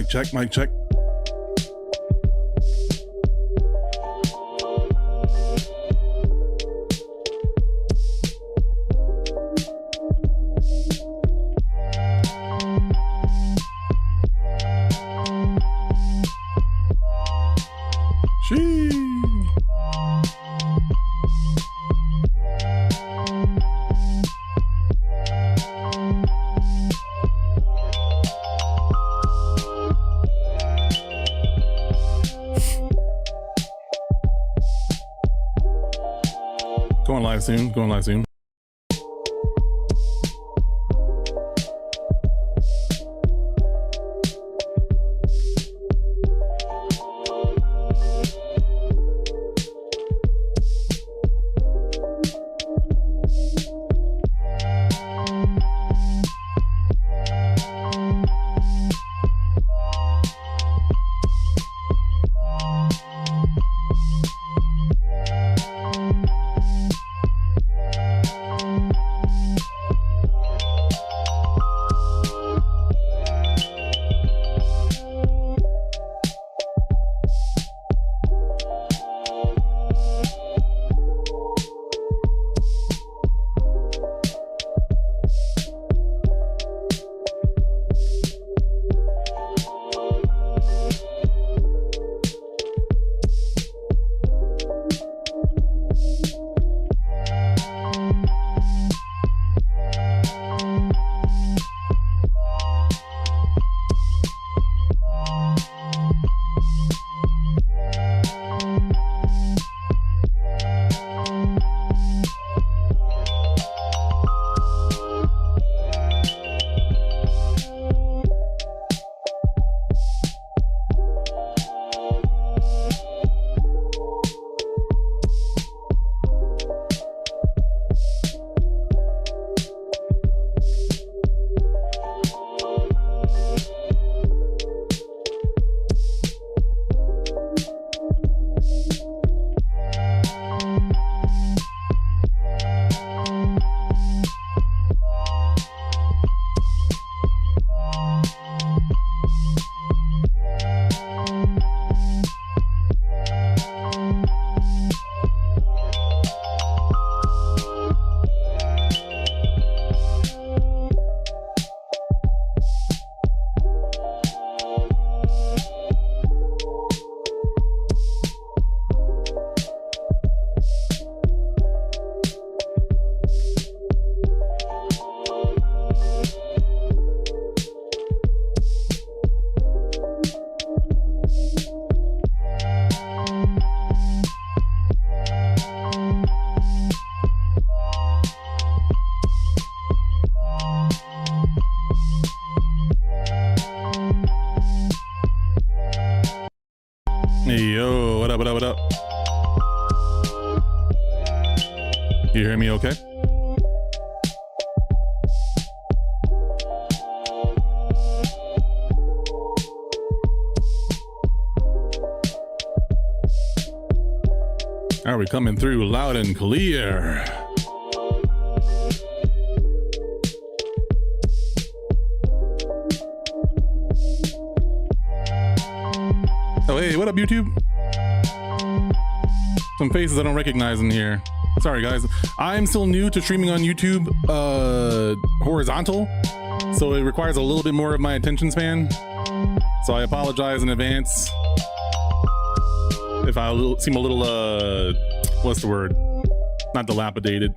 Mic check, mic check. Going live soon, going live soon. Yo, what up, what up, what up? You hear me okay? Are we coming through loud and clear? Oh, hey, what up, YouTube? Some faces I don't recognize in here. Sorry, guys. I'm still new to streaming on YouTube horizontal, so it requires a little bit more of my attention span. So I apologize in advance if I seem a little, what's the word? Not dilapidated.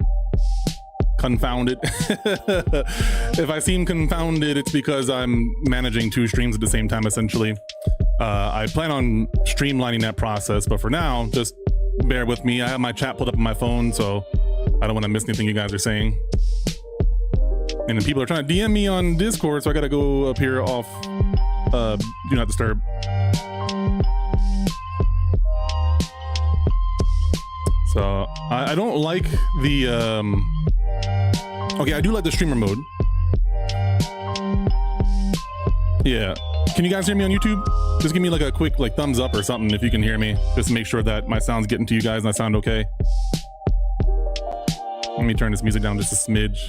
Confounded. If I seem confounded, it's because I'm managing two streams at the same time, essentially. I plan on streamlining that process, but for now, just bear with me. I have my chat pulled up on my phone, so I don't want to miss anything you guys are saying. And then people are trying to DM me on Discord, so I gotta go up here off Do Not Disturb. So I don't like the okay, I do like the streamer mode. Yeah. Can you guys hear me on YouTube? Just give me like a quick thumbs up or something if you can hear me. Just to make sure that my sound's getting to you guys and I sound okay. Let me turn this music down just a smidge.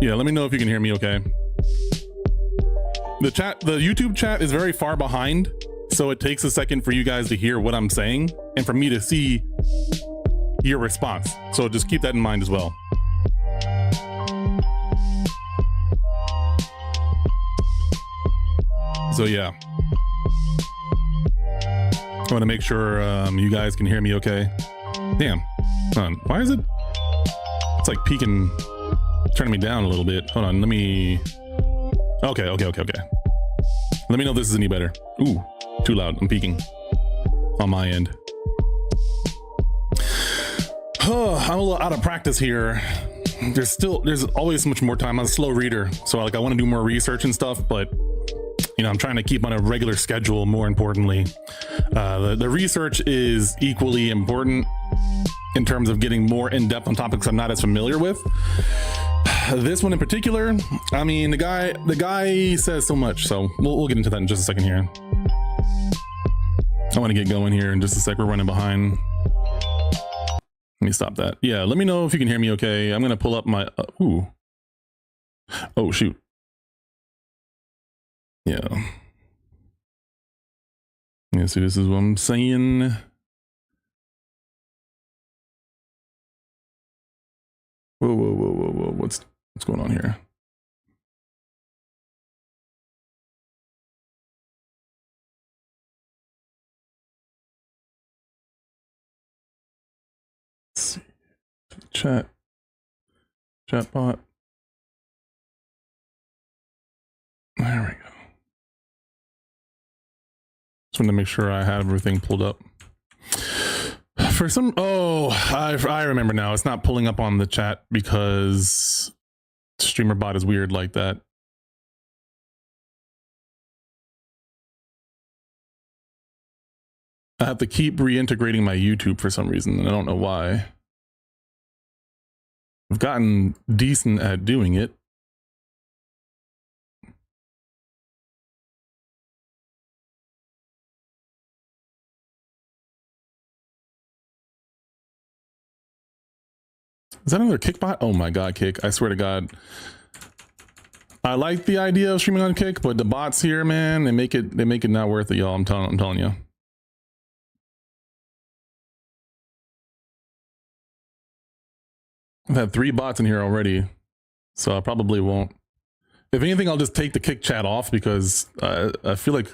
Yeah, let me know if you can hear me okay. The YouTube chat is very far behind, so it takes a second for you guys to hear what I'm saying and for me to see your response. So just keep that in mind as well. So yeah, I want to make sure you guys can hear me okay. Damn, hold on. Why is it? It's like peaking, turning me down a little bit. Hold on, let me. Okay. Let me know if this is any better. Ooh, too loud. I'm peaking on my end. Oh, I'm a little out of practice here. There's always so much more time. I'm a slow reader, so like I want to do more research and stuff, but you know, I'm trying to keep on a regular schedule. More importantly, the research is equally important in terms of getting more in depth on topics I'm not as familiar with. This one in particular, I mean, the guy says so much, so we'll get into that in just a second here. I want to get going here in just a sec. We're running behind. Let me stop that. Yeah, let me know if you can hear me okay. I'm gonna pull up my ooh. Oh shoot. Yeah. Yeah, see, this is what I'm saying. Whoa. What's going on here? Let's see. Chat bot. There we go. Just want to make sure I have everything pulled up. For some, I remember now. It's not pulling up on the chat because streamer bot is weird like that. I have to keep reintegrating my YouTube for some reason, and I don't know why. I've gotten decent at doing it. Is that another Kick bot? Oh my god, Kick. I swear to god. I like the idea of streaming on Kick, but the bots here, man, they make it not worth it, y'all. I'm telling you. I've had 3 bots in here already, so I probably won't. If anything, I'll just take the Kick chat off because I feel like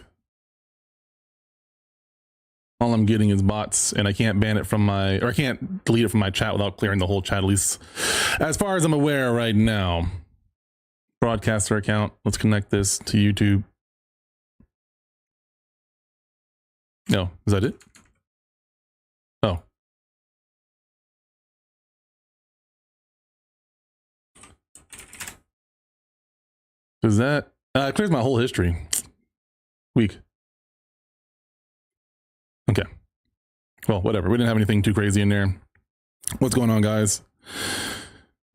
all I'm getting is bots, and I can't ban it from my, or I can't delete it from my chat without clearing the whole chat, at least as far as I'm aware right now. Broadcaster account. Let's connect this to YouTube. No, is that it? Oh. Is that it clears my whole history. Weak. Okay. Well, whatever. We didn't have anything too crazy in there. What's going on, guys?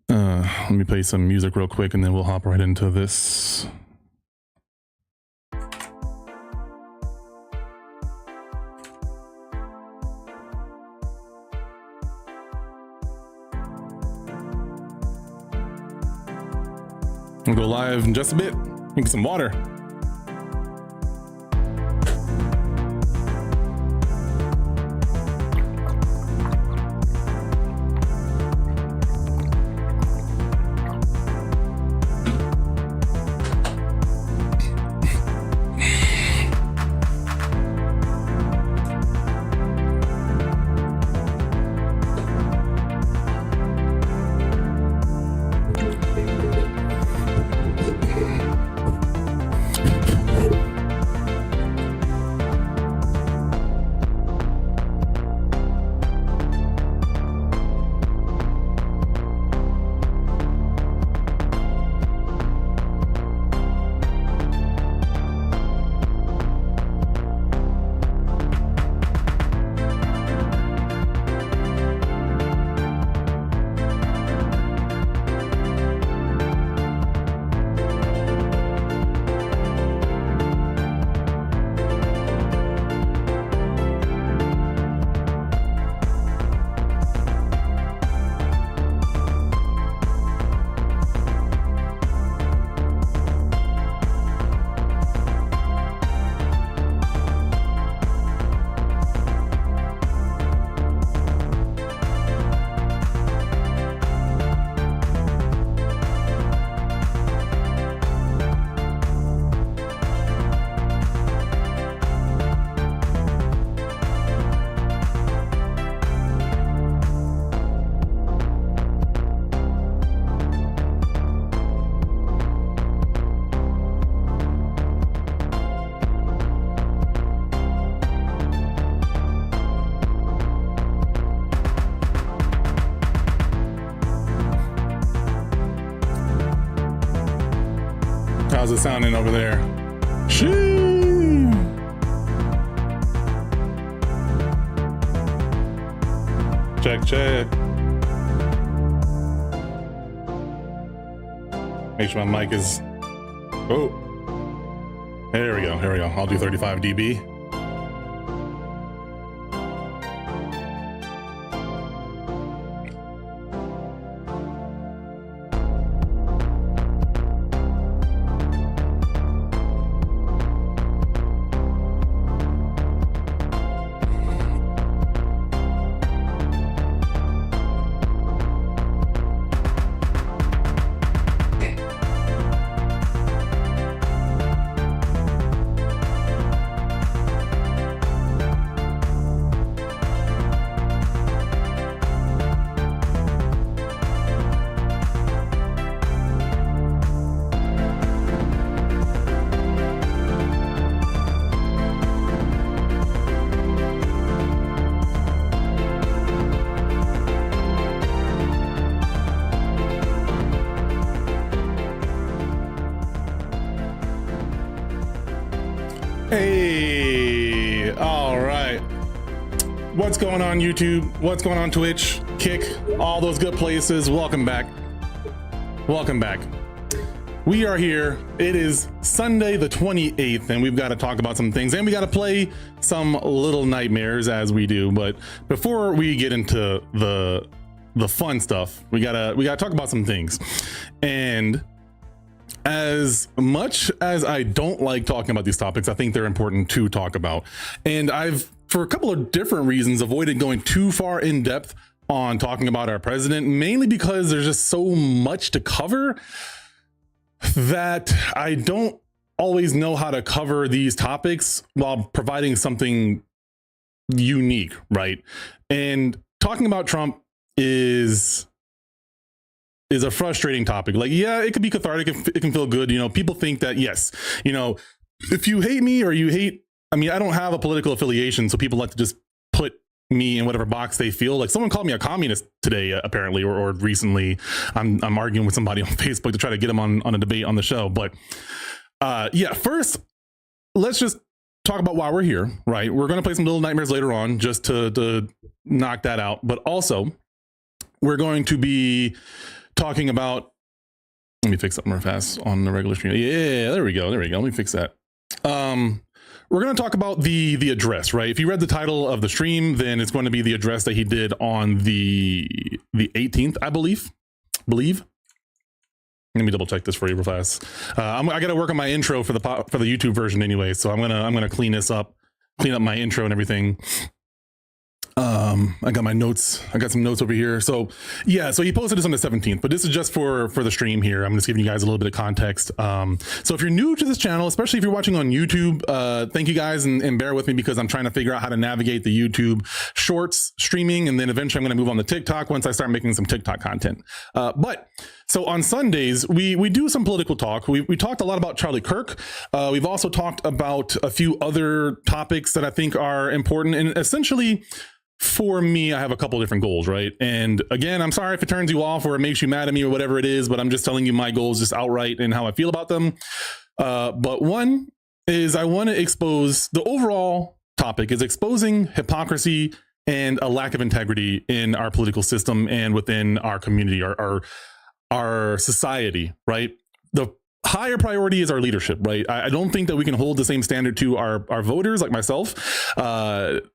Let me play some music real quick and then we'll hop right into this. We'll go live in just a bit. Drink some water. it sounding over there? Shoo! Check. Make sure my mic is... Oh. Here we go. I'll do 35 dB. Hey, all right. What's going on YouTube? What's going on Twitch, Kick, all those good places? Welcome back. We are here. It is Sunday the 28th, and we've got to talk about some things, and we got to play some Little Nightmares as we do. But before we get into the fun stuff, we gotta talk about some things. And as much as I don't like talking about these topics, I think they're important to talk about. And I've, for a couple of different reasons, avoided going too far in depth on talking about our president, mainly because there's just so much to cover that I don't always know how to cover these topics while providing something unique, right? And talking about Trump is a frustrating topic. Like, yeah, it could be cathartic, it can feel good. You know, people think that, yes, you know, if you hate me or you hate, I mean, I don't have a political affiliation, so people like to just put me in whatever box they feel. Like, someone called me a communist today, apparently, or recently. I'm arguing with somebody on Facebook to try to get him on a debate on the show. But yeah, first, let's just talk about why we're here, right? We're going to play some Little Nightmares later on, just to knock that out. But also, we're going to be talking about, let me fix something real fast on the regular stream. Yeah, there we go. Let me fix that. We're going to talk about the address, right? If you read the title of the stream, then it's going to be the address that he did on the 18th, I believe. Let me double check this for you real fast. I got to work on my intro for the YouTube version anyway, so I'm gonna clean up my intro and everything. I got my notes. I got some notes over here. So yeah, so he posted this on the 17th, but this is just for the stream here. I'm just giving you guys a little bit of context. So if you're new to this channel, especially if you're watching on YouTube, thank you guys and bear with me because I'm trying to figure out how to navigate the YouTube shorts streaming. And then eventually I'm going to move on to TikTok once I start making some TikTok content. But so on Sundays, we do some political talk. We talked a lot about Charlie Kirk. We've also talked about a few other topics that I think are important. And essentially, for me, I have a couple different goals, right? And again, I'm sorry if it turns you off or it makes you mad at me or whatever it is, but I'm just telling you my goals just outright and how I feel about them. But one is I want to expose, the overall topic is exposing hypocrisy and a lack of integrity in our political system and within our community, our society, right? The higher priority is our leadership, right? I don't think that we can hold the same standard to our voters like myself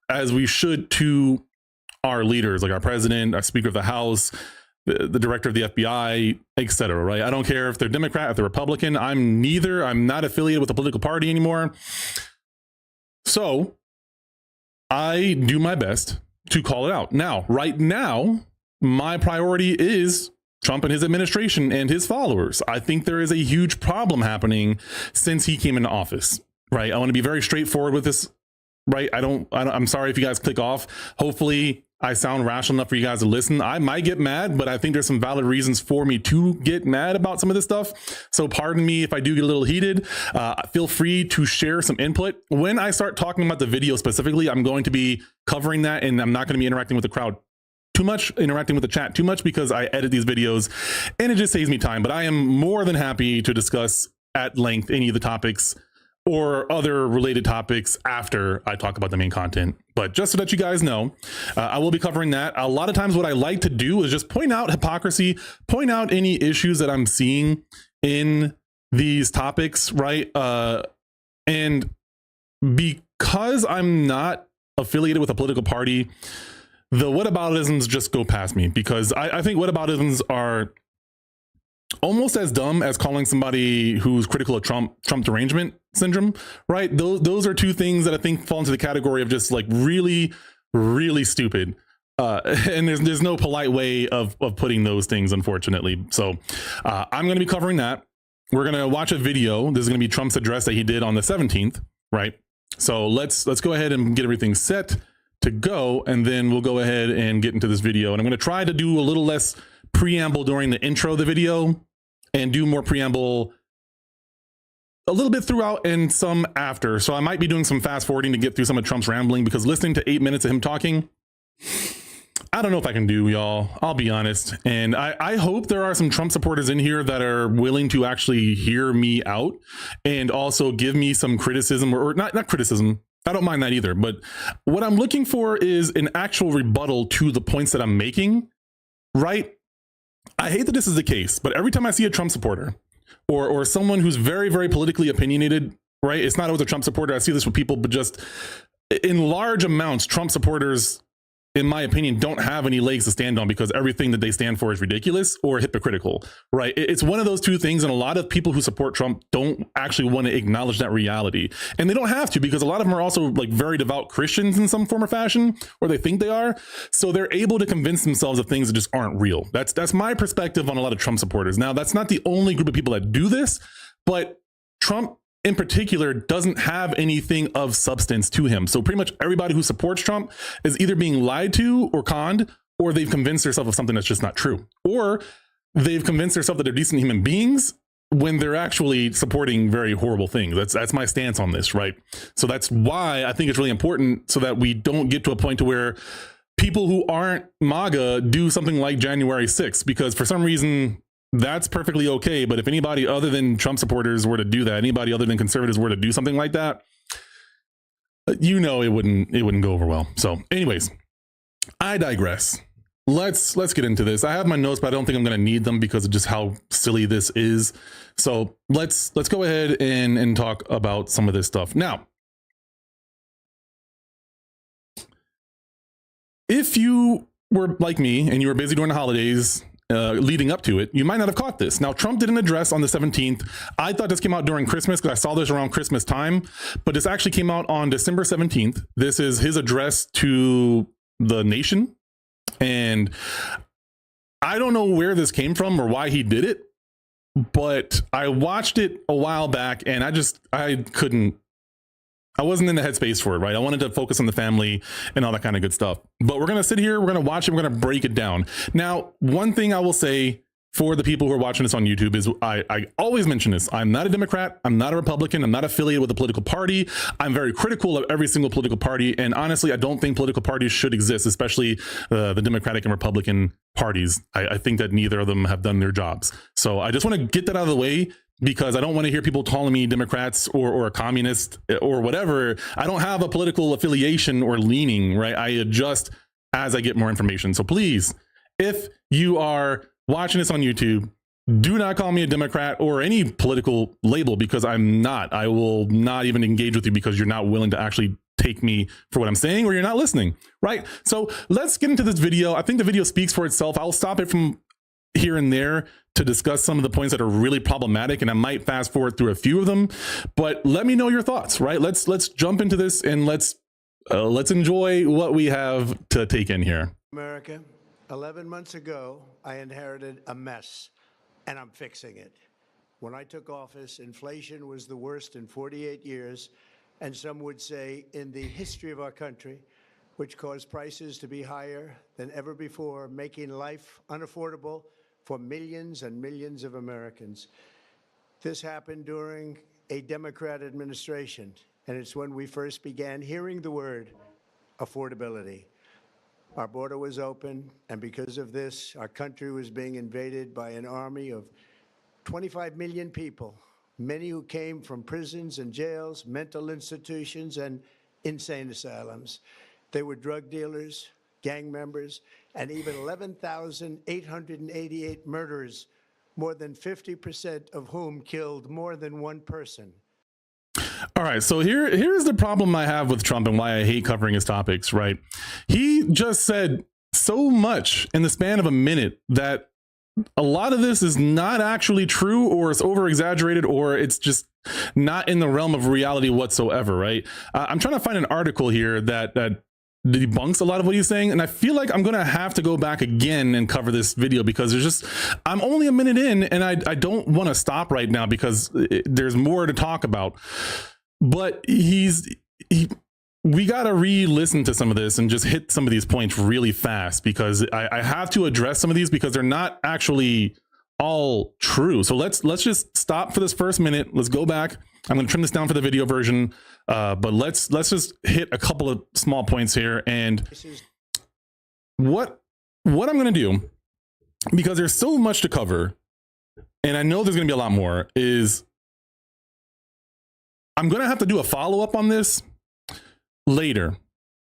as we should to our leaders, like our president, our Speaker of the House, the director of the FBI, etc. Right? I don't care if they're Democrat, if they're Republican. I'm neither. I'm not affiliated with a political party anymore. So I do my best to call it out. Now, right now, my priority is Trump and his administration and his followers. I think there is a huge problem happening since he came into office, right? I want to be very straightforward with this, right? I'm sorry if you guys click off. Hopefully I sound rational enough for you guys to listen. I might get mad, but I think there's some valid reasons for me to get mad about some of this stuff. So pardon me if I do get a little heated. Feel free to share some input. When I start talking about the video specifically, I'm going to be covering that and I'm not going to be interacting with the crowd too much, interacting with the chat too much, because I edit these videos and it just saves me time. But I am more than happy to discuss at length any of the topics or other related topics after I talk about the main content. But just so that you guys know, I will be covering that. A lot of times what I like to do is just point out hypocrisy, point out any issues that I'm seeing in these topics, right? And because I'm not affiliated with a political party, the whataboutisms just go past me, because I think whataboutisms are almost as dumb as calling somebody who's critical of Trump derangement syndrome, right? Those are two things that I think fall into the category of just like really, really stupid. And there's no polite way of putting those things, unfortunately. So I'm going to be covering that. We're going to watch a video. This is going to be Trump's address that he did on the 17th, right? So let's go ahead and get everything set to go, and then we'll go ahead and get into this video. And I'm going to try to do a little less preamble during the intro of the video and do more preamble a little bit throughout and some after. So I might be doing some fast forwarding to get through some of Trump's rambling, because listening to 8 minutes of him talking, I don't know if I can do, y'all. I'll be honest. And I hope there are some Trump supporters in here that are willing to actually hear me out and also give me some criticism, or not criticism. I don't mind that either. But what I'm looking for is an actual rebuttal to the points that I'm making, right? I hate that this is the case, but every time I see a Trump supporter or someone who's very, very politically opinionated, right? It's not always a Trump supporter. I see this with people, but just in large amounts, Trump supporters, in my opinion, don't have any legs to stand on, because everything that they stand for is ridiculous or hypocritical, right? It's one of those two things. And a lot of people who support Trump don't actually want to acknowledge that reality. And they don't have to, because a lot of them are also like very devout Christians in some form or fashion, or they think they are. So they're able to convince themselves of things that just aren't real. That's my perspective on a lot of Trump supporters. Now, that's not the only group of people that do this, but Trump in particular doesn't have anything of substance to him. So pretty much everybody who supports Trump is either being lied to or conned, or they've convinced themselves of something that's just not true, or they've convinced themselves that they're decent human beings when they're actually supporting very horrible things. That's my stance on this, right? So that's why I think it's really important, so that we don't get to a point to where people who aren't MAGA do something like January 6th, because for some reason that's perfectly okay. But if anybody other than Trump supporters were to do that, anybody other than conservatives were to do something like that, you know, it wouldn't go over well. So anyways, I digress. Let's get into this. I have my notes, but I don't think I'm going to need them because of just how silly this is. So let's go ahead and talk about some of this stuff. Now, if you were like me and you were busy during the holidays, leading up to it, you might not have caught this. Now, Trump did an address on the 17th. I thought this came out during Christmas because I saw this around Christmas time, but this actually came out on December 17th. This is his address to the nation. And I don't know where this came from or why he did it, but I watched it a while back and I wasn't in the headspace for it, right? I wanted to focus on the family and all that kind of good stuff. But we're going to sit here, we're going to watch it, we're going to break it down. Now, one thing I will say for the people who are watching this on YouTube is I always mention this. I'm not a Democrat. I'm not a Republican. I'm not affiliated with a political party. I'm very critical of every single political party. And honestly, I don't think political parties should exist, especially the Democratic and Republican parties. I think that neither of them have done their jobs. So I just want to get that out of the way, because I don't want to hear people calling me Democrats or a communist or whatever. I don't have a political affiliation or leaning, right? I adjust as I get more information. So please, if you are watching this on YouTube, do not call me a Democrat or any political label, because I'm not. I will not even engage with you because you're not willing to actually take me for what I'm saying, or you're not listening, right? So let's get into this video. I think the video speaks for itself. I'll stop it from here and there to discuss some of the points that are really problematic, and I might fast forward through a few of them, but let me know your thoughts, right? Let's jump into this and let's enjoy what we have to take in here. America, 11 months ago, I inherited a mess, and I'm fixing it. When I took office, inflation was the worst in 48 years, and some would say in the history of our country, which caused prices to be higher than ever before, making life unaffordable for millions and millions of Americans. This happened during a Democrat administration, and it's when we first began hearing the word affordability. Our border was open, and because of this, our country was being invaded by an army of 25 million people, many who came from prisons and jails, mental institutions, and insane asylums. They were drug dealers, gang members, and even 11,888 murderers, more than 50% of whom killed more than one person. All right, so here's the problem I have with Trump and why I hate covering his topics, right? He just said so much in the span of a minute that a lot of this is not actually true, or it's over exaggerated, or it's just not in the realm of reality whatsoever, right? I'm trying to find an article here that debunks a lot of what he's saying, and I feel like I'm gonna have to go back again and cover this video because I'm only a minute in, and I don't want to stop right now because there's more to talk about. But we got to re-listen to some of this and just hit some of these points really fast because I have to address some of these because they're not actually all true. So let's just stop for this first minute. Let's go back. I'm going to trim this down for the video version, but let's just hit a couple of small points here. And what I'm going to do, because there's so much to cover, and I know there's going to be a lot more, is I'm going to have to do a follow-up on this later.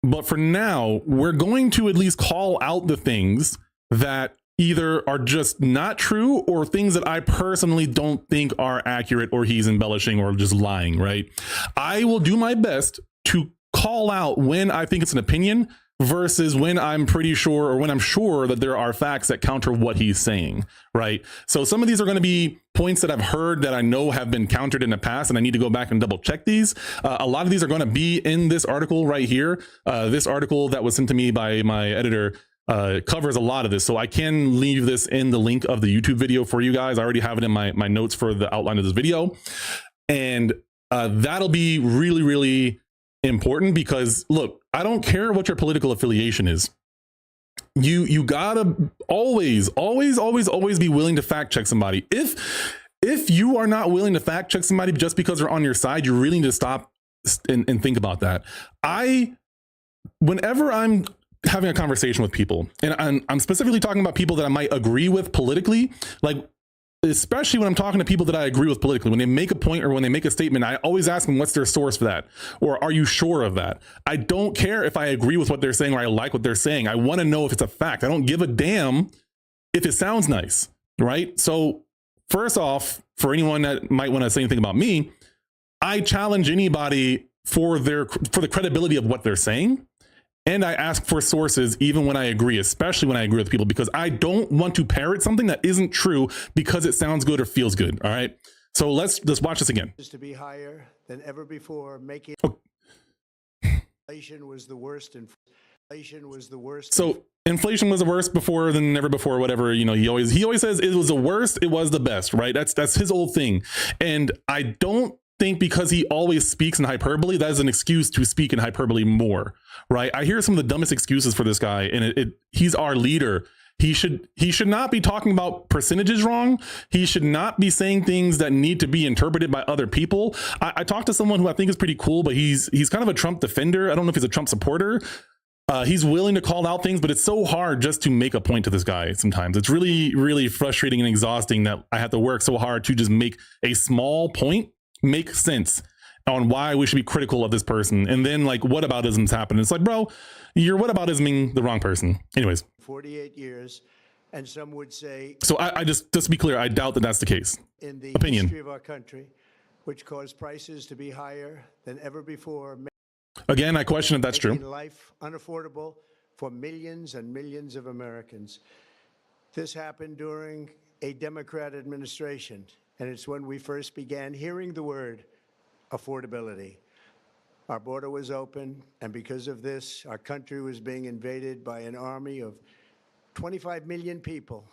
But for now, we're going to at least call out the things that either are just not true or things that I personally don't think are accurate, or he's embellishing or just lying, right? I will do my best to call out when I think it's an opinion versus when I'm pretty sure, or when I'm sure that there are facts that counter what he's saying, right? So some of these are going to be points that I've heard that I know have been countered in the past, and I need to go back and double check these. A lot of these are going to be in this article right here. This article that was sent to me by my editor covers a lot of this, so I can leave this in the link of the YouTube video for you guys. I already have it in my notes for the outline of this video, and that'll be really, really important because look, I don't care what your political affiliation is. You gotta always be willing to fact check somebody. If you are not willing to fact check somebody just because they're on your side, you really need to stop and think about that. Whenever I'm having a conversation with people, and I'm specifically talking about people that I might agree with politically, like especially when I'm talking to people that I agree with politically, when they make a point or when they make a statement, I always ask them, what's their source for that? Or are you sure of that? I don't care if I agree with what they're saying or I like what they're saying. I want to know if it's a fact. I don't give a damn if it sounds nice, right? So first off, for anyone that might want to say anything about me, I challenge anybody for the credibility of what they're saying. And I ask for sources even when I agree, especially when I agree with people, because I don't want to parrot something that isn't true because it sounds good or feels good. All right. So let's watch this again. To be higher than ever before, making inflation was the worst. Inflation was the worst. So inflation was the worst before than ever before, whatever, you know, he always says it was the worst. It was the best, right? That's his old thing. And I don't think because he always speaks in hyperbole, that is an excuse to speak in hyperbole more, right? I hear some of the dumbest excuses for this guy, and he's our leader. He should not be talking about percentages wrong. He should not be saying things that need to be interpreted by other people. I talked to someone who I think is pretty cool, but he's kind of a Trump defender. I don't know if he's a Trump supporter. He's willing to call out things, but it's so hard just to make a point to this guy. Sometimes it's really, really frustrating and exhausting that I have to work so hard to just make a small point make sense on why we should be critical of this person. And then like whataboutisms happen. It's like, bro, you're whataboutisming the wrong person. Anyways. 48 years. And some would say. So I just to be clear, I doubt that that's the case. In the opinion history of our country, which caused prices to be higher than ever before. Again, I question if that's true. Life unaffordable for millions and millions of Americans. This happened during a Democrat administration. And it's when we first began hearing the word affordability. Our border was open, and because of this, our country was being invaded by an army of 25 million people.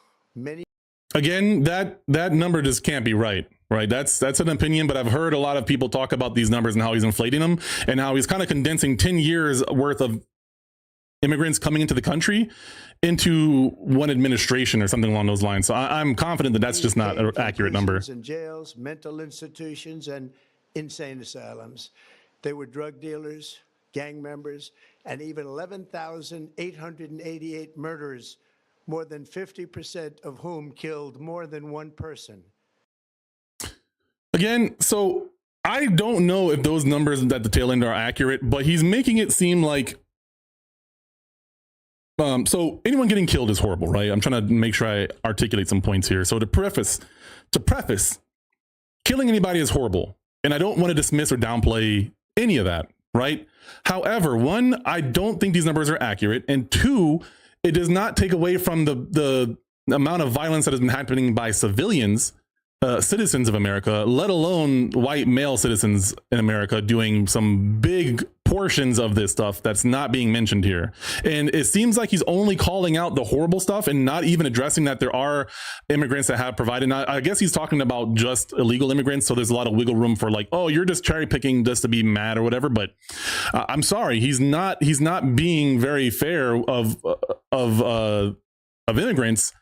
Again, that number just can't be right? That's an opinion, but I've heard a lot of people talk about these numbers and how he's inflating them and how he's kind of condensing 10 years worth of immigrants coming into the country into one administration or something along those lines. So I'm confident that that's just not an accurate number. In jails, mental institutions, and insane asylums. They were drug dealers, gang members, and even 11,888 murderers, more than 50% of whom killed more than one person. again, so I don't know if those numbers at the tail end are accurate, but he's making it seem like so anyone getting killed is horrible, right? I'm trying to make sure I articulate some points here. So to preface, killing anybody is horrible. And I don't want to dismiss or downplay any of that, right? However, one, I don't think these numbers are accurate. And two, it does not take away from the amount of violence that has been happening by civilians, citizens of America, let alone white male citizens in America doing some big portions of this stuff that's not being mentioned here. And it seems like he's only calling out the horrible stuff and not even addressing that there are immigrants that have provided. Now, I guess he's talking about just illegal immigrants. So there's a lot of wiggle room for like, oh, you're just cherry picking just to be mad or whatever. But I'm sorry, he's not being very fair of immigrants,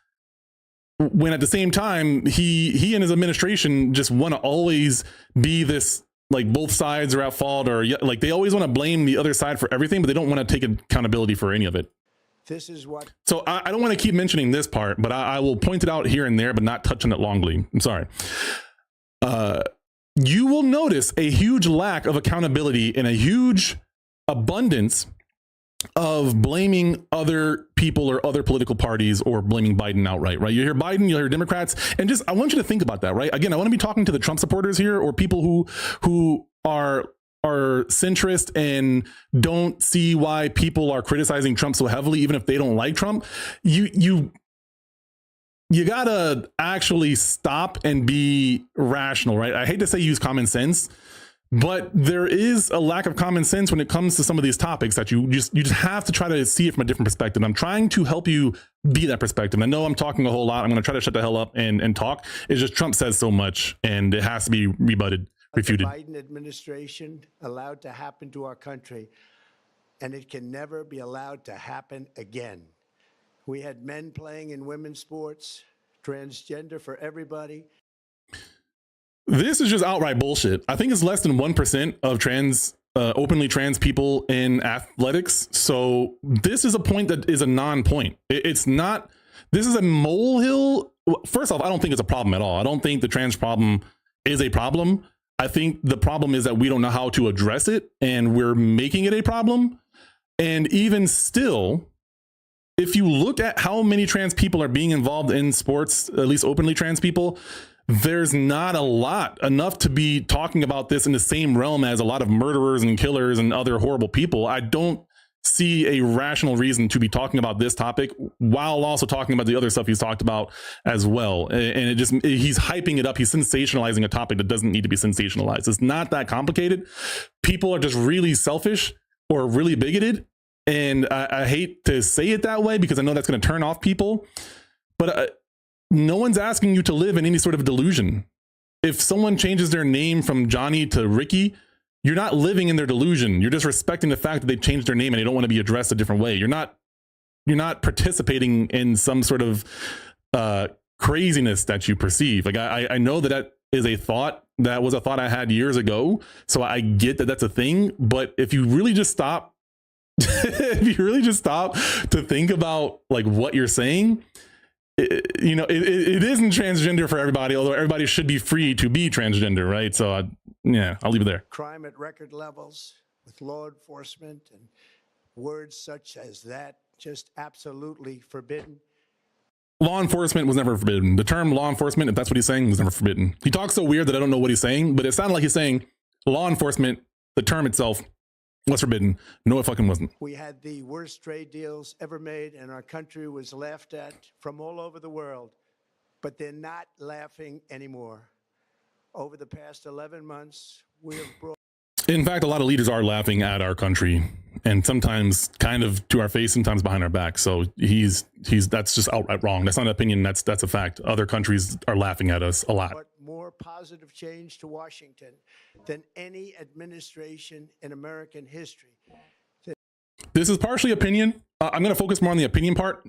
when at the same time he and his administration just want to always be this, like, both sides are at fault, or like they always want to blame the other side for everything, but they don't want to take accountability for any of it. This is what. So I don't want to keep mentioning this part, but I will point it out here and there, but not touch on it longly. I'm sorry. You will notice a huge lack of accountability and a huge abundance of blaming other people or other political parties, or blaming Biden outright, right? You hear Biden, you hear Democrats, and just, I want you to think about that, right? Again, I want to be talking to the Trump supporters here, or people who are centrist and don't see why people are criticizing Trump so heavily, even if they don't like Trump. You gotta actually stop and be rational, right? I hate to say use common sense, but there is a lack of common sense when it comes to some of these topics that you just have to try to see it from a different perspective. I'm trying to help you be that perspective. I know I'm talking a whole lot. I'm going to try to shut the hell up and talk. It's just Trump says so much, and it has to be refuted. The Biden administration allowed to happen to our country, and it can never be allowed to happen again. We had men playing in women's sports, transgender for everybody. This is just outright bullshit. I think it's less than 1% of openly trans people in athletics. So this is a point that is a non-point. It's not, this is a molehill. First off, I don't think it's a problem at all. I don't think the trans problem is a problem. I think the problem is that we don't know how to address it, and we're making it a problem. And even still, if you look at how many trans people are being involved in sports, at least openly trans people, there's not enough to be talking about this in the same realm as a lot of murderers and killers and other horrible people. I don't see a rational reason to be talking about this topic while also talking about the other stuff he's talked about as well. And he's hyping it up. He's sensationalizing a topic that doesn't need to be sensationalized. It's not that complicated. People are just really selfish or really bigoted. And I hate to say it that way because I know that's going to turn off people, but no one's asking you to live in any sort of delusion. If someone changes their name from Johnny to Ricky, you're not living in their delusion. You're just respecting the fact that they've changed their name and they don't want to be addressed a different way. You're not participating in some sort of craziness that you perceive. Like I know that is a thought. That was a thought I had years ago. So I get that that's a thing. But if you really just stop, if you really just stop to think about like what you're saying, it isn't transgender for everybody, although everybody should be free to be transgender, right? So I'll leave it there. Crime at record levels with law enforcement, and words such as that just absolutely forbidden. Law enforcement was never forbidden. The term law enforcement, if that's what he's saying, was never forbidden. He talks so weird that I don't know what he's saying, but it sounded like he's saying law enforcement, the term itself, was forbidden. No, it fucking wasn't. We had the worst trade deals ever made, and our country was laughed at from all over the world. But they're not laughing anymore. Over the past 11 months, we have brought... In fact, a lot of leaders are laughing at our country, and sometimes kind of to our face, sometimes behind our back. So that's just outright wrong. That's not an opinion. That's a fact. Other countries are laughing at us a lot. But more positive change to Washington than any administration in American history. This is partially opinion. I'm going to focus more on the opinion part.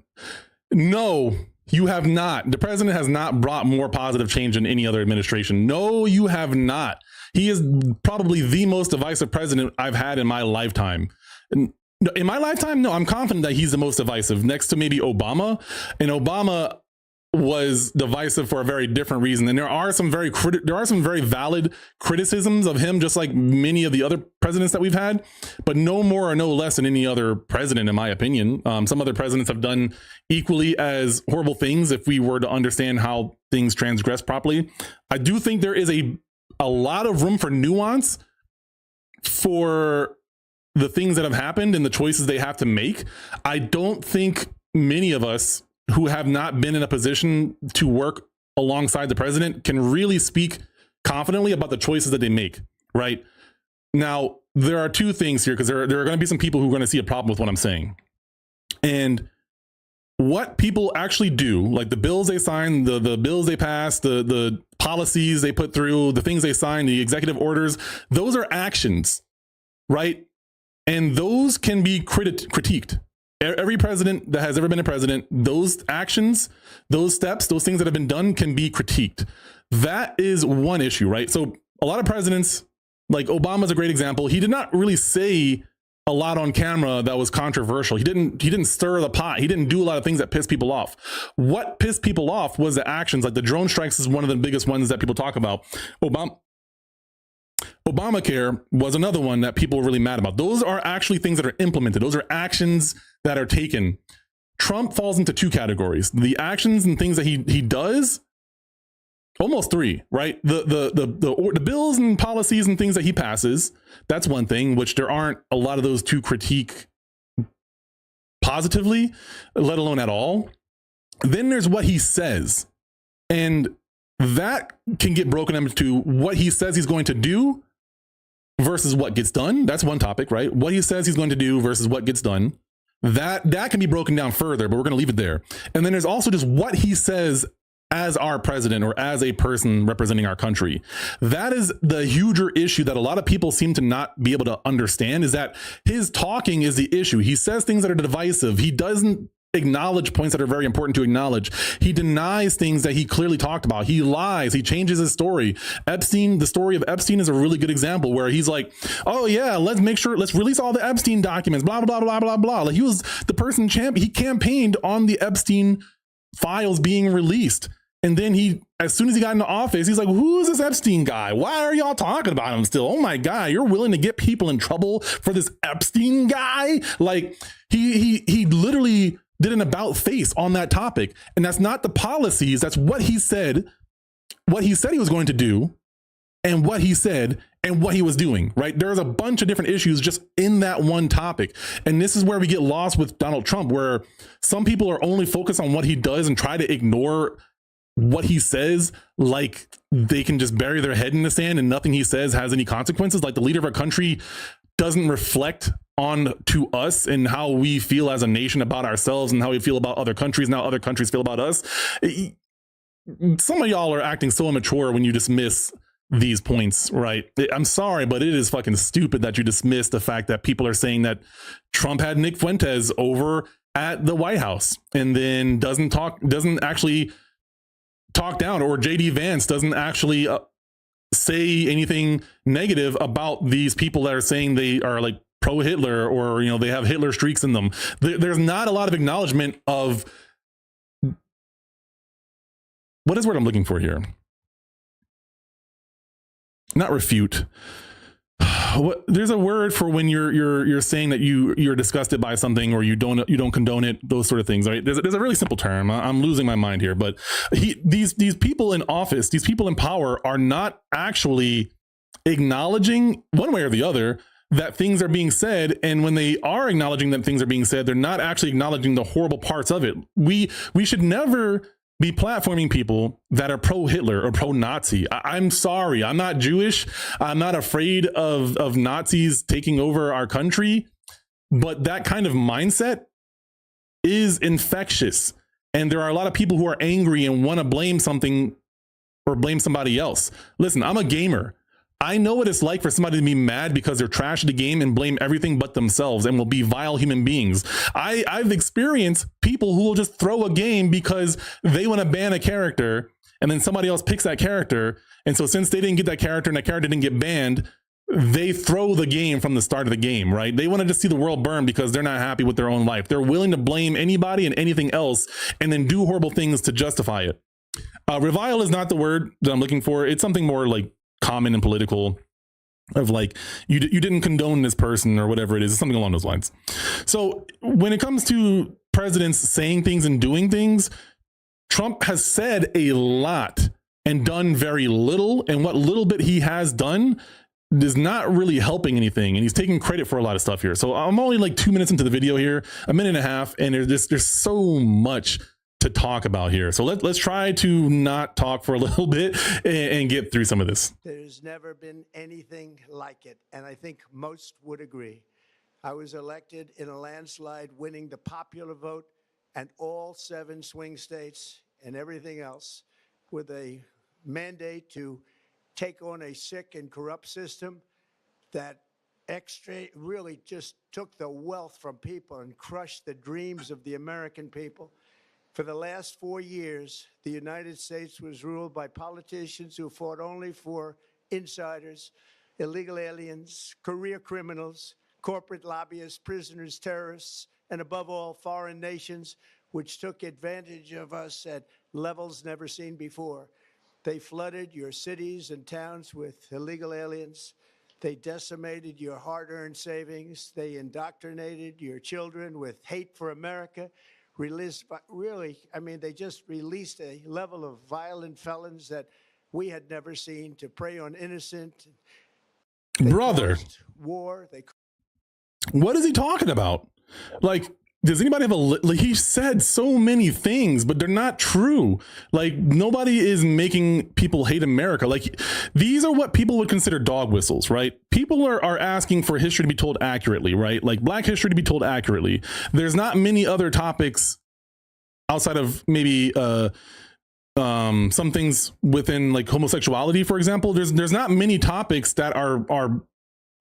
No, you have not. The president has not brought more positive change than any other administration. No, you have not. He is probably the most divisive president I've had in my lifetime. In my lifetime, no, I'm confident that he's the most divisive, next to maybe Obama. And Obama, was divisive for a very different reason. And there are some very valid criticisms of him, just like many of the other presidents that we've had, but no more or no less than any other president, in my opinion. Some other presidents have done equally as horrible things if we were to understand how things transgress properly. I do think there is a lot of room for nuance for the things that have happened and the choices they have to make. I don't think many of us who have not been in a position to work alongside the president can really speak confidently about the choices that they make, right? Now, there are two things here, because there are going to be some people who are going to see a problem with what I'm saying. And what people actually do, like the bills they sign, the bills they pass, the policies they put through, the things they sign, the executive orders, those are actions, right? And those can be critiqued. Every president that has ever been a president, those actions, those steps, those things that have been done can be critiqued. That is one issue, right? So a lot of presidents, like Obama's a great example. He did not really say a lot on camera that was controversial. He didn't stir the pot. He didn't do a lot of things that pissed people off. What pissed people off was the actions. Like the drone strikes is one of the biggest ones that people talk about. Obamacare was another one that people were really mad about. Those are actually things that are implemented. Those are actions that are taken. Trump falls into two categories: the actions and things that he does, almost three, right? The bills and policies and things that he passes, that's one thing, which there aren't a lot of those to critique positively, let alone at all. Then there's what he says, and that can get broken into what he says he's going to do versus what gets done. That's one topic, right? What he says he's going to do versus what gets done. That can be broken down further, but we're going to leave it there. And then there's also just what he says as our president or as a person representing our country. That is the huger issue that a lot of people seem to not be able to understand, is that his talking is the issue. He says things that are divisive. He doesn't acknowledge points that are very important to acknowledge. He denies things that he clearly talked about. He lies. He changes his story. The story of Epstein is a really good example where he's like, oh yeah, let's release all the Epstein documents, blah, blah, blah, blah, blah. Like he was the person he campaigned on the Epstein files being released. And then as soon as he got into office, he's like, who's this Epstein guy? Why are y'all talking about him still? Oh my God, you're willing to get people in trouble for this Epstein guy? Like he literally did an about face on that topic. And that's not the policies. That's what he said he was going to do, and what he said and what he was doing, right? There's a bunch of different issues just in that one topic. And this is where we get lost with Donald Trump, where some people are only focused on what he does and try to ignore what he says, like they can just bury their head in the sand and nothing he says has any consequences. Like the leader of our country doesn't reflect on to us and how we feel as a nation about ourselves and how we feel about other countries and how other countries feel about us. Some of y'all are acting so immature when you dismiss these points, right? I'm sorry, but it is fucking stupid that you dismiss the fact that people are saying that Trump had Nick Fuentes over at the White House and then doesn't actually talk down, or JD Vance doesn't actually say anything negative about these people that are saying they are like pro-Hitler, or, they have Hitler streaks in them. There's not a lot of acknowledgement of, what is the word I'm looking for here? Not refute. There's a word for when you're saying that you're disgusted by something, or you don't condone it, those sort of things, right? There's a really simple term. I'm losing my mind here, but these people in office, these people in power are not actually acknowledging one way or the other that things are being said. And when they are acknowledging that things are being said, they're not actually acknowledging the horrible parts of it. We should never be platforming people that are pro-Hitler or pro-Nazi. I'm sorry. I'm not Jewish. I'm not afraid of Nazis taking over our country. But that kind of mindset is infectious. And there are a lot of people who are angry and want to blame something or blame somebody else. Listen, I'm a gamer. I know what it's like for somebody to be mad because they're trash at the game and blame everything but themselves and will be vile human beings. I've experienced people who will just throw a game because they want to ban a character, and then somebody else picks that character. And so since they didn't get that character and that character didn't get banned, they throw the game from the start of the game, right? They want to just see the world burn because they're not happy with their own life. They're willing to blame anybody and anything else and then do horrible things to justify it. Revile is not the word that I'm looking for. It's something more like common and political, of like, you didn't condone this person or whatever it is. It's something along those lines. So when it comes to presidents saying things and doing things, Trump has said a lot and done very little. And what little bit he has done is not really helping anything. And he's taking credit for a lot of stuff here. So I'm only like 2 minutes into the video here, a minute and a half. And there's so much to talk about here. So let's try to not talk for a little bit and get through some of this. There's never been anything like it. And I think most would agree. I was elected in a landslide, winning the popular vote and all 7 swing states and everything else, with a mandate to take on a sick and corrupt system that really just took the wealth from people and crushed the dreams of the American people. For the last 4 years, the United States was ruled by politicians who fought only for insiders, illegal aliens, career criminals, corporate lobbyists, prisoners, terrorists, and above all, foreign nations, which took advantage of us at levels never seen before. They flooded your cities and towns with illegal aliens. They decimated your hard-earned savings. They indoctrinated your children with hate for America. They just released a level of violent felons that we had never seen to prey on innocent. Brother, war. What is he talking about? Like, does anybody have like, he said so many things, but they're not true. Like, nobody is making people hate America. Like, these are what people would consider dog whistles, right? People are asking for history to be told accurately, right? Like Black history to be told accurately. There's not many other topics outside of maybe some things within like homosexuality, for example. There's not many topics that are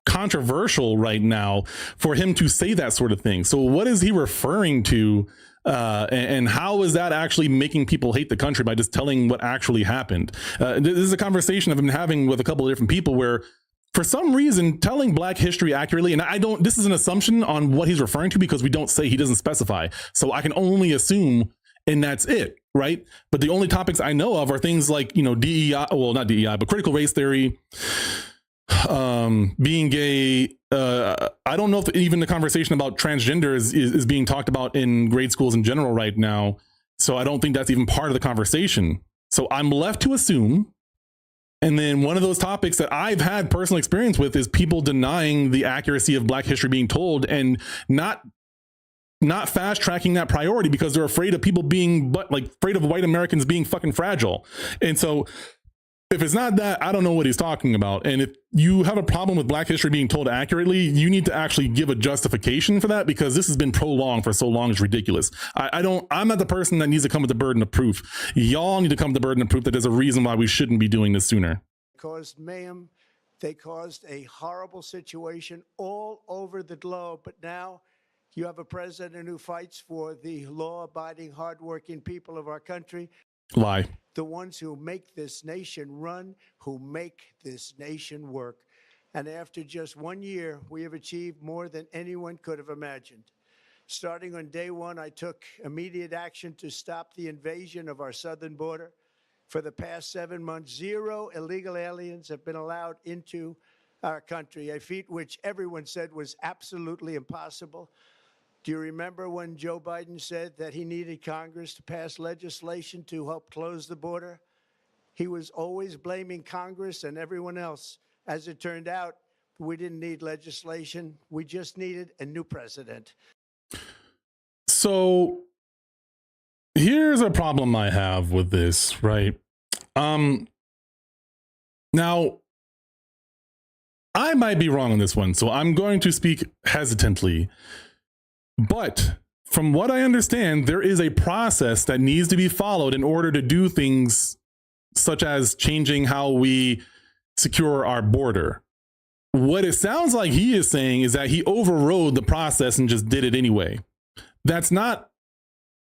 controversial right now for him to say that sort of thing. So what is he referring to? And how is that actually making people hate the country by just telling what actually happened? This is a conversation I've been having with a couple of different people where, for some reason, telling Black history accurately, and this is an assumption on what he's referring to because we don't say, he doesn't specify. So I can only assume, and that's it, right? But the only topics I know of are things like, DEI, well, not DEI, but critical race theory, being gay. I don't know if even the conversation about transgender is being talked about in grade schools in general right now. So I don't think that's even part of the conversation. So I'm left to assume. And then one of those topics that I've had personal experience with is people denying the accuracy of Black history being told and not fast tracking that priority because they're afraid of people being afraid of white Americans being fucking fragile. And so if it's not that, I don't know what he's talking about. And if you have a problem with Black history being told accurately, you need to actually give a justification for that, because this has been prolonged for so long. It's ridiculous. I'm not the person that needs to come with the burden of proof. Y'all need to come with the burden of proof that there's a reason why we shouldn't be doing this sooner. Caused mayhem. They caused a horrible situation all over the globe. But now you have a president who fights for the law-abiding, hardworking people of our country. Lie. The ones who make this nation run, who make this nation work. And after just 1 year, we have achieved more than anyone could have imagined. Starting on day one, I took immediate action to stop the invasion of our southern border. For the past 7 months, 0 illegal aliens have been allowed into our country, a feat which everyone said was absolutely impossible. Do you remember when Joe Biden said that he needed Congress to pass legislation to help close the border? He was always blaming Congress and everyone else. As it turned out, we didn't need legislation. We just needed a new president. So here's a problem I have with this, right? Now, I might be wrong on this one, so I'm going to speak hesitantly. But from what I understand, there is a process that needs to be followed in order to do things such as changing how we secure our border. What it sounds like he is saying is that he overrode the process and just did it anyway. That's not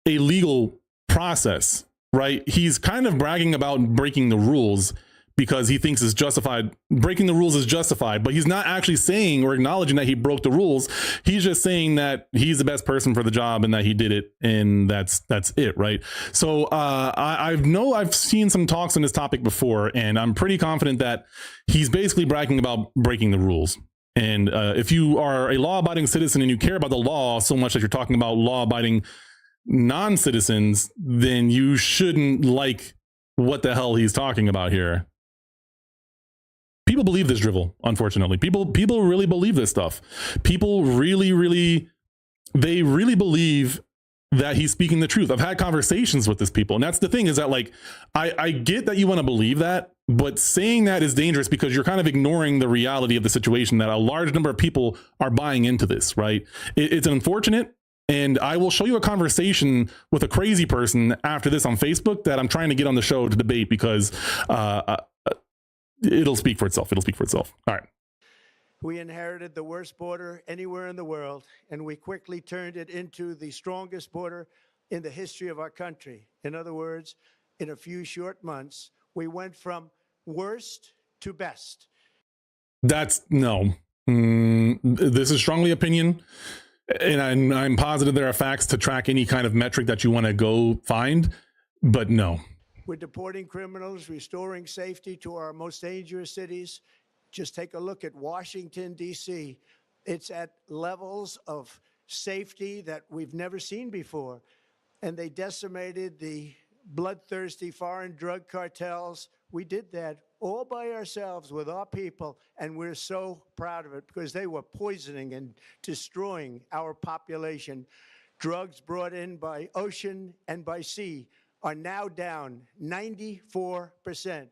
a legal process, right? He's kind of bragging about breaking the rules, because he thinks it's justified. Breaking the rules is justified, but he's not actually saying or acknowledging that he broke the rules. He's just saying that he's the best person for the job and that he did it, and that's it, right? So I've seen some talks on this topic before, and I'm pretty confident that he's basically bragging about breaking the rules. And if you are a law-abiding citizen and you care about the law so much that you're talking about law-abiding non-citizens, then you shouldn't like what the hell he's talking about here. People believe this drivel, unfortunately. People really believe this stuff. People really believe that he's speaking the truth. I've had conversations with these people, and that's the thing, is that, like, I get that you want to believe that, but saying that is dangerous because you're kind of ignoring the reality of the situation, that a large number of people are buying into this, right? It's unfortunate. And I will show you a conversation with a crazy person after this on Facebook that I'm trying to get on the show to debate, because it'll speak for itself. It'll speak for itself. All right. We inherited the worst border anywhere in the world, and we quickly turned it into the strongest border in the history of our country. In other words, in a few short months, we went from worst to best. That's no. This is strongly opinion, and I'm positive there are facts to track any kind of metric that you want to go find, but no. We're deporting criminals, restoring safety to our most dangerous cities. Just take a look at Washington, D.C. It's at levels of safety that we've never seen before. And they decimated the bloodthirsty foreign drug cartels. We did that all by ourselves with our people, and we're so proud of it because they were poisoning and destroying our population. Drugs brought in by ocean and by sea are now down 94%.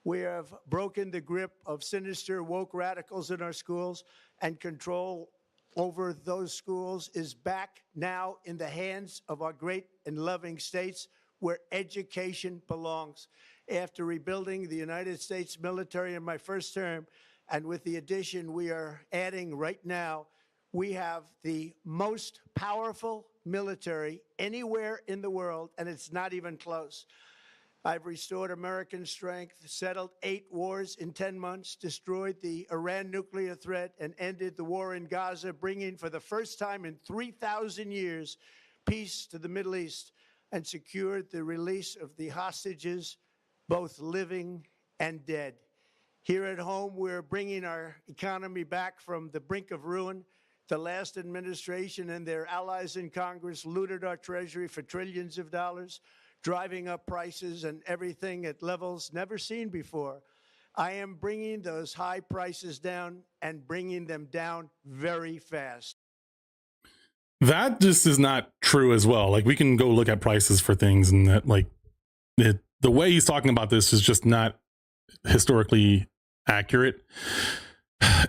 We have broken the grip of sinister woke radicals in our schools, and control over those schools is back now in the hands of our great and loving states where education belongs. After rebuilding the United States military in my first term, and with the addition we are adding right now, we have the most powerful military anywhere in the world, and it's not even close. I've restored American strength, settled 8 wars in 10 months, destroyed the Iran nuclear threat, and ended the war in Gaza, bringing for the first time in 3,000 years peace to the Middle East, and secured the release of the hostages, both living and dead. Here at home, we're bringing our economy back from the brink of ruin. The last administration and their allies in Congress looted our treasury for trillions of dollars, driving up prices and everything at levels never seen before. I am bringing those high prices down, and bringing them down very fast. That just is not true as well. Like, we can go look at prices for things, and that, like, the way he's talking about this is just not historically accurate.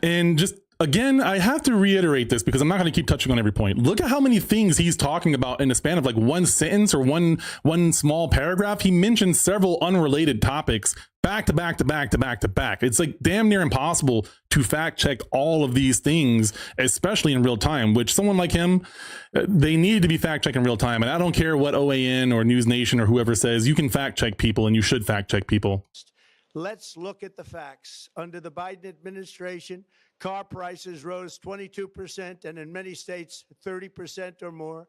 And just, again, I have to reiterate this because I'm not going to keep touching on every point. Look at how many things he's talking about in a span of like one sentence or one small paragraph. He mentioned several unrelated topics back to back to back to back to back. It's like damn near impossible to fact check all of these things, especially in real time, which someone like him, they need to be fact checked in real time. And I don't care what OAN or News Nation or whoever says, you can fact check people, and you should fact check people. Let's look at the facts. Under the Biden administration, car prices rose 22%, and in many states, 30% or more.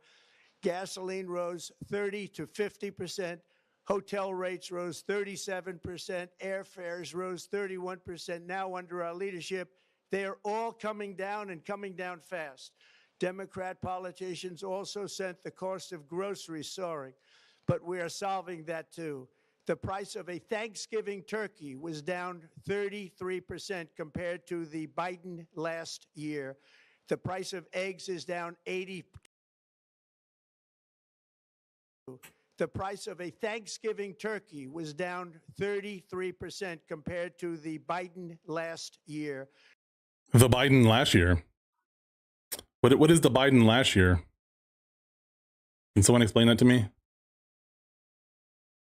Gasoline rose 30 to 50%. Hotel rates rose 37%. Airfares rose 31%. Now, under our leadership, they are all coming down, and coming down fast. Democrat politicians also sent the cost of groceries soaring, but we are solving that too. The price of a Thanksgiving turkey was down 33% compared to the Biden last year. The price of eggs is down 80%. The price of a Thanksgiving turkey was down 33% compared to the Biden last year. The Biden last year? What is the Biden last year? Can someone explain that to me?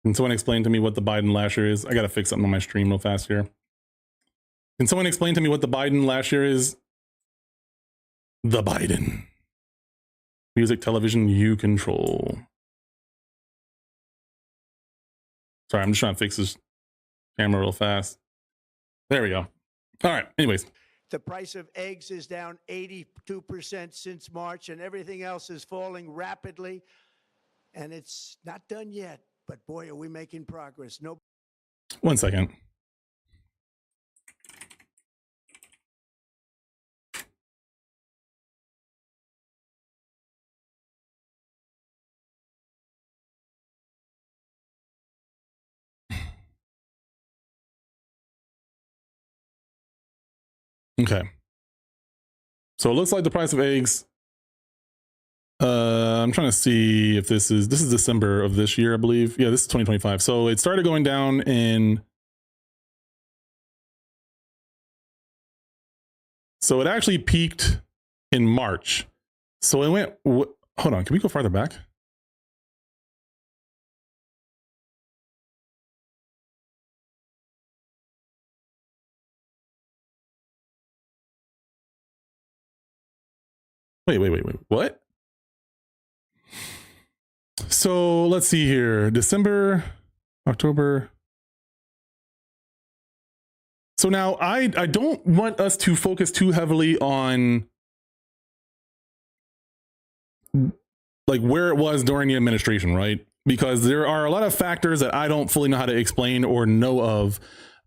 Can someone explain to me what the Biden last year is? I got to fix something on my stream real fast here. Can someone explain to me what the Biden last year is? The Biden. Music, television, you control. Sorry, I'm just trying to fix this camera real fast. There we go. All right. Anyways. The price of eggs is down 82% since March, and everything else is falling rapidly. And it's not done yet, but boy, are we making progress. No. 1 second. Okay. So it looks like the price of eggs. I'm trying to see if this is December of this year, I believe. Yeah, this is 2025. So it started going down in. So it actually peaked in March. So it went. Hold on. Can we go farther back? Wait. What? So let's see here. December, October. So now I don't want us to focus too heavily on like where it was during the administration, right? Because there are a lot of factors that I don't fully know how to explain or know of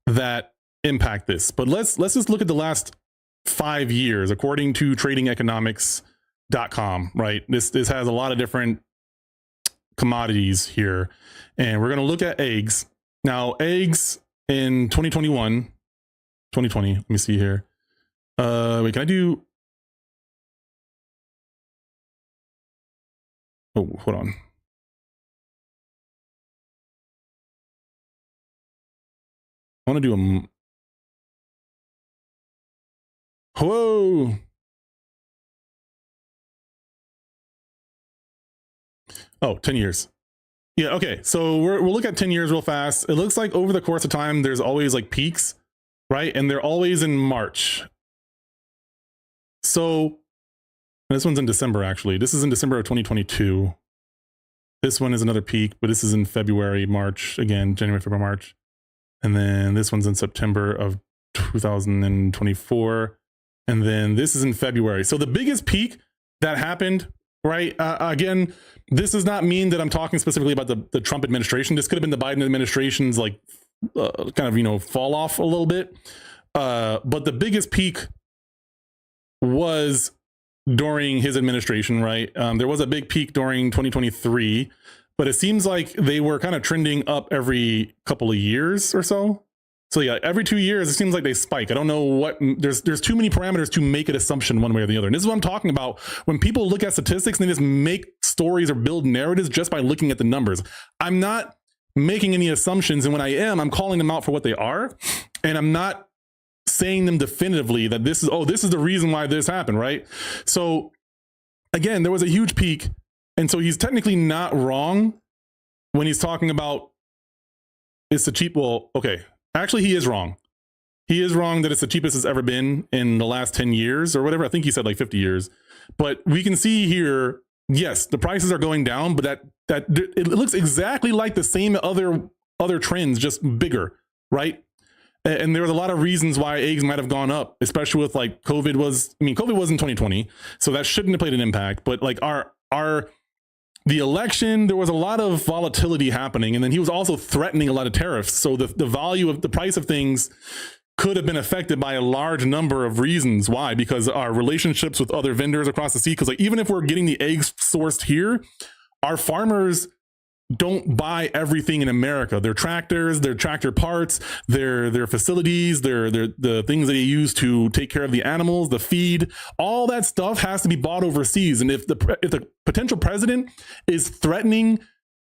that impact this. But let's just look at the last 5 years, according to tradingeconomics.com, right? This has a lot of different commodities here, and we're going to look at eggs. Now, eggs in 2020, let me see here. Wait, can I do? Oh, hold on. I want to do a. Whoa. Oh, 10 years. Yeah, okay. So we'll look at 10 years real fast. It looks like over the course of time, there's always like peaks, right? And they're always in March. So this one's in December, actually. This is in December of 2022. This one is another peak, but this is in February, March, again, January, February, March. And then this one's in September of 2024. And then this is in February. So the biggest peak that happened, right? Again, this does not mean that I'm talking specifically about the Trump administration. This could have been the Biden administration's like kind of, fall off a little bit. But the biggest peak was during his administration, right? There was a big peak during 2023, but it seems like they were kind of trending up every couple of years or so. So yeah, every 2 years, it seems like they spike. I don't know what, there's too many parameters to make an assumption one way or the other. And this is what I'm talking about. When people look at statistics and they just make stories or build narratives just by looking at the numbers. I'm not making any assumptions. And when I am, I'm calling them out for what they are. And I'm not saying them definitively that this is the reason why this happened, right? So again, there was a huge peak. And so he's technically not wrong when he's talking about it's the cheap, well, okay. Actually, he is wrong. He is wrong that it's the cheapest it's ever been in the last 10 years or whatever. I think he said like 50 years. But we can see here, yes, the prices are going down, but that it looks exactly like the same other trends, just bigger, right? And there was a lot of reasons why eggs might have gone up, especially with like COVID was in 2020, so that shouldn't have played an impact. But like the election, there was a lot of volatility happening. And then he was also threatening a lot of tariffs. So the value of the price of things could have been affected by a large number of reasons. Why? Because our relationships with other vendors across the sea, because like even if we're getting the eggs sourced here, our farmers don't buy everything in America. Their tractors, their tractor parts, their facilities, the things that they use to take care of the animals, the feed, all that stuff has to be bought overseas. And if the potential president is threatening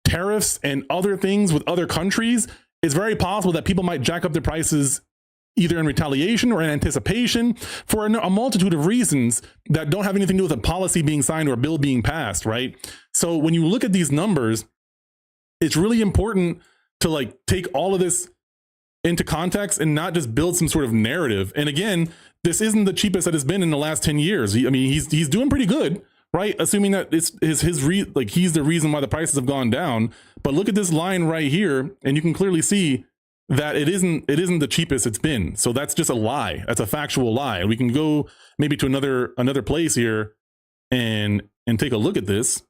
tariffs and other things with other countries, it's very possible that people might jack up their prices either in retaliation or in anticipation for a multitude of reasons that don't have anything to do with a policy being signed or a bill being passed, right? So when you look at these numbers, it's really important to like take all of this into context and not just build some sort of narrative. And again, this isn't the cheapest that it's been in the last 10 years. I mean, he's doing pretty good, right? Assuming that he's the reason why the prices have gone down. But look at this line right here, and you can clearly see that it isn't the cheapest it's been. So that's just a lie. That's a factual lie. We can go maybe to another place here and take a look at this,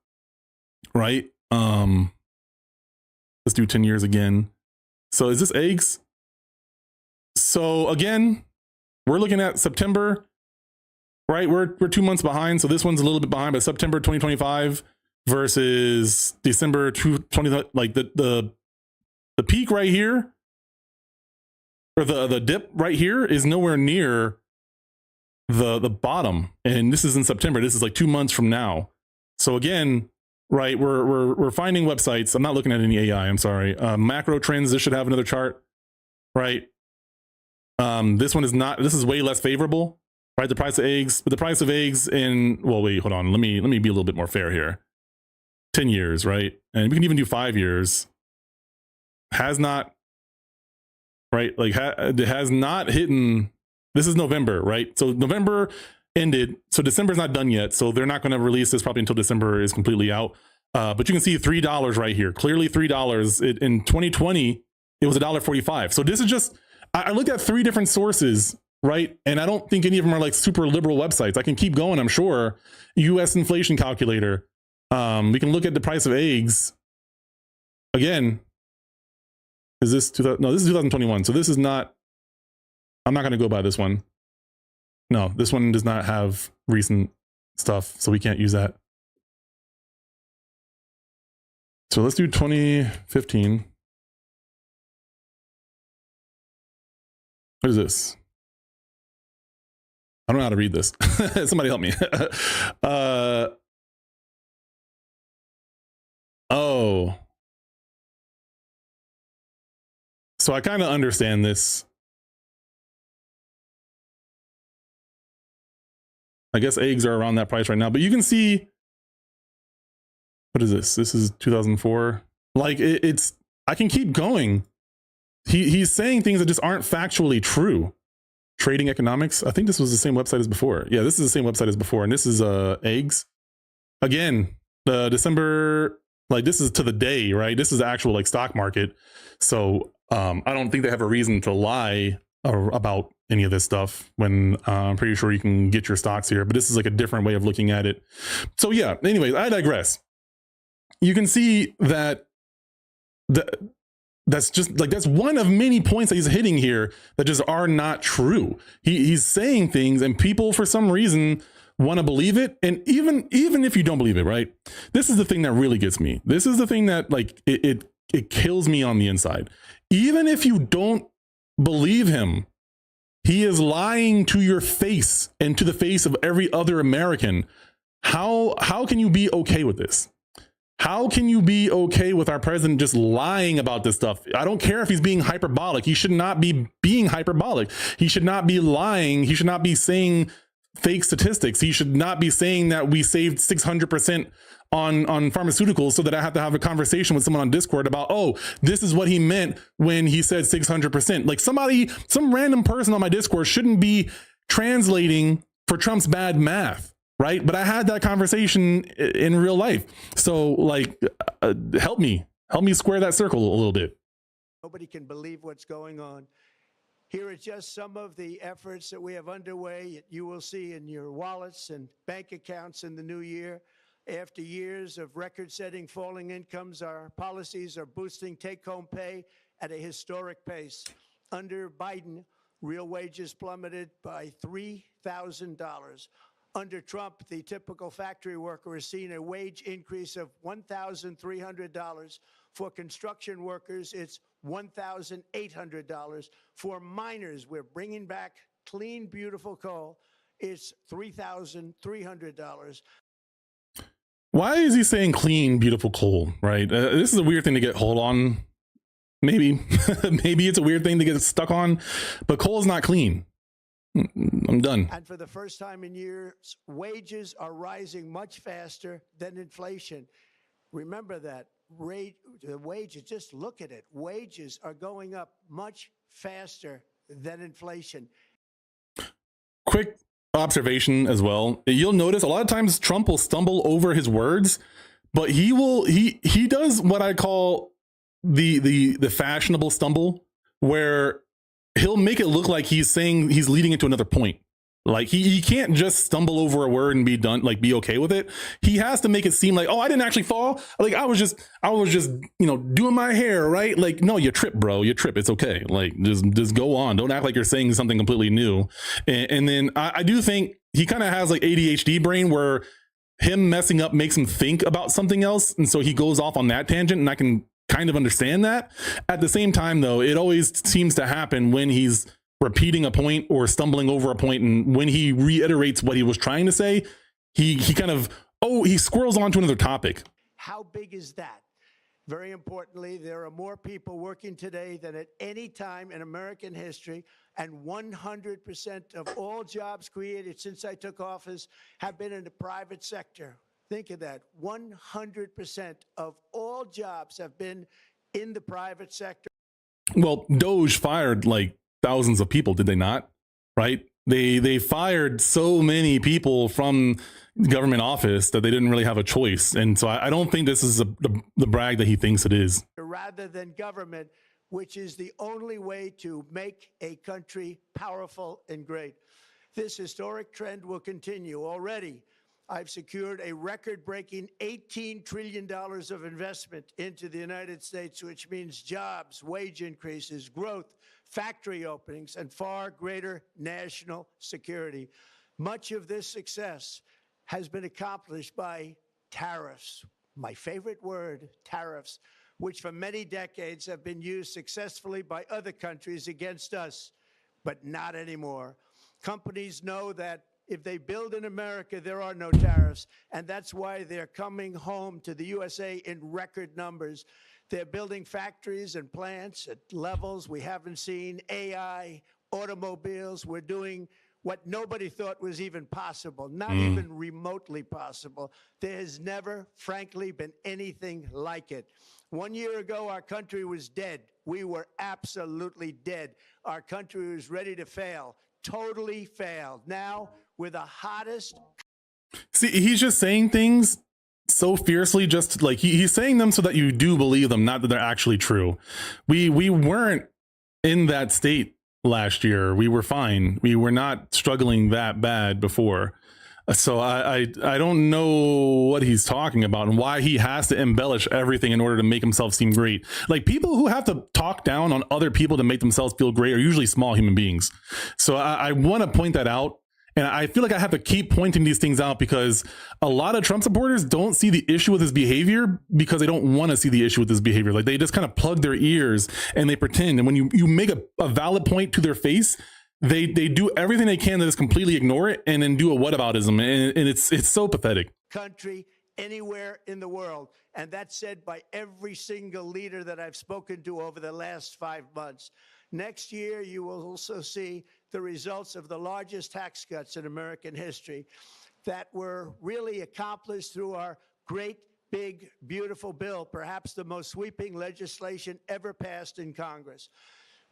right? Let's do 10 years again. So is this eggs? So again, we're looking at September, right? We're 2 months behind. So this one's a little bit behind, but September 2025 versus December 2020, like the peak right here, or the dip right here, is nowhere near the bottom. And this is in September. This is like 2 months from now. So again, right, we're finding websites. I'm not looking at any AI. I'm sorry. Macro trends. This should have another chart, right? This one is not. This is way less favorable, right? The price of eggs, but the price of eggs in, well, wait, hold on. Let me be a little bit more fair here. 10 years, right? And we can even do 5 years. Has not, right? Like it has not hit. This is November, right? So November ended. So December's not done yet. So they're not going to release this probably until December is completely out. But you can see $3 right here. Clearly $3. In 2020, it was $1.45. So this is just, I looked at 3 different sources, right? And I don't think any of them are like super liberal websites. I can keep going, I'm sure. US inflation calculator. We can look at the price of eggs. Again, is this 2000? No, this is 2021. So this is not, I'm not going to go by this one. No, this one does not have recent stuff, so we can't use that. So let's do 2015. What is this? I don't know how to read this. Somebody help me. Oh. So I kind of understand this. I guess eggs are around that price right now, but you can see, what is this? This is 2004. Like it's, I can keep going. He's saying things that just aren't factually true. Trading economics. I think this was the same website as before. Yeah, this is the same website as before. And this is eggs. Again, December, like this is to the day, right? This is the actual like stock market. So I don't think they have a reason to lie about any of this stuff when I'm pretty sure you can get your stocks here, but this is like a different way of looking at it. So yeah, anyways, I digress. You can see that that's just like, that's one of many points that he's hitting here that just are not true. He's saying things and people for some reason want to believe it. And even if you don't believe it, right? This is the thing that really gets me. This is the thing that like, it kills me on the inside. Even if you don't believe him, he is lying to your face and to the face of every other American. How can you be okay with this? How can you be okay with our president just lying about this stuff? I don't care if he's being hyperbolic. He should not be being hyperbolic. He should not be lying. He should not be saying fake statistics. He should not be saying that we saved 600% on pharmaceuticals so that I have to have a conversation with someone on Discord about, oh, this is what he meant when he said 600%. Like some random person on my Discord shouldn't be translating for Trump's bad math. Right. But I had that conversation in real life. So like, help me square that circle a little bit. Nobody can believe what's going on. Here are just some of the efforts that we have underway. You will see in your wallets and bank accounts in the new year. After years of record-setting falling incomes, our policies are boosting take-home pay at a historic pace. Under Biden, real wages plummeted by $3,000. Under Trump, the typical factory worker has seen a wage increase of $1,300. For construction workers, it's $1,800. For miners, we're bringing back clean, beautiful coal. It's $3,300. Why is he saying clean, beautiful coal, right? This is a weird thing to get hold on. Maybe, maybe it's a weird thing to get stuck on, but coal is not clean. I'm done. And for the first time in years, wages are rising much faster than inflation. Remember that. The wages, just look at it. Wages are going up much faster than inflation. Quick observation as well. You'll notice a lot of times Trump will stumble over his words, but he does what I call the fashionable stumble, where he'll make it look like he's saying he's leading into another point. Like he can't just stumble over a word and be done, like be okay with it. He has to make it seem like, oh, I didn't actually fall. Like I was just, doing my hair, right? Like, no, you trip, bro. You trip. It's okay. Like just go on. Don't act like you're saying something completely new. And then I do think he kind of has like ADHD brain where him messing up makes him think about something else. And so he goes off on that tangent, and I can kind of understand that. At the same time, though, it always seems to happen when he's repeating a point or stumbling over a point, and when he reiterates what he was trying to say, he kind of he squirrels onto another topic. How big is that? Very importantly, there are more people working today than at any time in American history, and 100% of all jobs created since I took office have been in the private sector. Think of that. 100% of all jobs have been in the private sector. Well, Doge fired like thousands of people, did they not? Right? They fired so many people from government office that they didn't really have a choice. And so I don't think this is the brag that he thinks it is. Rather than government, which is the only way to make a country powerful and great. This historic trend will continue. Already, I've secured a record-breaking $18 trillion of investment into the United States, which means jobs, wage increases, growth, factory openings, and far greater national security. Much of this success has been accomplished by tariffs. My favorite word, tariffs, which for many decades have been used successfully by other countries against us, but not anymore. Companies know that if they build in America, there are no tariffs, and that's why they're coming home to the USA in record numbers. They're building factories and plants at levels we haven't seen, AI, automobiles. We're doing what nobody thought was even possible, not even remotely possible. There has never, frankly, been anything like it. 1 year ago, our country was dead. We were absolutely dead. Our country was ready to fail, totally failed. Now, we're the hottest. See, he's just saying things so fiercely, just like he's saying them so that you do believe them, not that they're actually true. We weren't in that state last year. We were fine. We were not struggling that bad before. So I don't know what he's talking about and why he has to embellish everything in order to make himself seem great. Like, people who have to talk down on other people to make themselves feel great are usually small human beings. So I want to point that out. And I feel like I have to keep pointing these things out because a lot of Trump supporters don't see the issue with his behavior because they don't want to see the issue with his behavior. Like, they just kind of plug their ears and they pretend. And when you make a valid point to their face, they do everything they can to just completely ignore it and then do a whataboutism. And it's so pathetic. Country anywhere in the world. And that's said by every single leader that I've spoken to over the last 5 months. Next year, you will also see the results of the largest tax cuts in American history that were really accomplished through our great, big, beautiful bill, perhaps the most sweeping legislation ever passed in Congress.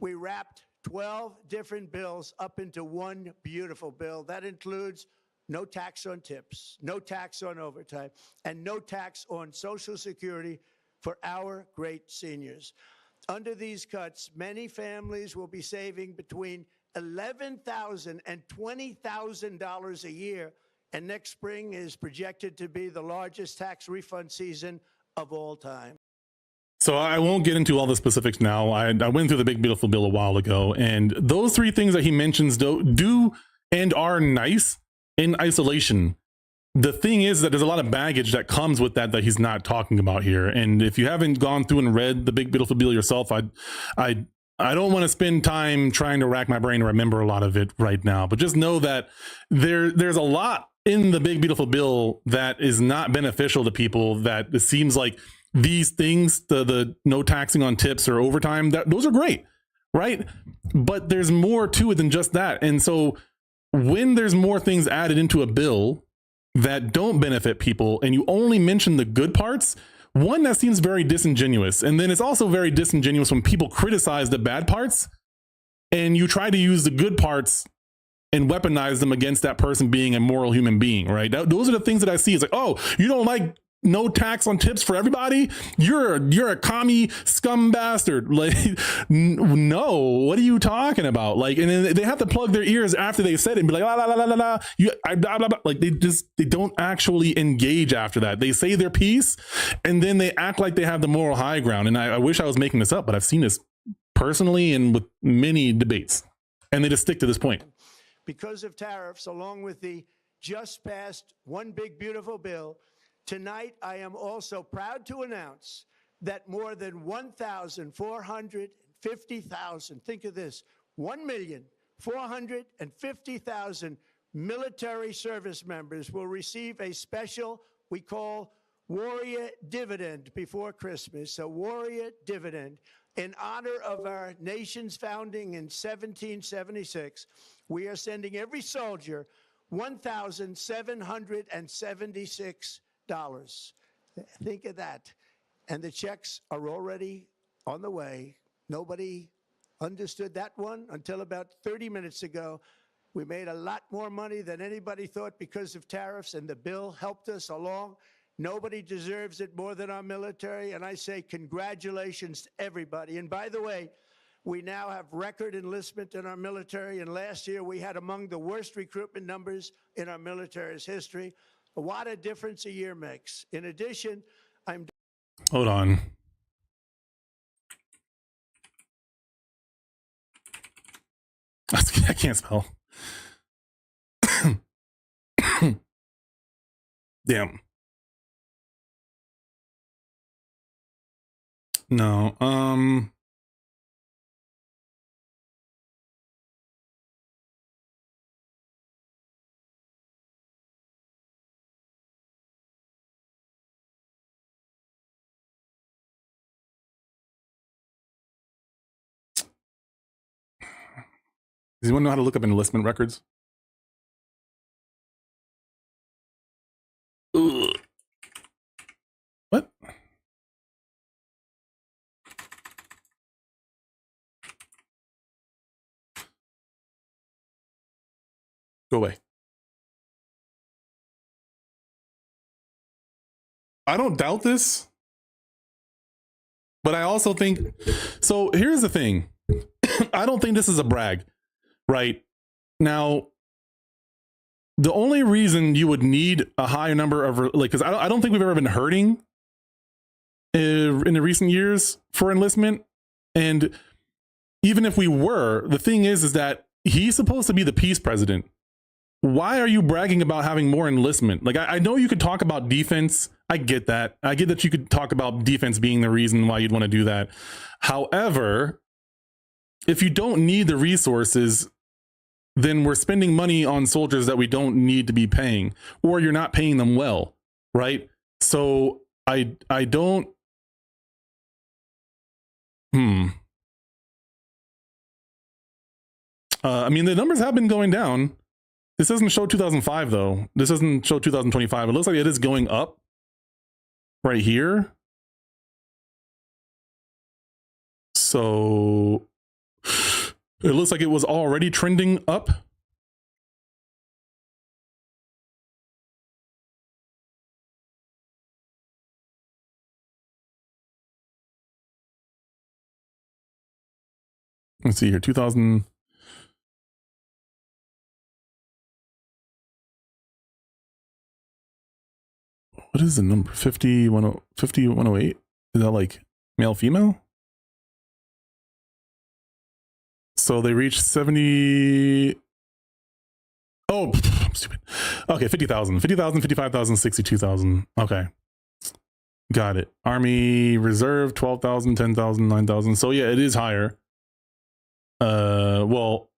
We wrapped 12 different bills up into one beautiful bill. That includes no tax on tips, no tax on overtime, and no tax on Social Security for our great seniors. Under these cuts, many families will be saving between $11,000 and $20,000 a year, and next spring is projected to be the largest tax refund season of all time. So I won't get into all the specifics now. I went through the big beautiful bill a while ago, and those three things that he mentions do and are nice in isolation. The thing is that there's a lot of baggage that comes with that he's not talking about here. And if you haven't gone through and read the big beautiful bill yourself, I don't want to spend time trying to rack my brain to remember a lot of it right now. But just know that there's a lot in the big beautiful bill that is not beneficial to people. That it seems like these things, the no taxing on tips or overtime, those are great, right? But there's more to it than just that. And so when there's more things added into a bill that don't benefit people, and you only mention the good parts, one, that seems very disingenuous. And then it's also very disingenuous when people criticize the bad parts and you try to use the good parts and weaponize them against that person being a moral human being, right? Those are the things that I see. It's like, oh, you don't like no tax on tips for everybody? You're a commie scum bastard. Like, no, what are you talking about? Like, and then they have to plug their ears after they said it and be like, la la la la la, blah, blah, blah. Like they don't actually engage after that. They say their piece and then they act like they have the moral high ground. And I wish I was making this up, but I've seen this personally and with many debates, and they just stick to this point. Because of tariffs, along with the just passed One Big Beautiful Bill, tonight I am also proud to announce that more than 1,450,000, think of this, 1,450,000 military service members will receive a special, we call Warrior Dividend before Christmas, a Warrior Dividend. In honor of our nation's founding in 1776, we are sending every soldier $1,776. Think of that. And the checks are already on the way. Nobody understood that one until about 30 minutes ago. We made a lot more money than anybody thought because of tariffs, and the bill helped us along. Nobody deserves it more than our military, and I say congratulations to everybody. And by the way, we now have record enlistment in our military, and last year we had among the worst recruitment numbers in our military's history. What a difference a year makes. In addition, Hold on. I can't spell. Damn. No. Does anyone know how to look up enlistment records? Ugh. What? Go away. I don't doubt this, but I also think, so here's the thing. I don't think this is a brag, right? Now, the only reason you would need a higher number of, like, because I don't think we've ever been hurting in the recent years for enlistment. And even if we were, the thing is that he's supposed to be the peace president. Why are you bragging about having more enlistment? Like, I know you could talk about defense. I get that. I get that you could talk about defense being the reason why you'd want to do that. However, if you don't need the resources, then we're spending money on soldiers that we don't need to be paying, or you're not paying them well, right? So I don't. I mean, the numbers have been going down. This doesn't show 2005 though. This doesn't show 2025. It looks like it is going up right here. So it looks like it was already trending up. Let's see here, 2000. What is the number? 50, 108? Is that like male, female? So they reached 70. Oh, I'm stupid. Okay, 50,000, 55,000, 62,000. Okay. Got it. Army Reserve, 12,000, 10,000, 9,000. So yeah, it is higher. Well,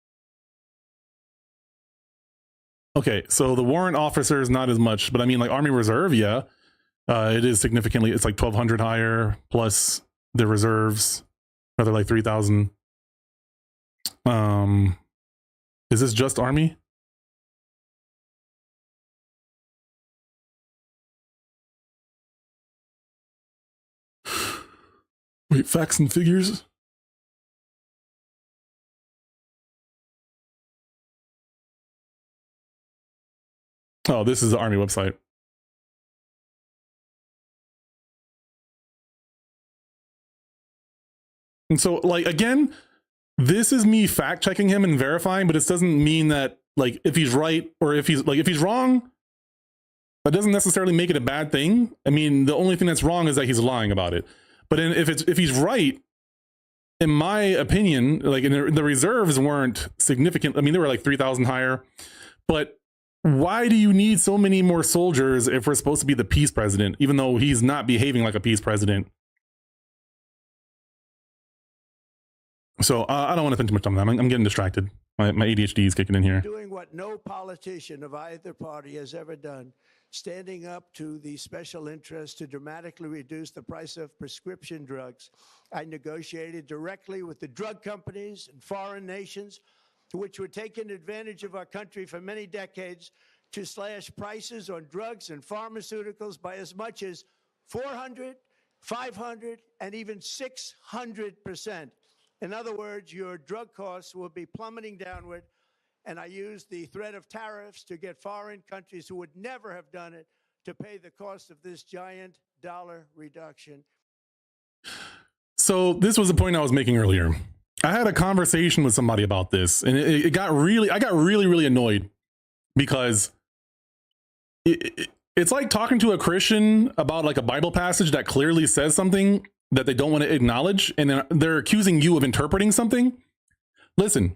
okay, so the warrant officers not as much, but I mean, like Army Reserve, yeah, it is significantly. It's like 1,200 higher plus the reserves, another like 3,000. Is this just Army? Wait, facts and figures. Oh, this is the Army website. And so, like, again, this is me fact checking him and verifying, but it doesn't mean that, like, if he's right or if he's wrong, that doesn't necessarily make it a bad thing. I mean, the only thing that's wrong is that he's lying about it. But if he's right, in my opinion, like, the reserves weren't significant. I mean, they were like 3,000 higher, but why do you need so many more soldiers if we're supposed to be the peace president, even though he's not behaving like a peace president? So I don't want to spend too much time on that. I'm getting distracted. My ADHD is kicking in here. Doing what no politician of either party has ever done, standing up to the special interests to dramatically reduce the price of prescription drugs. I negotiated directly with the drug companies and foreign nations, which were taking advantage of our country for many decades, to slash prices on drugs and pharmaceuticals by as much as 400, 500, and even 600%. In other words, your drug costs will be plummeting downward, and I used the threat of tariffs to get foreign countries who would never have done it to pay the cost of this giant dollar reduction. So this was the point I was making earlier. I had a conversation with somebody about this, and I got really annoyed because it's like talking to a Christian about like a Bible passage that clearly says something that they don't want to acknowledge, and then they're accusing you of interpreting something. Listen,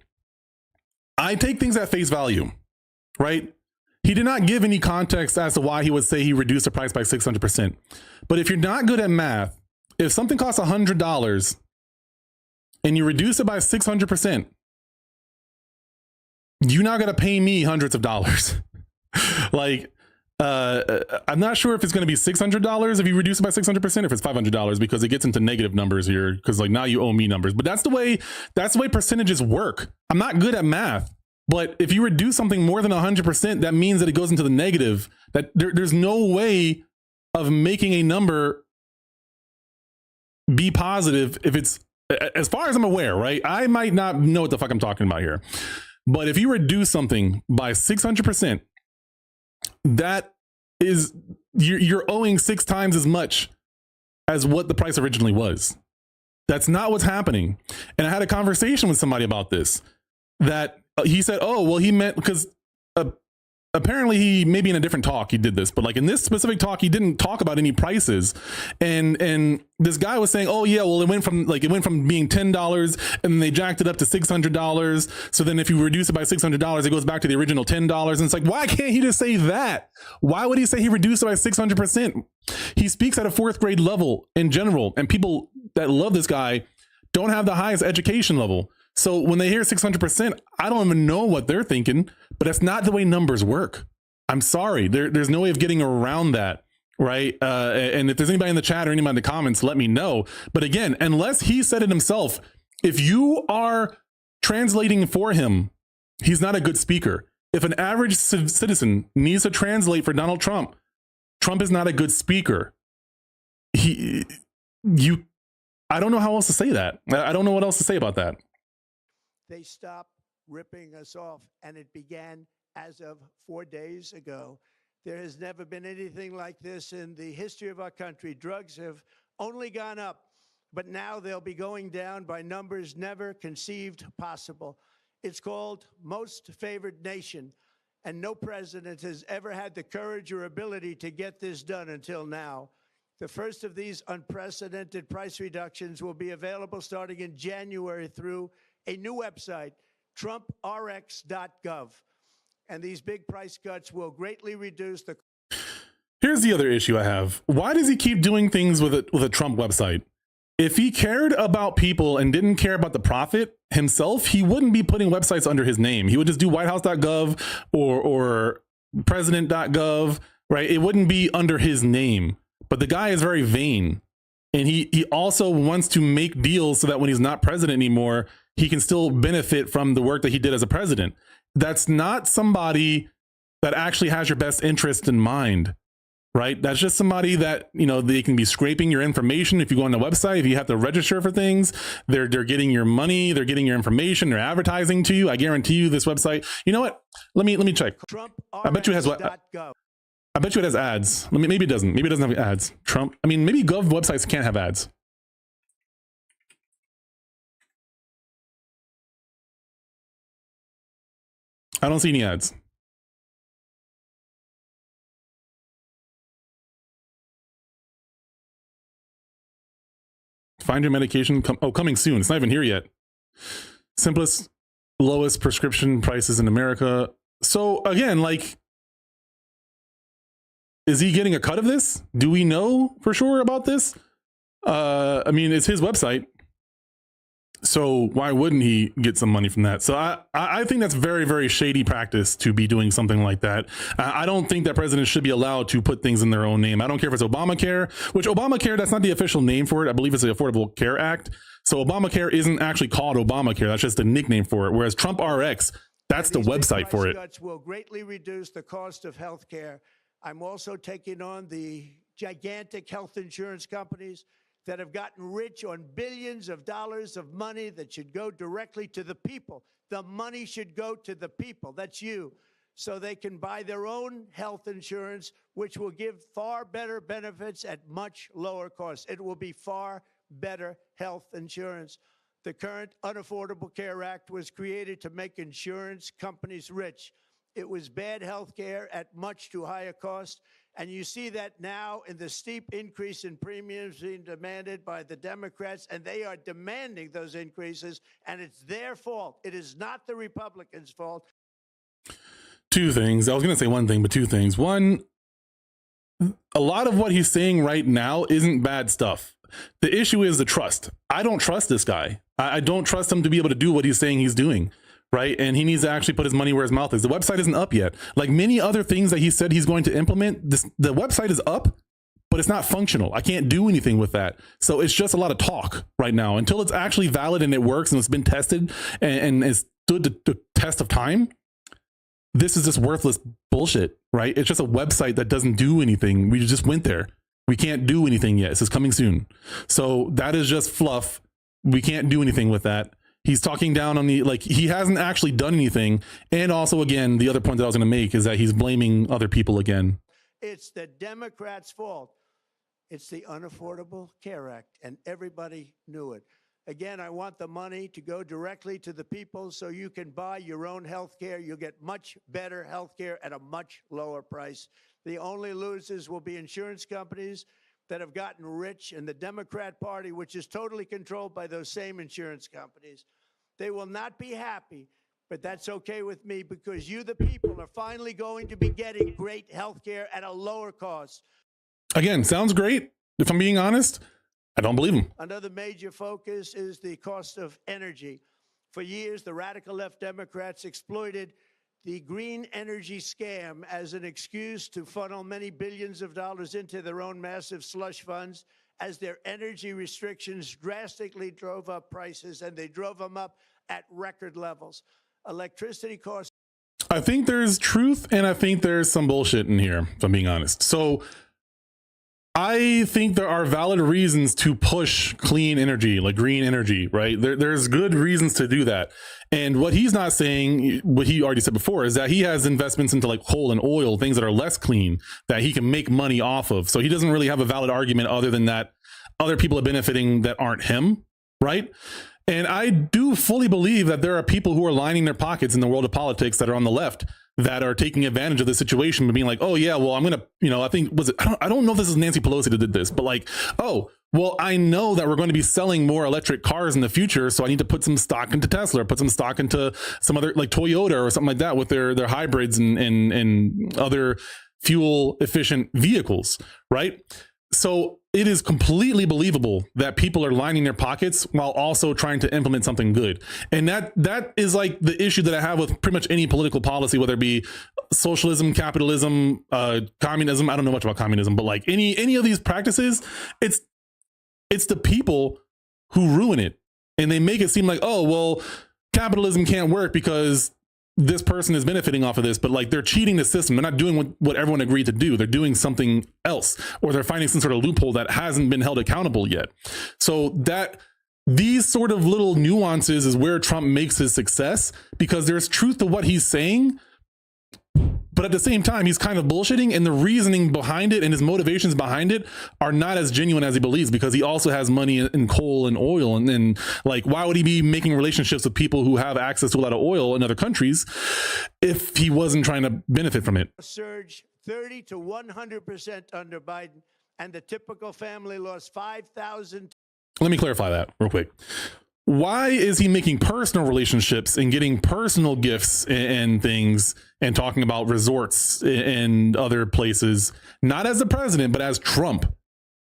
I take things at face value, right? He did not give any context as to why he would say he reduced the price by 600%. But if you're not good at math, if something costs $100 and you reduce it by 600%, you're not going to pay me hundreds of dollars. Like, I'm not sure if it's going to be $600 if you reduce it by 600%, if it's $500, because it gets into negative numbers here. Because like now you owe me numbers, but that's the way percentages work. I'm not good at math, but if you reduce something more than 100%, that means that it goes into the negative. That there's no way of making a number be positive if it's, as far as I'm aware, right? I might not know what the fuck I'm talking about here, but if you reduce something by 600%, that is, you're owing 6 times as much as what the price originally was. That's not what's happening. And I had a conversation with somebody about this, that he said, oh, well, he meant, because apparently he, maybe in a different talk he did this, but like in this specific talk, he didn't talk about any prices. And this guy was saying, oh yeah, well, it went from being $10 and then they jacked it up to $600. So then if you reduce it by $600, it goes back to the original $10. And it's like, why can't he just say that? Why would he say he reduced it by 600%? He speaks at a 4th grade level in general, and people that love this guy don't have the highest education level. So when they hear 600%, I don't even know what they're thinking, but that's not the way numbers work. I'm sorry. There's no way of getting around that, right? And if there's anybody in the chat or anybody in the comments, let me know. But again, unless he said it himself, if you are translating for him, he's not a good speaker. If an average citizen needs to translate for Donald Trump, Trump is not a good speaker. I don't know how else to say that. I don't know what else to say about that. They stopped ripping us off, and it began as of 4 days ago. There has never been anything like this in the history of our country. Drugs have only gone up, but now they'll be going down by numbers never conceived possible. It's called most favored nation, and no president has ever had the courage or ability to get this done until now. The first of these unprecedented price reductions will be available starting in January through a new website, trumprx.gov. And these big price cuts will greatly reduce the... Here's the other issue I have. Why does he keep doing things with a Trump website? If he cared about people and didn't care about the profit himself, he wouldn't be putting websites under his name. He would just do whitehouse.gov or president.gov, right? It wouldn't be under his name. But the guy is very vain. And he also wants to make deals so that when he's not president anymore, he can still benefit from the work that he did as a president. That's not somebody that actually has your best interest in mind, right? That's just somebody that, you know, they can be scraping your information. If you go on the website, if you have to register for things, they're getting your money, they're getting your information, they're advertising to you. I guarantee you this website, you know what? Let me check. I bet you it has what? I bet you it has ads. Maybe it doesn't. Maybe it doesn't have ads. Maybe Gov websites can't have ads. I don't see any ads. Find your medication. Coming soon. It's not even here yet. Simplest, lowest prescription prices in America. So again, like, is he getting a cut of this? Do we know for sure about this? I mean, it's his website. So why wouldn't he get some money from that? So I think that's very, very shady practice to be doing something like that. I don't think that presidents should be allowed to put things in their own name. I don't care if it's Obamacare, which Obamacare, that's not the official name for it. I believe it's the Affordable Care Act. So Obamacare isn't actually called Obamacare. That's just a nickname for it. Whereas Trump RX, that's the website for it. Cuts will greatly reduce the cost of health care. I'm also taking on the gigantic health insurance companies that have gotten rich on billions of dollars of money that should go directly to the people. The money should go to the people. That's you. So they can buy their own health insurance, which will give far better benefits at much lower cost. It will be far better health insurance. The current Unaffordable Care Act was created to make insurance companies rich. It was bad health care at much too high a cost. And you see that now in the steep increase in premiums being demanded by the Democrats, and they are demanding those increases, and it's their fault. It is not the Republicans' fault. Two things. I was going to say one thing, but two things. One, a lot of what he's saying right now isn't bad stuff. The issue is the trust. I don't trust this guy. I don't trust him to be able to do what he's saying he's doing. Right. And he needs to actually put his money where his mouth is. The website isn't up yet. Like many other things that he said he's going to implement, the website is up, but it's not functional. I can't do anything with that. So it's just a lot of talk right now until it's actually valid and it works and it's been tested and it's stood the test of time. This is just worthless bullshit, right? It's just a website that doesn't do anything. We just went there. We can't do anything yet. This is coming soon. So that is just fluff. We can't do anything with that. He's talking down on the, like, he hasn't actually done anything. And also, again, the other point that I was going to make is that he's blaming other people again. It's the Democrats' fault. It's the Unaffordable Care Act, and everybody knew it. Again, I want the money to go directly to the people so you can buy your own health care. You'll get much better health care at a much lower price. The only losers will be insurance companies that have gotten rich, and the Democrat Party, which is totally controlled by those same insurance companies. They will not be happy, but that's okay with me because you, the people, are finally going to be getting great health care at a lower cost. Again, sounds great. If I'm being honest, I don't believe him. Another major focus is the cost of energy. For years, the radical left Democrats exploited the green energy scam as an excuse to funnel many billions of dollars into their own massive slush funds as their energy restrictions drastically drove up prices, and they drove them up at record levels. Electricity costs. I think there's truth and I think there's some bullshit in here, if I'm being honest. So I think there are valid reasons to push clean energy, like green energy, right? There's good reasons to do that. And what he's not saying, what he already said before, is that he has investments into like coal and oil, things that are less clean, that he can make money off of. So he doesn't really have a valid argument other than that other people are benefiting that aren't him, right? And I do fully believe that there are people who are lining their pockets in the world of politics that are on the left that are taking advantage of the situation and being like, oh yeah, well, I'm going to, I think, I don't know if this is Nancy Pelosi that did this, but like, oh, well, I know that we're going to be selling more electric cars in the future. So I need to put some stock into Tesla, or put some stock into some other like Toyota or something like that with their hybrids and other fuel efficient vehicles. Right. So it is completely believable that people are lining their pockets while also trying to implement something good. And that is like the issue that I have with pretty much any political policy, whether it be socialism, capitalism, communism. I don't know much about communism, but like any of these practices, it's the people who ruin it. And they make it seem like, oh, well, capitalism can't work because this person is benefiting off of this, but like they're cheating the system. They're not doing what everyone agreed to do. They're doing something else, or they're finding some sort of loophole that hasn't been held accountable yet. So that these sort of little nuances is where Trump makes his success, because there's truth to what he's saying, But at the same time, he's kind of bullshitting, and the reasoning behind it and his motivations behind it are not as genuine as he believes, because he also has money in coal and oil. And then, like, why would he be making relationships with people who have access to a lot of oil in other countries if he wasn't trying to benefit from it? Surge 30 to 100% under Biden, and the typical family lost 5,000. Let me clarify that real quick. Why is he making personal relationships and getting personal gifts and things and talking about resorts and other places, not as the president, but as Trump?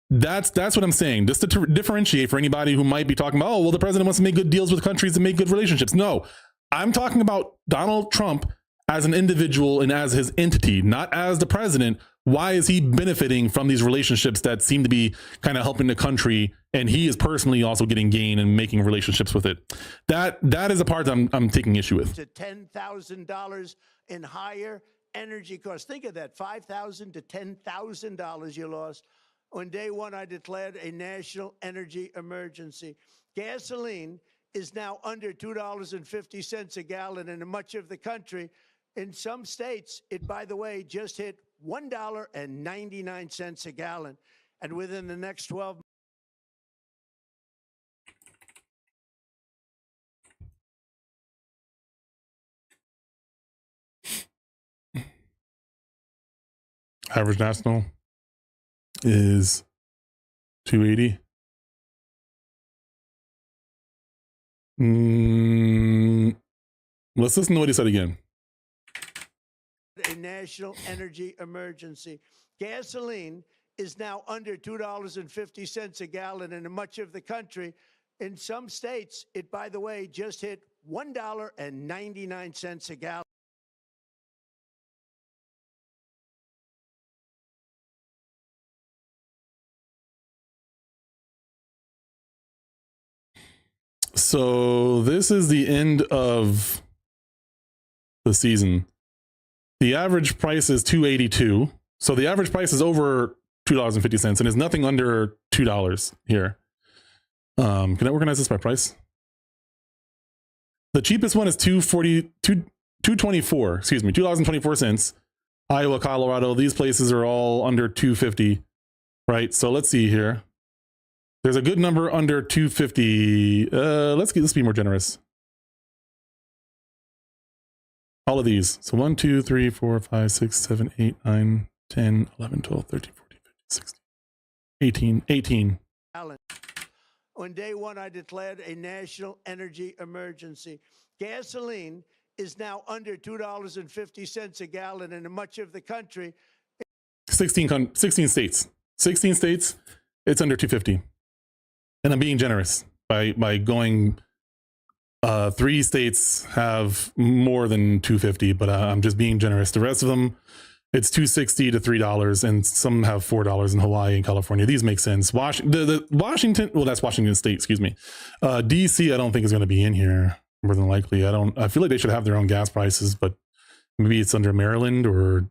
That's what I'm saying. Just to differentiate for anybody who might be talking about, oh, well, the president wants to make good deals with countries and make good relationships. No, I'm talking about Donald Trump as an individual and as his entity, not as the president. Why is he benefiting from these relationships that seem to be kind of helping the country, and he is personally also getting gain and making relationships with it? That is a part that I'm taking issue with. To $10,000 in higher energy costs. Think of that, $5,000 to $10,000 you lost. On day one, I declared a national energy emergency. Gasoline is now under $2.50 a gallon in much of the country. In some states, it, by the way, just hit $1.99 a gallon. And within the next 12 Average national is 280. Let's listen to what he said again. A national energy emergency. Gasoline is now under $2.50 a gallon in much of the country. In some states, it, by the way, just hit $1.99 a gallon. So this is the end of the season. The average price is $2.82. So the average price is over $2.50, and is nothing under $2 here. Can I organize this by price? The cheapest one is $2.24. Excuse me, $2.24. Iowa, Colorado. These places are all under $2.50, right? So let's see here. There's a good number under $2.50. Let's be more generous. All of these. So 1, 2, 3, 4, 5, 6, 7, 8, 9, 10, 11, 12, 13, 14, 15, 16, 18. On day one, I declared a national energy emergency. Gasoline is now under $2.50 a gallon in much of the country. 16 states. 16 states, it's under $2.50. And I'm being generous by going. 3 states have more than $2.50, but I'm just being generous. The rest of them, it's $2.60 to $3, and some have $4 in Hawaii and California. These make sense. Washington, well, that's Washington State, excuse me. DC, I don't think is going to be in here, more than likely. I feel like they should have their own gas prices, but maybe it's under Maryland or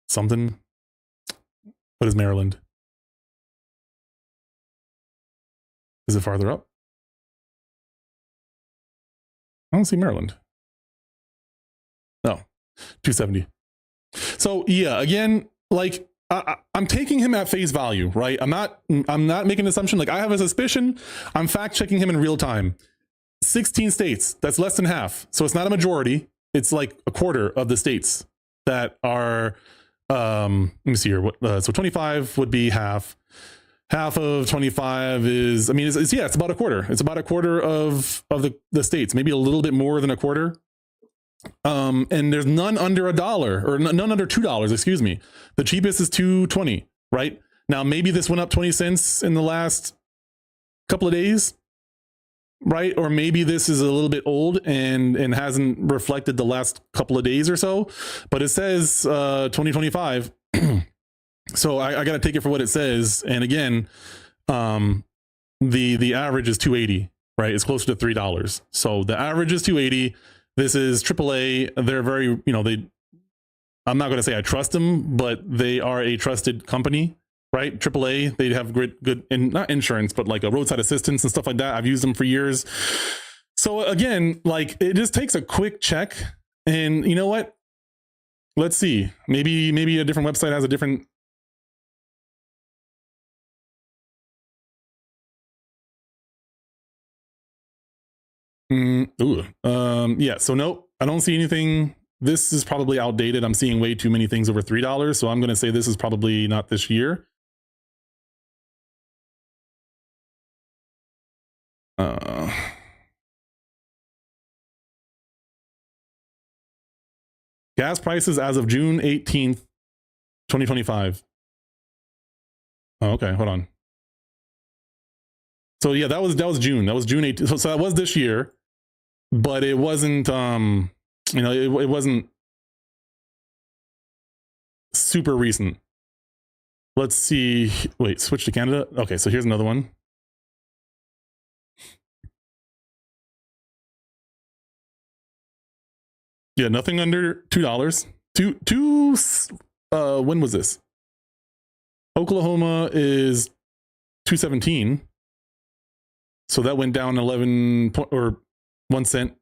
something. What is Maryland? Is it farther up? I don't see Maryland. No, 270. So yeah, again, like I'm taking him at face value, right? I'm not making an assumption. Like, I have a suspicion. I'm fact checking him in real time. 16 states, that's less than half. So it's not a majority. It's like a quarter of the states that are, let me see here. So 25 would be half. Half of 25 is, I mean, it's about a quarter. It's about a quarter of the states, maybe a little bit more than a quarter. And there's none under $1 or none under $2, excuse me. The cheapest is $2.20, right? Now, maybe this went up 20 cents in the last couple of days, right? Or maybe this is a little bit old and hasn't reflected the last couple of days or so, but it says 2025. So I got to take it for what it says. And again, the average is 280, right? It's closer to $3. So the average is 280. This is AAA. They're very, I'm not going to say I trust them, but they are a trusted company, right? AAA, they have good, and not insurance, but like a roadside assistance and stuff like that. I've used them for years. So again, like, it just takes a quick check. And you know what? let's see. Maybe a different website has a different. Yeah. So no, I don't see anything. This is probably outdated. I'm seeing way too many things over $3. So I'm going to say this is probably not this year. Gas prices as of June 18th, 2025. Oh, okay, hold on. So yeah, that was June. That was June 18th. So that was this year, but it wasn't it wasn't super recent. Let's see. Wait, switch to Canada. Okay, so here's another one. Yeah, nothing under $2. When was this? Oklahoma is 217. So that went down 1 cent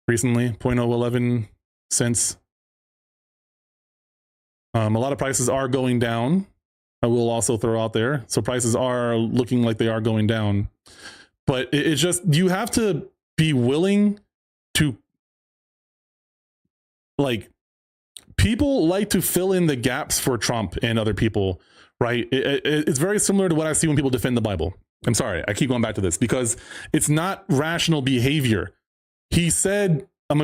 recently, 0.011 cents. A lot of prices are going down. I will also throw out there. So prices are looking like they are going down. But it's just, you have to be willing to, like, people like to fill in the gaps for Trump and other people, right? It's very similar to what I see when people defend the Bible. I'm sorry, I keep going back to this because it's not rational behavior. He said a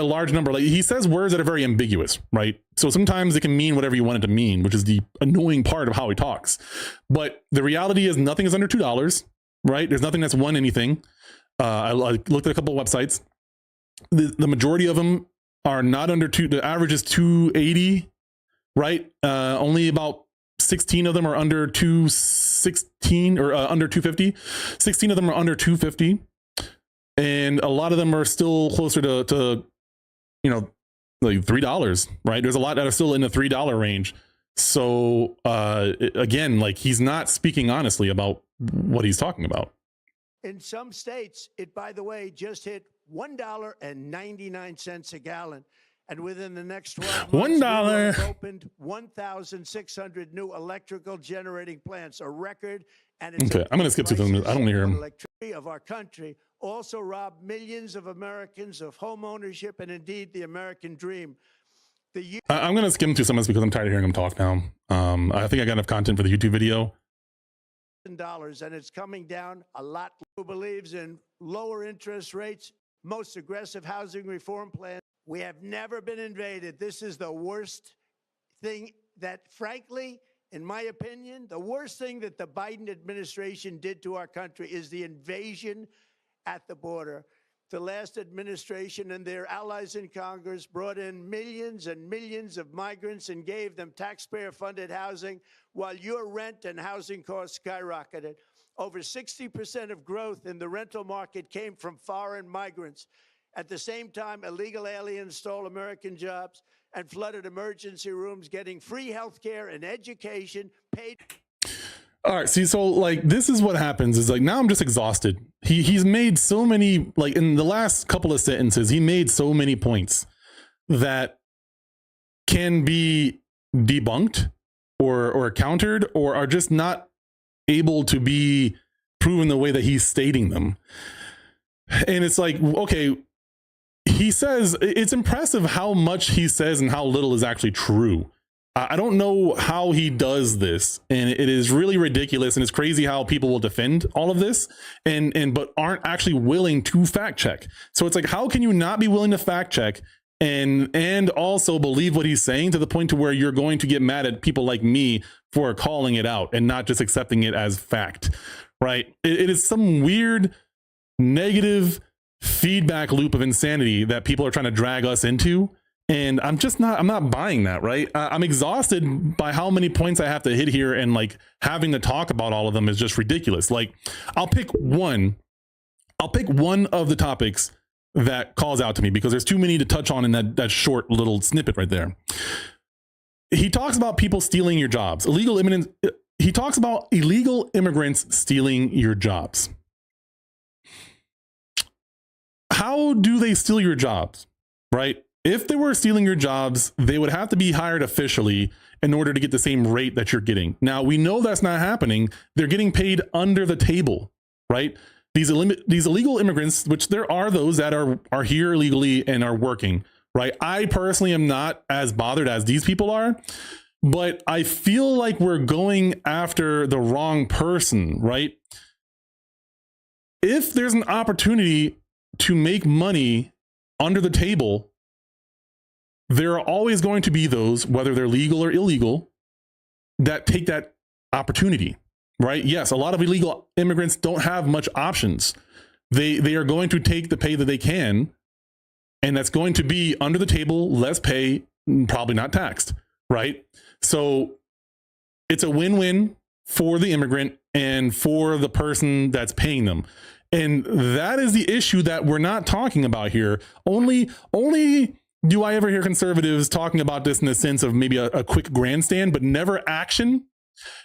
large number, like he says words that are very ambiguous, right? So sometimes it can mean whatever you want it to mean, which is the annoying part of how he talks. But the reality is nothing is under $2, right? There's nothing that's won anything. I looked at a couple of websites. The majority of them are not under $2. The average is 280, right? Only about 16 of them are under 216 or under 250. 16 of them are under 250. And a lot of them are still closer to like $3, right? There's a lot that are still in the $3 range. So again, like he's not speaking honestly about what he's talking about. In some states, it, by the way, just hit $1.99 a gallon. And within the next 12 months, $1 opened 1,600 new electrical generating plants, a record. And it's okay, I'm going to skip to them. I don't hear him. Electricity of our country also robbed millions of Americans of home ownership and indeed the American dream. I'm going to skim through some of this because I'm tired of hearing him talk now. I think I got enough content for the YouTube video. $1,000, and it's coming down a lot. Who believes in lower interest rates, most aggressive housing reform plan. We have never been invaded. This is the worst thing that, frankly, in my opinion, the worst thing that the Biden administration did to our country is the invasion at the border. The last administration and their allies in Congress brought in millions and millions of migrants and gave them taxpayer-funded housing while your rent and housing costs skyrocketed. Over 60% of growth in the rental market came from foreign migrants. At the same time, illegal aliens stole American jobs and flooded emergency rooms, getting free health care and education paid. All right, see, so like this is what happens is like now I'm just exhausted. He's made so many, like in the last couple of sentences, he made so many points that can be debunked or countered or are just not able to be proven the way that he's stating them. And it's like, okay, he says it's impressive how much he says and how little is actually true. I don't know how he does this, and it is really ridiculous, and it's crazy how people will defend all of this but aren't actually willing to fact check. So it's like, how can you not be willing to fact check and also believe what he's saying to the point to where you're going to get mad at people like me for calling it out and not just accepting it as fact, right? It is some weird negative feedback loop of insanity that people are trying to drag us into. And I'm not buying that, right? I'm exhausted by how many points I have to hit here, and like having to talk about all of them is just ridiculous. Like I'll pick one of the topics that calls out to me because there's too many to touch on in that short little snippet right there. He talks about people stealing your jobs, he talks about illegal immigrants stealing your jobs. How do they steal your jobs, right? If they were stealing your jobs, they would have to be hired officially in order to get the same rate that you're getting. Now, we know that's not happening. They're getting paid under the table, right? These illegal immigrants, which there are those that are here illegally and are working, right? I personally am not as bothered as these people are, but I feel like we're going after the wrong person, right? If there's an opportunity to make money under the table, there are always going to be those, whether they're legal or illegal, that take that opportunity, right? Yes, a lot of illegal immigrants don't have much options. They are going to take the pay that they can, and that's going to be under the table, less pay, probably not taxed, right? So it's a win-win for the immigrant and for the person that's paying them. And that is the issue that we're not talking about here. Only do I ever hear conservatives talking about this in the sense of maybe a quick grandstand, but never action,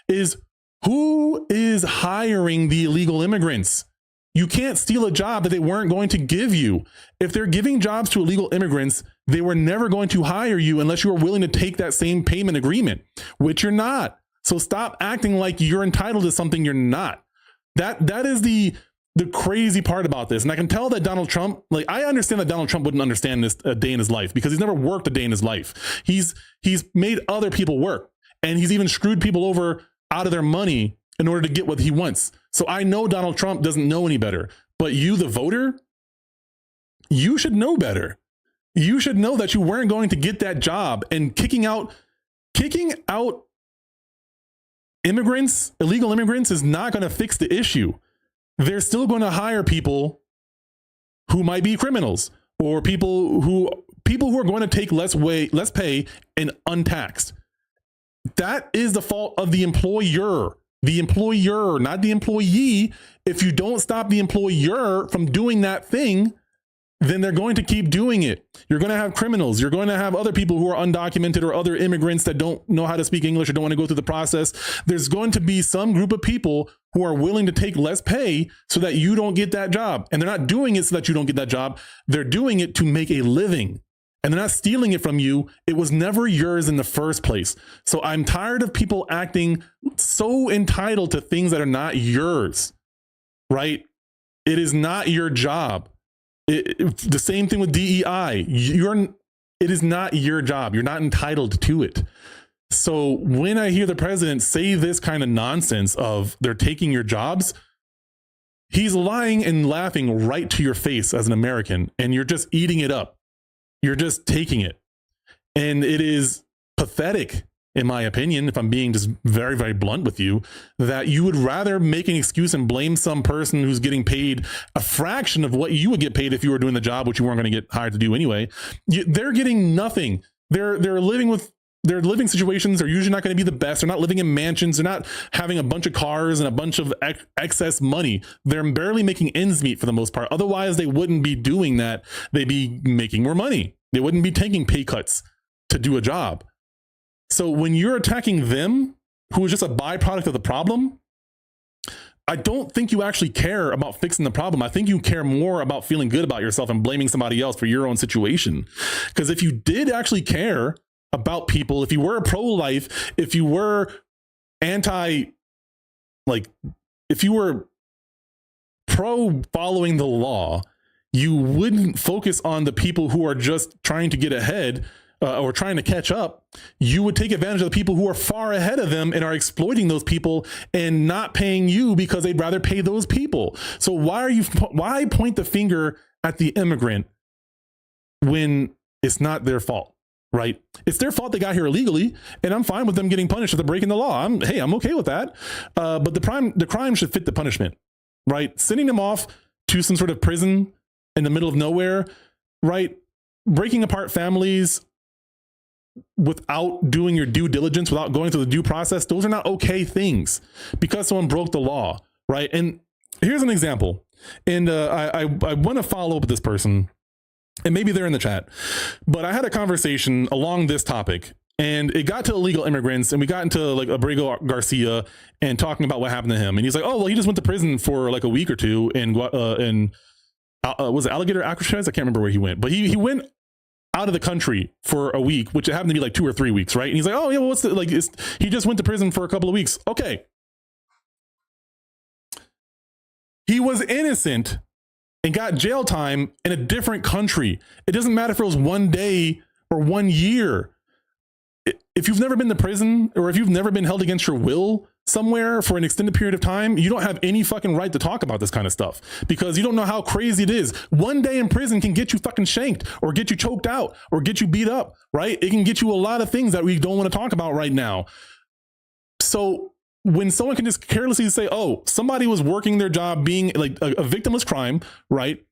is who is hiring the illegal immigrants? You can't steal a job that they weren't going to give you. If they're giving jobs to illegal immigrants, they were never going to hire you unless you were willing to take that same payment agreement, which you're not. So stop acting like you're entitled to something you're not. That is the crazy part about this. And I can tell that Donald Trump, like, I understand that Donald Trump wouldn't understand this a day in his life because he's never worked a day in his life. He's made other people work, and he's even screwed people over out of their money in order to get what he wants. So I know Donald Trump doesn't know any better, but you, the voter, you should know better. You should know that you weren't going to get that job, and kicking out immigrants, illegal immigrants, is not going to fix the issue. They're still going to hire people who might be criminals, or people who are going to take less pay and untaxed. That is the fault of the employer, not the employee. If you don't stop the employer from doing that thing, then they're going to keep doing it. You're going to have criminals. You're going to have other people who are undocumented, or other immigrants that don't know how to speak English or don't want to go through the process. There's going to be some group of people who are willing to take less pay so that you don't get that job. And they're not doing it so that you don't get that job. They're doing it to make a living. And they're not stealing it from you. It was never yours in the first place. So I'm tired of people acting so entitled to things that are not yours, right? It is not your job. The same thing with DEI. It is not your job. You're not entitled to it. So when I hear the president say this kind of nonsense of they're taking your jobs, he's lying and laughing right to your face as an American, and you're just eating it up. You're just taking it. And it is pathetic, in my opinion, if I'm being just very, very blunt with you, that you would rather make an excuse and blame some person who's getting paid a fraction of what you would get paid if you were doing the job, which you weren't going to get hired to do anyway. They're getting nothing. Their living situations are usually not going to be the best. They're not living in mansions. They're not having a bunch of cars and a bunch of excess money. They're barely making ends meet for the most part. Otherwise, they wouldn't be doing that. They'd be making more money. They wouldn't be taking pay cuts to do a job. So when you're attacking them, who is just a byproduct of the problem, I don't think you actually care about fixing the problem. I think you care more about feeling good about yourself and blaming somebody else for your own situation. Because if you did actually care about people, if you were pro-life, if you were if you were pro following the law, you wouldn't focus on the people who are just trying to get ahead or trying to catch up. You would take advantage of the people who are far ahead of them and are exploiting those people and not paying you because they'd rather pay those people. So why point the finger at the immigrant when it's not their fault? Right? It's their fault they got here illegally, and I'm fine with them getting punished if they're breaking the law. I'm okay with that. But the crime should fit the punishment, right? Sending them off to some sort of prison in the middle of nowhere, right? Breaking apart families without doing your due diligence, without going through the due process, those are not okay things because someone broke the law, right? And here's an example. And I want to follow up with this person. And maybe they're in the chat, but I had a conversation along this topic, and it got to illegal immigrants, and we got into like Abrego Garcia and talking about what happened to him. And he's like, oh, well, he just went to prison for like a week or two in was it Alligator Alcatraz? I can't remember where he went, but he went out of the country for a week, which happened to be like 2 or 3 weeks, right? And he's like, oh yeah, well, what's the, like, he just went to prison for a couple of weeks. Okay. He was innocent and got jail time in a different country. It doesn't matter if it was 1 day or 1 year. If you've never been to prison, or if you've never been held against your will somewhere for an extended period of time, you don't have any fucking right to talk about this kind of stuff, because you don't know how crazy it is. 1 day in prison can get you fucking shanked, or get you choked out, or get you beat up, right? It can get you a lot of things that we don't want to talk about right now. So when someone can just carelessly say, oh, somebody was working their job, being like a victimless crime, right?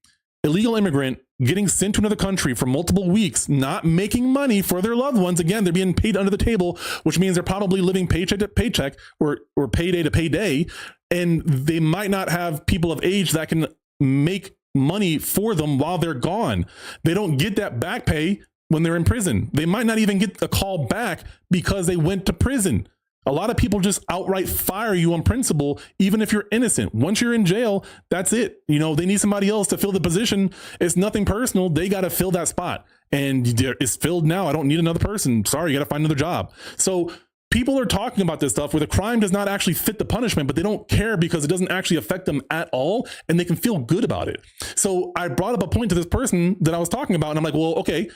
Illegal immigrant getting sent to another country for multiple weeks, not making money for their loved ones. Again, they're being paid under the table, which means they're probably living paycheck to paycheck, or payday to payday. And they might not have people of age that can make money for them while they're gone. They don't get that back pay when they're in prison. They might not even get a call back because they went to prison. A lot of people just outright fire you on principle, even if you're innocent. Once you're in jail, that's it. You know, they need somebody else to fill the position. It's nothing personal. They got to fill that spot, and it's filled now. I don't need another person. Sorry, you got to find another job. So people are talking about this stuff where the crime does not actually fit the punishment, but they don't care because it doesn't actually affect them at all, and they can feel good about it. So I brought up a point to this person that I was talking about, and I'm like, well, okay,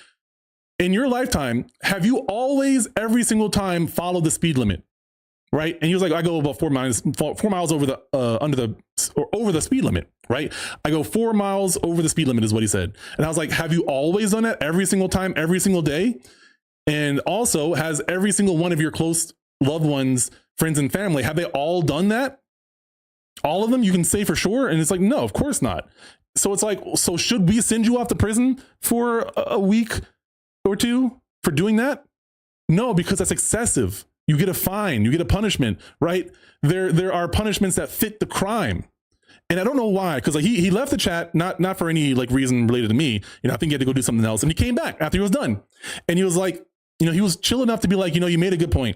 in your lifetime, have you always, every single time, followed the speed limit? Right. And he was like, I go about 4 miles over the over the speed limit. Right. I go 4 miles over the speed limit is what he said. And I was like, have you always done that every single time, every single day? And also, has every single one of your close loved ones, friends and family, have they all done that? All of them? You can say for sure. And it's like, no, of course not. So it's like, so should we send you off to prison for a week or two for doing that? No, because that's excessive. You get a fine, you get a punishment, right? There are punishments that fit the crime. And I don't know why, because like he left the chat, not for any like reason related to me. You know, I think he had to go do something else. And he came back after he was done. And he was like, you know, he was chill enough to be like, you know, you made a good point.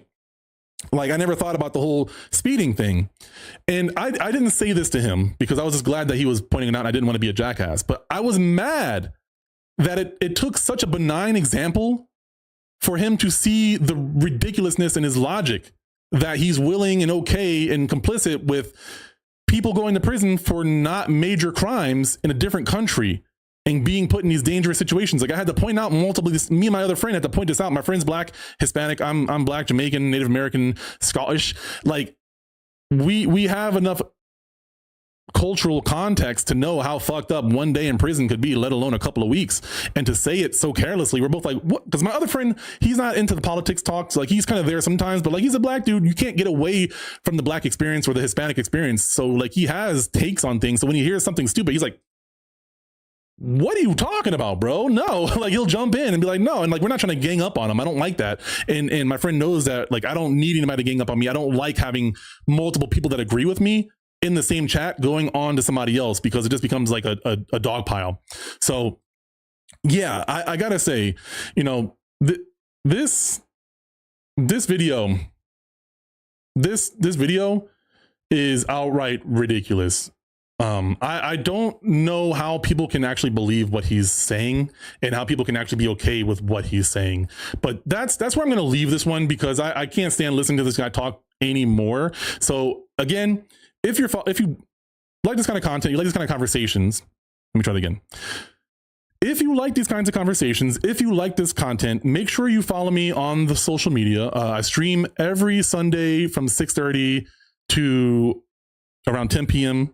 Like, I never thought about the whole speeding thing. And I didn't say this to him because I was just glad that he was pointing it out. And I didn't want to be a jackass, but I was mad that it took such a benign example for him to see the ridiculousness in his logic, that he's willing and okay and complicit with people going to prison for not major crimes in a different country and being put in these dangerous situations. Like, I had to point out multiple, me and my other friend had to point this out. My friend's Black, Hispanic, I'm Black, Jamaican, Native American, Scottish. Like, we have enough cultural context to know how fucked up 1 day in prison could be, let alone a couple of weeks. And to say it so carelessly, we're both like, what? Because my other friend, he's not into the politics talks. Like, he's kind of there sometimes, but like, he's a Black dude. You can't get away from the Black experience or the Hispanic experience. So like, he has takes on things. So when he hears something stupid, he's like, what are you talking about, bro? No. Like, he'll jump in and be like, no. And like, we're not trying to gang up on him. I don't like that. And my friend knows that, like, I don't need anybody to gang up on me. I don't like having multiple people that agree with me in the same chat going on to somebody else, because it just becomes like a dog pile. So yeah, I gotta say, you know, this video is outright ridiculous. I don't know how people can actually believe what he's saying and how people can actually be okay with what he's saying. But that's where I'm going to leave this one, because I can't stand listening to this guy talk anymore. So again, if you like this kind of content, you like this kind of conversations, let me try that again. If you like these kinds of conversations, if you like this content, make sure you follow me on the social media. I stream every Sunday from 6:30 to around 10 p.m.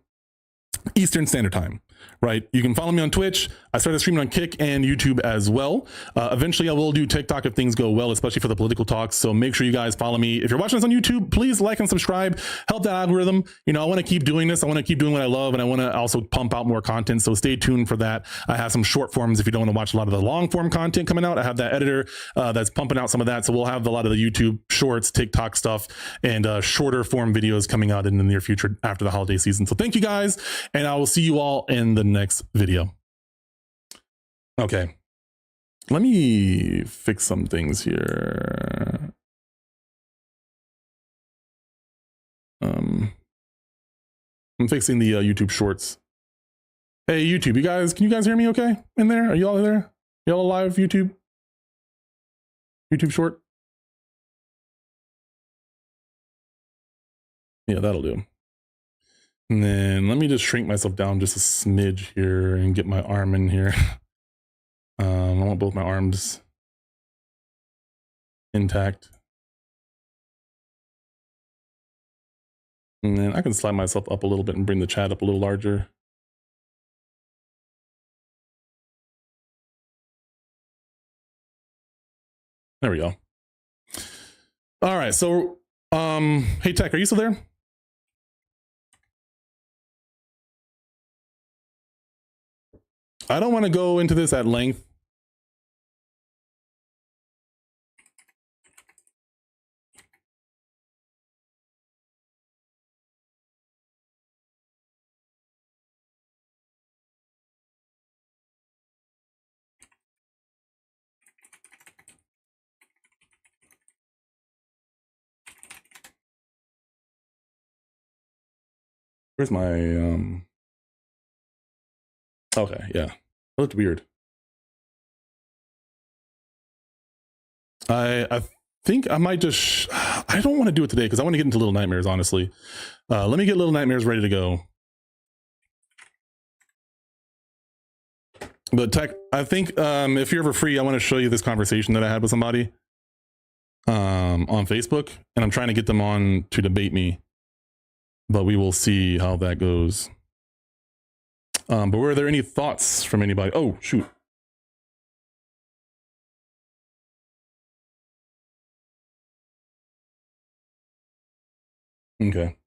Eastern Standard Time, right? You can follow me on Twitch. I started streaming on Kick and YouTube as well. Eventually I will do TikTok if things go well, especially for the political talks. So make sure you guys follow me. If you're watching this on YouTube, please like and subscribe, help the algorithm. You know, I want to keep doing this. I want to keep doing what I love, and I want to also pump out more content. So stay tuned for that. I have some short forms if you don't want to watch a lot of the long form content coming out. I have that editor that's pumping out some of that. So we'll have a lot of the YouTube shorts, TikTok stuff, and shorter form videos coming out in the near future after the holiday season. So thank you guys, and I will see you all in the next video. Okay, let me fix some things here. I'm fixing the YouTube shorts. Hey YouTube, can you guys hear me okay in there? Are you all there? Y'all alive, YouTube? YouTube short? Yeah, that'll do. And then let me just shrink myself down just a smidge here and get my arm in here. I want both my arms intact. And then I can slide myself up a little bit and bring the chat up a little larger. There we go. All right, so hey Tech, are you still there? I don't want to go into this at length. Where's my okay, yeah. That looked weird. I think I might just I don't want to do it today because I want to get into Little Nightmares, honestly. Let me get Little Nightmares ready to go. But Tech, I think if you're ever free, I want to show you this conversation that I had with somebody on Facebook, and I'm trying to get them on to debate me, but we will see how that goes. But were there any thoughts from anybody? Oh, shoot. Okay.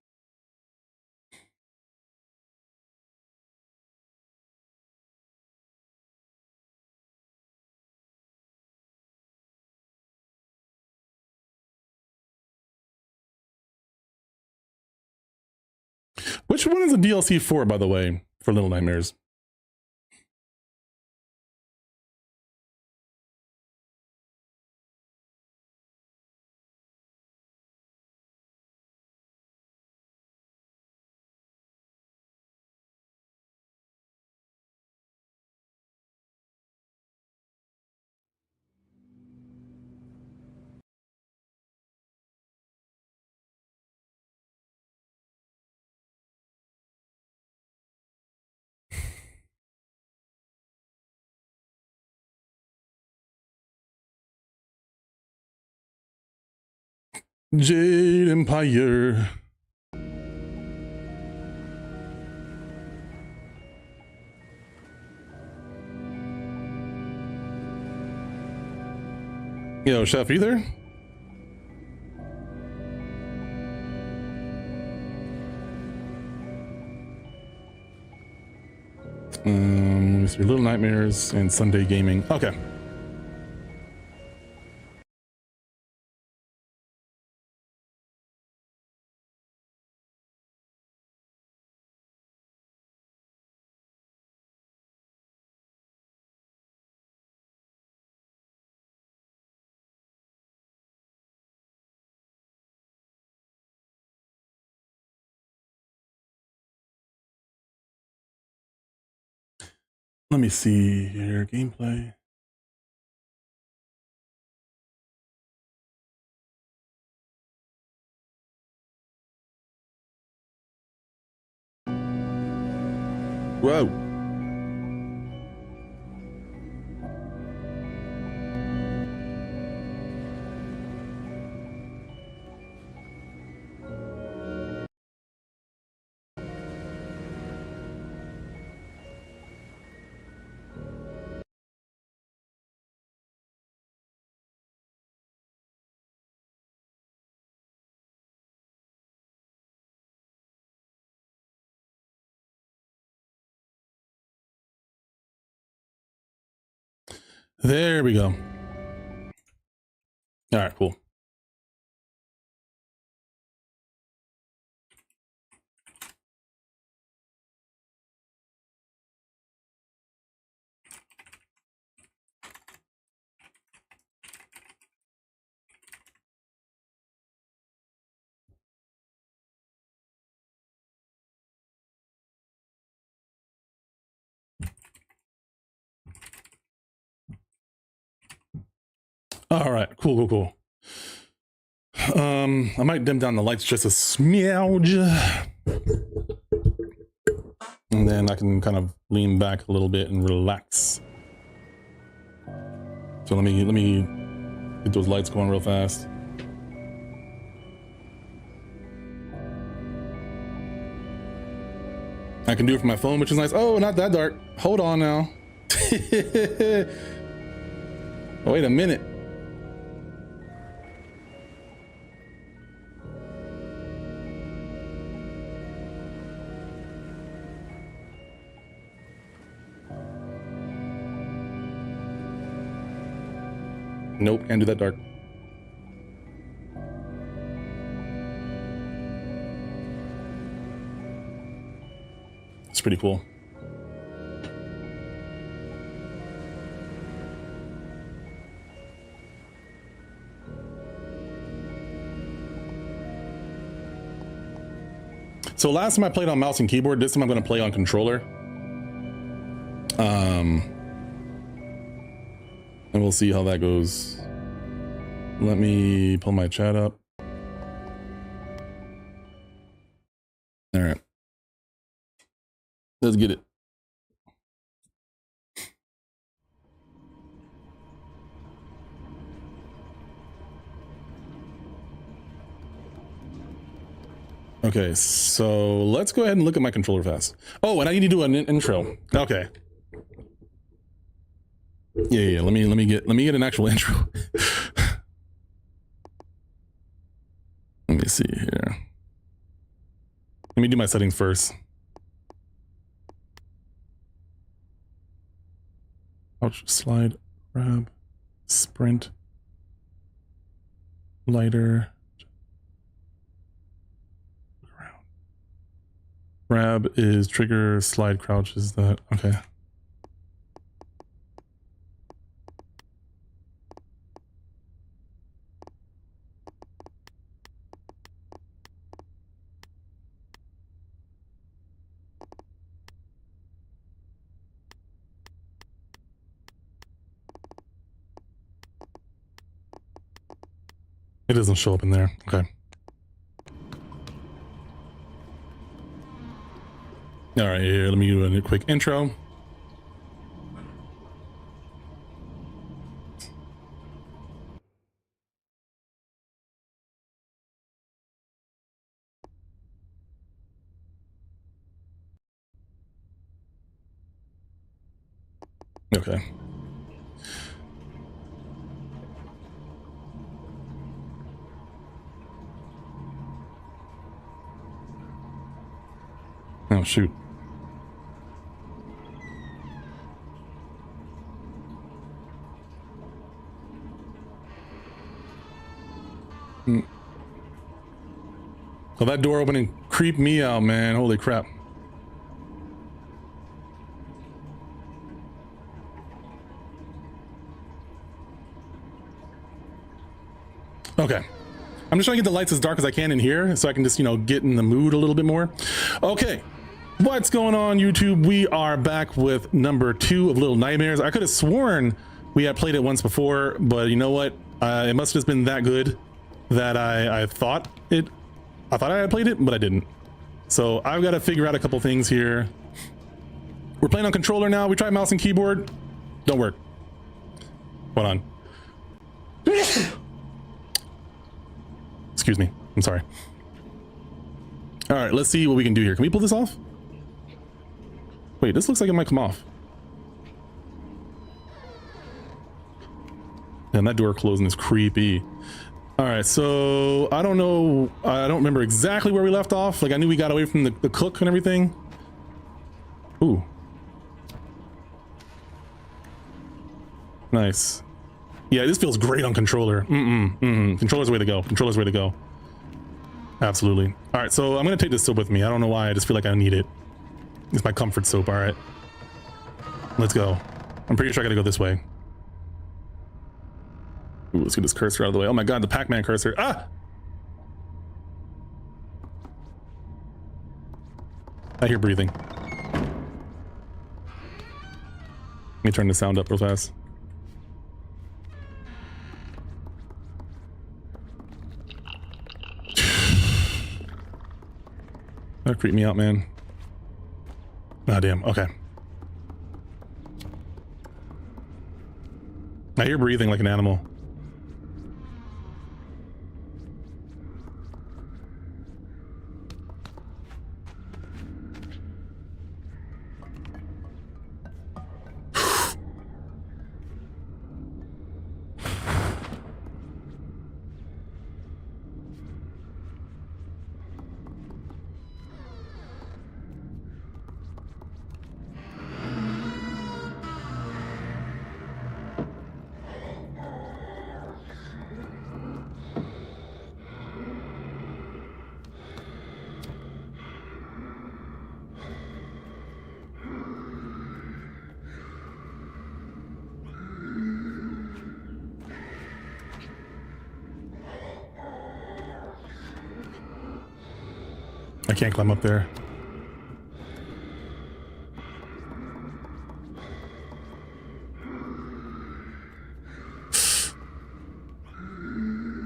Which one is the DLC for, by the way, for Little Nightmares? Jade Empire. Yo, Chef, you there? Let me see, Little Nightmares and Sunday Gaming. Okay. Let me see here, gameplay. Whoa. There we go. All right, cool. All right, cool. I might dim down the lights just a smidge, and then I can kind of lean back a little bit and relax. So let me get those lights going real fast. I can do it from my phone, which is nice. Oh, not that dark. Hold on now. Wait a minute. Nope, can't do that dark. It's pretty cool. So last time I played on mouse and keyboard, this time I'm going to play on controller. And we'll see how that goes. Let me pull my chat up. All right. Let's get it. Okay, so let's go ahead and look at my controller fast. Oh, and I need to do an intro. Okay. Yeah. Let me get an actual intro. Let me see here. Let me do my settings first. Ouch, slide, grab, sprint, lighter, grab is trigger, slide crouch is that. Okay. It doesn't show up in there. Okay. All right, here, let me do a quick intro. Okay. Oh, shoot. Well, that door opening creeped me out, man. Holy crap. Okay. I'm just trying to get the lights as dark as I can in here so I can just, get in the mood a little bit more. Okay. What's going on, YouTube? We are back with number 2 of Little Nightmares. I could have sworn we had played it once before, but you know what? It must have just been that good that I thought I had played it, but I didn't. So I've got to figure out a couple things here. We're playing on controller now. We tried mouse and keyboard. Don't work. Hold on. Excuse me. I'm sorry. All right, let's see what we can do here. Can we pull this off? Wait, this looks like it might come off. And that door closing is creepy. All right, so I don't know. I don't remember exactly where we left off. Like, I knew we got away from the cook and everything. Ooh. Nice. Yeah, this feels great on controller. Controller's the way to go. Controller's the way to go. Absolutely. All right, so I'm going to take this soap with me. I don't know why. I just feel like I need it. It's my comfort soap. All right. Let's go. I'm pretty sure I got to go this way. Ooh, let's get this cursor out of the way. Oh my god, the Pac-Man cursor. Ah! I hear breathing. Let me turn the sound up real fast. That creeped me out, man. Ah, damn. Okay. Now you're breathing like an animal. I can't climb up there.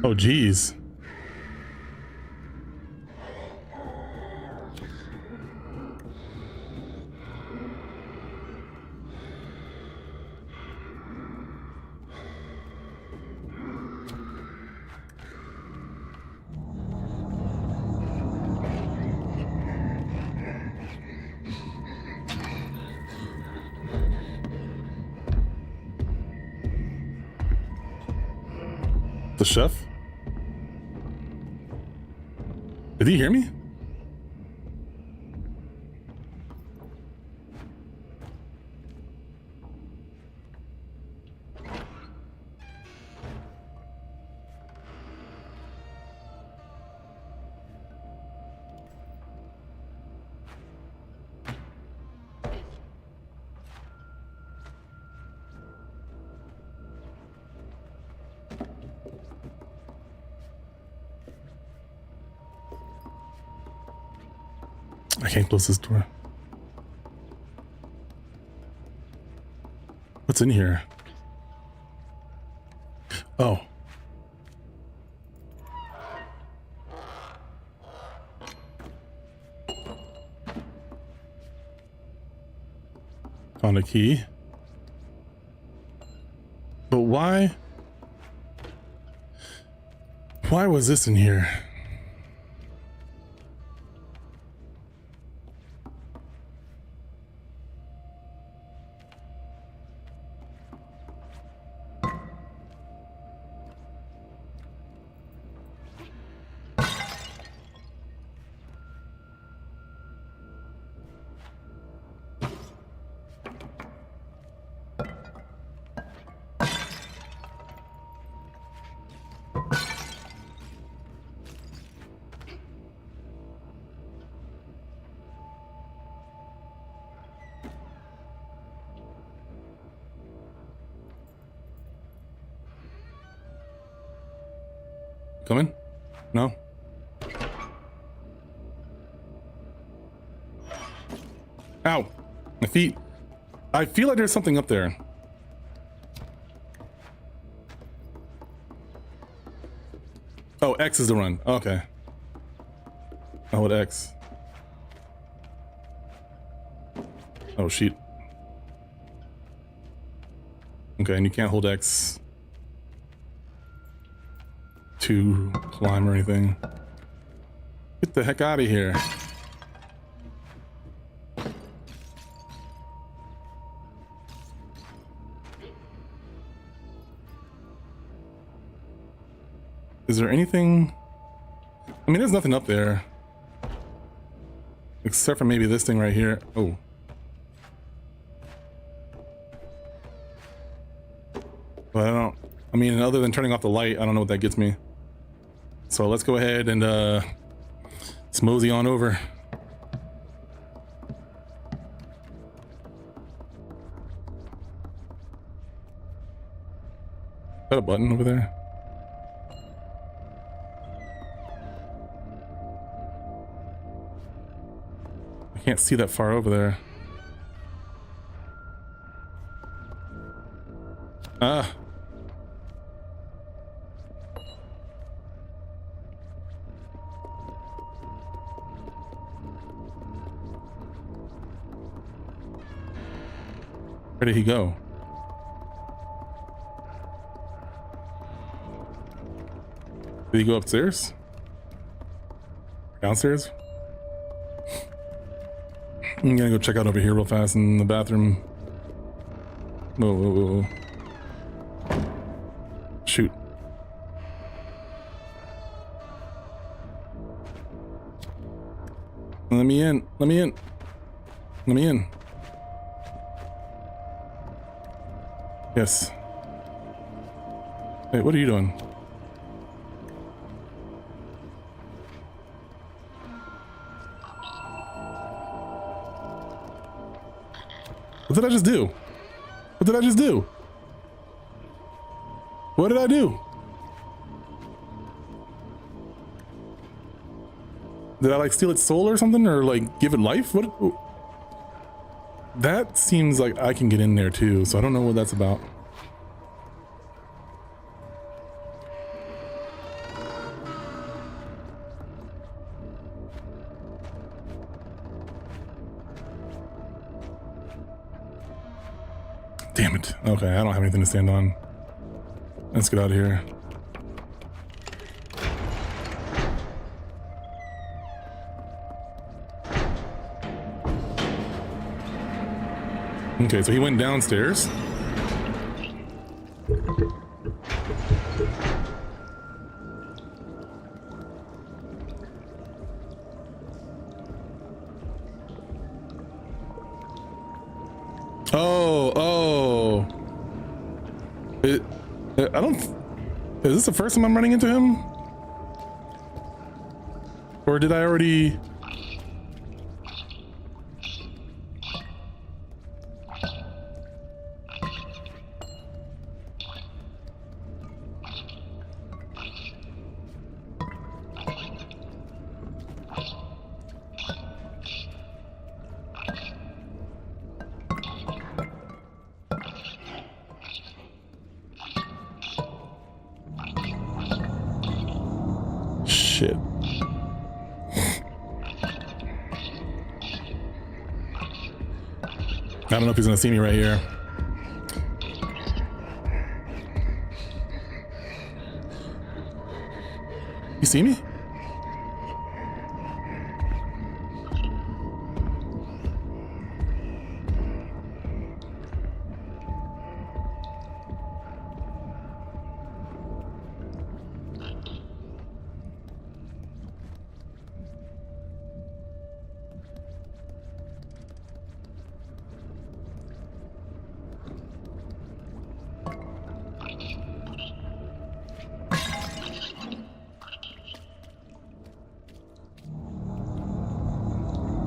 Oh, geez. The chef? Did he hear me? I can't close this door. What's in here? Oh. Found a key. But why? Why was this in here? Coming? No? Ow! My feet. I feel like there's something up there. Oh, X is the run. Okay. Oh, what X? Oh, shit. Okay, and you can't hold X to climb or anything. Get the heck out of here. Is there anything? I mean, there's nothing up there. Except for maybe this thing right here. Oh. But I don't, I mean, other than turning off the light, I don't know what that gets me. So let's go ahead and let's mosey on over. Is that a button over there? I can't see that far over there. Ah. Where did he go? Did he go upstairs? Downstairs? I'm gonna go check out over here real fast in the bathroom. Whoa, whoa, whoa, whoa. Shoot. Let me in. Let me in. Let me in. Yes. Wait, what are you doing? What did I just do? What did I just do? What did I do? Did I like steal its soul or something, or like give it life? What? That seems like I can get in there too, so I don't know what that's about. Damn it. Okay, I don't have anything to stand on. Let's get out of here. Okay, so he went downstairs. I don't... Is this the first time I'm running into him? Or did I already... Shit. I don't know if he's gonna see me right here. You see me?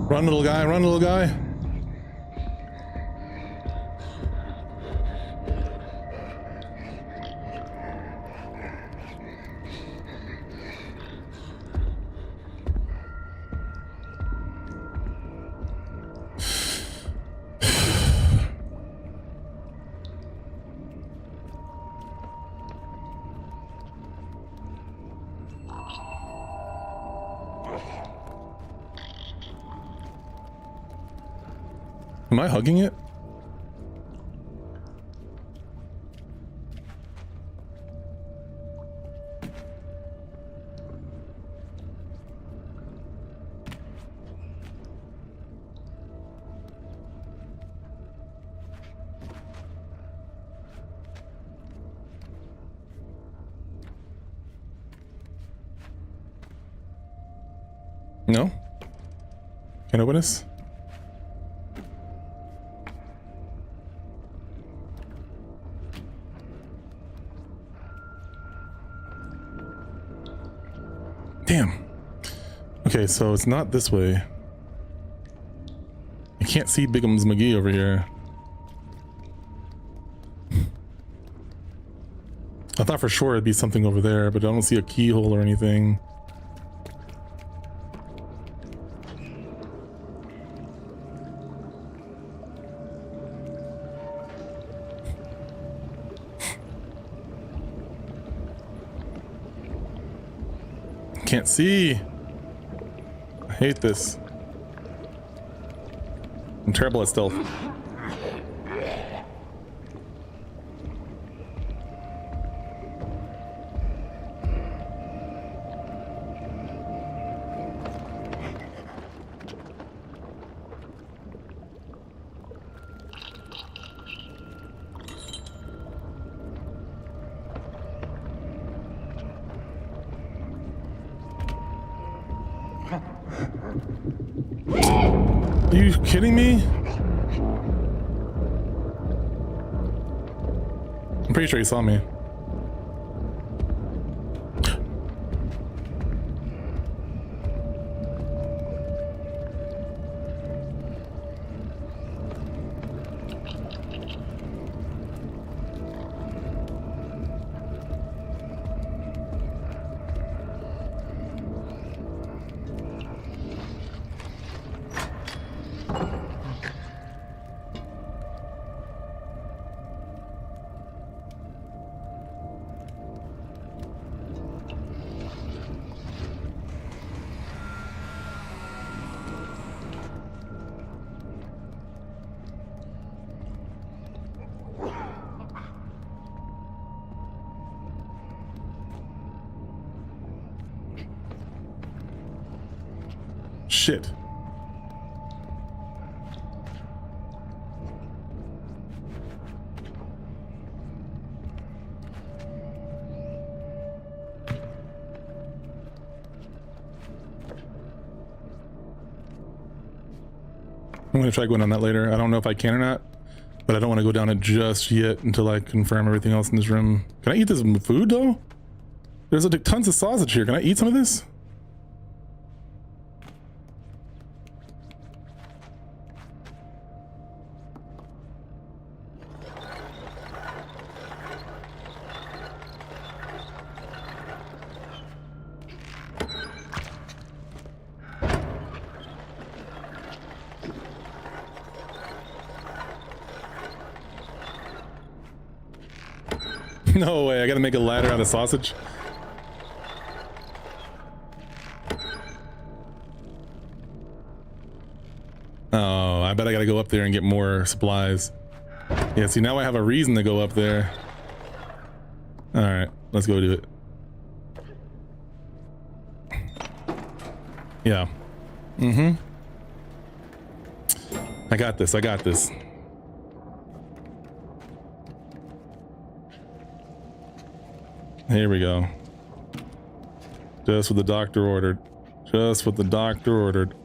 Run, little guy, run, little guy. Am I hugging it? No? Can't open this? Damn. Okay, so it's not this way. I can't see Bigums McGee over here. I thought for sure it'd be something over there, but I don't see a keyhole or anything. Can't see. I hate this. I'm terrible at stealth. Are you kidding me? I'm pretty sure he saw me. Shit. I'm gonna try going down that later. I don't know if I can or not, but I don't want to go down it just yet until I confirm everything else in this room. Can I eat this food though? There's like tons of sausage here. Can I eat some of this? No way, I gotta make a ladder out of sausage. Oh, I bet I gotta go up there and get more supplies. Yeah, see, now I have a reason to go up there. Alright, let's go do it. Yeah. Mm-hmm. I got this, I got this. Here we go. Just what the doctor ordered. Just what the doctor ordered.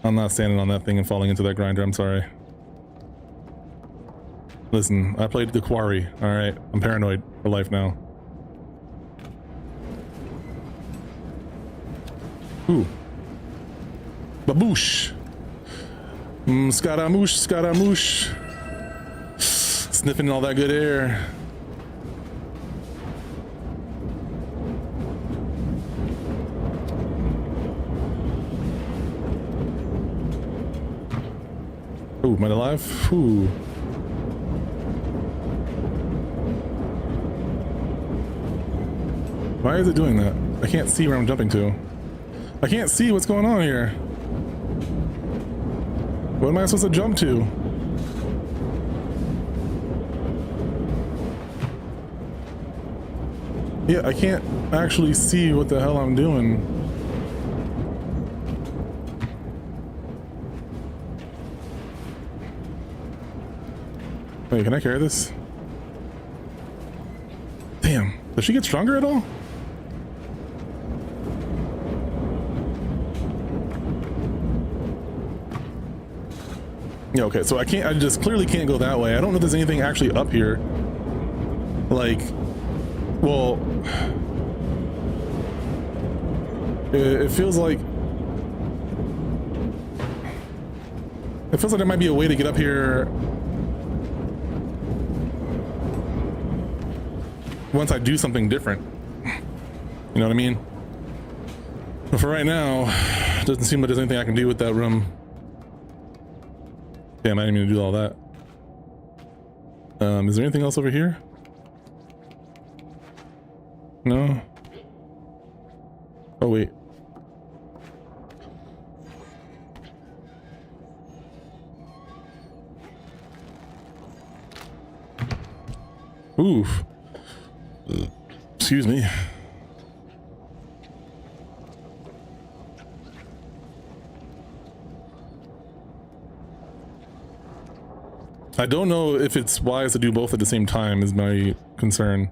I'm not standing on that thing and falling into that grinder, I'm sorry. Listen, I played the quarry, alright? I'm paranoid for life now. Ooh. Baboosh! Scaramouche, scaramouche! Sniffing all that good air. Oh, am I alive? Ooh. Why is it doing that? I can't see where I'm jumping to. I can't see what's going on here. What am I supposed to jump to? Yeah, I can't actually see what the hell I'm doing. Wait, can I carry this? Damn, does she get stronger at all? Yeah, okay, so I just clearly can't go that way. I don't know if there's anything actually up here. Like, well, it feels like there might be a way to get up here once I do something different. You know what I mean? But for right now, it doesn't seem like there's anything I can do with that room. Damn, I didn't mean to do all that. Is there anything else over here? No? Oh, wait. Oof. Excuse me. I don't know if it's wise to do both at the same time is my concern.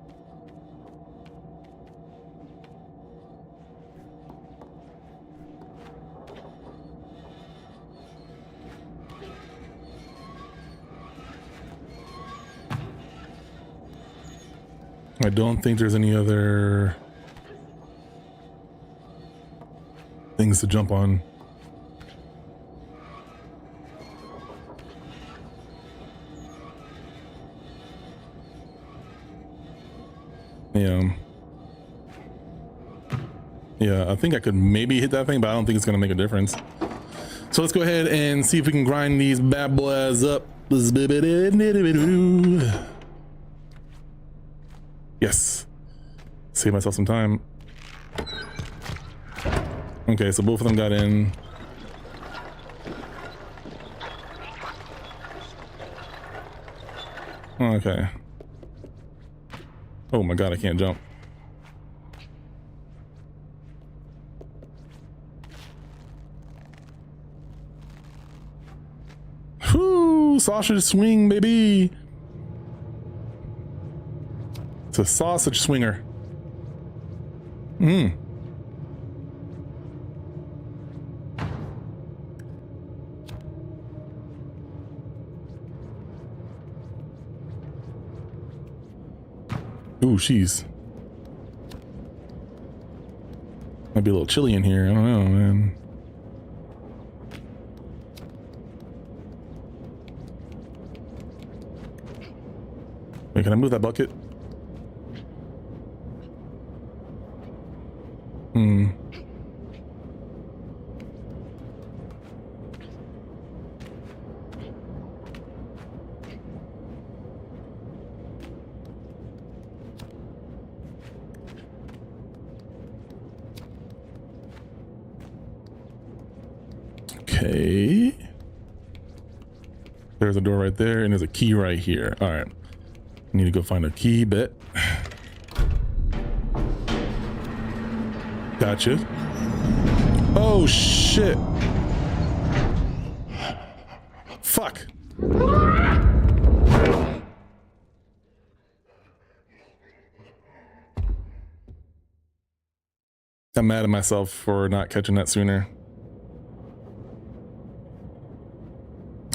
I don't think there's any other things to jump on. Yeah, I think I could maybe hit that thing, but I don't think it's gonna make a difference. So let's go ahead and see if we can grind these bad boys up. Yes. Save myself some time. Okay, so both of them got in. Okay. Oh my god, I can't jump. Whoo! Sausage swing, baby! It's a sausage swinger. Mmm. Ooh, she's might be a little chilly in here. I don't know, man. Wait, can I move that bucket? Okay. There's a door right there, and there's a key right here. All right. I need to go find a key, bet. Gotcha. Oh, shit. Fuck. I'm mad at myself for not catching that sooner.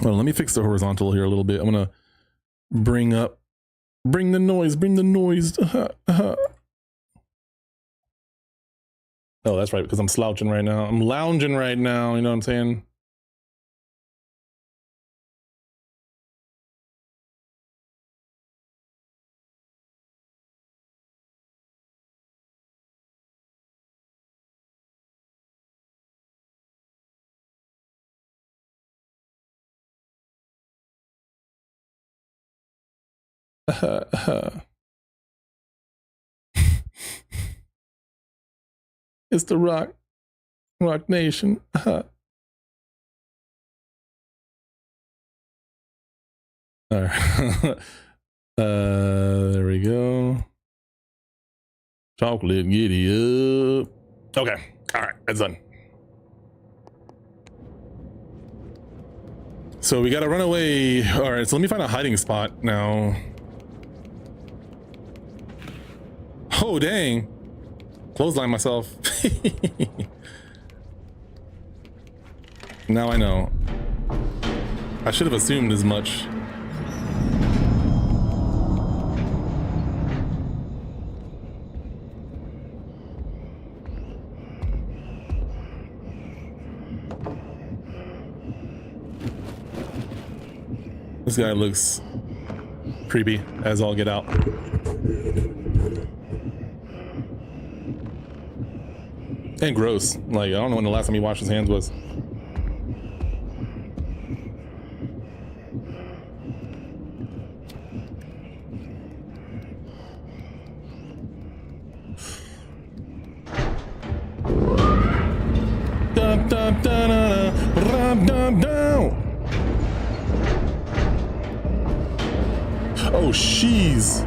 Well, let me fix the horizontal here a little bit. I'm gonna bring the noise. Oh, that's right, because I'm slouching right now. I'm lounging right now, you know what I'm saying? It's the Rock Nation. All right. There we go. Chocolate giddy up. Okay. All right. That's done. So we got to run away. All right. So let me find a hiding spot now. Oh, dang. Clothesline myself. Now I know. I should have assumed as much. This guy looks creepy as all get out. And gross. Like, I don't know when the last time he washed his hands was. Dun, dun, dun, dun, dun, dun, dun. Oh, sheesh.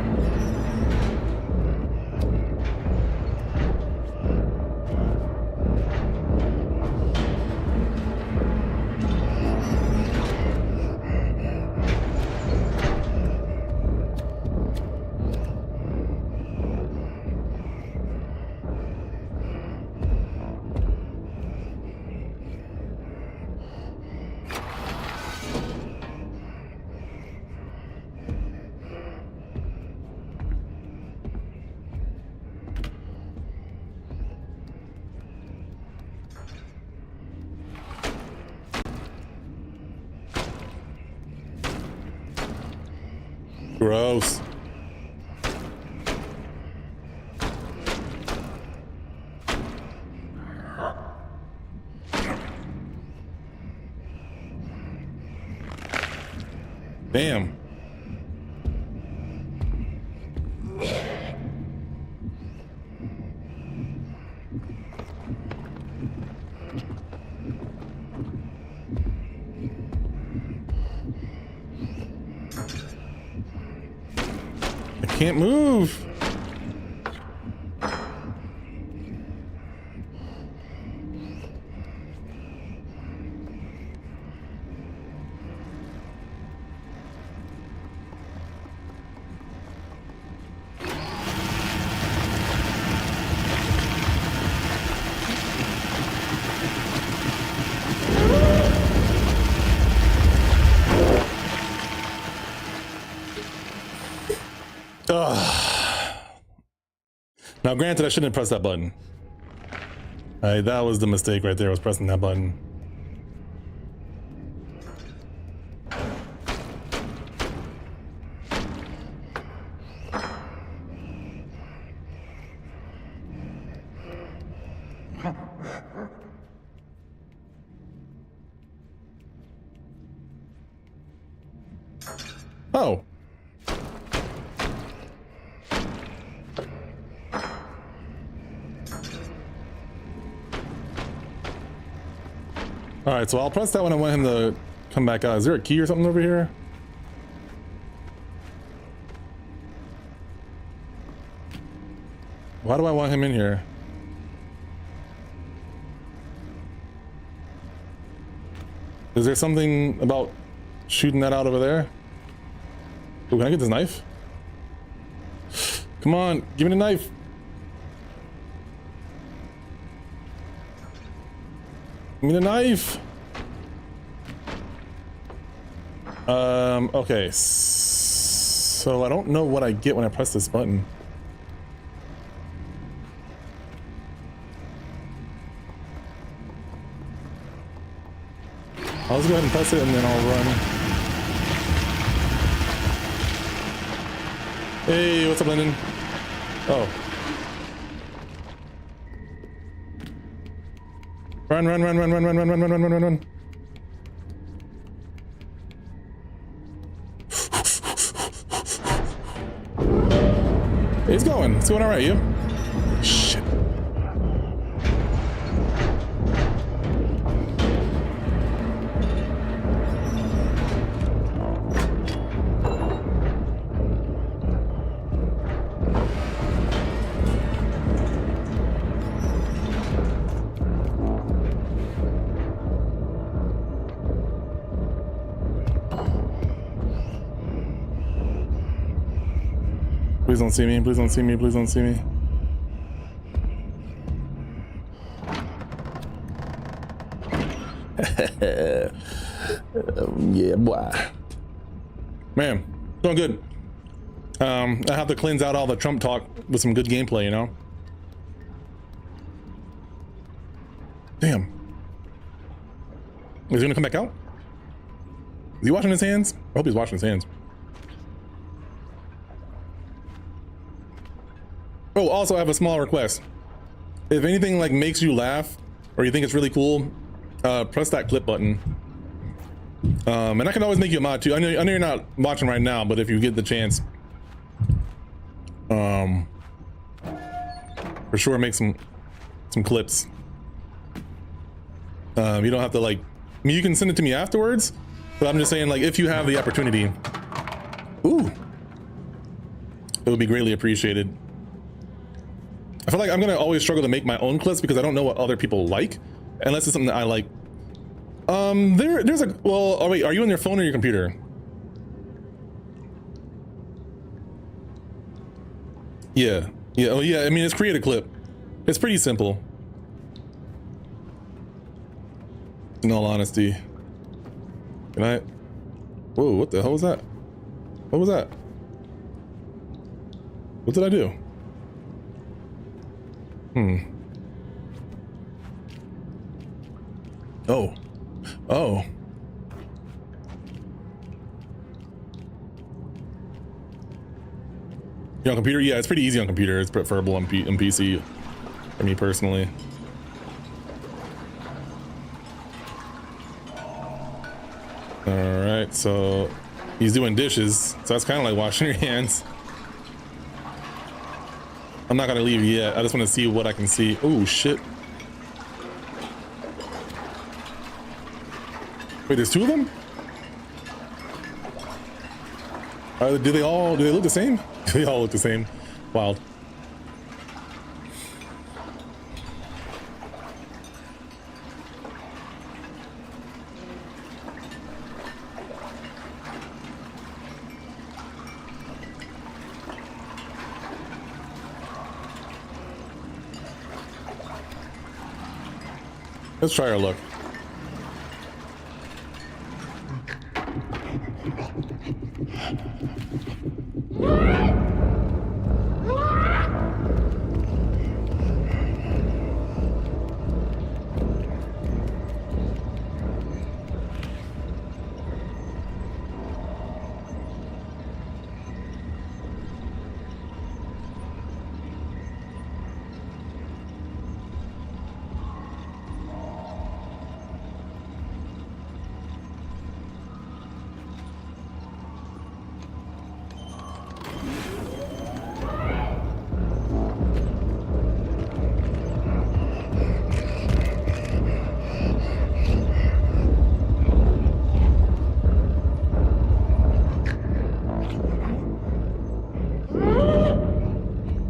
Gross. Damn. I can't move. Now, granted, I shouldn't have pressed that button. That was the mistake right there, was pressing that button. Oh. All right, so I'll press that when I want him to come back out. Is there a key or something over here? Why do I want him in here? Is there something about shooting that out over there? Oh, can I get this knife? Come on, give me the knife. Give me the knife. Okay. So I don't know what I get when I press this button. I'll just go ahead and press it and then I'll run. Hey, what's up, Lyndon? Oh. Run, run, run, run, run, run, run, run, run, run, run, run, run. He's going. It's going all right, you? Shit. Please don't see me, please don't see me, please don't see me. Yeah, boy. Man, going good. I have to cleanse out all the Trump talk with some good gameplay, you know? Damn. Is he gonna come back out? Is he washing his hands? I hope he's washing his hands. Oh, also I have a small request. If anything like makes you laugh or you think it's really cool, press that clip button. And I can always make you a mod too. I know you're not watching right now, but if you get the chance, for sure make some clips. You don't have to like, I mean, you can send it to me afterwards, but I'm just saying like if you have the opportunity, ooh, it would be greatly appreciated. I feel like I'm gonna always struggle to make my own clips because I don't know what other people like, unless it's something that I like. There's a, well, oh wait, are you on your phone or your computer? Yeah, oh yeah, I mean, it's create a clip. It's pretty simple. In all honesty. Can I? Whoa, what the hell was that? What was that? What did I do? Oh. Oh. You know, on computer, yeah, it's pretty easy on computer. It's preferable on PC for me personally. All right, so he's doing dishes, so that's kind of like washing your hands. I'm not gonna leave yet. I just want to see what I can see. Oh shit! Wait, there's two of them? Do they look the same? They all look the same. Wild. Let's try our luck.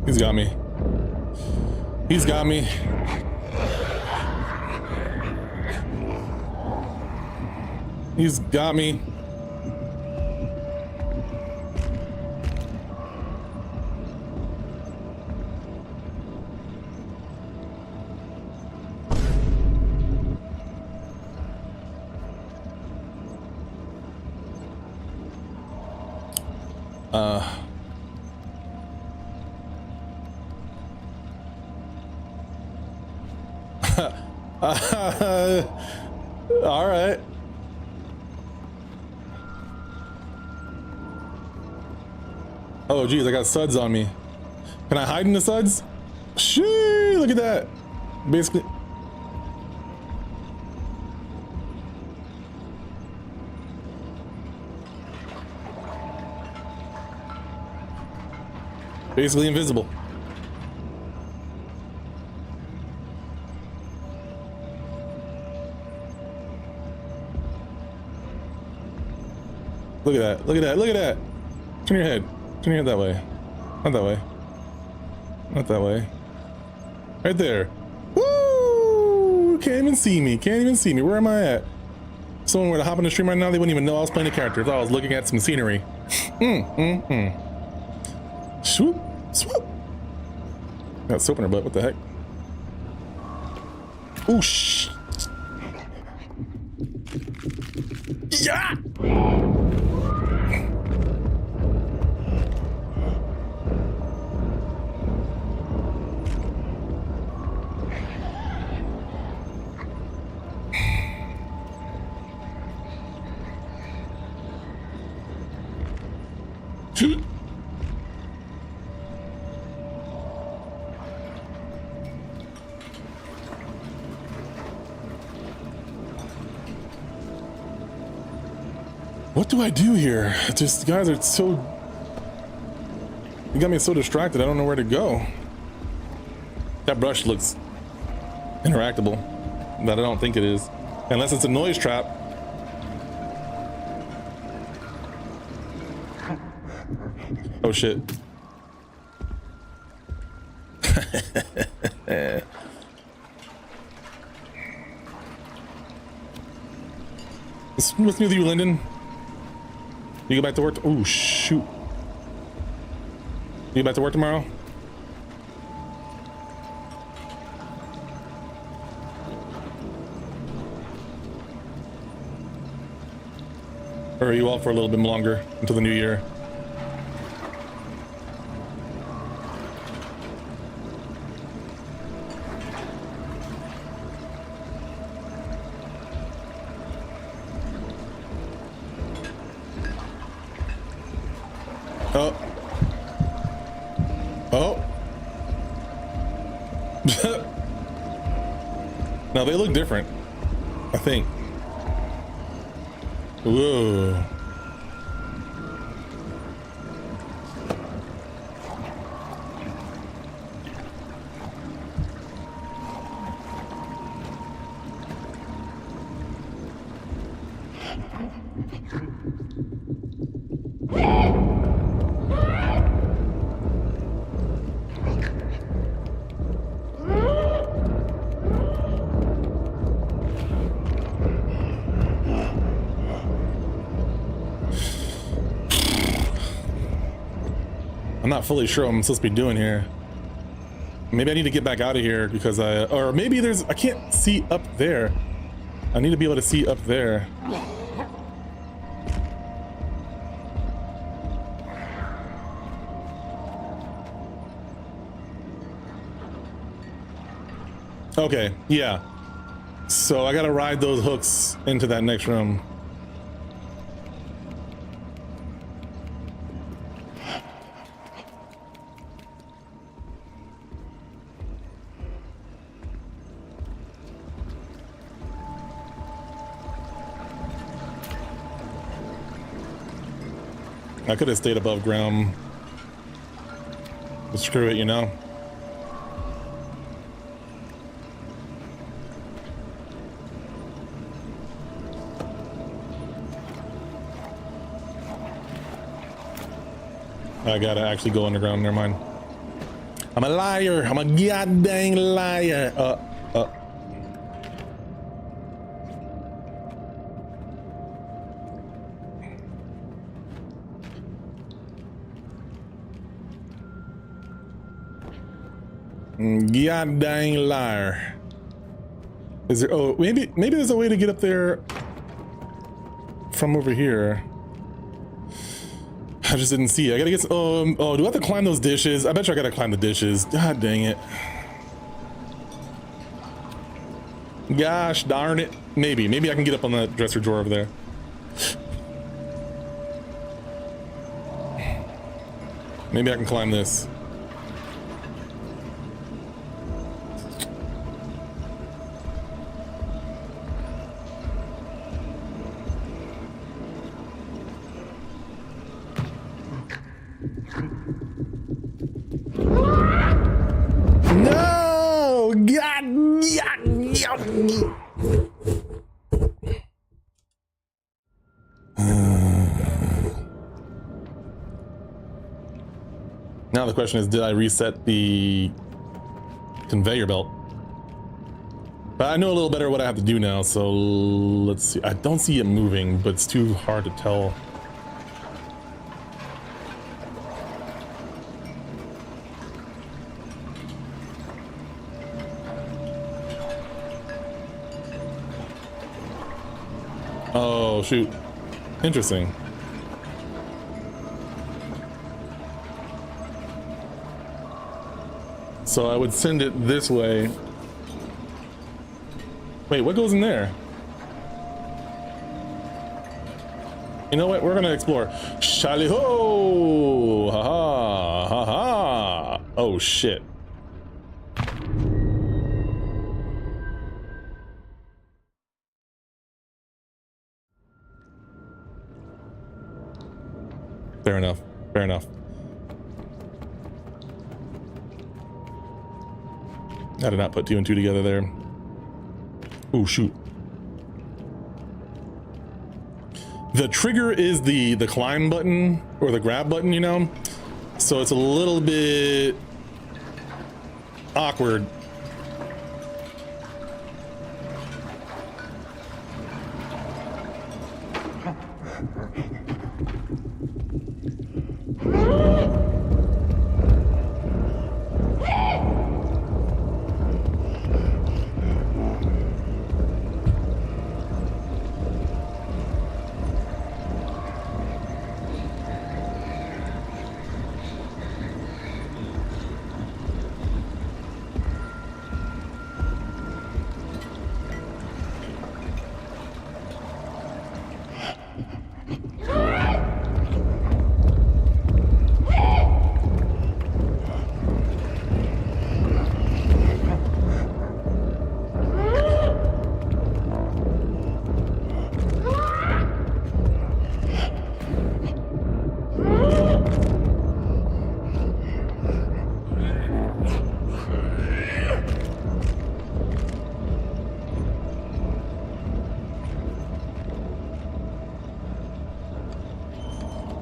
He's got me. He's got me. He's got me. All right. Oh, geez, I got suds on me. Can I hide in the suds? Shee, look at that. Basically. Basically invisible. Look at that, look at that, look at that. Turn your head. Turn your head that way. Not that way. Not that way. Right there. Woo! Can't even see me. Can't even see me. Where am I at? If someone were to hop on the stream right now, they wouldn't even know I was playing a character. If I was looking at some scenery. Swoop. Swoop. Got soap in her butt. What the heck? Ooh, shh. Yeah! What do I do here? Just, guys are so... You got me so distracted, I don't know where to go. That brush looks interactable, but I don't think it is. Unless it's a noise trap. Oh shit. What's new with you, Lyndon? You go back to work? Oh shoot. You go back to work tomorrow? Or are you off for a little bit longer until the new year? Oh. Oh. Now they look different, I think. Whoa. I'm not fully sure what I'm supposed to be doing here. Maybe I need to get back out of here because or maybe I can't see up there. I need to be able to see up there. Okay, yeah. So I gotta ride those hooks into that next room. I could have stayed above ground, but screw it, you know? I gotta actually go underground, never mind. I'm a liar, I'm a goddamn liar. God dang liar. Is there, oh, maybe there's a way to get up there from over here. I just didn't see it. I gotta get, oh, do I have to climb those dishes? I bet you I gotta climb the dishes. God dang it. Gosh darn it. Maybe I can get up on that dresser drawer over there. Maybe I can climb this. No! God! Now the question is, did I reset the conveyor belt? But I know a little better what I have to do now, so let's see. I don't see it moving, but it's too hard to tell. Oh, shoot. Interesting. So I would send it this way. Wait, what goes in there? You know what? We're gonna explore. Shally ho! Ha ha! Ha ha! Oh shit. Fair enough. Fair enough. I did not put 2 and 2 together there. Oh shoot. The trigger is the climb button or the grab button, you know? So it's a little bit awkward.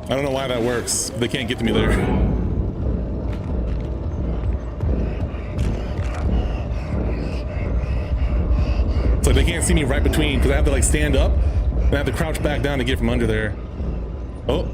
I don't know why that works. They can't get to me there. So they can't see me right between, because I have to like stand up and I have to crouch back down to get from under there. Oh.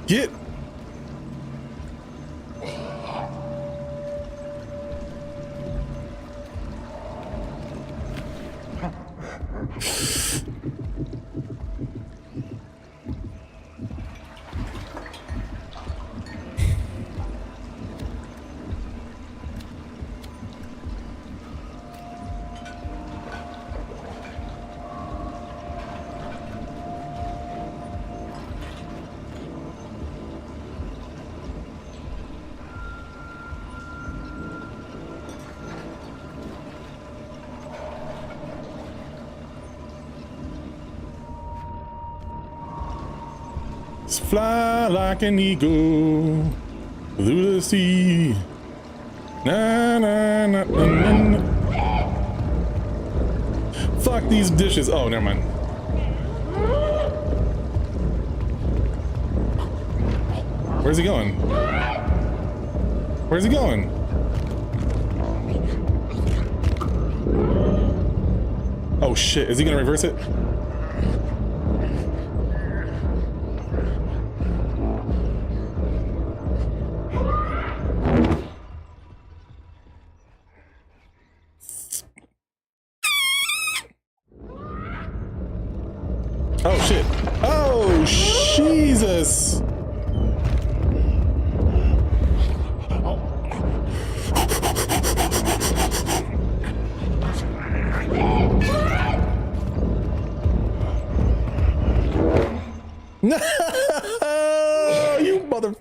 Get. Fly like an eagle through the sea. Na, na, na, na, na. Fuck these dishes. Oh, never mind. Where's he going? Where's he going? Oh shit, is he gonna reverse it? Oh shit. Oh Jesus. No, you mother.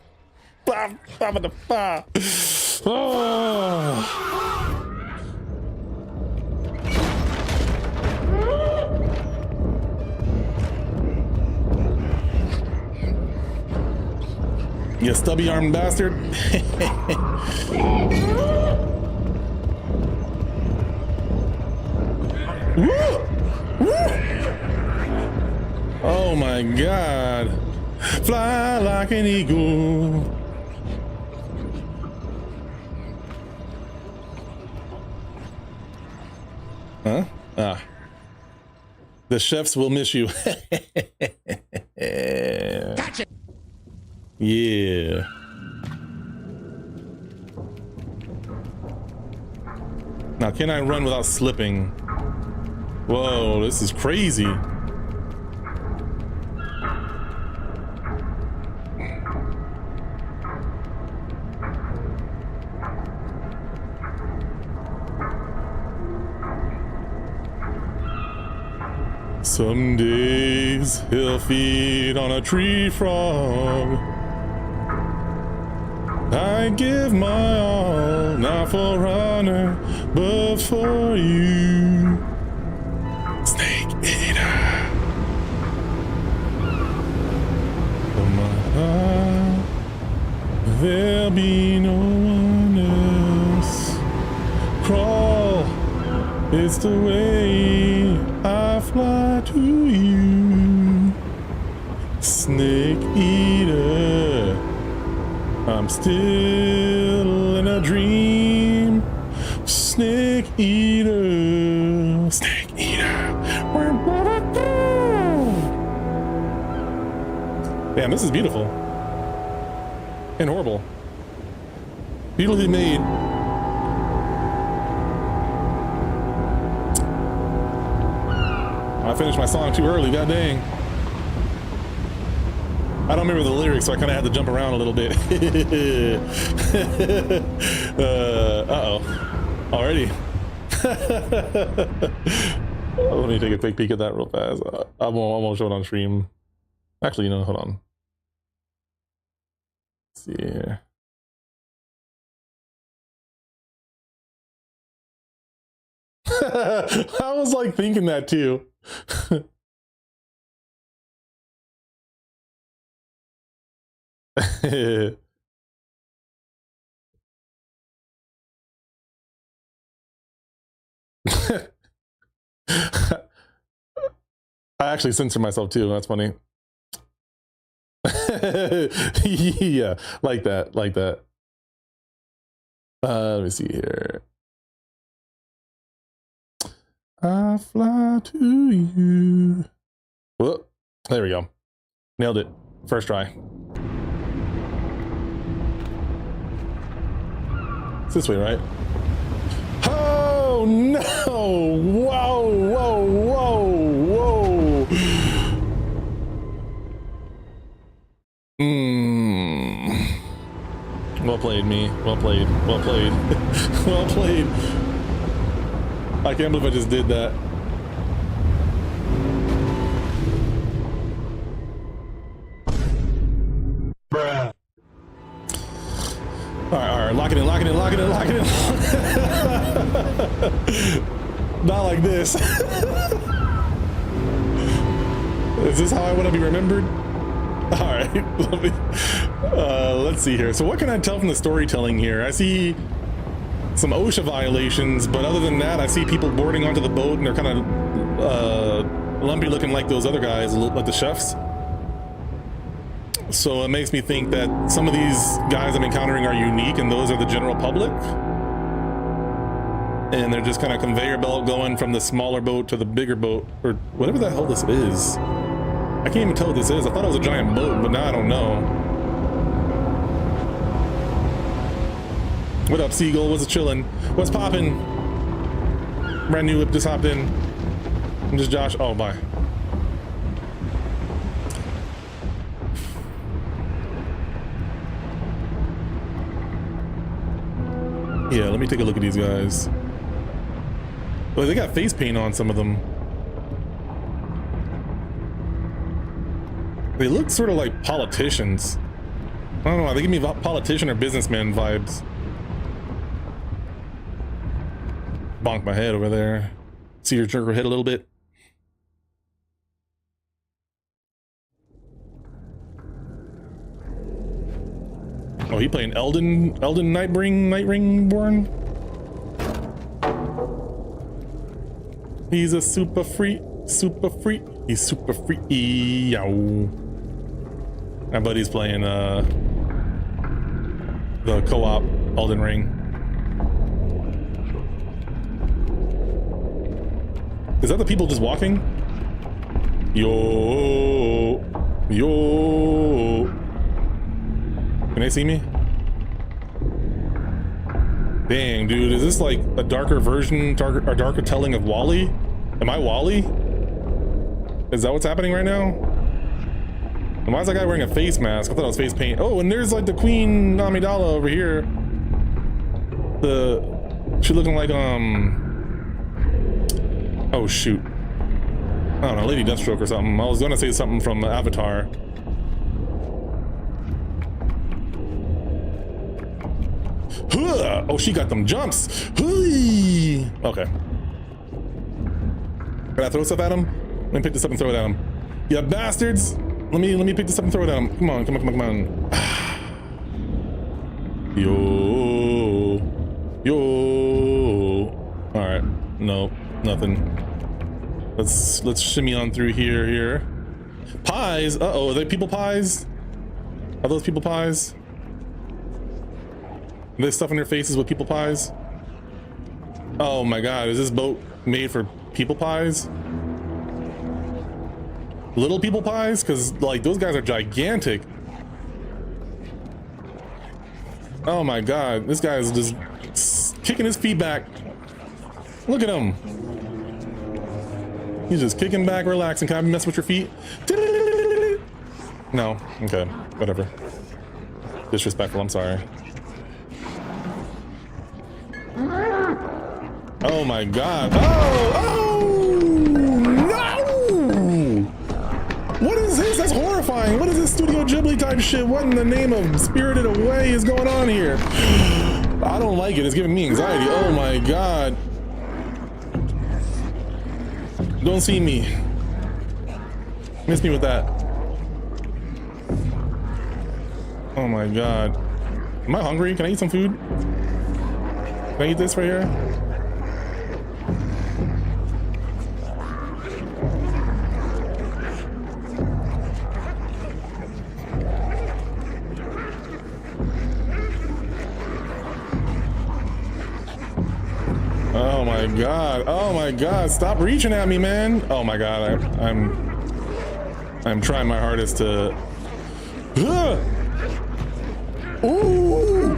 Oh. You stubby armed bastard. Oh my God. Fly like an eagle. Huh? Ah. The chefs will miss you. Gotcha. Yeah. Now, can I run without slipping? Whoa, this is crazy. Some days he'll feed on a tree frog. I give my all, not for honor, but for you. Snake eater. For my heart, there'll be no one else. Crawl, it's the way I fly to you. Snake eater. I'm still in a dream. Snake eater. Snake eater. Damn, this is beautiful. And horrible. Beautifully made. I finished my song too early, god dang. I don't remember the lyrics, so I kind of had to jump around a little bit. Uh-oh. Already. Let me take a quick peek at that real fast. I won't show it on stream. Actually, no, hold on. Let's see here. I was like thinking that too. I actually censor myself too. That's funny. Yeah, like that, like that. Let me see here. I fly to you. Whoop. There we go. Nailed it. First try. It's this way, right? Oh no! Whoa, whoa, whoa, whoa. Well played, me. Well played. Well played. Well played. I can't believe I just did that. Bruh. All right, lock it in, lock it in, lock it in, lock it in. Not like this. Is this how I want to be remembered? All right, let's see here. So what can I tell from the storytelling here? I see some OSHA violations, but other than that, I see people boarding onto the boat and they're kind of lumpy looking like those other guys, like the chefs. So it makes me think that some of these guys I'm encountering are unique and those are the general public. And they're just kind of conveyor belt going from the smaller boat to the bigger boat, or whatever the hell this is. I can't even tell what this is. I thought it was a giant boat, but now I don't know. What up, Seagull? What's chillin'? What's poppin'? Brand new whip just hopped in. I'm just Josh. Oh, bye. Yeah, let me take a look at these guys. Oh, they got face paint on some of them. They look sort of like politicians. I don't know why, they give me politician or businessman vibes. Bonk my head over there. See your jerk head a little bit. Oh, he playing Elden Nightringborn? He's a super freak. He's super free. Yow. My buddy's playing the co-op Elden Ring. Is that the people just walking? Yo. Can they see me? Dang, dude, is this like a darker version, a darker telling of Wally? Am I Wally? Is that what's happening right now? And why is that guy wearing a face mask? I thought it was face paint. Oh, and there's like the Queen Amidala over here. She looking like, oh shoot. I don't know, Lady Deathstroke or something. I was gonna say something from Avatar. Oh, she got them jumps. Okay. Can I throw stuff at him? Let me pick this up and throw it at him. Yeah, bastards. Let me pick this up and throw it at him. Come on. Yo. All right. No, nothing. Let's shimmy on through here. Pies. Uh-oh, are they people pies? Are those people pies? Are they stuffing their faces with people pies? Oh my god, is this boat made for people pies? Little people pies? Because, like, those guys are gigantic. Oh my god, this guy is just kicking his feet back. Look at him. He's just kicking back, relaxing. Can I mess with your feet? No? Okay, whatever. Disrespectful, I'm sorry. Oh my god. Oh, no! What is this? That's horrifying. What is this Studio Ghibli type shit? What in the name of Spirited Away is going on here? I don't like it. It's giving me anxiety. Oh my god. Don't see me. Miss me with that. Oh my god. Am I hungry? Can I eat some food? Can I eat this right here? Oh my god. Oh my god. Stop reaching at me, man. Oh my god. I'm trying my hardest to Ooh. Ooh.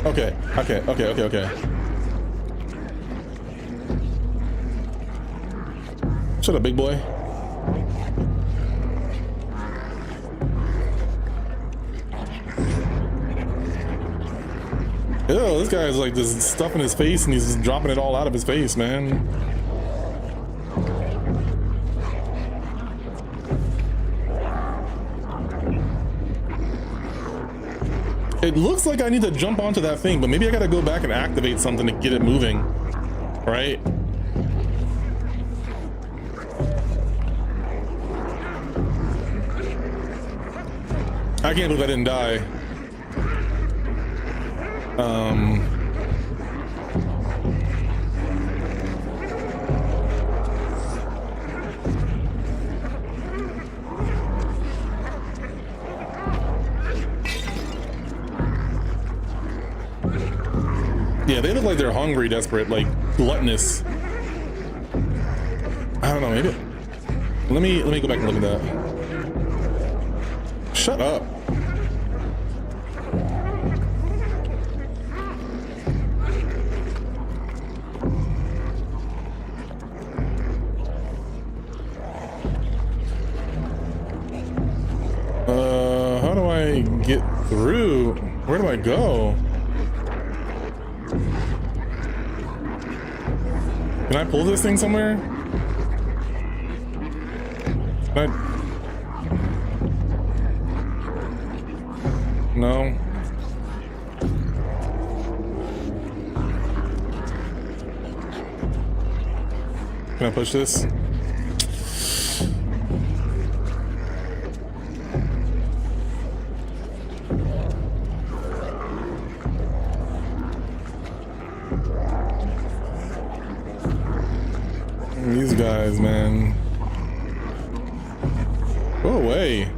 Okay. Shut up, big boy. Ew, this guy's like just stuffing his face and he's just dropping it all out of his face, man. It looks like I need to jump onto that thing, but maybe I gotta go back and activate something to get it moving, right? I can't believe I didn't die. Yeah, they look like they're hungry, desperate, like gluttonous. I don't know, maybe. Let me go back and look at that. Shut up. How do I get through? Where do I go? Can I pull this thing somewhere? Can I... No. Can I push this? These guys, man. Go away.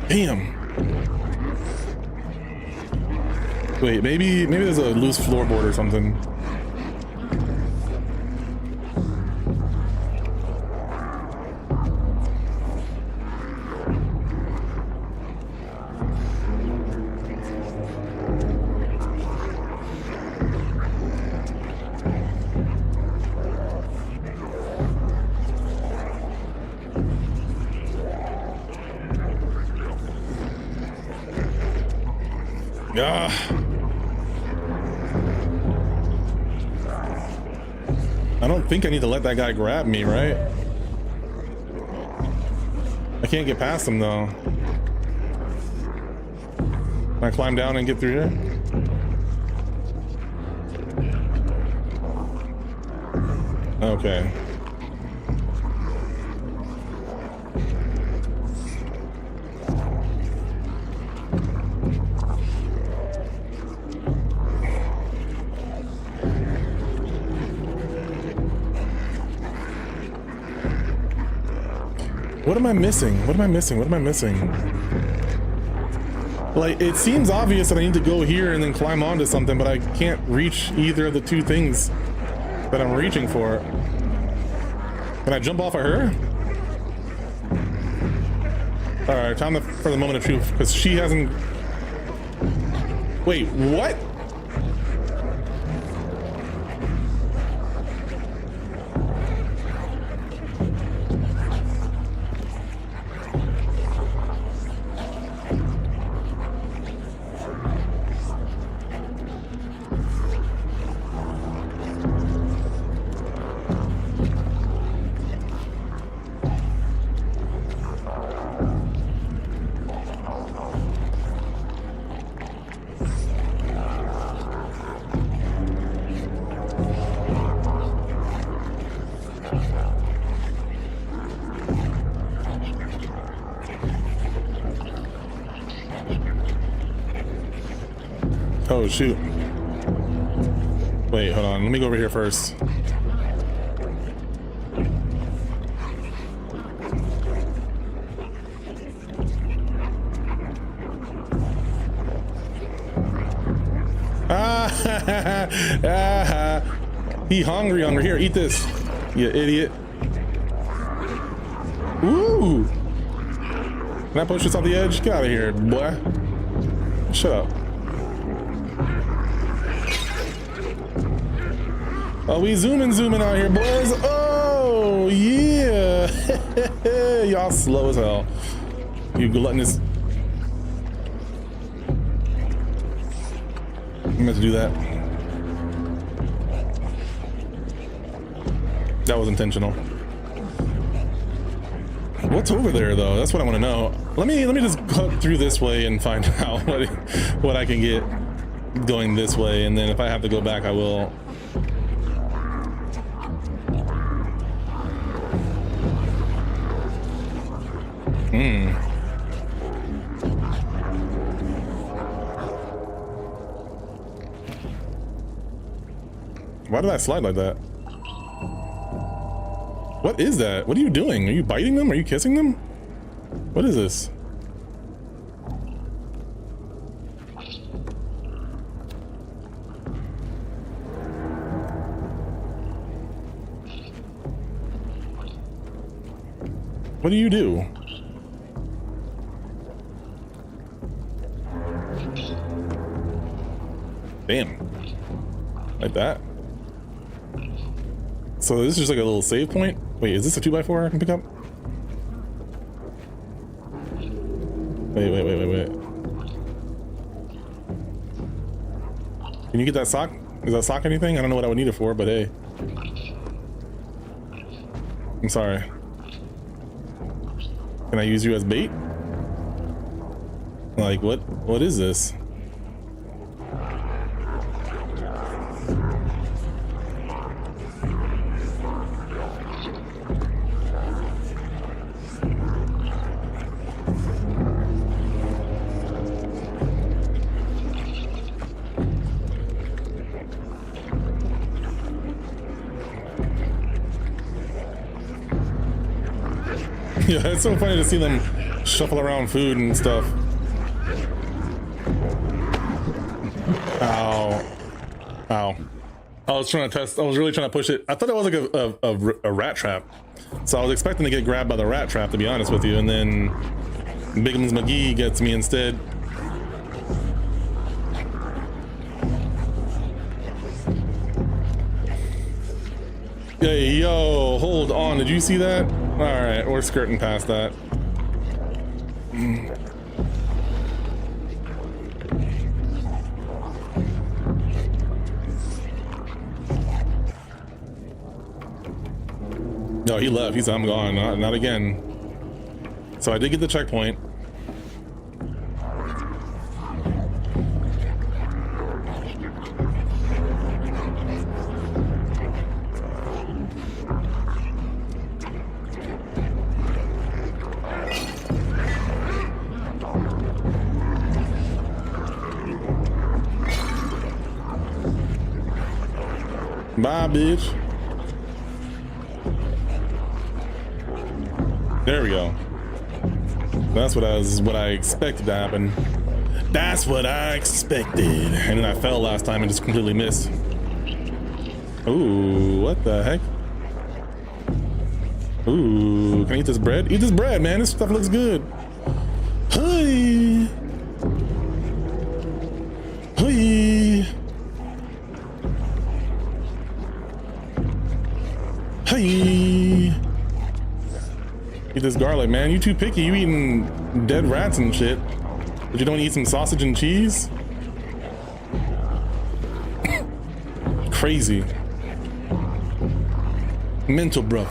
Damn. Wait, maybe there's a loose floorboard or something. Ah. I don't think I need to let that guy grab me, right? I can't get past him though. Can I climb down and get through here? Okay. What am I missing? What am I missing? What am I missing? Like, it seems obvious that I need to go here and then climb onto something, but I can't reach either of the two things that I'm reaching for. Can I jump off of her? All right, time for the moment of truth, because she hasn't... Wait, what? Oh shoot. Wait, hold on. Let me go over here first. He hungry. Here, eat this, you idiot. Ooh. Can I push this off the edge? Get out of here, boy. Shut up. Oh, we zooming out here, boys. Oh, yeah. Y'all slow as hell. You gluttonous. I meant to do that. That was intentional. What's over there, though? That's what I want to know. Let me just cut through this way and find out what I can get going this way, and then if I have to go back, I will. Why did I slide like that? What is that? What are you doing? Are you biting them? Are you kissing them? What is this? What do you do? Damn. Like that. So this is just like a little save point? Wait, is this a 2x4 I can pick up? Wait. Can you get that sock? Is that sock anything? I don't know what I would need it for, but hey. I'm sorry. Can I use you as bait? Like, what is this? Yeah, it's so funny to see them shuffle around food and stuff. Ow. Ow. I was trying to test, I was really trying to push it. I thought it was like a rat trap. So I was expecting to get grabbed by the rat trap, to be honest with you, and then Bigums McGee gets me instead. Hey, yo, hold on, did you see that? All right, we're skirting past that. No, he left. He said, I'm gone. Not again. So I did get the checkpoint. Bye, bitch. There we go. That's what I expected to happen. That's what I expected. And then I fell last time and just completely missed. Ooh, what the heck? Ooh, can I eat this bread? Eat this bread, man. This stuff looks good. Hey. Hey. Hey. Eat this garlic, man. You too picky. You eating dead rats and shit. But you don't eat some sausage and cheese? Crazy. Mental, bruv.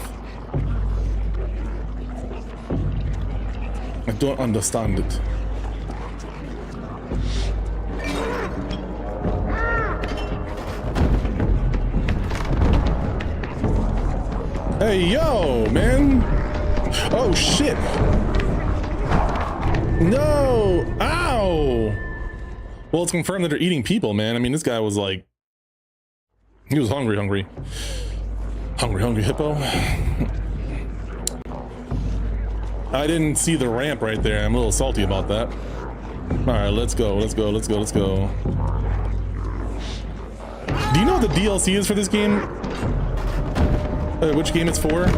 I don't understand it. Hey, yo, man. Oh, shit. No. Ow. Well, it's confirmed that they're eating people, man. I mean, this guy was like, he was hungry hippo. I didn't see the ramp right there. I'm a little salty about that. All right, let's go. Do you know what the DLC is for this game? Which game it's for?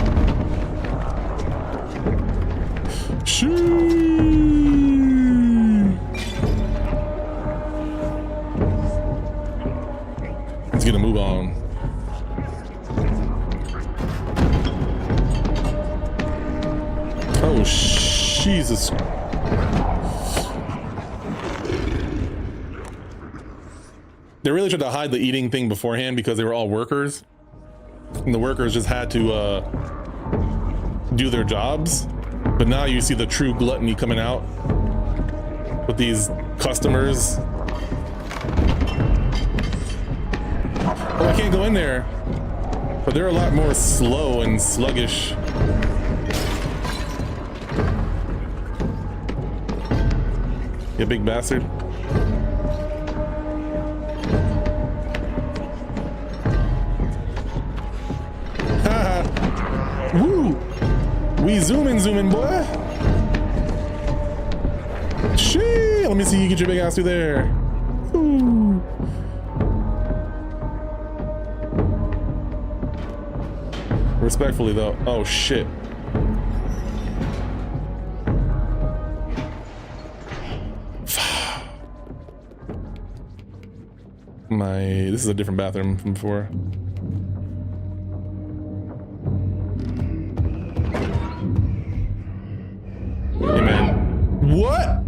Let's get a move on. Oh, Jesus. They really tried to hide the eating thing beforehand because they were all workers. And the workers just had to do their jobs. But now you see the true gluttony coming out with these customers. Oh, I can't go in there. But they're a lot more slow and sluggish. You big bastard. Haha. Woo! We zooming, boy. Shit! Let me see you get your big ass through there. Ooh. Respectfully, though. Oh shit. This is a different bathroom from before. Hey man. What?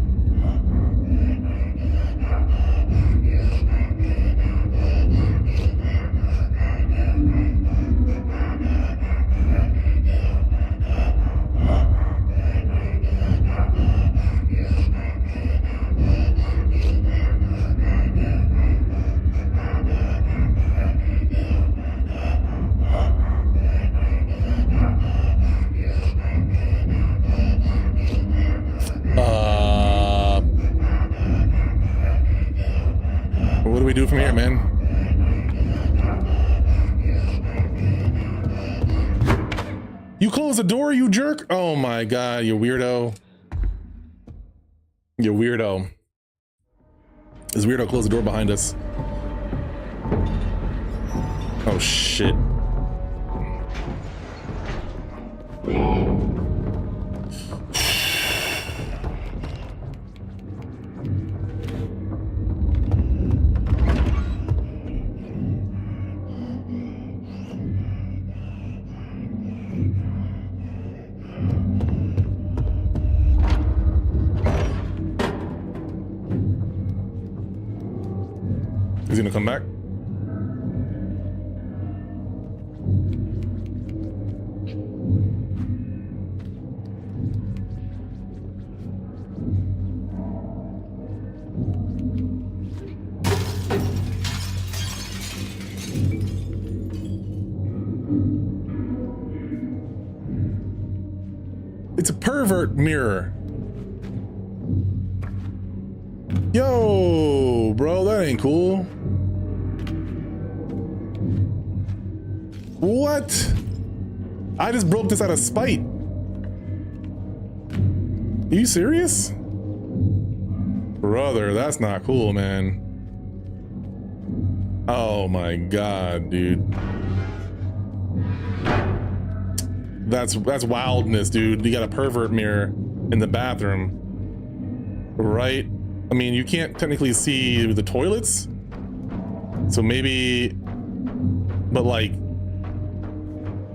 What do we do from here, man? You close the door, you jerk? Oh my god, you weirdo. You weirdo. This weirdo closed the door behind us. Oh shit. Is he gonna come back? It's a pervert mirror. Yo, bro, that ain't cool. What? I just broke this out of spite. Are you serious? Brother, that's not cool, man. Oh my god, dude. That's wildness, dude. You got a pervert mirror in the bathroom. Right? I mean, you can't technically see the toilets. So maybe, but like,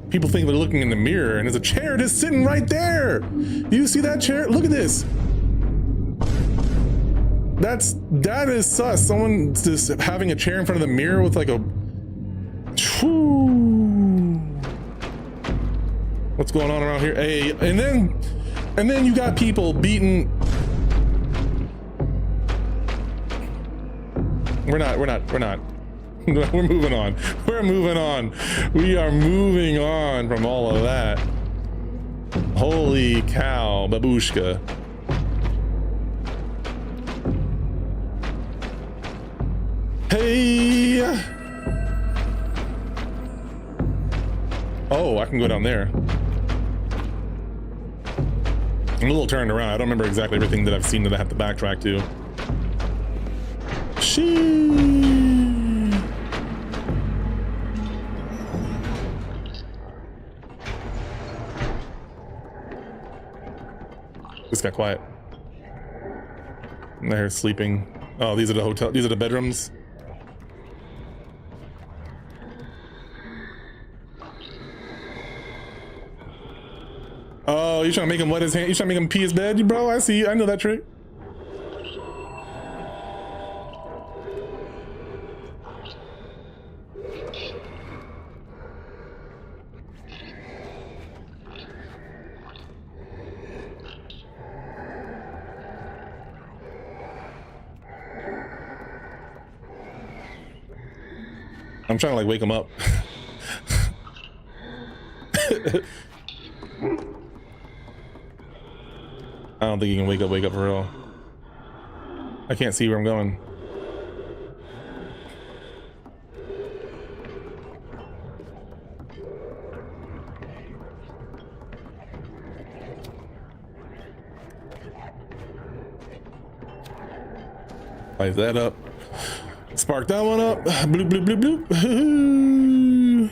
people think they're looking in the mirror and there's a chair just sitting right there. Do you see that chair? Look at this. That is sus. Someone just having a chair in front of the mirror with like a, what's going on around here? Hey, and then you got people beating. We're not. We're moving on. We're moving on. We are moving on from all of that. Holy cow, babushka. Hey. Oh, I can go down there. I'm a little turned around. I don't remember exactly everything that I've seen that I have to backtrack to. Sheesh. Just got quiet. And they're sleeping. Oh, these are the hotel. These are the bedrooms. Oh, you trying to make him wet his hand? You trying to make him pee his bed, bro? I see. I know that trick. I'm trying to like wake him up. I don't think he can wake up for real. I can't see where I'm going. Light that up. Spark that one up. Bloop, bloop, bloop, bloop.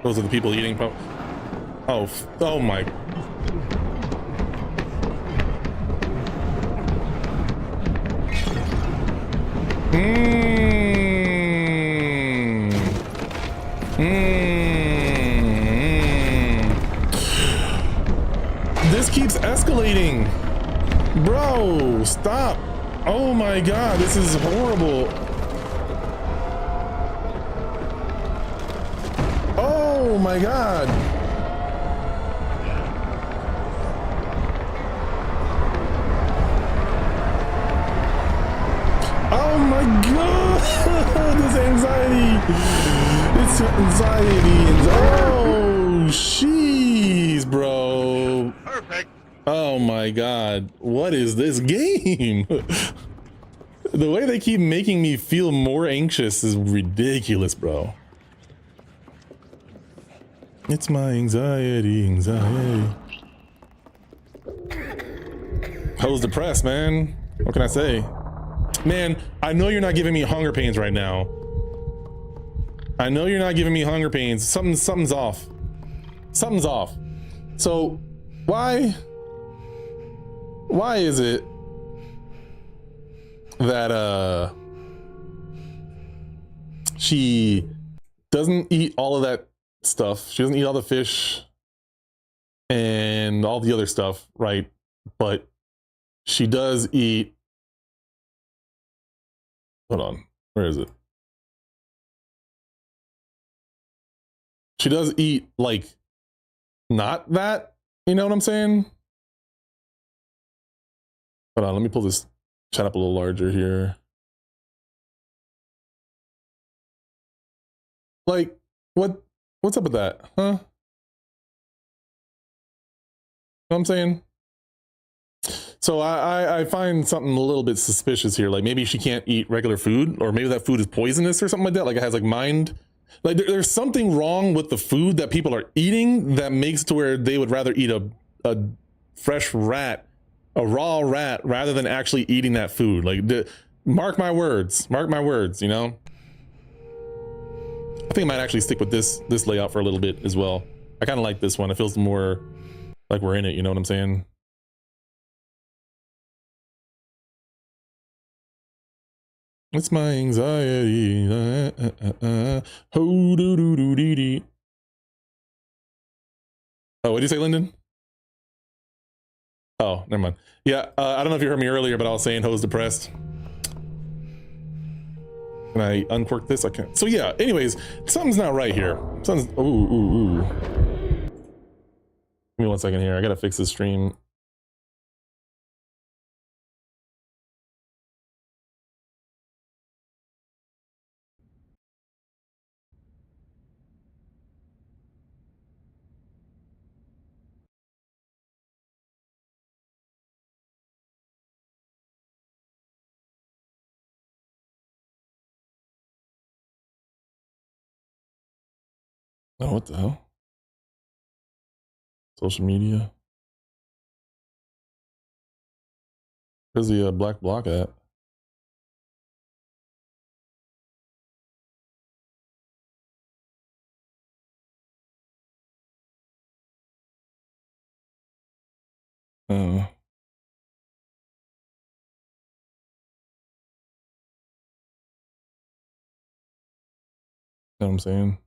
Those are the people eating. Oh, oh my. This keeps escalating. Bro, stop. Oh my God, this is horrible. Oh my God. Oh my God. This anxiety. It's anxiety. Oh, jeez, bro. Perfect. Oh my God. What is this game? The way they keep making me feel more anxious is ridiculous, bro. It's my anxiety. I was depressed, man. What can I say? Man, I know you're not giving me hunger pains right now. I know you're not giving me hunger pains. Something's off. Something's off. So, why is it that she doesn't eat all of that stuff? She doesn't eat all the fish and all the other stuff, right? But she does eat. Hold on, where is it? She does eat like not that, you know what I'm saying? Hold on, let me pull this chat up a little larger here. Like, what's up with that, huh? You know what I'm saying? So I find something a little bit suspicious here. Like maybe she can't eat regular food, or maybe that food is poisonous or something like that. Like it has like mind. Like there's something wrong with the food that people are eating that makes it to where they would rather eat a fresh rat, a raw rat, rather than actually eating that food. Like mark my words, you know? I think I might actually stick with this layout for a little bit as well. I kind of like this one. It feels more like we're in it, you know what I'm saying? It's my anxiety. Oh, what did you say, Lyndon? Oh, never mind. Yeah, I don't know if you heard me earlier, but I was saying Ho's depressed. Can I uncork this? I can't. So yeah, anyways, something's not right here. Something's, ooh. Give me 1 second here. I gotta fix this stream. Oh, what the hell? Social media. Where's the black block at? Oh. Know what I'm saying?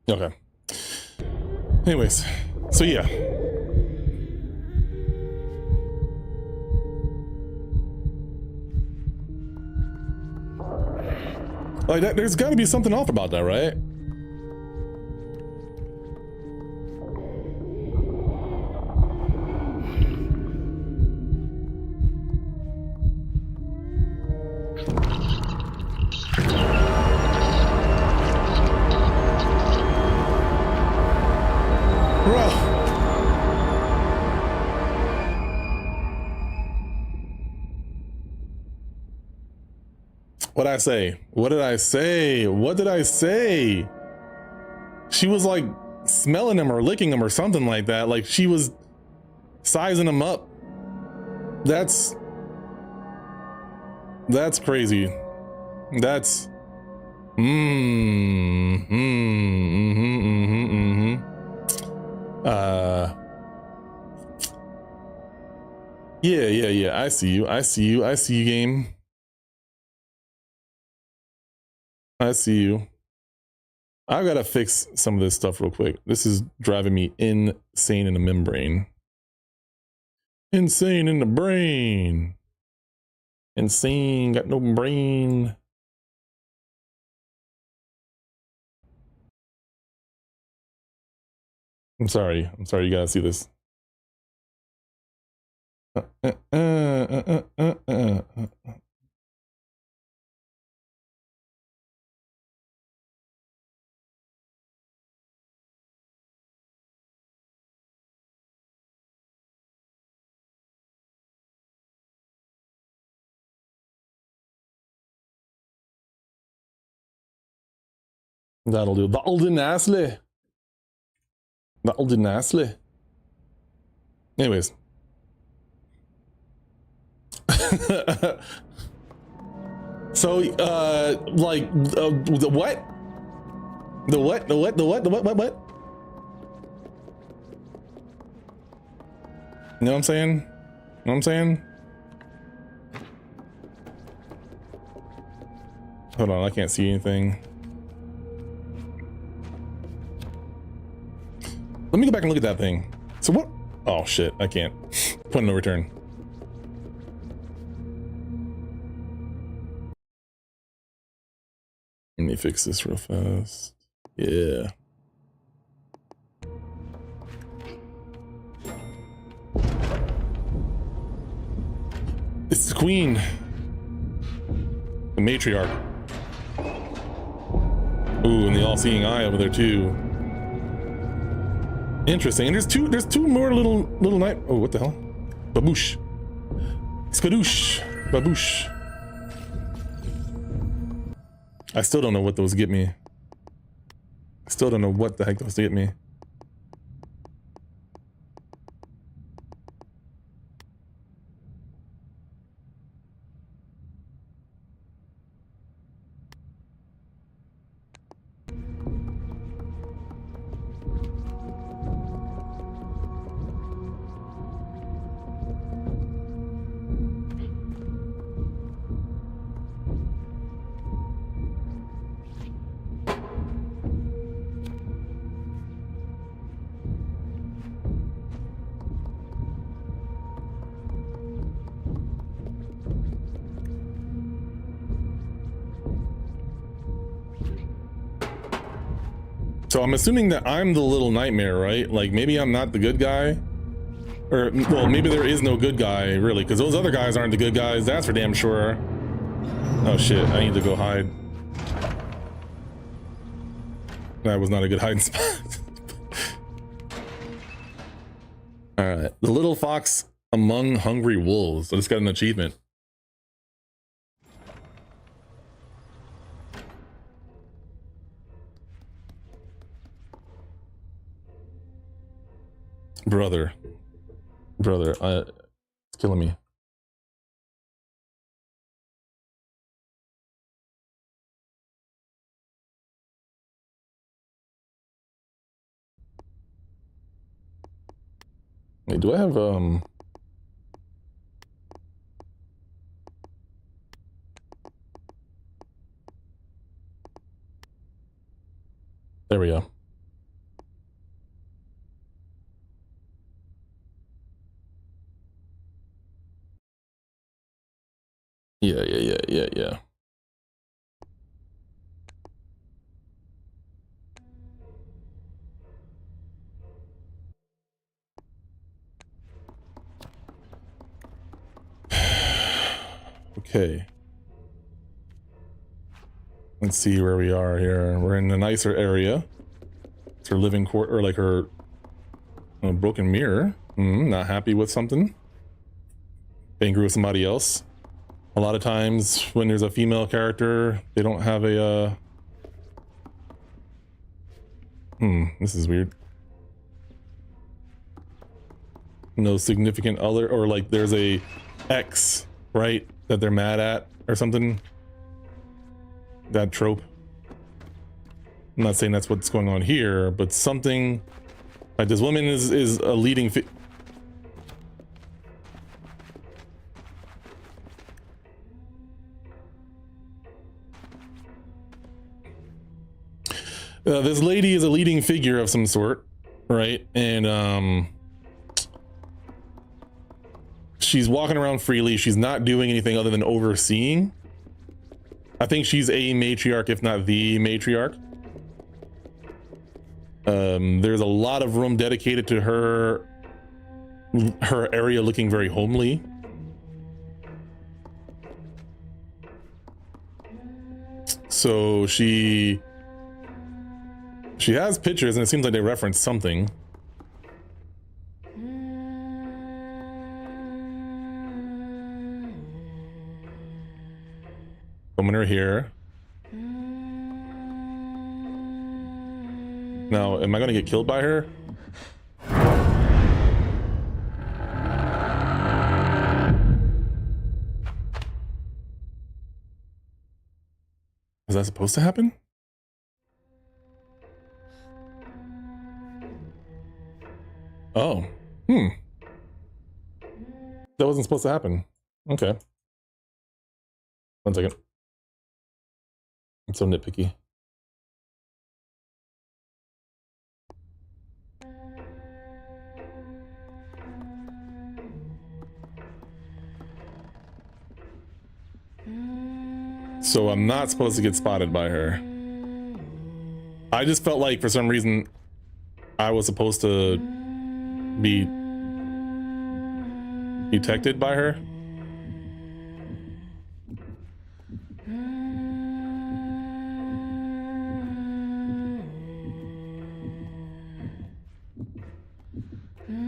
Okay. Anyways, so yeah. Like that, there's got to be something off about that, right? What did I say? What did I say? What did I say? She was like smelling him or licking him or something like that. Like she was sizing him up. That's crazy. That's yeah. I see you, game. I see you. I gotta fix some of this stuff real quick. This is driving me insane in the membrane. Insane in the brain. Insane, got no brain. I'm sorry you gotta see this. That'll do. That'll do nicely. That'll do nicely. Anyways. So, like, the what? The what? The what? The what? The what? What? You know what I'm saying? You know what I'm saying? Hold on, I can't see anything. Let me go back and look at that thing. So what? Oh shit, I can't. Put no return. Let me fix this real fast. Yeah. It's the queen. The matriarch. Ooh, and the all-seeing eye over there too. Interesting. And there's two more little night. Oh, what the hell? Baboosh. Skadoosh. Baboosh. I still don't know what those get me. I still don't know what the heck those get me. So I'm assuming that I'm the little nightmare, right? Like maybe I'm not the good guy, or well, maybe there is no good guy really, because those other guys aren't the good guys. That's for damn sure. Oh shit! I need to go hide. That was not a good hiding spot. All right, the little fox among hungry wolves. I just got an achievement. Brother, it's killing me. Wait, do I have there we go. Yeah. Okay. Let's see where we are here. We're in a nicer area. It's her living quarter, or like her broken mirror. Not happy with something. Angry with somebody else. A lot of times when there's a female character, they don't have a this is weird. No significant other, or like there's a ex, right, that they're mad at or something. That trope. I'm not saying that's what's going on here, but something like this woman is a leading this lady is a leading figure of some sort, right? And she's walking around freely. She's not doing anything other than overseeing. I think she's a matriarch, if not the matriarch. There's a lot of room dedicated to her area looking very homely. So she has pictures, and it seems like they reference something. Women are here. Now, am I gonna get killed by her? Is that supposed to happen? Oh, that wasn't supposed to happen. Okay. 1 second. I'm so nitpicky. So I'm not supposed to get spotted by her. I just felt like for some reason I was supposed to be detected by her.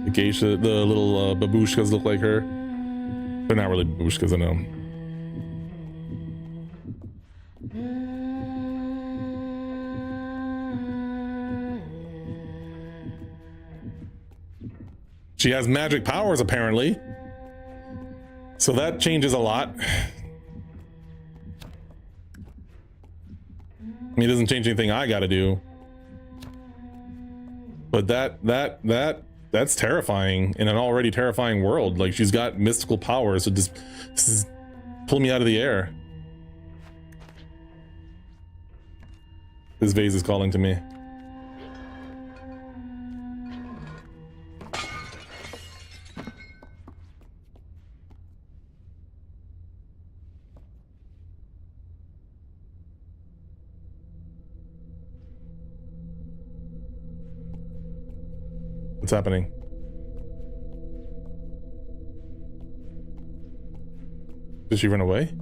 The geisha, the little babushkas look like her. They're not really babushkas, I know. She has magic powers, apparently. So that changes a lot. I mean, it doesn't change anything I gotta do. But that's terrifying in an already terrifying world. Like, she's got mystical powers, so just pull me out of the air. This vase is calling to me. What's happening? Did she run away?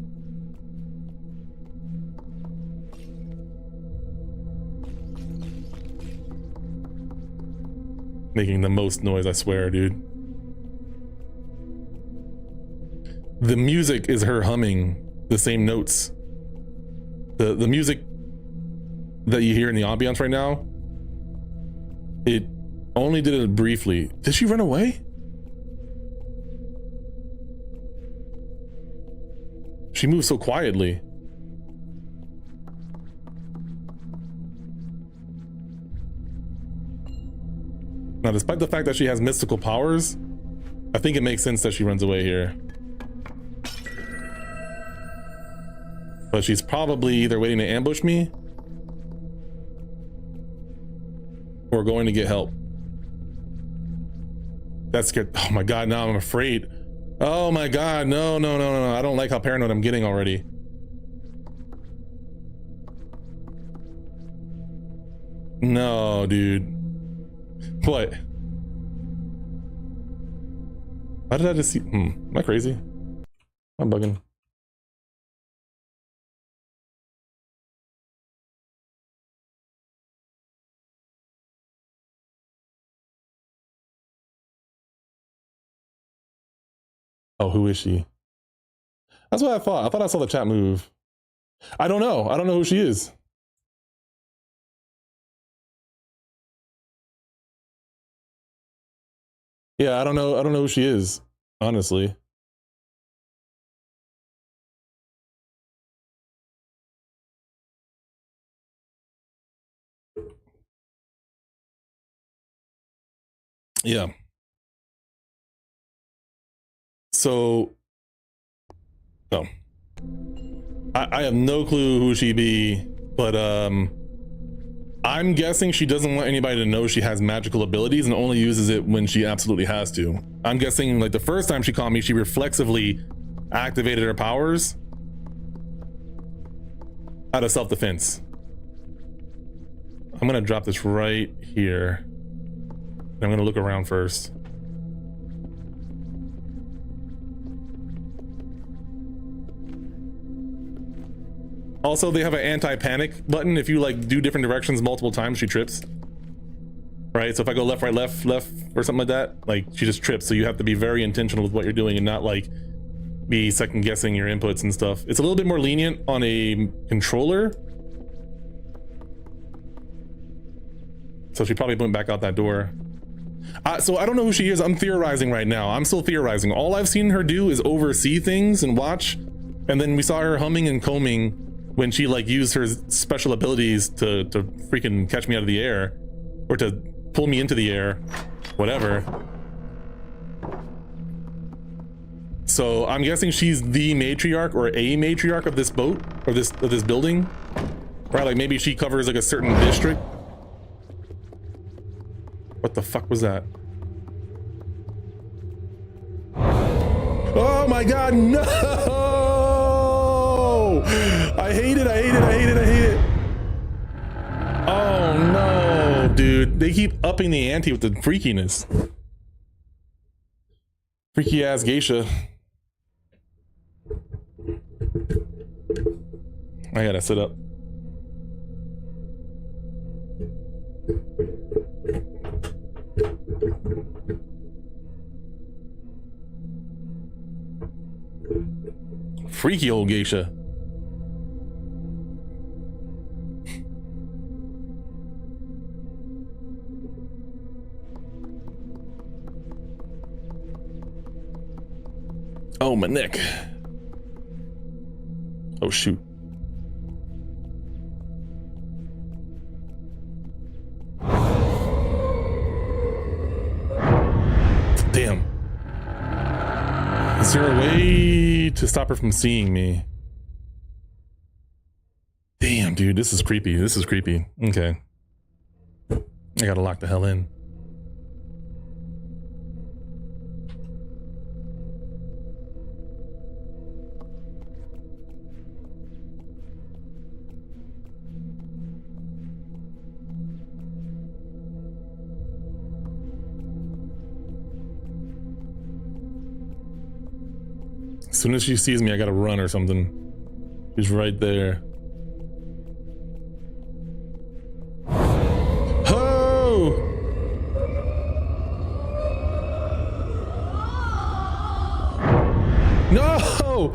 Making the most noise, I swear, dude. The music is her humming the same notes. The music that you hear in the ambiance right now, Only did it briefly. Did she run away? She moves so quietly. Now, despite the fact that she has mystical powers, I think it makes sense that she runs away here. But she's probably either waiting to ambush me or going to get help. That's scared. Oh my God, now I'm afraid. Oh my God, no, no, no, no, no. I don't like how paranoid I'm getting already. No, dude. What? How did I just see? Am I crazy? I'm bugging. Oh, who is she? That's what I thought. I thought I saw the chat move. I don't know. I don't know who she is. Yeah, I don't know. I don't know who she is, honestly. Yeah. So, no. I have no clue who she be, but I'm guessing she doesn't want anybody to know she has magical abilities and only uses it when she absolutely has to. I'm guessing like the first time she caught me, she reflexively activated her powers out of self-defense. I'm gonna drop this right here. I'm gonna look around first. Also, they have an anti-panic button. If you like do different directions multiple times, she trips. Right, so if I go left, right, left, left, or something like that, like she just trips. So you have to be very intentional with what you're doing and not like be second guessing your inputs and stuff. It's a little bit more lenient on a controller. So she probably went back out that door. So I don't know who she is. I'm theorizing right now. I'm still theorizing. All I've seen her do is oversee things and watch. And then we saw her humming and combing when she like used her special abilities to freaking catch me out of the air or to pull me into the air, whatever. So I'm guessing she's the matriarch or a matriarch of this boat or this building, right? Like maybe she covers like a certain district. What the fuck was that? Oh my God, no! I hate it, I hate it, I hate it, I hate it. Oh no, dude. They keep upping the ante with the freakiness. Freaky ass geisha. I gotta sit up. Freaky old geisha. Oh, my neck. Oh, shoot. Damn. Is there a way to stop her from seeing me? Damn, dude, this is creepy. This is creepy. Okay. I gotta lock the hell in. As soon as she sees me, I gotta run or something. She's right there. Oh! No!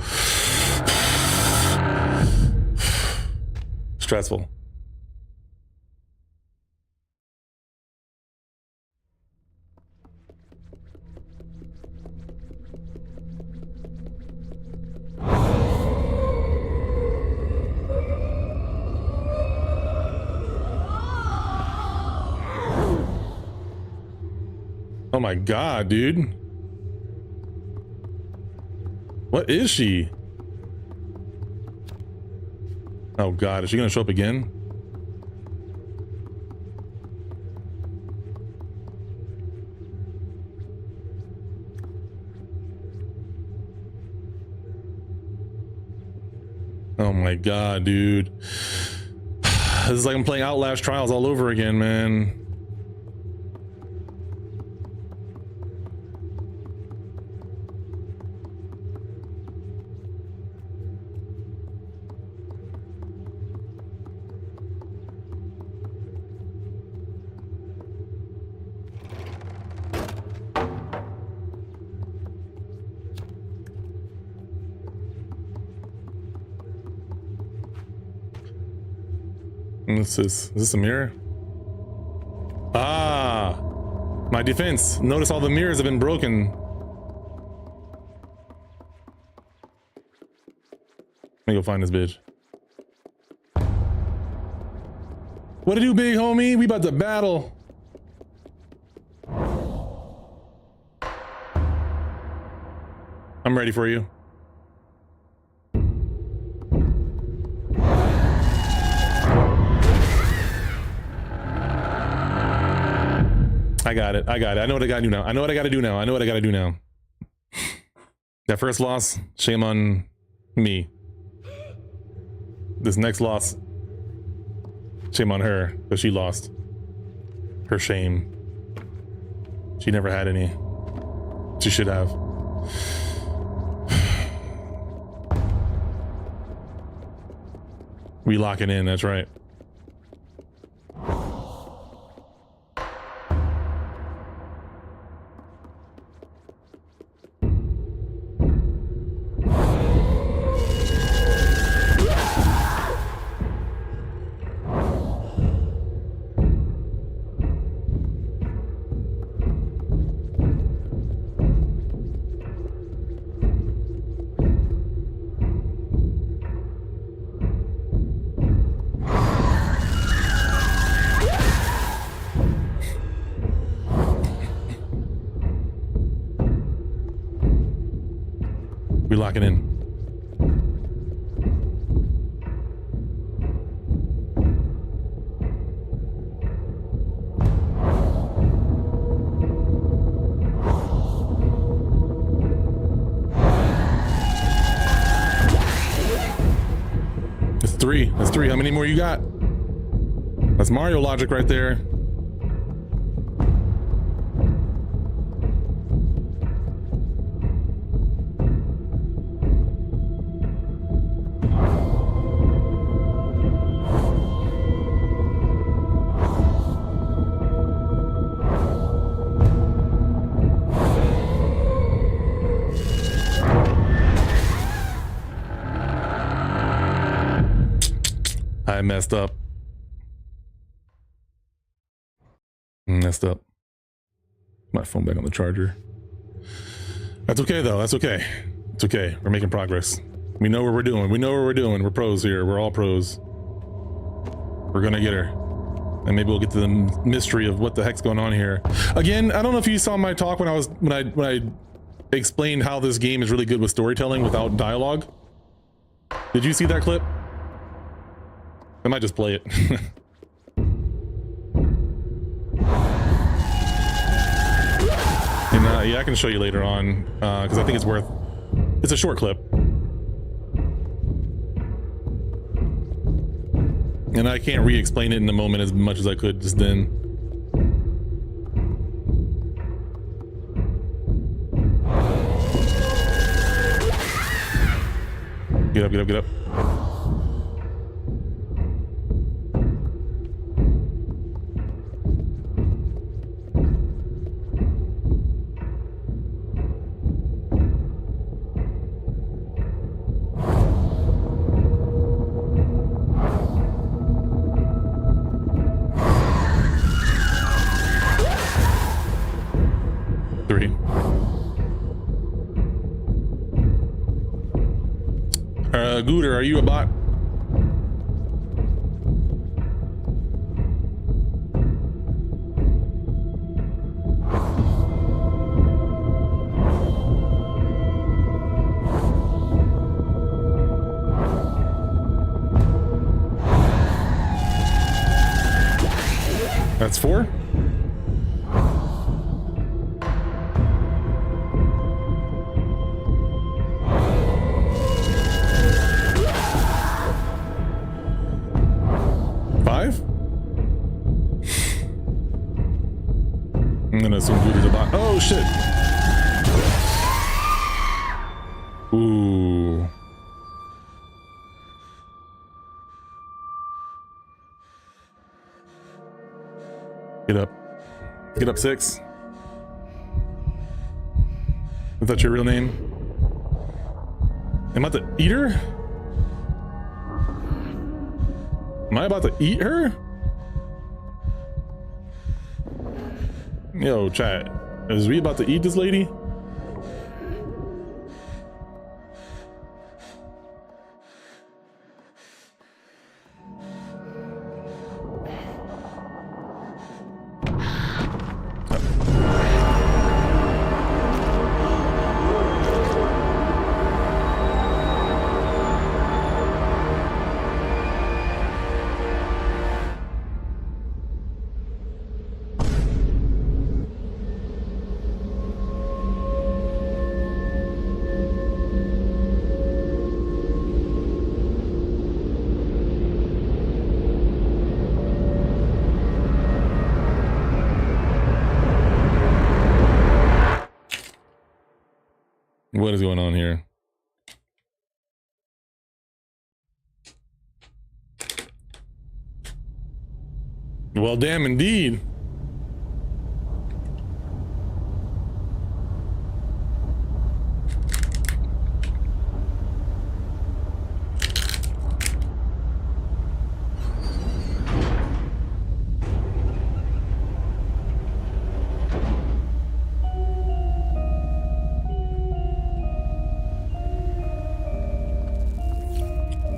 Stressful. Oh my god, dude. What is she? Oh god, is she gonna show up again? Oh my god, dude. This is like I'm playing Outlast Trials all over again, man. What's this? Is this a mirror? Ah, my defense. Notice all the mirrors have been broken. Let me go find this bitch. What to do, big homie? We about to battle. I'm ready for you. I got it. I got it. I know what I gotta do now. I know what I gotta do now. I know what I gotta do now. That first loss, shame on me. This next loss, shame on her, but she lost. Her shame. She never had any. She should have. We lock it in, that's right. We lock it in. It's three. That's three. How many more you got? That's Mario logic right there. I messed up. Messed up. My phone back on the charger. That's okay though. That's okay. It's okay. We're making progress. We know what we're doing. We know what we're doing. We're pros here. We're all pros. We're gonna get her. And maybe we'll get to the mystery of what the heck's going on here. Again, I don't know if you saw my talk when I explained how this game is really good with storytelling without dialogue. Did you see that clip? I might just play it. And yeah, I can show you later on because I think it's a short clip. And I can't re-explain it in the moment as much as I could just then. Get up, get up, get up. Gooter, are you a bot? That's 4. I'm gonna assume Voodoo's a bot. Oh shit! Ooh. Get up. Get up, 6. Is that your real name? Am I about to eat her? Am I about to eat her? Yo, chat. Is we about to eat this lady? What is going on here? Well, damn indeed.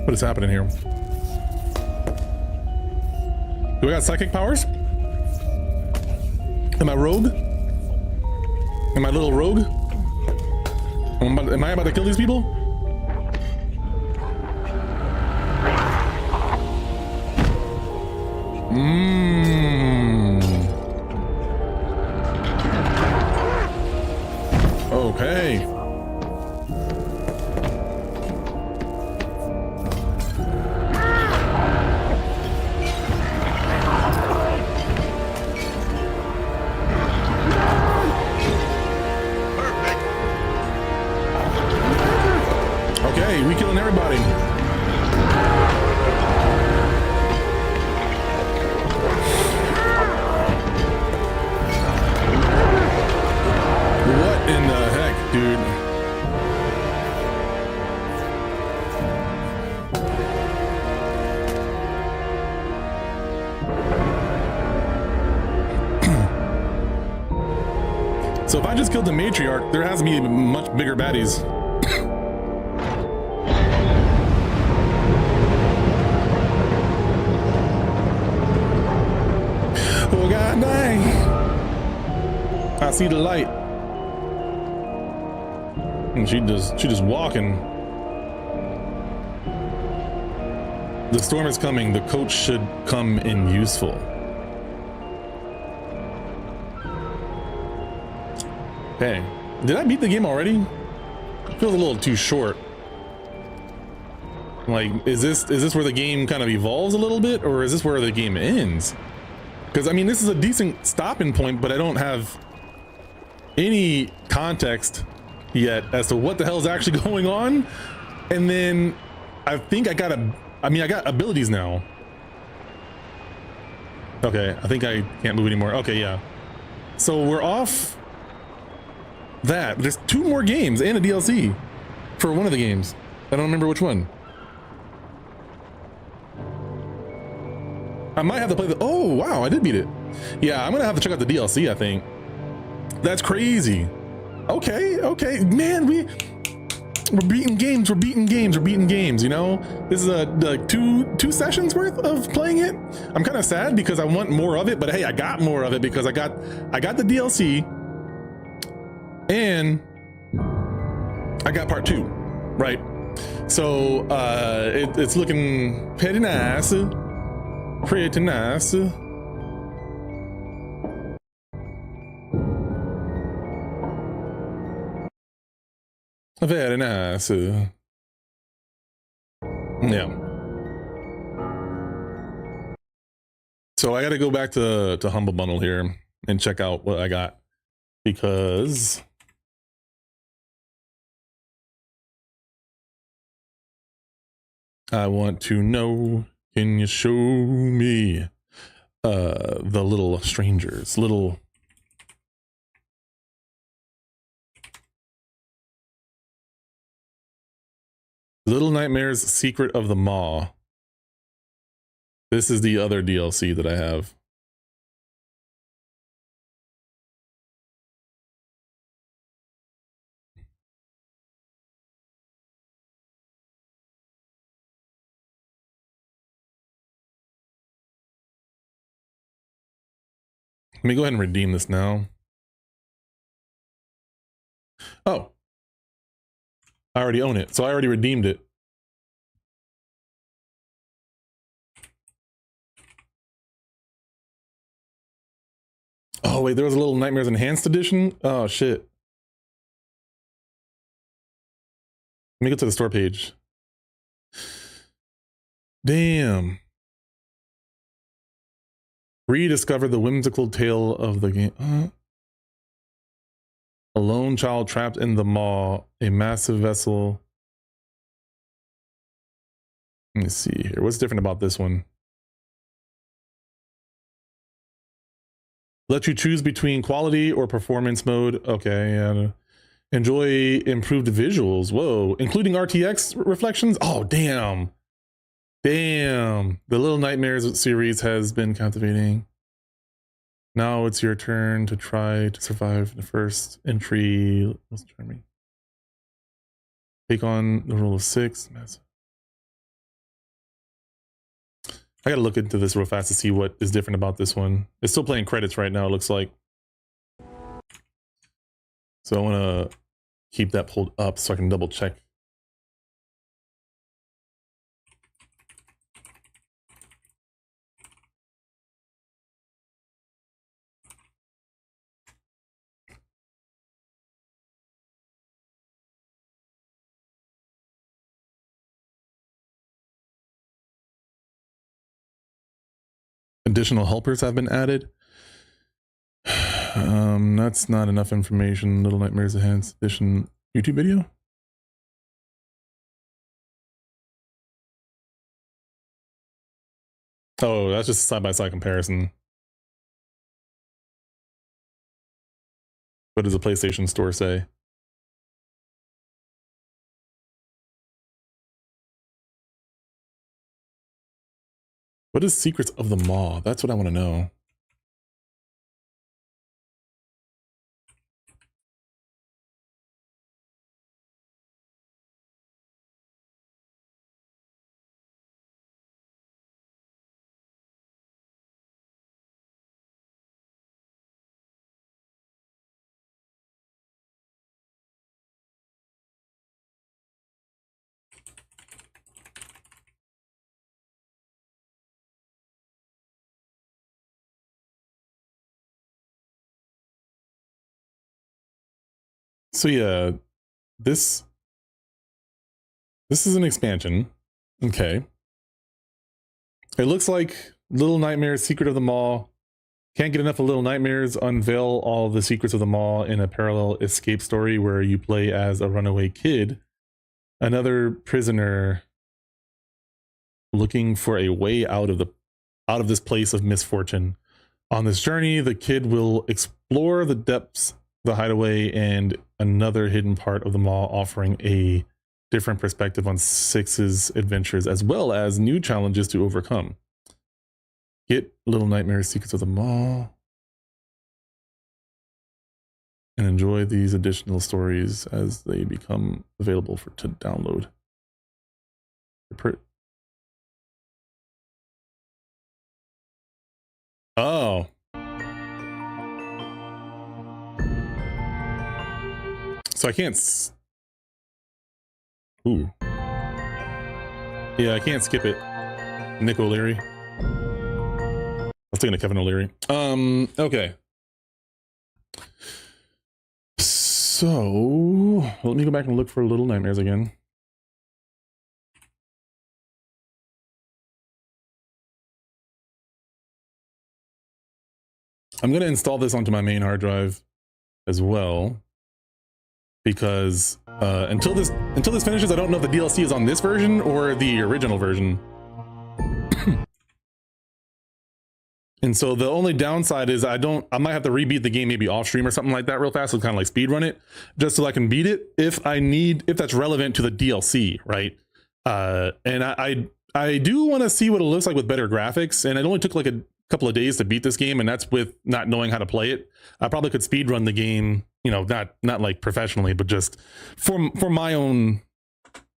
What is happening here? Do I got psychic powers? Am I rogue? Am I a little rogue? Am I about to kill these people? Okay. Okay, we killing everybody. What in the heck, dude? So if I just killed the matriarch, there has to be much bigger baddies. Oh god dang. I see the light. And she just walking. The storm is coming. The coach should come in useful. Hey, did I beat the game already? It feels a little too short. Like, is this where the game kind of evolves a little bit, or is this where the game ends? Because I mean, this is a decent stopping point, but I don't have any context yet as to what the hell is actually going on. And then I think I got abilities now. Okay, I think I can't move anymore. Okay, yeah. So we're off that. There's 2 more games and a DLC for one of the games. I don't remember which one. I might have to play the, oh wow, I did beat it. Yeah, I'm gonna have to check out the DLC, I think. That's crazy. Okay, man, we're beating games, you know? This is a two sessions worth of playing it. I'm kind of sad because I want more of it, but hey, I got more of it because I got the DLC and I got part 2, right? So it's looking pretty nice. Pretty nice. Very nice. Yeah. So I got to go back to Humble Bundle here and check out what I got, because I want to know. Can you show me the little strangers, Little Nightmares Secret of the Maw. This is the other DLC that I have. Let me go ahead and redeem this now. Oh, I already own it, so I already redeemed it. Oh wait, there was a Little Nightmares Enhanced Edition? Oh shit. Let me go to the store page. Damn. Rediscover the whimsical tale of the game. A lone child trapped in the maw, a massive vessel. Let me see here. What's different about this one? Let you choose between quality or performance mode. Okay, yeah. Enjoy improved visuals. Whoa, including RTX reflections? Oh, damn. Damn. The Little Nightmares series has been captivating. Now it's your turn to try to survive the first entry. What's charming? Take on the rule of 6. I gotta look into this real fast to see what is different about this one. It's still playing credits right now, it looks like. So I want to keep that pulled up so I can double check. Additional helpers have been added. That's not enough information. Little Nightmares Enhanced Edition YouTube video. Oh, that's just a side-by-side comparison. What does the PlayStation Store say? What is Secrets of the Maw? That's what I want to know. So yeah, this is an expansion. Okay. It looks like Little Nightmares Secret of the Maw. Can't get enough of Little Nightmares. Unveil all the secrets of the Maw in a parallel escape story where you play as a runaway kid, another prisoner looking for a way out of this place of misfortune. On this journey, the kid will explore the depths, the hideaway, and another hidden part of the Maw, offering a different perspective on 6's adventures, as well as new challenges to overcome. Get Little Nightmares Secrets of the Maw and enjoy these additional stories as they become available to download. Oh. So I can't... Ooh. Yeah, I can't skip it. Nick O'Leary. I was thinking of Kevin O'Leary. Okay. So let me go back and look for Little Nightmares again. I'm going to install this onto my main hard drive as well, because until this finishes, I don't know if the DLC is on this version or the original version. And so the only downside is I might have to rebeat the game maybe off stream or something like that real fast, so kind of like speed run it just so I can beat it if that's relevant to the DLC, right? And I do want to see what it looks like with better graphics, and it only took like a couple of days to beat this game, and that's with not knowing how to play it. I probably could speed run the game, you know, not like professionally, but just for my own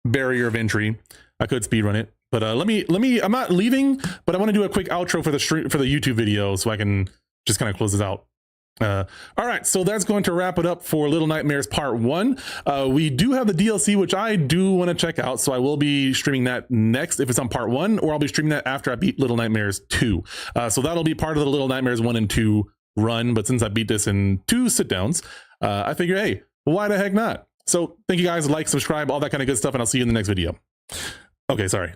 barrier of entry, I could speed run it. But let me, I'm not leaving, but I want to do a quick outro for the YouTube video so I can just kind of close this out. All right, so that's going to wrap it up for Little Nightmares Part 1. We do have the DLC, which I do want to check out, so I will be streaming that next if it's on Part 1, or I'll be streaming that after I beat Little Nightmares 2. So that'll be part of the Little Nightmares 1 and 2 run, but since I beat this in 2 sit-downs, I figure, hey, why the heck not? So thank you guys, like, subscribe, all that kind of good stuff, and I'll see you in the next video. Okay, sorry.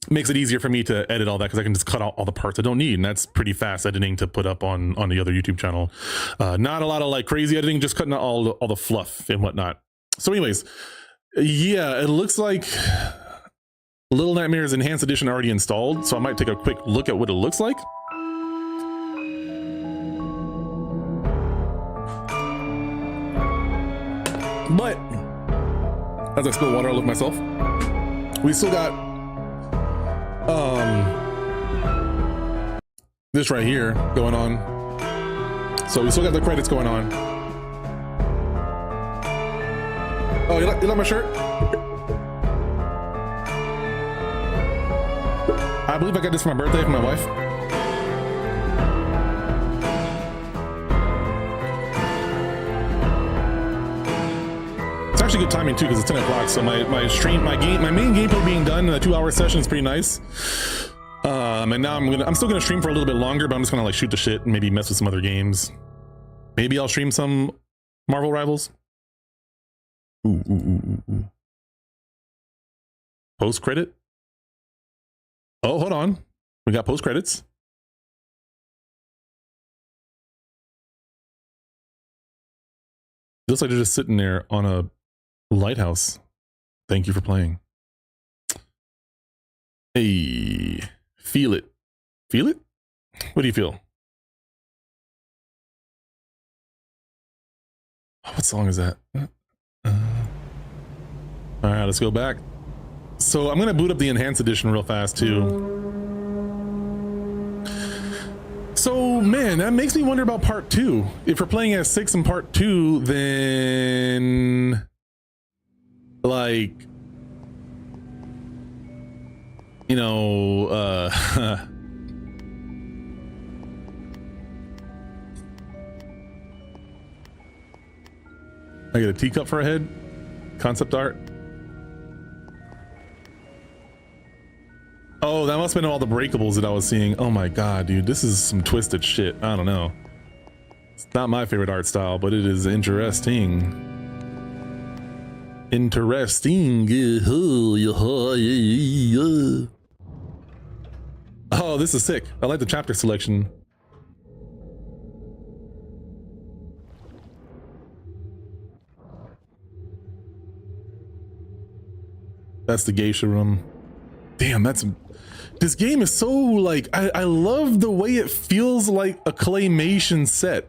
Makes it easier for me to edit all that because I can just cut out all the parts I don't need, and that's pretty fast editing to put up on the other YouTube channel. Not a lot of like crazy editing, just cutting out all the fluff and whatnot. So anyways, yeah, it looks like Little Nightmares Enhanced Edition already installed, so I might take a quick look at what it looks like. But as I spill water, I look myself. We still got this right here going on. So we still got the credits going on. Oh, you like my shirt? I believe I got this for my birthday from my wife. It's actually good timing too, because it's 10 o'clock. So my main gameplay being done in a 2-hour session is pretty nice. And now I'm still gonna stream for a little bit longer, but I'm just gonna like shoot the shit and maybe mess with some other games. Maybe I'll stream some Marvel Rivals. Ooh. Post credit. Oh, hold on. We got post credits. Looks like they're just sitting there on a lighthouse. Thank you for playing. Hey, feel it. Feel it? What do you feel? What song is that? All right, let's go back. So I'm gonna boot up the Enhanced Edition real fast too. So man, that makes me wonder about Part 2. If we're playing as 6 in Part 2, then like, you know, I get a teacup for a head. Concept art. Oh, that must have been all the breakables that I was seeing. Oh my god, dude, this is some twisted shit. I don't know. It's not my favorite art style, but it is interesting. Interesting. Oh, this is sick. I like the chapter selection. That's the geisha room. Damn, this game is so like, I love the way it feels like a claymation set.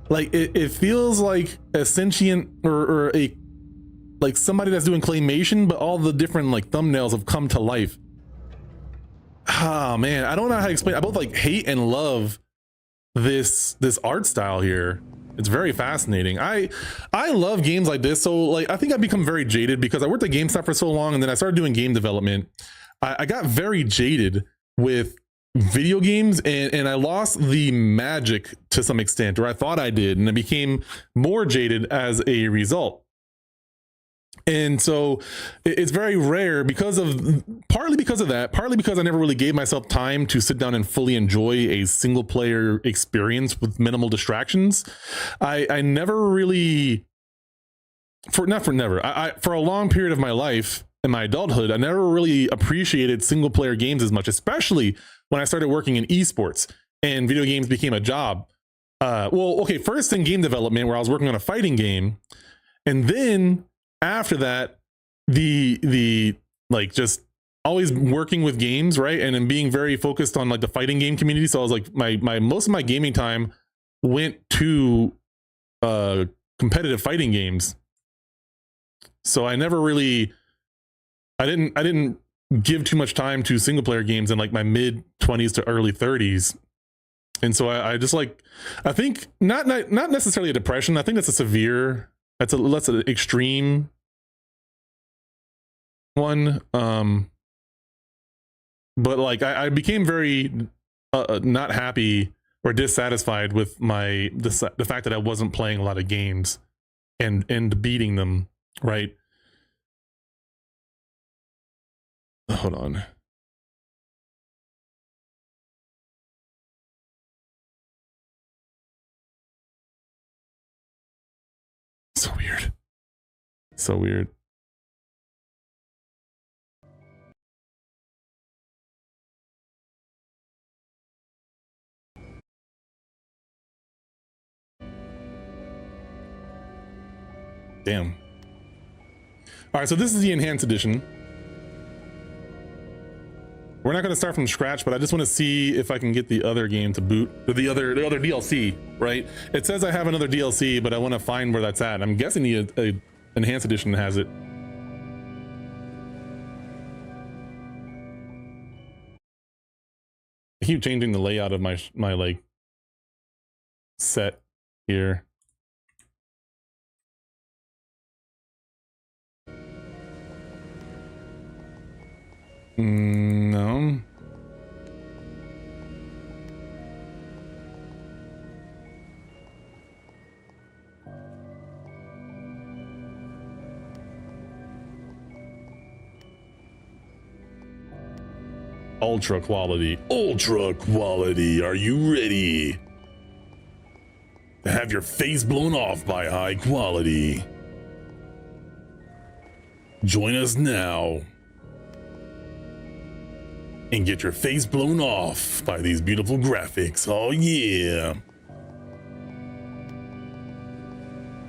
Like it feels like a sentient or a like somebody that's doing claymation, but all the different like thumbnails have come to life. Ah, man, I don't know how to explain. I both like hate and love this art style here. It's very fascinating. I love games like this. So like, I think I've become very jaded because I worked at GameStop for so long, and then I started doing game development. I got very jaded with video games, and I lost the magic to some extent, or I thought I did, and I became more jaded as a result. And so it's very rare partly because of that, partly because I never really gave myself time to sit down and fully enjoy a single player experience with minimal distractions. I never really, for a long period of my life in my adulthood, I never really appreciated single player games as much, especially when I started working in esports and video games became a job. First in game development, where I was working on a fighting game, and then after that, the like just always working with games, right? And then being very focused on like the fighting game community. So I was like, my most of my gaming time went to competitive fighting games. So I never really, I didn't give too much time to single player games in like my mid 20s to early 30s. And so I just like, I think not necessarily a depression. I think that's that's an extreme one. But like I became very not happy or dissatisfied with the fact that I wasn't playing a lot of games and beating them, right? Hold on. So weird. So weird. Damn. All right, so this is the enhanced edition. We're not going to start from scratch, but I just want to see if I can get the other game to boot, or the other DLC, right? It says I have another DLC, but I want to find where that's at. I'm guessing the enhanced edition has it. I keep changing the layout of my like set here. No. Ultra quality. Ultra quality. Are you ready to have your face blown off by high quality? Join us now and get your face blown off by these beautiful graphics. Oh yeah.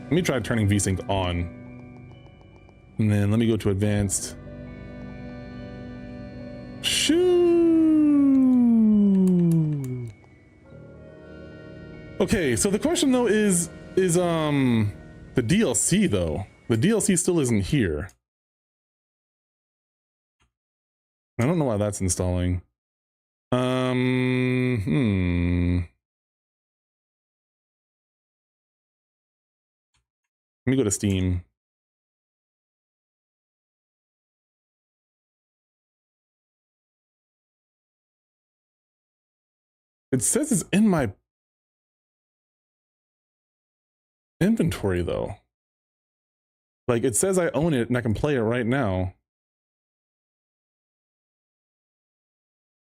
Let me try turning VSync on. And then let me go to advanced. Shoo! Okay, so the question though is the DLC though. The DLC still isn't here. I don't know why that's installing. Let me go to Steam. It says it's in my inventory though. Like it says I own it and I can play it right now.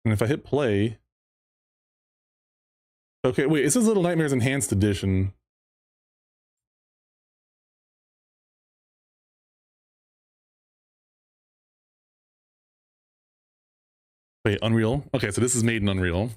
And if I hit play, okay, wait, it says Little Nightmares Enhanced Edition. Wait, Unreal? Okay, so this is made in Unreal.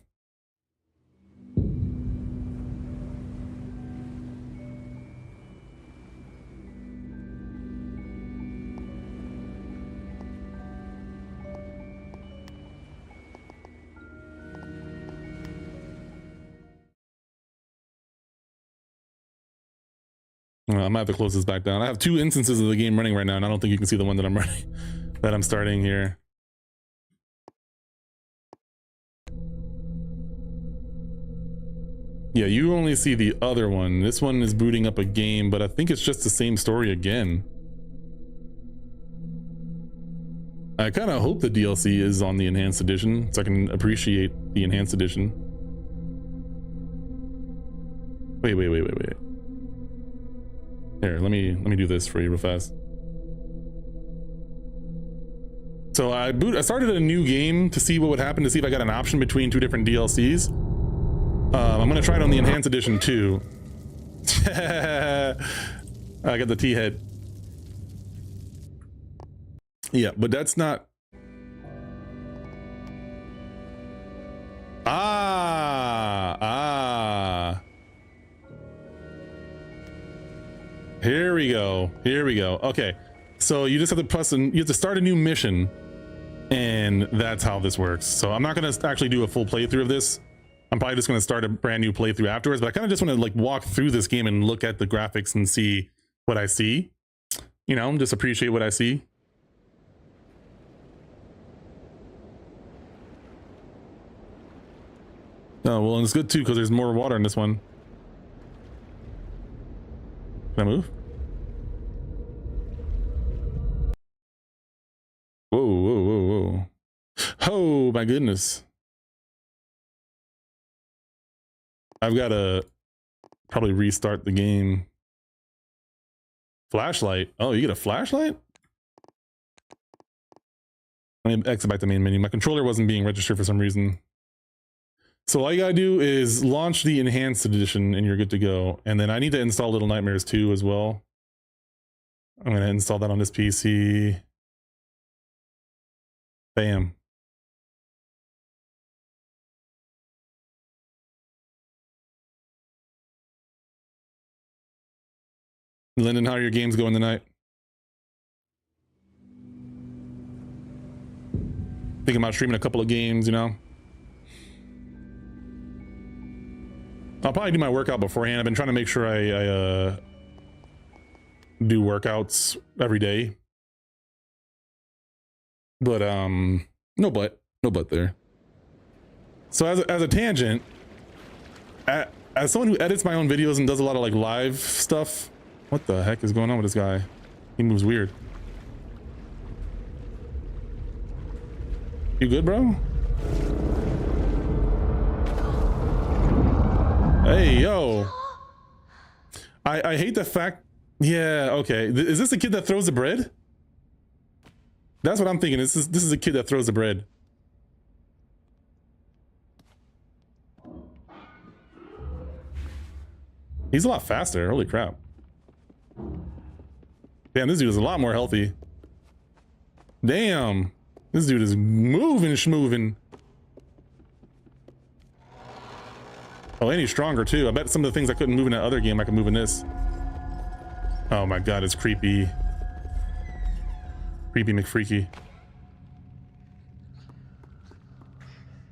I might have to close this back down. I have 2 instances of the game running right now, and I don't think you can see the one that I'm running, that I'm starting here. Yeah, you only see the other one. This one is booting up a game, but I think it's just the same story again. I kind of hope the DLC is on the enhanced edition so I can appreciate the enhanced edition. Wait. Here, let me do this for you real fast. So I started a new game to see what would happen, to see if I got an option between 2 different DLCs. I'm gonna try it on the enhanced edition too. I got the T-head. Yeah, but that's not. Here we go. Here we go. Okay. So you just have to press and you have to start a new mission, and that's how this works. So I'm not going to actually do a full playthrough of this. I'm probably just going to start a brand new playthrough afterwards, but I kind of just want to like walk through this game and look at the graphics and see what I see, you know, just appreciate what I see. Oh, well, and it's good too because there's more water in this one. Can I move? Whoa, whoa, whoa, whoa. Oh, my goodness. I've got to probably restart the game. Flashlight. Oh, you get a flashlight? Let me exit back to the main menu. My controller wasn't being registered for some reason. So all you gotta do is launch the enhanced edition and you're good to go. And then I need to install Little Nightmares 2 as well. I'm gonna install that on this PC. Bam. Lyndon, how are your games going tonight? Thinking about streaming a couple of games, you know? I'll probably do my workout beforehand. I've been trying to make sure I do workouts every day. But no but there. So as a tangent, as someone who edits my own videos and does a lot of like live stuff, what the heck is going on with this guy? He moves weird. You good, bro? Hey, yo. I hate the fact. Yeah, okay. Is this the kid that throws the bread? That's what I'm thinking. This is a kid that throws the bread. He's a lot faster. Holy crap. Damn, this dude is a lot more healthy. Damn. This dude is moving schmoving. Oh, and he's stronger too. I bet some of the things I couldn't move in that other game I can move in this. Oh my god, it's creepy. Creepy McFreaky.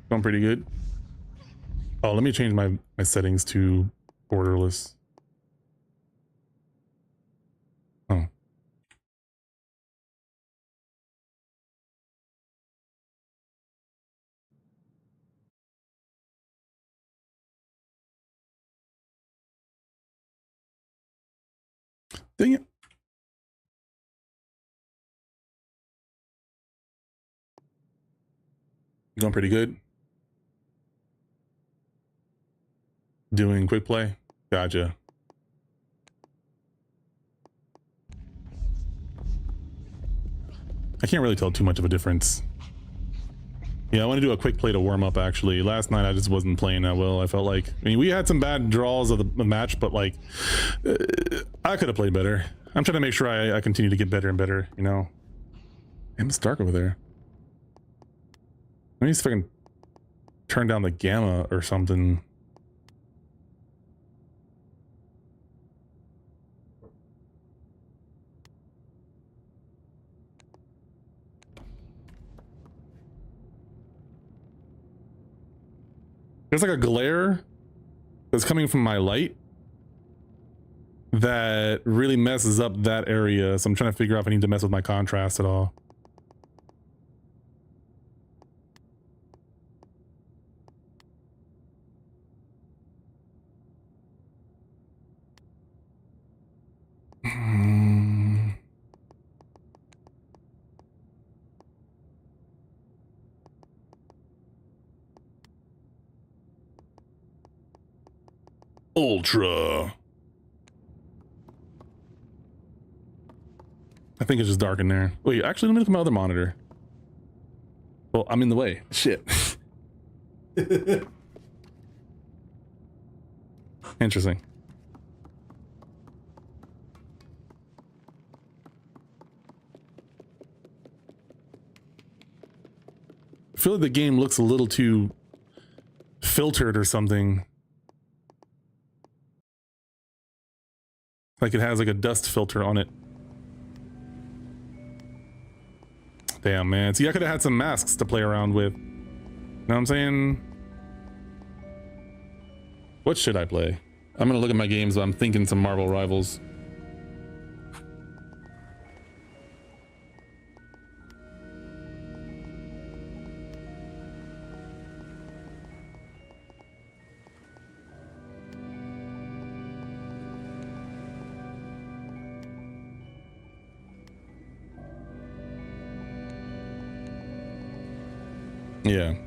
Going pretty good. Oh, let me change my settings to borderless. Oh. Dang it. Going pretty good. Doing quick play. Gotcha. I can't really tell too much of a difference. Yeah, I want to do a quick play to warm up actually. Last night I just wasn't playing that well. I felt like, I mean, we had some bad draws of the match, but like, I could have played better. I'm trying to make sure I continue to get better and better, you know? Damn, it's dark over there. Let me see if I can turn down the gamma or something. There's like a glare that's coming from my light that really messes up that area. So I'm trying to figure out if I need to mess with my contrast at all. Ultra. I think it's just dark in there. Wait, actually, let me look at my other monitor. Well, I'm in the way. Shit. Interesting. I feel like the game looks a little too filtered or something. Like it has like a dust filter on it. Damn, man. See, I could have had some masks to play around with. You know what I'm saying? What should I play? I'm gonna look at my games, but I'm thinking some Marvel Rivals.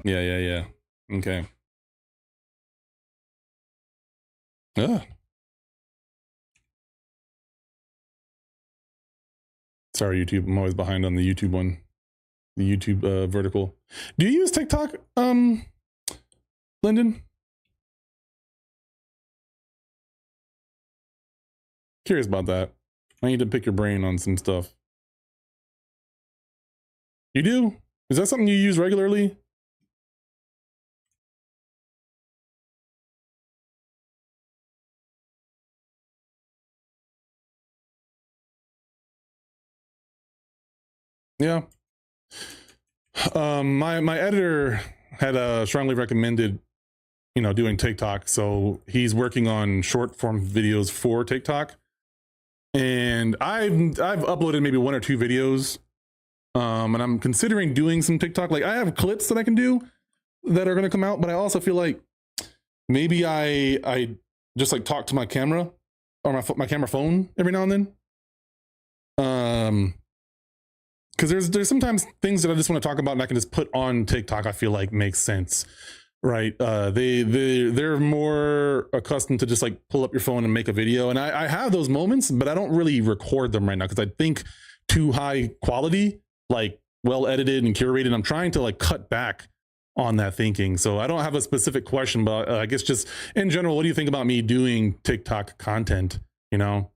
Yeah. Okay. Ah. Sorry, YouTube. I'm always behind on the YouTube one. The YouTube vertical. Do you use TikTok, Lyndon? Curious about that. I need to pick your brain on some stuff. You do? Is that something you use regularly? Yeah. My editor had strongly recommended, you know, doing TikTok. So he's working on short form videos for TikTok. And I've uploaded maybe 1 or 2 videos. And I'm considering doing some TikTok. Like I have clips that I can do that are going to come out, but I also feel like maybe I just like talk to my camera or my camera phone every now and then. Because there's sometimes things that I just want to talk about and I can just put on TikTok. I feel like makes sense, right? They're more accustomed to just like pull up your phone and make a video, and I have those moments, but I don't really record them right now because I think too high quality, like well edited and curated. I'm trying to like cut back on that thinking. So I don't have a specific question, but I guess just in general, what do you think about me doing TikTok content? You know,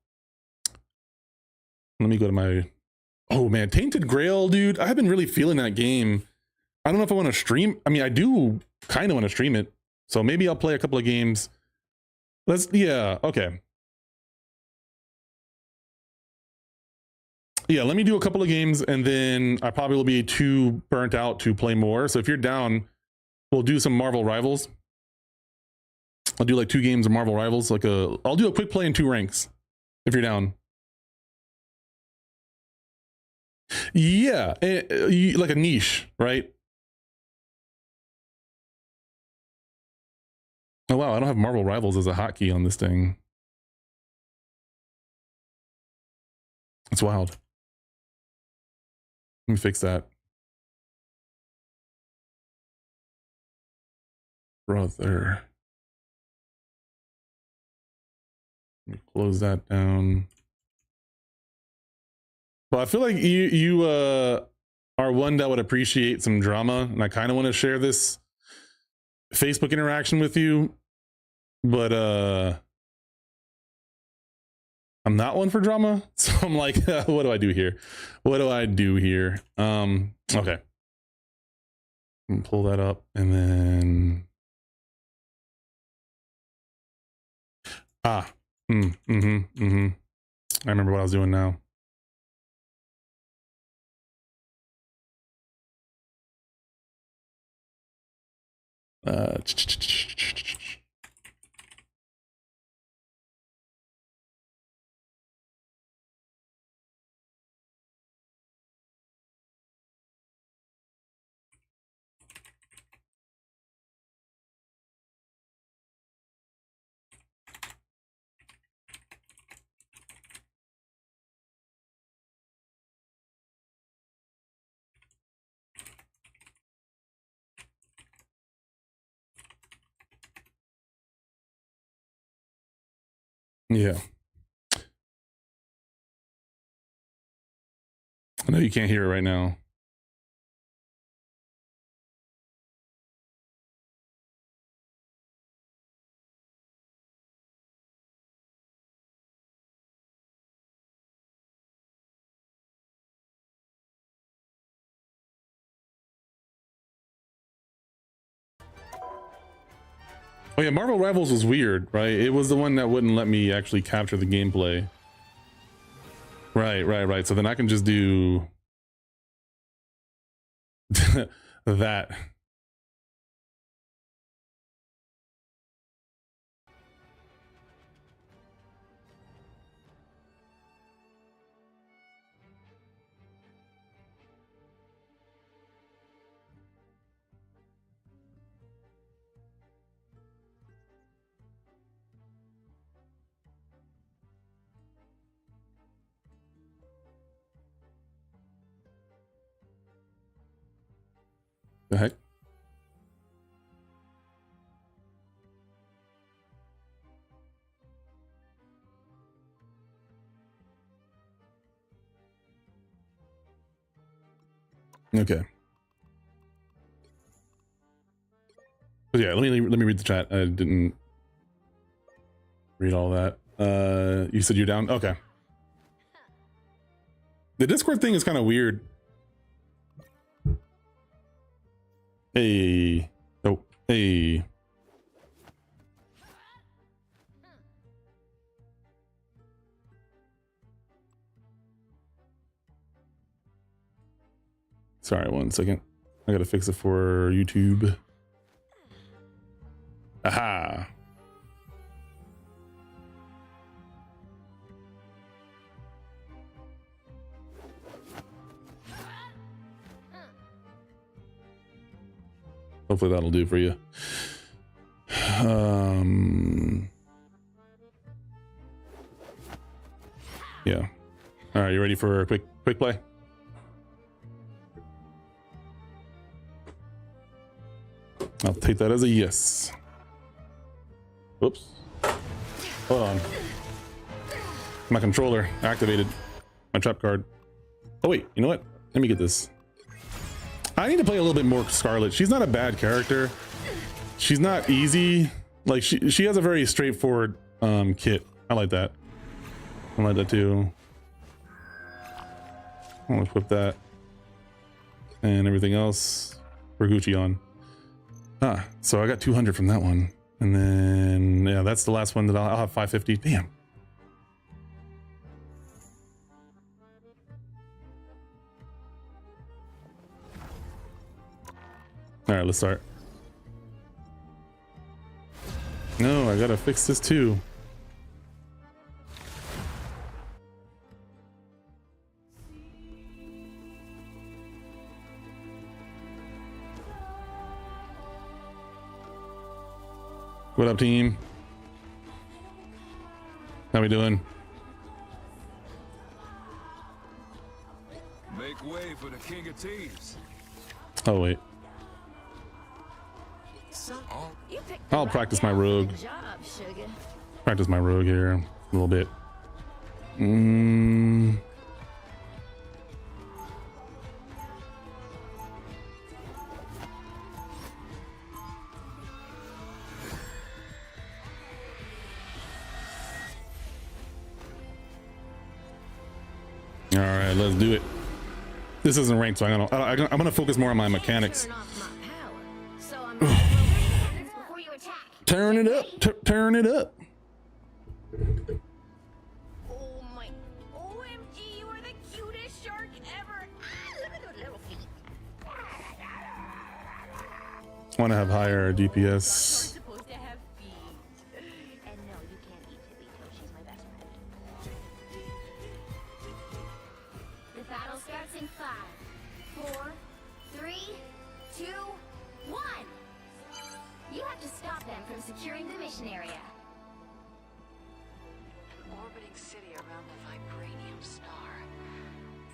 let me go to my. Oh man, Tainted Grail, dude. I've been really feeling that game. I don't know if I want to stream. I mean, I do kind of want to stream it. So maybe I'll play a couple of games. Yeah, okay. Yeah, let me do a couple of games and then I probably will be too burnt out to play more. So if you're down, we'll do some Marvel Rivals. I'll do like 2 games of Marvel Rivals. I'll do a quick play in 2 ranks if you're down. Yeah, like a niche, right? Oh wow, I don't have Marvel Rivals as a hotkey on this thing. It's wild. Let me fix that. Brother. Let me close that down. But I feel like you are one that would appreciate some drama, and I kind of want to share this Facebook interaction with you, but I'm not one for drama, so I'm like, what do I do here? What do I do here? Okay. Pull that up, and then I remember what I was doing now. Yeah. I know you can't hear it right now. Oh yeah, Marvel Rivals was weird, right? It was the one that wouldn't let me actually capture the gameplay. Right. So then I can just do that. The heck? Okay. But yeah, let me read the chat. I didn't read all that. You said you're down? Okay. The Discord thing is kind of weird. Hey. Oh, hey. Sorry, 1 second. I gotta fix it for YouTube. Aha. Hopefully that'll do for you. Yeah. All right, you ready for a quick play? I'll take that as a yes. Whoops. Hold on. My controller activated. My trap card. Oh wait, you know what? Let me get this. I need to play a little bit more Scarlet. She's not a bad character. She's not easy. Like she has a very straightforward kit. I like that. I like that too. I'll equip that. And everything else for Gucci on. Ah, so I got 200 from that one. And then, yeah, that's the last one that I'll have 550. Damn. All right, let's start. No, I gotta fix this too. What up, team? How we doing? Make way for the King of Thieves. Oh wait, I'll practice my rogue. Practice my rogue here a little bit. All right, let's do it. This isn't ranked, so I'm gonna focus more on my mechanics. Turn it up, turn it up. Oh my, OMG, you are the cutest shark ever. Look at those little feet. Want to have higher DPS. Sharks aren't supposed to have feet. And no, you can't eat Tilito. She's my best friend. The battle starts in 5, 4, 3, 2, 1. You have to stop them from securing the mission area. An orbiting city around the vibranium star.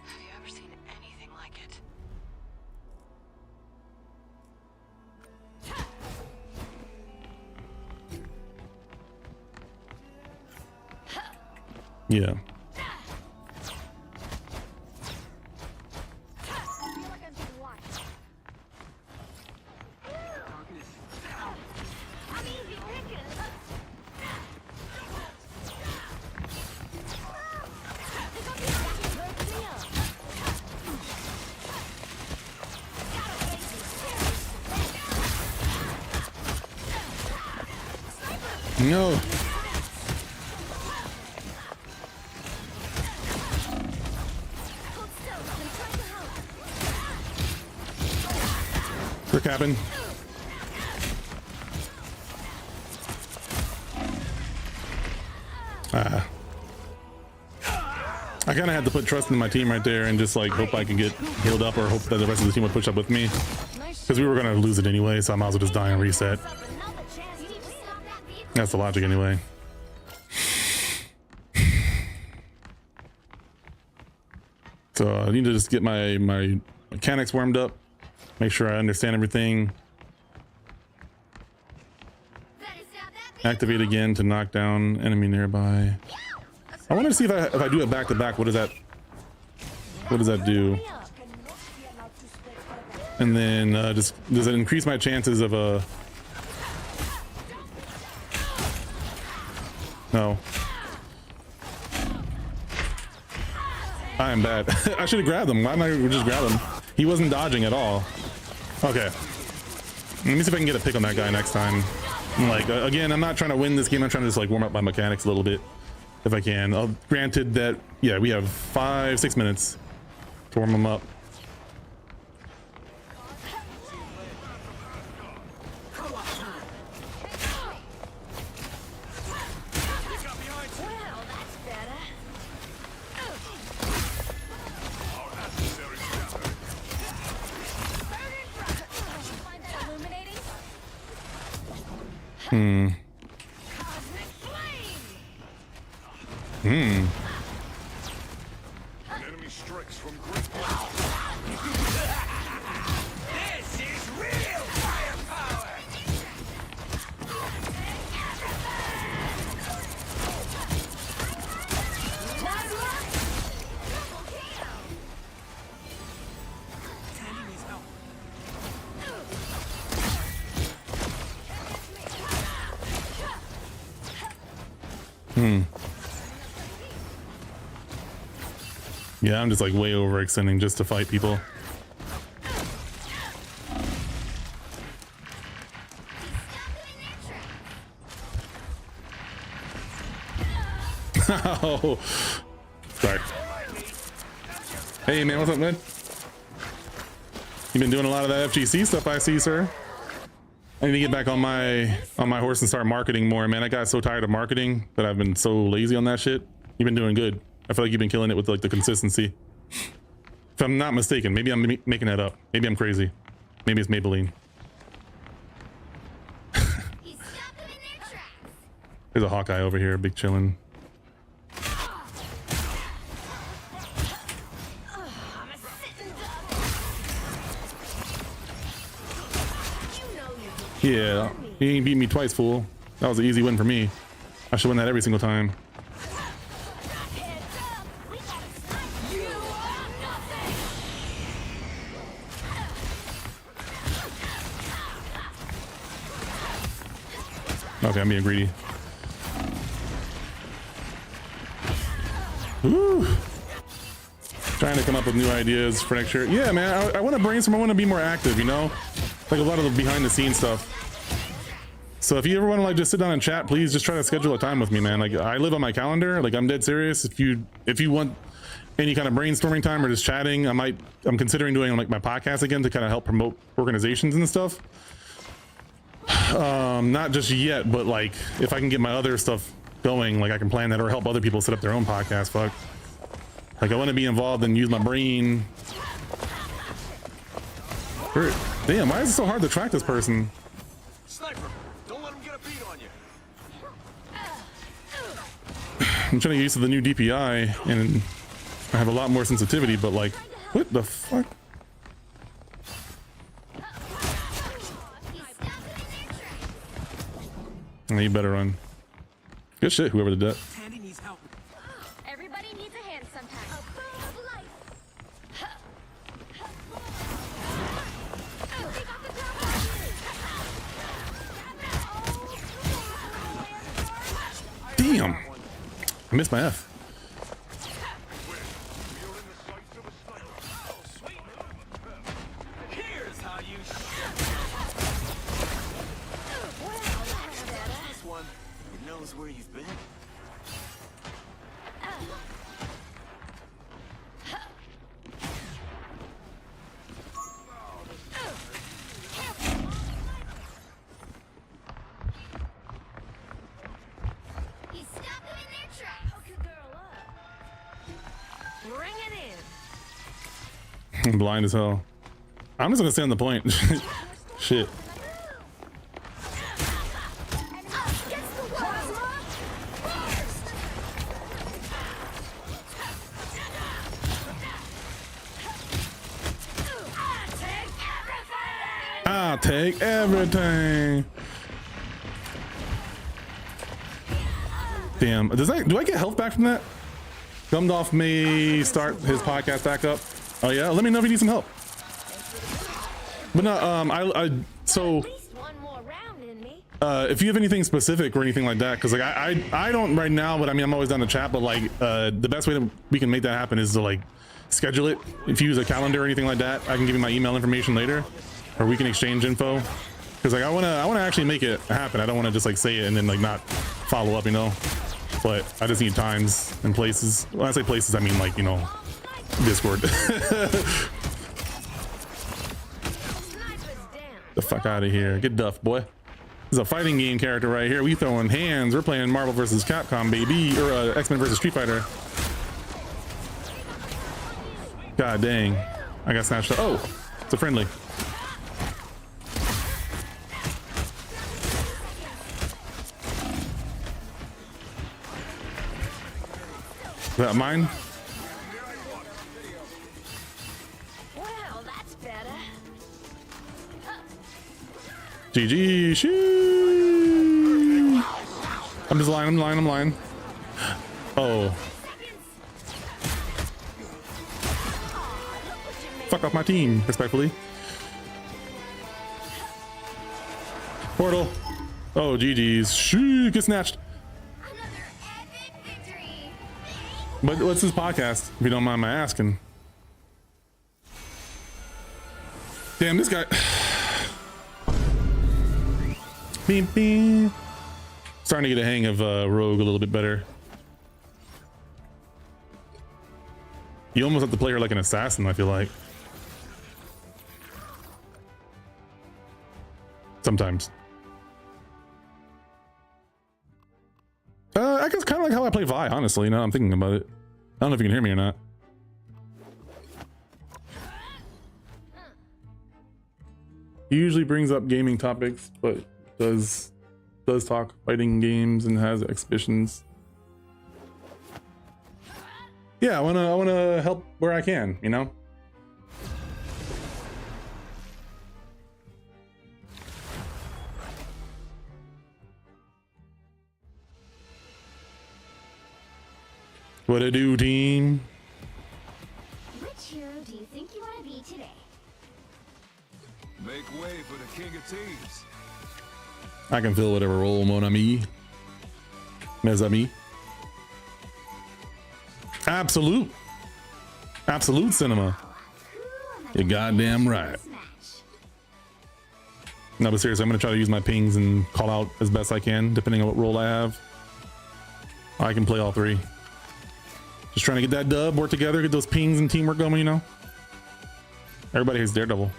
Have you ever seen anything like it? Yeah. No. Hold still. I'm trying to help. Quick happen. I kind of had to put trust in my team right there and just like hope I can get healed up, or hope that the rest of the team would push up with me, because we were gonna lose it anyway. So I might as well just die and reset. Another chance. You need to stop that vehicle. That's the logic anyway. So I need to just get my mechanics warmed up, make sure I understand everything. That is not that vehicle. Activate again to knock down enemy nearby. I want to see if I do it back to back. What does that do? And then just does it increase my chances of a? No. I am bad. I should have grabbed him. Why didn't I just grab him? He wasn't dodging at all. Okay. Let me see if I can get a pick on that guy next time. Like again, I'm not trying to win this game. I'm trying to just like warm up my mechanics a little bit, if I can. Granted that, yeah, we have 5-6 minutes to warm them up. Well, that's better. Find that illuminating? Cosmic flame! An enemy strikes from great This is real firepower! That's right! Double kill! Yeah, I'm just like way overextending just to fight people. Oh, sorry. Hey man, what's up, man? You've been doing a lot of that FGC stuff, I see, sir. I need to get back on my horse and start marketing more, man. I got so tired of marketing that I've been so lazy on that shit. You've been doing good. I feel like you've been killing it with like the consistency. If I'm not mistaken, maybe I'm making that up. Maybe I'm crazy. Maybe it's Maybelline. He stopped them in their tracks. There's a Hawkeye over here, big chillin'. I'm a sitting duck. You know you Yeah, he ain't beat me twice, fool. That was an easy win for me. I should win that every single time. heads up. We gotta snipe you are nothing. Okay, I'm being greedy. Woo. Trying to come up with new ideas for next year. Yeah, man, I want to brainstorm. I want to be more active, you know? Like a lot of the behind the scenes stuff. So if you ever want to like just sit down and chat, please just try to schedule a time with me, man. Like I live on my calendar. Like I'm dead serious. If you want any kind of brainstorming time or just chatting, I'm considering doing like my podcast again to kind of help promote organizations and stuff. Not just yet, but like if I can get my other stuff going, like I can plan that or help other people set up their own podcast. Fuck. Like I want to be involved and use my brain. Damn, why is it so hard to track this person? Sniper, don't let him get a beat on you. I'm trying to get used to the new DPI and I have a lot more sensitivity, but like, what the fuck? Oh, you better run. Good shit, whoever did that. Tandy needs help. Everybody needs a hand sometimes. A bow of life. They got the drop. Damn! I missed my F. Here's how you this one. tell us where you've been? He stopped them in their tracks. Hook a girl up. Bring it in. I'm blind as hell. I'm just gonna stay on the point. Shit. Gets the plasma first. I'll take everything. Damn. Do I get health back from that? Gumdolph may start his podcast back up. Oh yeah, let me know if you need some help. But no, so At least one more round in me. if you have anything specific or anything like that, because like I don't right now, but I mean I'm always down to chat. But like the best way that we can make that happen is to like schedule it. If you use a calendar or anything like that, I can give you my email information later, or we can exchange info. Because like I wanna actually make it happen. I don't want to just like say it and then like not follow up, you know. But I just need times and places. When I say places, I mean like, you know, Discord. The fuck out of here. Get duffed, boy. This is a fighting game character right here. We throwing hands. We're playing Marvel vs. Capcom, baby. Or X-Men vs. Street Fighter. God dang. I got snatched up. Oh, it's a friendly. Is that mine? Well, that's better. GG. Shoo. I'm just lying. I'm lying. Oh. Fuck off my team, respectfully. Portal. Oh, GG's. Shoo, get snatched. Another epic victory. But what's this podcast, if you don't mind my asking? Damn, this guy. Beep, beep. Starting to get a hang of Rogue a little bit better. You almost have to play her like an assassin, I feel like. Sometimes. I guess kind of like how I play Vi, honestly. Now I'm thinking about it. I don't know if you can hear me or not. He usually brings up gaming topics, but does talk fighting games and has exhibitions. Yeah, I wanna help where I can, you know. What a do, team. Which hero do you think you want to be today? Make way for the king of teams. I can fill whatever role, mon ami. Mes amis. Absolute cinema. You're goddamn right. Smash. No, but seriously, I'm gonna try to use my pings and call out as best I can, depending on what role I have. I can play all three. Just trying to get that dub, work together, get those pings and teamwork going, you know? Everybody hates Daredevil.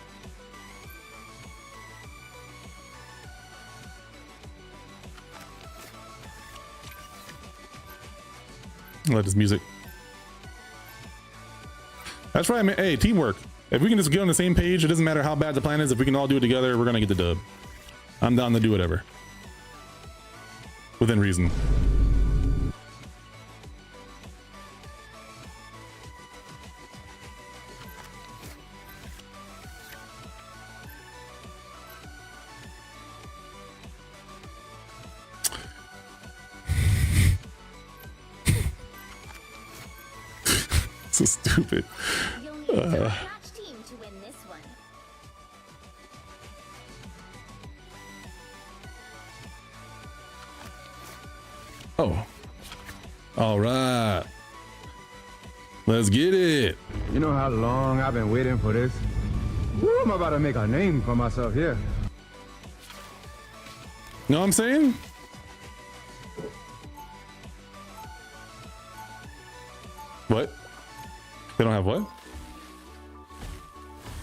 I like this music. That's right, man. Hey, teamwork. If we can just get on the same page, it doesn't matter how bad the plan is. If we can all do it together, we're gonna get the dub. I'm down to do whatever. Within reason. So stupid. You'll need a top-notch team to win this one. Oh. All right. Let's get it. You know how long I've been waiting for this? Woo, I'm about to make a name for myself here. Know what I'm saying? What? They don't have what?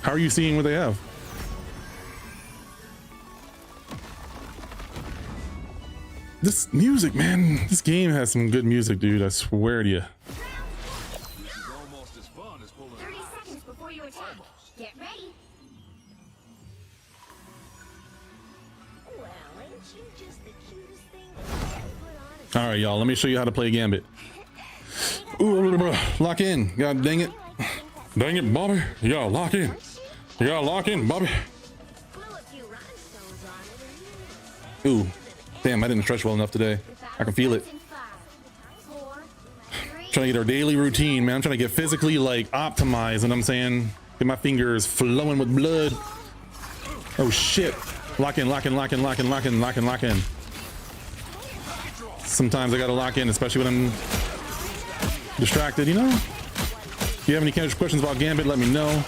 How are you seeing what they have? This music, man. This game has some good music, dude. I swear to you. This is almost as fun as pulling 30 seconds before you attack. Get ready. Well, ain't you just the cutest thing to put on All right, y'all. Let me show you how to play Gambit. Ooh, lock in. God dang it. Dang it, Bobby. You gotta lock in. You gotta lock in, Bobby. Ooh. Damn, I didn't stretch well enough today. I can feel it. Trying to get our daily routine, man. I'm trying to get physically like optimized, and I'm saying get my fingers flowing with blood. Oh shit. Lock in, lock in, lock in, lock in, lock in, lock in, lock in. Sometimes I gotta lock in, especially when I'm distracted, you know? If you have any questions about Gambit, let me know.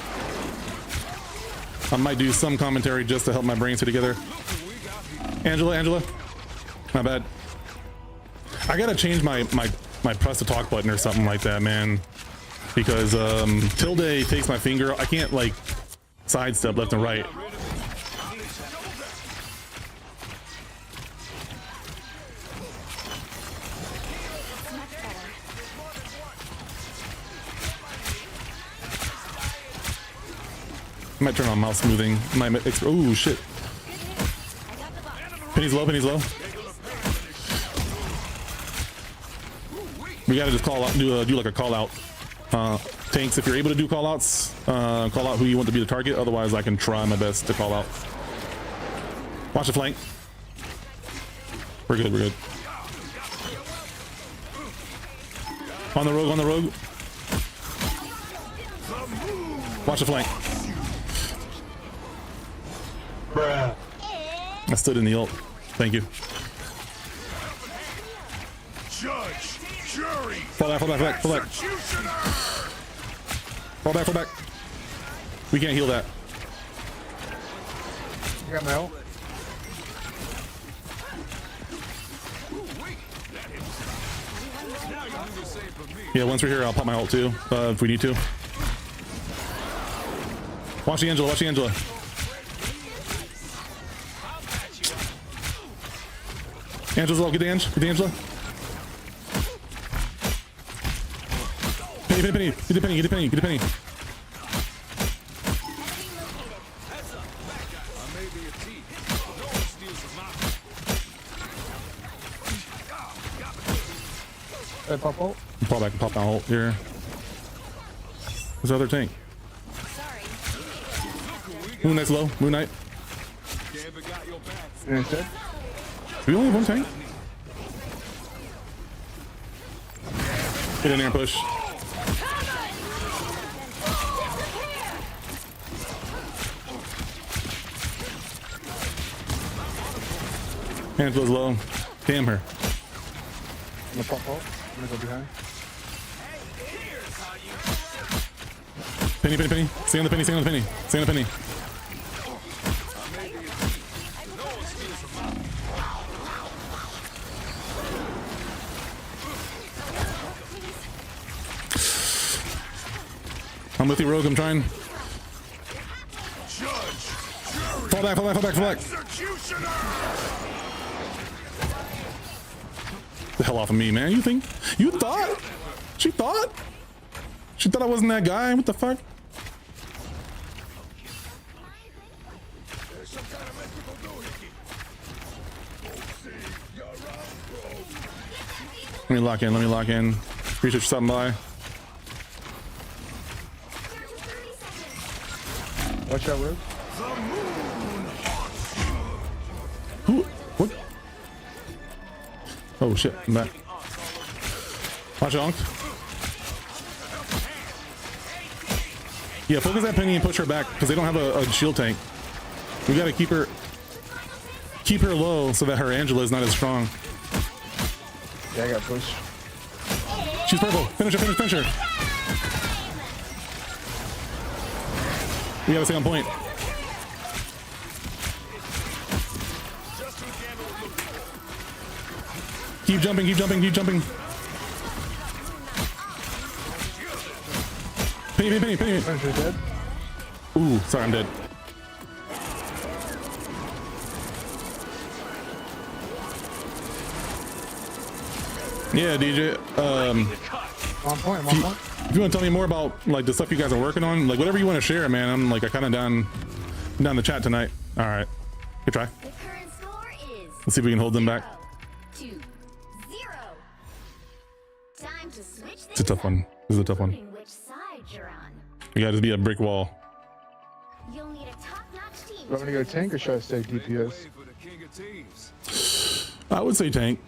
I might do some commentary just to help my brain stay together. Angela. My bad. I gotta change my press to talk button or something like that, man. Because tilde takes my finger. I can't like sidestep left and right. I might turn on mouse smoothing. Oh shit. Penny's low, Penny's low. We gotta just call out, do like a call out. Tanks, if you're able to do call outs, call out who you want to be the target. Otherwise, I can try my best to call out. Watch the flank. We're good, we're good. On the rogue, on the rogue. Watch the flank. Bruh. I stood in the ult. Thank you. Judge, jury, Fall back, fall back, fall back, fall back. executioner. Fall back, fall back. We can't heal that. You got my ult? Now you do the same for me. Yeah, once we're here, I'll pop my ult too, if we need to. Watch the Angela, watch the Angela. Angela's low, get the Angela, get the Angela. Penny, Penny, Penny, get the Penny, get the Penny, get the Penny. I may be a thief, but no one steals from my Hey, pop ult. Fall back and pop my ult here. Where's the other tank? Moon Knight's low, Moon Knight. Gambit got your back. You said? Do we only have one tank? Get in there and push. Angela's low. Damn her. I'm gonna pop ult. I'm gonna go behind. Penny, Penny, Penny. Stay on the Penny, stay on the Penny. Stay on the Penny. I'm with you, Rogue. I'm trying. Judge, jury, Fall back, fall back, fall back, fall back. executioner. The hell off of me, man. You think? You thought? She thought? She thought I wasn't that guy? What the fuck? Let me lock in, let me lock in. Appreciate you stopping by. Watch out, Rogue. Who? What? Oh shit, I'm back. Watch it, Onk. Yeah, focus that Penny and push her back because they don't have a shield tank. We gotta keep her low so that her Angela is not as strong. Yeah, I got push. She's purple. Finish her, finish her. We gotta stay on point. Keep jumping, keep jumping, keep jumping. Penny, penny, penny. Punisher's dead. Ooh, sorry, I'm dead. Yeah, DJ. On point, on point. If you want to tell me more about like the stuff you guys are working on, like whatever you want to share, man. I'm like, I kind of down the chat tonight. All right, good try. The current score is Let's see if we can hold them back. 2-0. Time to switch It's a tough one. This is a tough one. which side you're on. You got to be a brick wall. You'll need a top-notch team. You want me to go tank or should I stay DPS? Wait for the king of teams. I would say tank.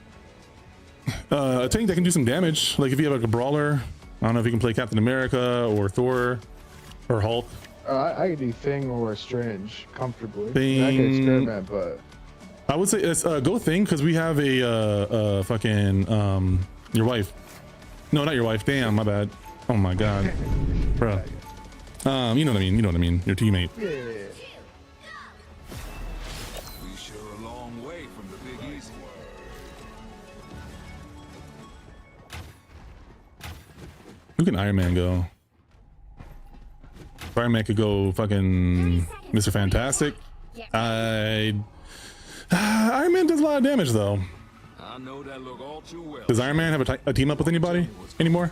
A tank that can do some damage. Like if you have like a brawler, I don't know if you can play Captain America or Thor or Hulk. I could do Thing or Strange comfortably. Thing. I can experiment, but I would say it's go Thing because we have a fucking your wife. No, not your wife. Damn, my bad. Oh my god, bro. You know what I mean. You know what I mean. Your teammate. yeah. We sure a long way from the Big Easy. Who can Iron Man go? If Iron Man could go fucking Mr. Fantastic. Iron Man does a lot of damage though. I know that look all too well. Does Iron Man have a team up with anybody anymore?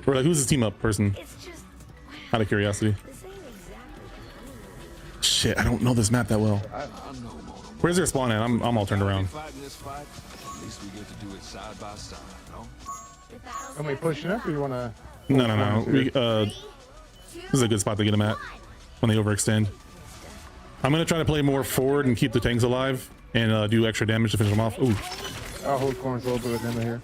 Or like who's his team up person? It's just Out of curiosity. the same exactly. Shit, I don't know this map that well. I know, Moto. Where's their spawn at? I'm all turned around. Fighting this fight, at least we get to do it side by side, no? The battle Am we pushing up or you want to? No. We this is a good spot to get them at when they overextend. I'm gonna try to play more forward and keep the tanks alive and do extra damage to finish them off. Ooh, I'll hold corners a little bit with them here.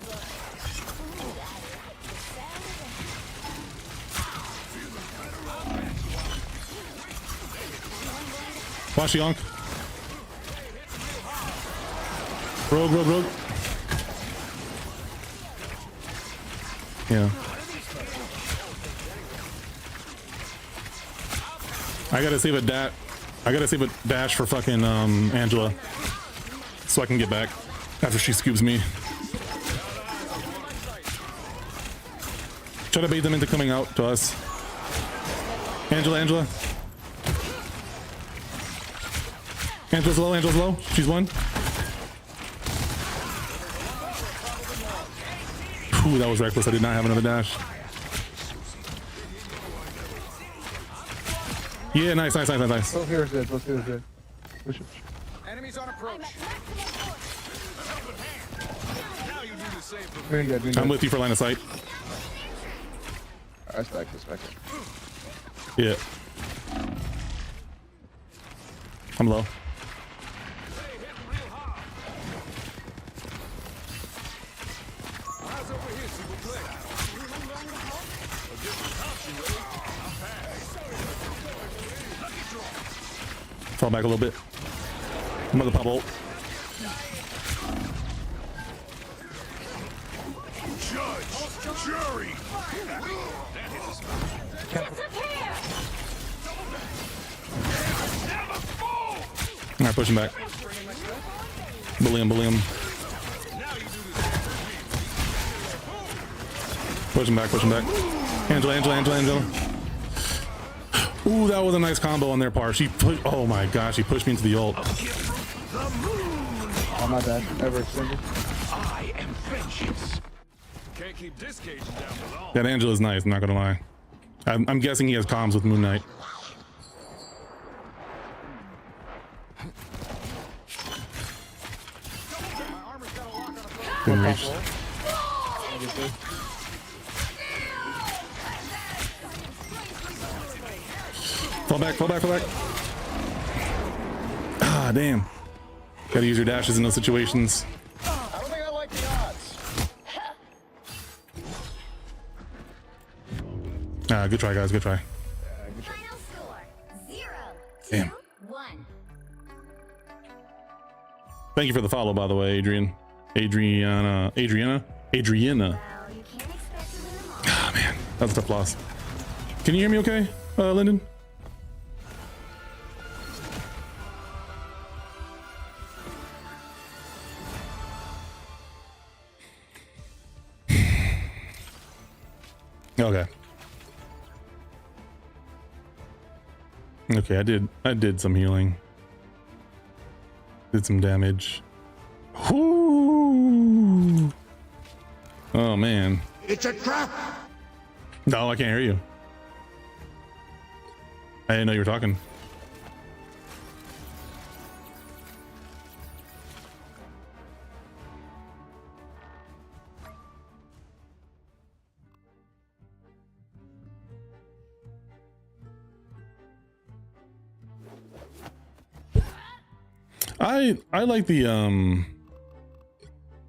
watch Yonk. Rogue. Yeah. I gotta save a dash for fucking Angela, so I can get back after she scoops me. Try to bait them into coming out to us. Angela. Angela's low. She's one. Ooh, that was reckless. I did not have another dash. Yeah, nice. Both heroes dead. Push it. Enemies on approach. Now you do the same for Moon dead. I'm with you for line of sight. I spec it. Yeah. I'm low. Eyes over here, s'il vous plaît. Fall back a little bit. I'm gonna pop ult. Judge, jury. Alright, push him back. Bully him. Push him back. Angela. Ooh, that was a nice combo on their part. Oh my gosh, she pushed me into the ult. Oh, my bad. Ever extended. I am vengeance. Can't keep discaging down for long. That Angela's nice, I'm not gonna lie. I'm guessing he has comms with Moon Knight. Didn't reach. Fall back. Ah, damn. Gotta use your dashes in those situations. I don't think I like the odds. Ah, good try, guys. Good try. Final score 0-2-1. Damn. Thank you for the follow, by the way, Adriana. Well, you can't expect to win them all. Ah, man, that's a tough loss. Can you hear me okay, Lyndon? Okay. Okay, I did some healing. Did some damage. Whoo! Oh man. It's a trap! No, I can't hear you. I didn't know you were talking. I like the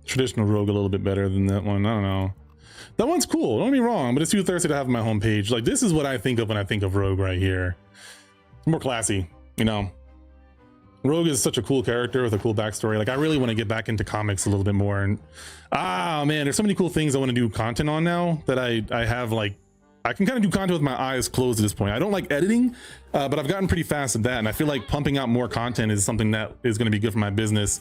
traditional rogue a little bit better than that one. I don't know. That one's cool, don't get me wrong, but it's too thirsty to have on my homepage. Like, this is what I think of when I think of rogue right here. It's more classy, you know. Rogue is such a cool character with a cool backstory. Like, I really want to get back into comics a little bit more. And man, there's so many cool things I want to do content on now that I have, like, I can kind of do content with my eyes closed at this point. I don't like editing, but I've gotten pretty fast at that. And I feel like pumping out more content is something that is going to be good for my business.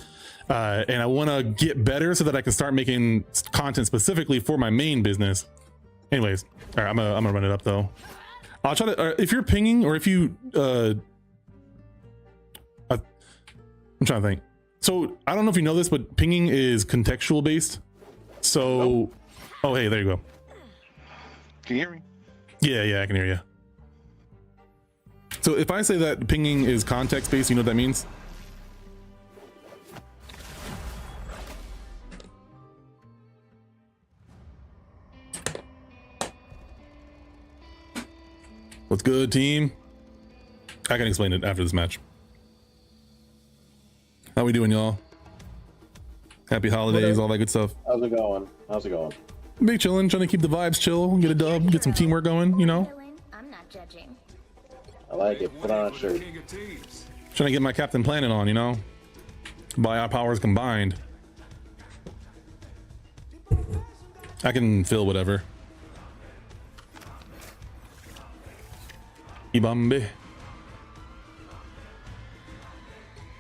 And I want to get better so that I can start making content specifically for my main business. Anyways, all right, I'm gonna run it up though. I'll try to, if you're pinging or if you, I'm trying to think. So I don't know if you know this, but pinging is contextual based. So, oh, hey, there you go. Can you hear me? Yeah, I can hear you. So if I say that pinging is context based, you know what that means? What's good, team? I can explain it after this match. How we doing, y'all? Happy holidays, all that good stuff. How's it going? How's it going? Big chillin', trying to keep the vibes chill, get a dub, get some teamwork going, you know? I'm not judging. I like it. Put on a shirt. King of Thieves. Trying to get my Captain Planet on, you know? By our powers combined. I can fill whatever. Ibambe.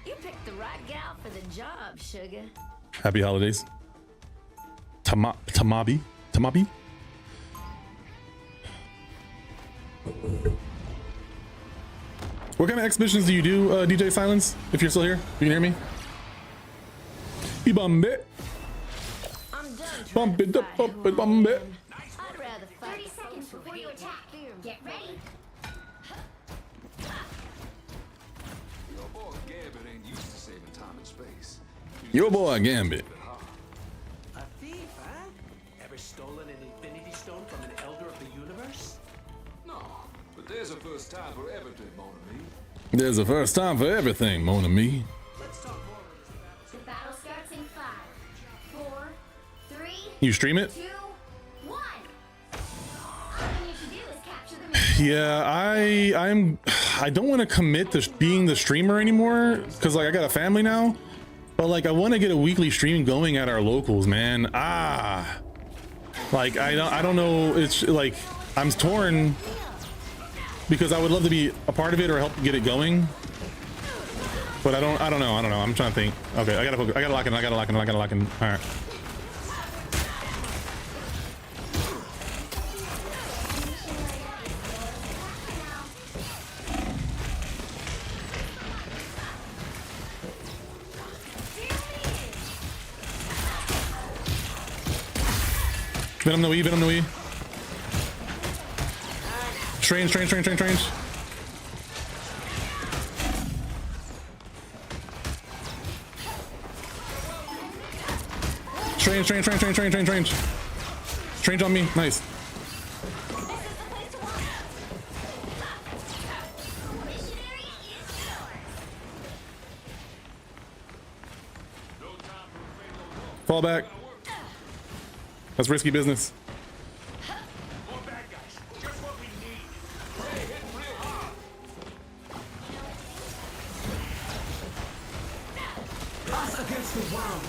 You picked the right gal for the job, sugar. Happy holidays. Tamabi? What kind of exhibitions do you do, DJ Silence? If you're still here, you can hear me. Ibambe. I'm done. Bump it up, bump it, bump it. I'd rather fight 30 seconds before you attack. Get ready. Your boy Gambit ain't used to saving time and space. Your boy Gambit. A thief, huh? Ever stolen an infinity stone from an elder of the universe? No, but there's a first time for everything, mon ami. There's a first time for everything, mon ami. The battle starts in 5, 4, 3, You stream it? 2, 1. All you need to do is capture the mission. Yeah, I don't want to commit to being the streamer anymore because like I got a family now, but like I want to get a weekly stream going at our locals, man. Like I don't know. It's like I'm torn because I would love to be a part of it or help get it going, but I don't know. I'm trying to think. Okay, I gotta lock in. All right. Venom no E. Strange. Strange. Strange on me. Nice. Fall back. That's risky business. More bad guys. Just what we need. Hey, hit real hard. Us against the world.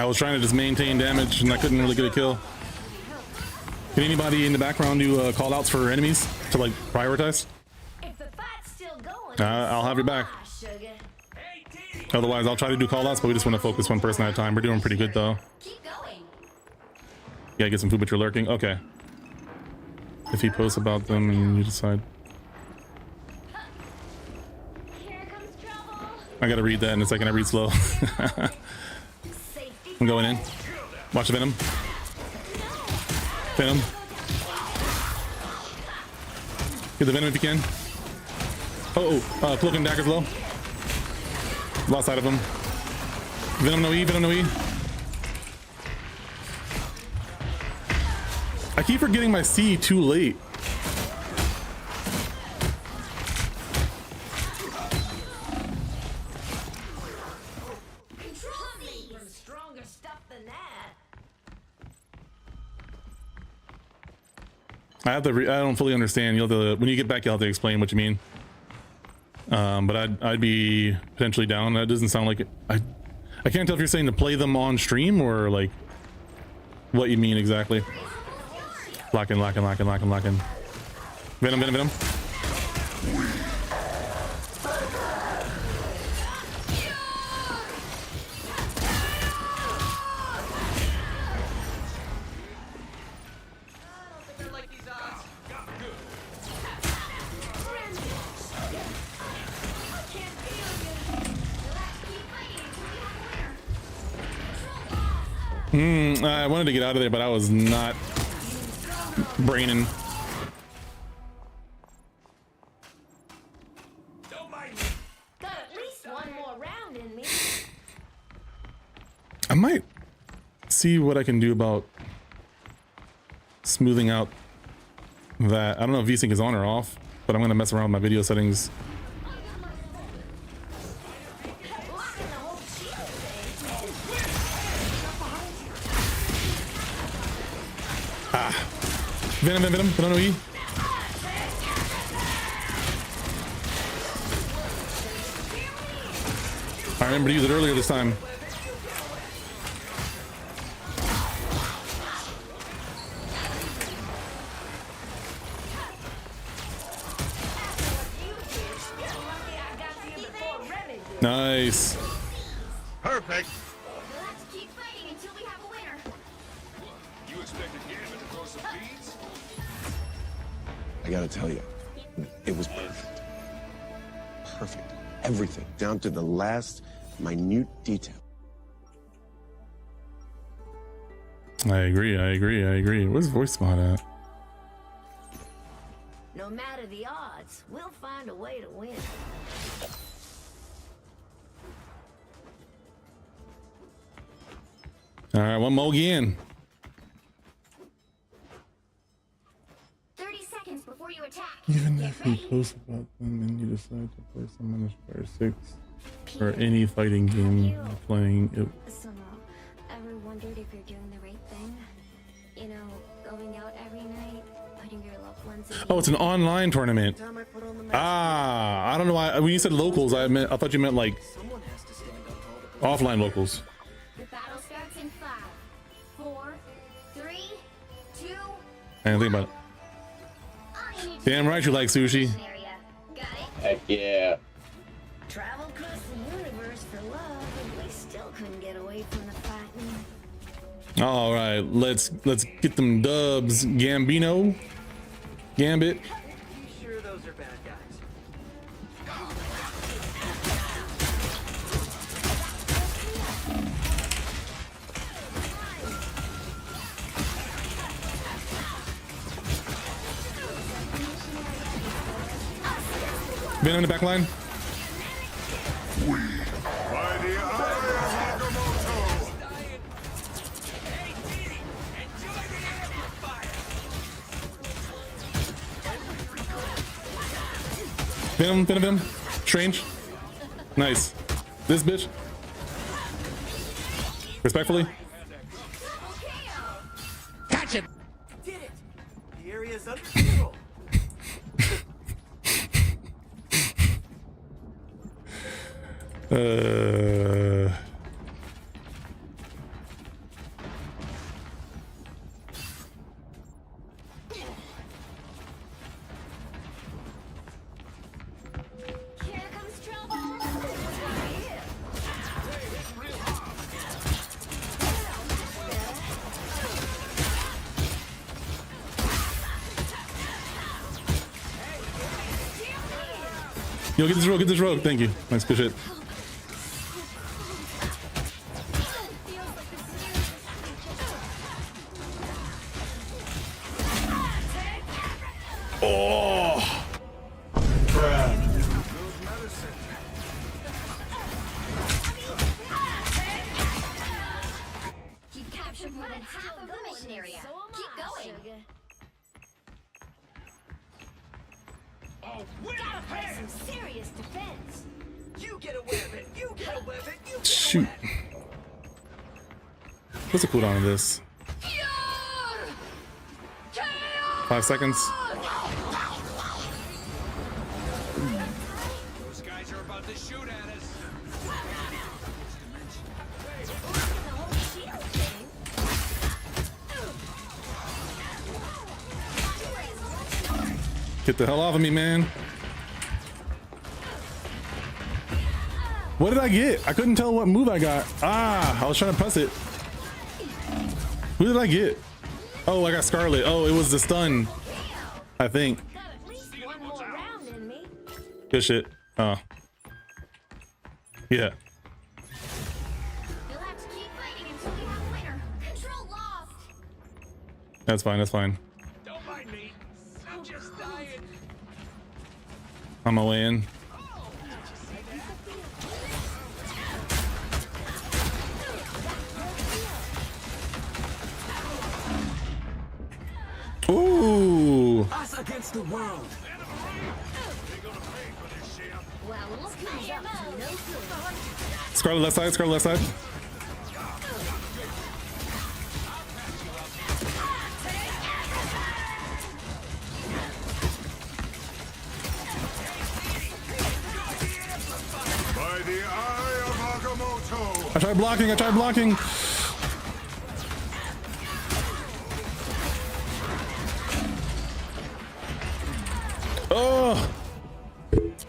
I was trying to just maintain damage and I couldn't really get a kill. Can anybody in the background do call outs for enemies to like prioritize? If the fight's still going, I'll have your back. sugar. Otherwise, I'll try to do call outs, but we just want to focus one person at a time. We're doing pretty good though. Keep going. Yeah, get some food, but you're lurking. Okay. If he posts about them and you decide. Here comes trouble. I gotta read that in a second. I read slow. Safety. I'm going in. Watch the Venom. Venom. Get the Venom if you can. Oh, Cloak and Dagger's low. Lost sight of him. Venom no E, Venom no E. I keep forgetting my C too late. Control me. From stronger stuff than that. I have to. I don't fully understand. You'll have to, when you get back, you'll have to explain what you mean. But I'd be potentially down. That doesn't sound like it. I can't tell if you're saying to play them on stream or like what you mean exactly. Locking. Venom. I wanted to get out of there, but I was not braining. Don't mind me. Got at least one more round in me. I might see what I can do about smoothing out that. I don't know if VSync is on or off, but I'm gonna mess around with my video settings. Venom, no E. I remember to use it earlier this time. Nice. Perfect. Let's keep fighting until we have a winner. You expected Gambit to throw some beads? I gotta tell you, it was perfect. Perfect. Everything, down to the last minute detail. I agree. Where's voice mod at? No matter the odds, we'll find a way to win. All right, one more again. 30 seconds before you attack. Even Get if you ready. post about them and you decide to play someone as Fire 6 or any fighting game you're playing, So, ever wondered if you're doing the right thing? You know, going out every night, putting your loved ones in oh, it's an online tournament. Ah, I don't know why. When you said locals, I thought you meant like offline locals. The battle starts in 5, 4, 3, 2. I didn't think about it. All you need to Damn do right is you like sushi. area. Got it? Heck yeah. Travel across the universe for love, and we still couldn't get away from the fighting. All right, let's get them dubs. Gambino, Gambit. You sure those are bad guys? Been on the back line. By the eye of Agamotto. Hey, Dee, enjoy the amplifier. Venom. Strange. Nice. This bitch. Respectfully. Catch him! Did it! The area's under control. Yo, get this rogue, get this rogue. Thank you. Nice, good shit. Oh. You've captured more than half of the mission area. Keep going. Oh, wait! Gotta play some serious defense. You get away with it. You get away with it. You get Shoot. What's the cooldown of this? 5 seconds. Those guys are about to shoot at us. Get the hell off of me, man. What did I get? I couldn't tell what move I got. Ah, I was trying to press it. Who did I get? Oh, I got Scarlet. Oh, it was the stun, I think. Got at least one more round in me. Good shit. Oh. Yeah. You'll have to keep fighting until you have a winner. Control lost. That's fine, that's fine. Don't mind me. I'm just dying. On my way in. Ooh. us against the world. Well, look who's up to no good. Scarlet left side, Scarlet left side. By the eye of Agamotto. I tried blocking, I tried blocking. Oh,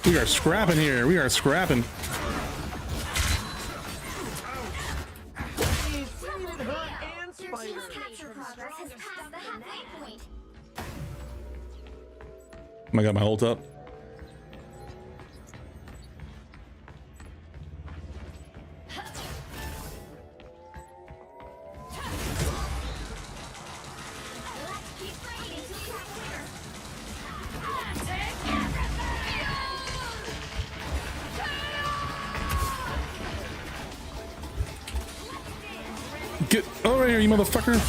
we are scrapping here. We are scrapping. Your team's capture progress has passed the halfway point. I got my ult up. Let's keep fighting until you have a winner. Get over here, you motherfucker.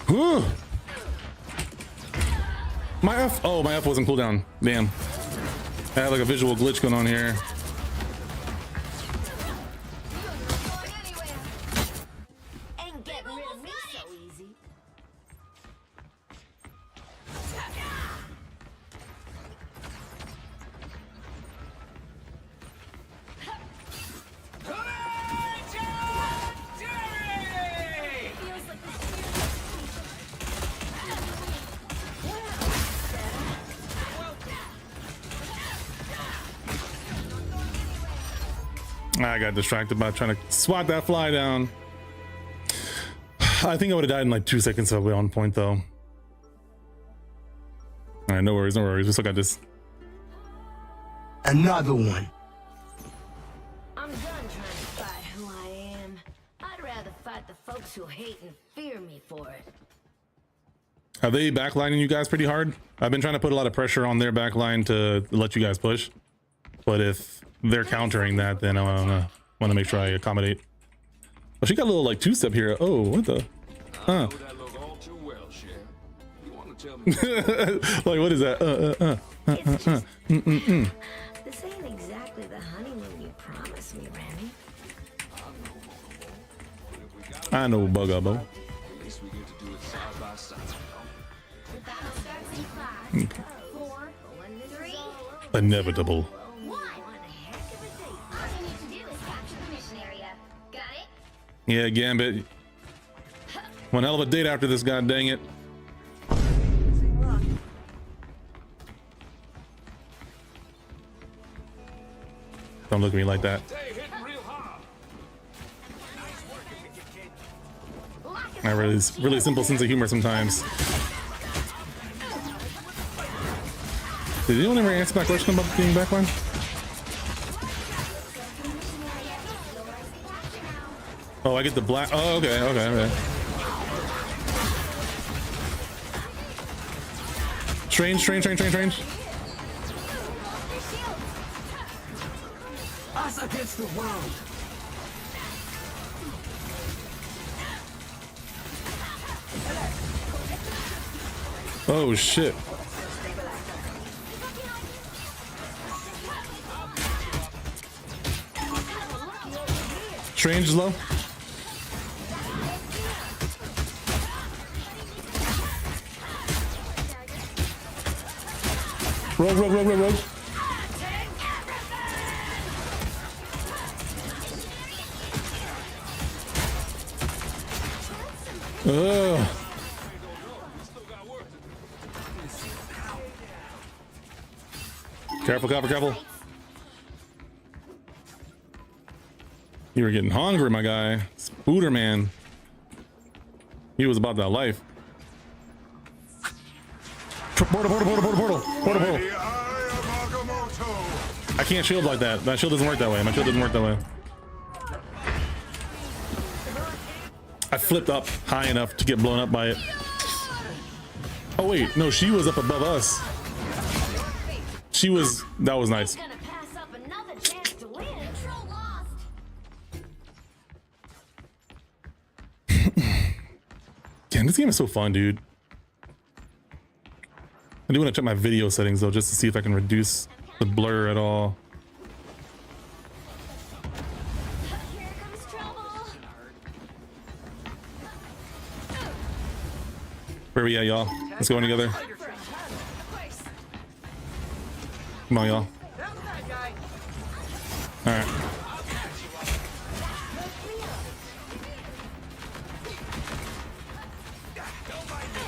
Whew. My F, oh, my F wasn't cooldown. Damn. I have like a visual glitch going on here. Ain't getting rid of me so easy. Feels like I got distracted by trying to swat that fly down. I think I would have died in like 2 seconds of on point though. All right, no worries, no worries. We still got this. Another one. I'm done trying to fight who I am. I'd rather fight the folks who hate and fear me for it. Are they backlining you guys pretty hard? I've been trying to put a lot of pressure on their backline to let you guys push. But if they're countering that, then I want to make sure I accommodate. Oh, she got a little like two-step here. Oh, what the? Huh. Like, what is that? This ain't exactly the honeymoon you promised me, Randy. I know, Bugabo. At least we get to do it side by side. The battle starts in 5, 4, 3, Inevitable. 1. All you need to do is capture the mission area. Got it? Yeah, Gambit. One hell of a date after this, god dang it. Don't look at me like that. Hey, hitting real hard. Nice work, kid. I really simple sense of humor sometimes. Did anyone ever answer my question about being backline? Oh, I get the black. Oh, okay, okay, okay. Strange. Us against the world. Oh shit. Strange is low. Rogue. Ugh. Careful. You were getting hungry, my guy. Spooder man. He was about that life. Portal. I can't shield like that. That shield doesn't work that way. My shield doesn't work that way. I flipped up high enough to get blown up by it. Oh wait, no, she was up above us. That was nice. Damn, this game is so fun, dude. I do want to check my video settings though, just to see if I can reduce the blur at all. Where we at, y'all? Let's go in together. Come on, y'all. All right.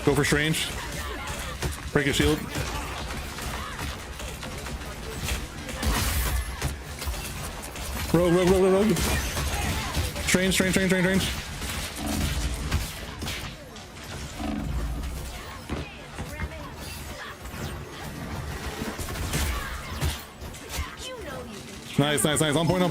Go for Strange. Break a shield. Rogue. Strange. Nice. On point.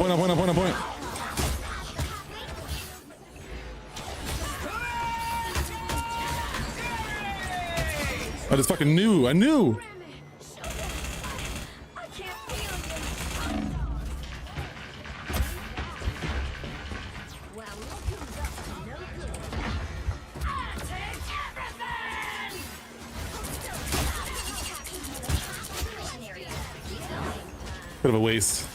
I just fucking knew. I knew. Bit of a waste.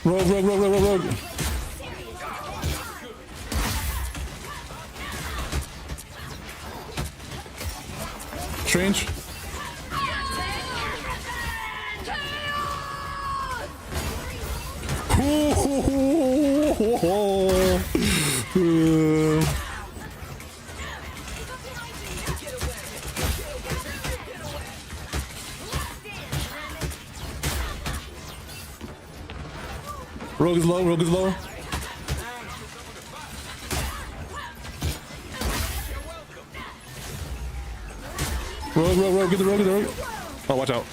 Rogue. Strange. Rogue is low. Rogue, get the rogue. Oh, watch out.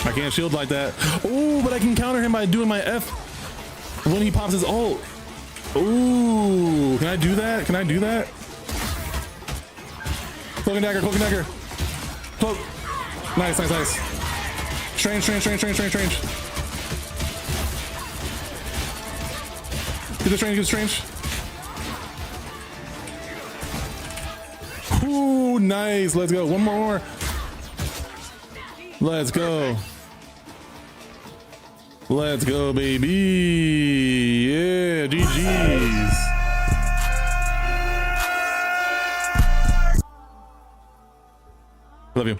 I can't shield like that. Oh, but I can counter him by doing my F when he pops his ult. Ooh, can I do that? Cloak and dagger. Cloak. Nice. Strange. Get the strange. Ooh, nice. Let's go. One more. Let's go, baby. Yeah, GG's. Love you.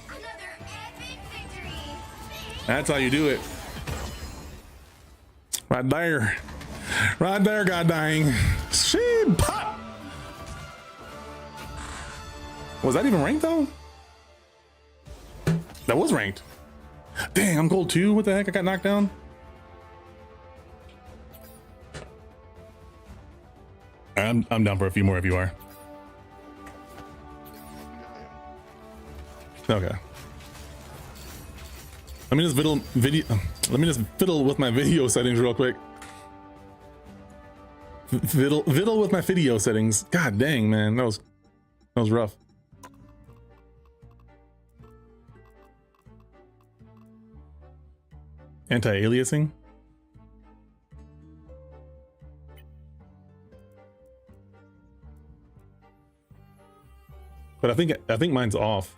Another epic victory. That's how you do it. Right there. Right there, god dang. Shit, pop. Was that even ranked though? That was ranked. Dang, I'm gold 2. What the heck? I got knocked down. I'm down for a few more if you are. Okay. Let me just fiddle with my video settings real quick. Fiddle with my video settings. God dang, man, that was rough. Anti-aliasing. But I think mine's off.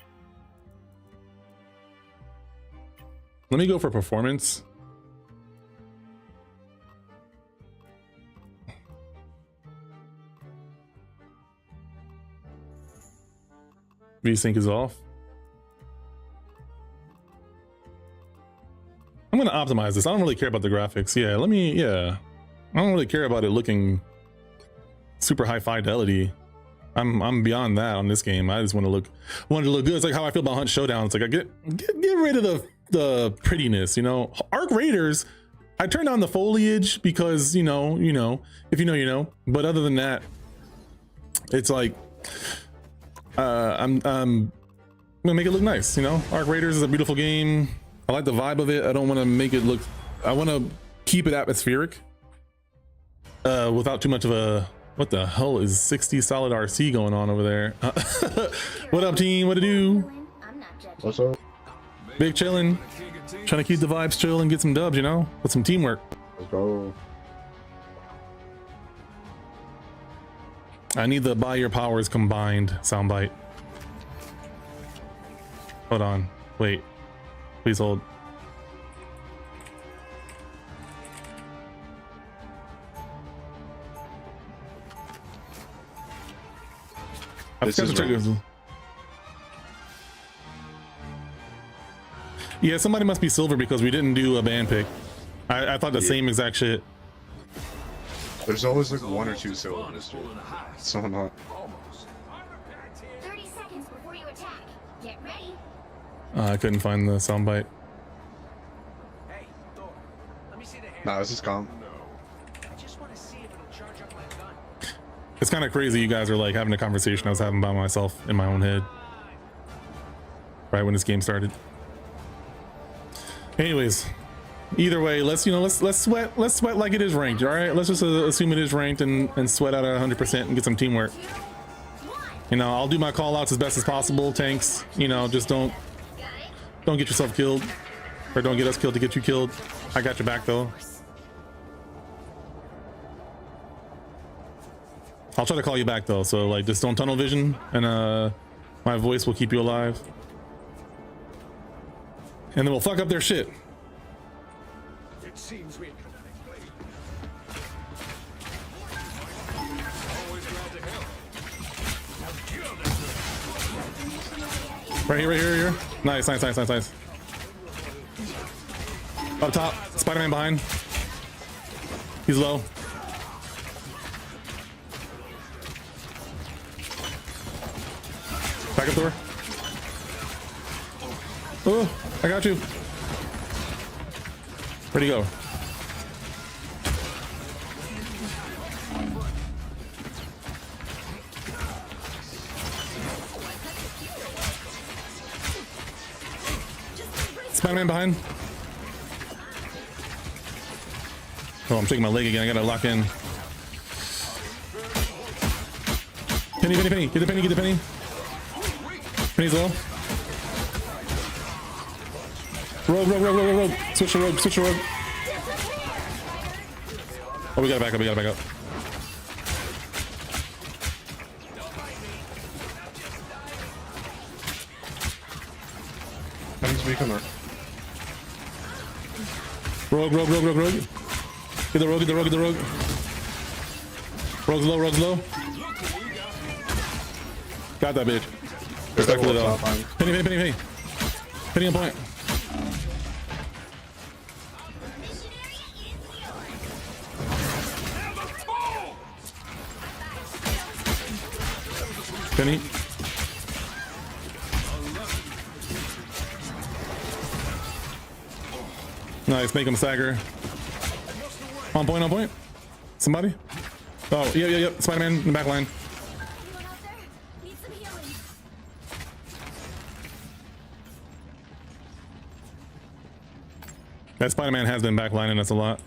Let me go for performance. VSync is off. I'm gonna optimize this. I don't really care about the graphics. Yeah, I don't really care about it looking super high fidelity. I'm beyond that on this game. I just want to look good. It's like how I feel about Hunt Showdown. It's like I get rid of the prettiness, you know. Arc Raiders, I turned on the foliage because you know, if you know, you know. But other than that, it's like I'm gonna make it look nice, you know. Arc Raiders is a beautiful game. I like the vibe of it. I don't want to make it look, I want to keep it atmospheric without too much of a, what the hell is 60 solid RC going on over there? What up, team? What to do? What's up? Big chillin'. Trying to keep the vibes chill and get some dubs, you know, with some teamwork. Let's go. I need the buy your powers combined soundbite. Hold on. Wait. Please hold. Yeah, somebody must be silver because we didn't do a band pick. I thought the same exact shit. There's always like 1 or 2 silver this year. So not. 30 seconds before you attack. Get ready. I couldn't find the soundbite. Hey, Thor, let me see the hair. Nah, this is calm. I just want to see if it'll charge up my gun. It's kind of crazy you guys are like having a conversation I was having by myself in my own head right when this game started. Anyways, either way, let's sweat like it is ranked. All right, let's just assume it is ranked and sweat out at 100% and get some teamwork. You know, I'll do my call outs as best as possible. Tanks, you know, just don't get yourself killed, or don't get us killed to get you killed. I got your back though. I'll try to call you back though, so like just don't tunnel vision, and my voice will keep you alive. And then we'll fuck up their shit. It seems we Right here. Nice. Up top, Spider-Man behind. He's low. Back up door. Oh, I got you. Where'd he go? Spider-Man behind. Oh, I'm shaking my leg again. I gotta lock in. Penny. Get the penny. Penny's low. Rogue. Switch to rogue. Oh, we gotta back up. Penny's weak on her. Rogue. Get the rogue. Rogue's low. Got that bitch. Respectfully though. Penny. Penny on point. Penny. Nice, make him stagger. On point, on point. Somebody? Oh, yeah. Spider-Man in the back line. Anyone out there? Need some healing. That Spider-Man has been backlining us a lot.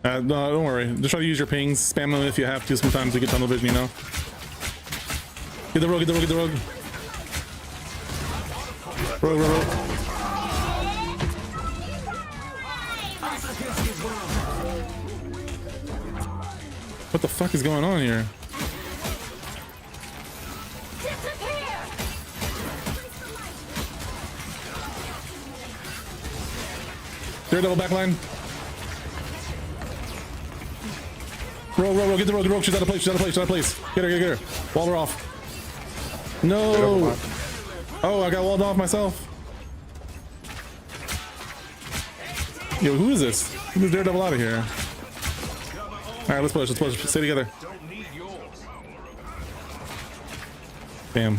No, don't worry. Just try to use your pings. Spam them if you have to. Sometimes we get tunnel vision, you know. Get the rogue, get the rogue, get the rogue. Rogue. What the fuck is going on here? Daredevil backline. Roll, get the rogue, she's out of place, Get her. Wall her off. No! Oh, I got walled off myself. Yo, who is this? Who's Daredevil out of here? Alright, let's push, stay together. Damn.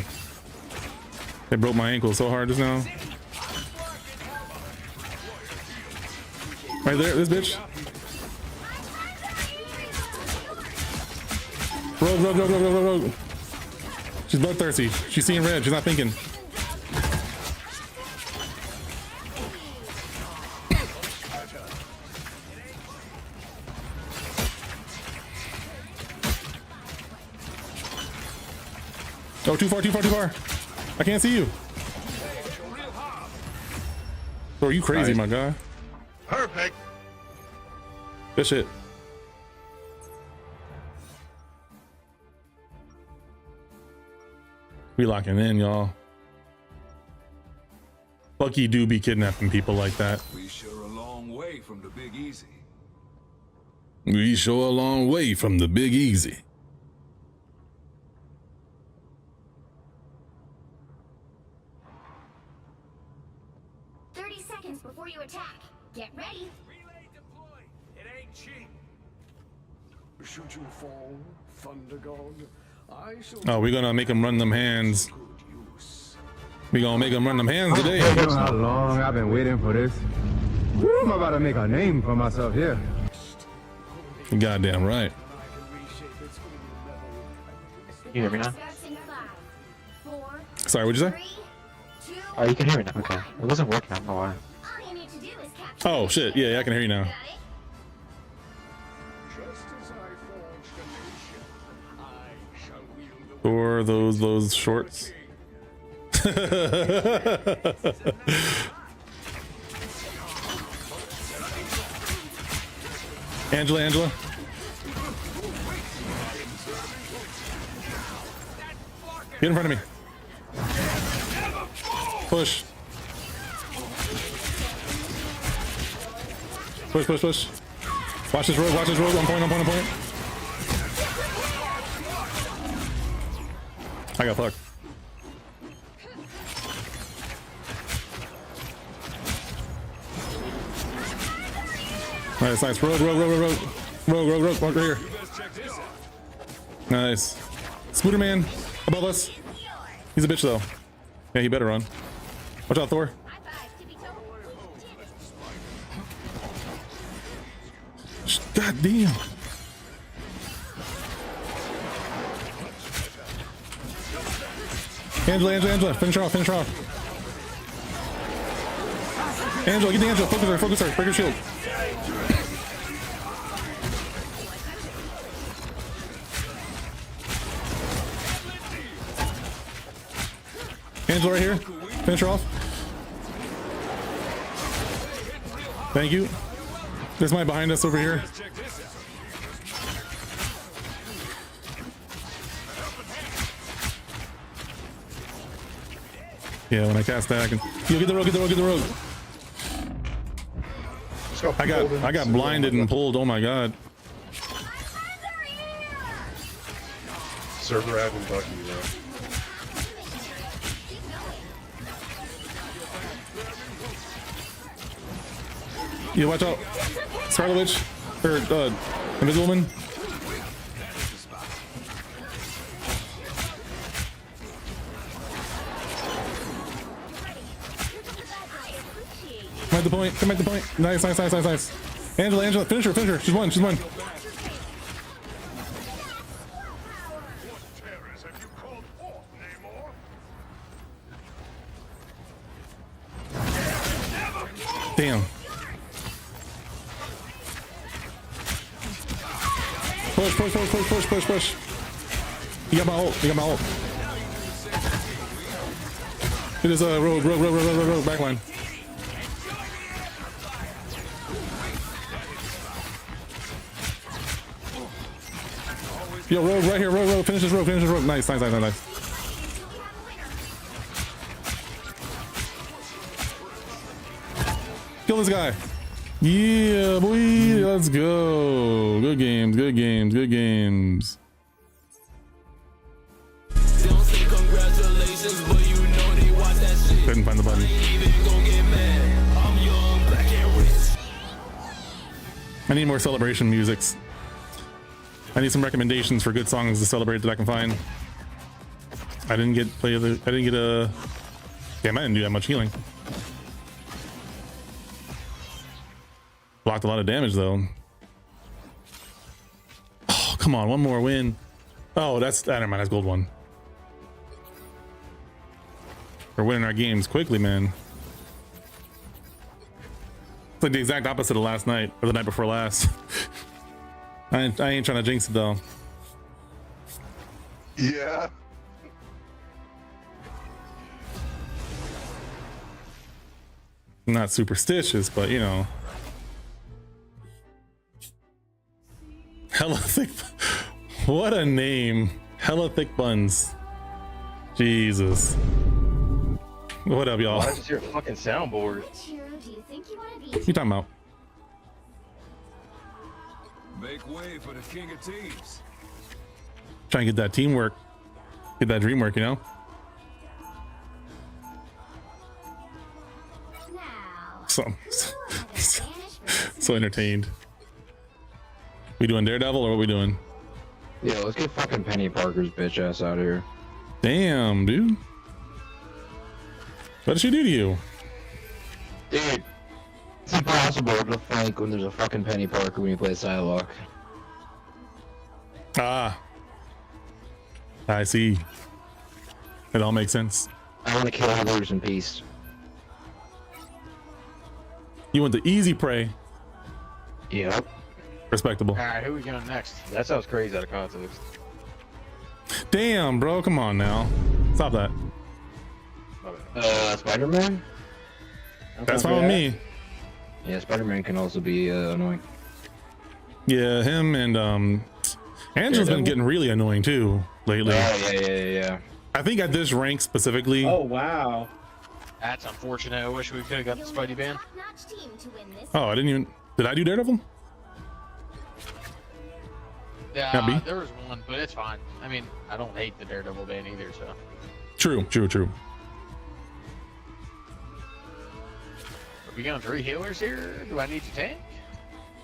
They broke my ankle so hard just now. Right there, this bitch. Rogue. She's bloodthirsty. She's seeing red. She's not thinking. Oh, too far. I can't see you. Bro, are you crazy, my guy? Perfect. Good shit. We locking in, y'all. Bucky do be kidnapping people like that. We sure a long way from the Big Easy. We sure a long way from the Big Easy. Before you attack, get ready. Relay deployed. It ain't cheap. Should you fall, Thunder God? I shall. Oh, we're gonna make them run them hands. We gonna make them run them hands today. You know how long I've been waiting for this. Woo, I'm about to make a name for myself here. Goddamn right. You hear me now? Sorry, what'd you say? Oh, you can hear me now. Okay. It wasn't working. I don't know why. Oh shit, yeah, I can hear you now. Or those shorts. Angela. Get in front of me. Push. Push. Watch this rogue. On point. I got fucked. Nice. Rogue. Right here. Nice. Spooderman above us. He's a bitch though. Yeah, he better run. Watch out, Thor. God damn. Angela. Finish her off. Angela, get the Angela. Focus her. Break her shield. Angela right here. Finish her off. Thank you. There's my behind us over here. Yeah, when I cast that, I can. Yo, get the rogue. I got blinded and pulled. Oh my god. Server admin Bucky, bro. Yeah, watch out. Scarlet Witch. Or, Invisible Woman. Come at the point. Come at the point. Nice, nice, nice, nice, nice. Angela, finish her, finish her. She's won, she's won. Damn. Push, push, push, push, push, push, push. You got my ult. You got my ult. It is a rogue backline. Yo, rogue right here, rogue. Finish this rogue, finish this rogue. Nice, nice, nice, nice, nice. Kill this guy. Yeah, boy. Let's go. Good games, good games, good games. Couldn't find the button. I need more celebration musics. I need some recommendations for good songs to celebrate that I can find. I didn't get a. Damn, I didn't do that much healing. Blocked a lot of damage though. Oh, come on, one more win. Oh, never mind, that's gold one. We're winning our games quickly, man. It's like the exact opposite of last night, or the night before last. I ain't trying to jinx it though. Yeah. I'm not superstitious, but you know. Hella thick. What a name. Hella thick buns. Jesus. What up, y'all? Why is this your fucking soundboard? Which hero do you think you want to be? What you talking about? Make way for the king of teams. Trying to get that teamwork. Get that dream work, you know? Now, So entertained. We doing Daredevil or what we doing? Yeah, let's get fucking Penny Parker's bitch ass out of here. Damn, dude. What did she do to you? Dude, it's impossible to flank when there's a fucking Penny Parker when you play Psylocke. Ah. I see. It all makes sense. I want to kill others in peace. You want the easy prey. Yep. Respectable. Alright, who we going next? That sounds crazy out of context. Damn, bro. Come on now. Stop that. Spider-Man? That's fine with me. Yeah, Spider-Man can also be annoying. Yeah, him and Angela's been getting really annoying too lately. Oh, yeah. I think at this rank specifically. Oh, wow. That's unfortunate. I wish we could have got the Spidey ban. Oh, I didn't even. Did I do Daredevil? Yeah, there was one, but it's fine. I mean, I don't hate the Daredevil ban either, so. True. Are we going 3 healers here? Do I need to tank?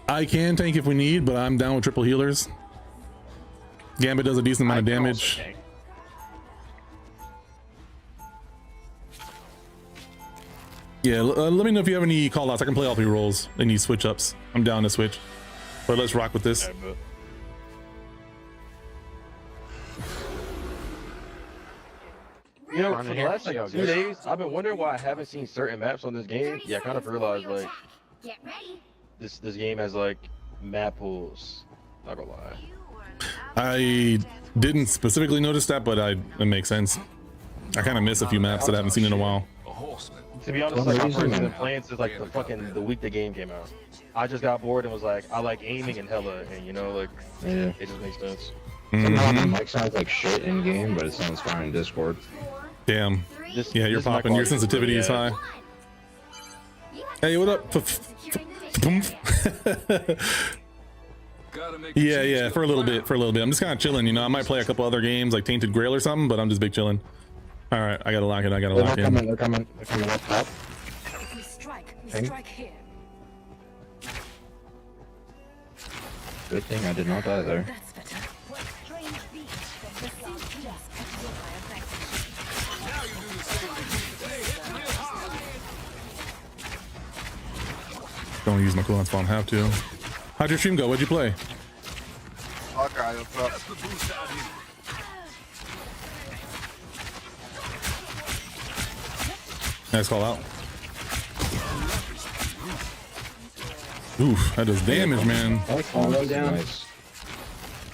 I can tank if we need, but I'm down with triple healers. Gambit does a decent amount of damage. Yeah, let me know if you have any call outs. I can play all 3 roles. Any switch ups. I'm down to switch. But let's rock with this. You know, for the last like 2 days, I've been wondering why I haven't seen certain maps on this game. Yeah, I kind of realized like this game has like map pools. Not gonna lie. I didn't specifically notice that, but it makes sense. I kind of miss a few maps that I haven't seen in a while. To be honest, like, I've been playing since like the week the game came out. I just got bored and was like, I like aiming and hella, and you know, like, yeah, it just makes sense. Somehow the mic sounds like shit in game, but it sounds fine in Discord. Damn. Yeah, you're popping. Your sensitivity is high. Hey, what up? Yeah, for a little bit. I'm just kind of chilling, you know. I might play a couple other games like Tainted Grail or something, but I'm just big chilling. All right, I gotta lock it. They're coming up top. We strike here. Good thing I did not die there. That's better. Don't use my cooldown if I don't have to. How'd your stream go? What'd you play? Hawkeye, what's up? Nice call out. Oof, that does damage, man. Nice. Alright,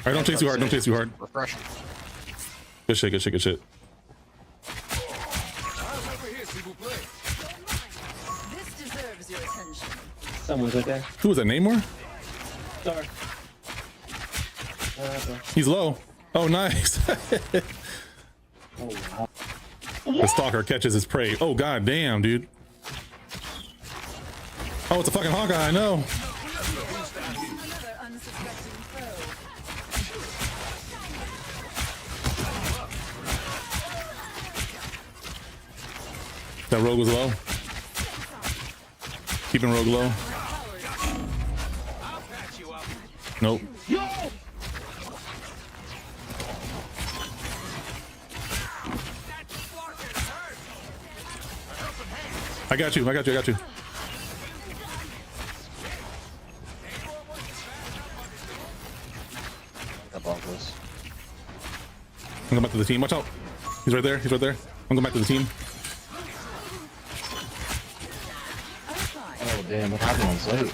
don't chase too hard, don't chase too hard. Refreshing. Good shit, good shit, good shit. This deserves your attention. Someone's right there. Who was that, Namor? Sorry. He's low. Oh, nice. Oh, wow. The stalker catches his prey. Oh, god damn, dude. Oh, it's a fucking Hawkeye, I know. That rogue was low. Keeping rogue low. Nope. I got you, I got you, I got you. I'm going back to the team. Watch out. He's right there. He's right there. I'm going back to the team. Oh damn! What happened on site?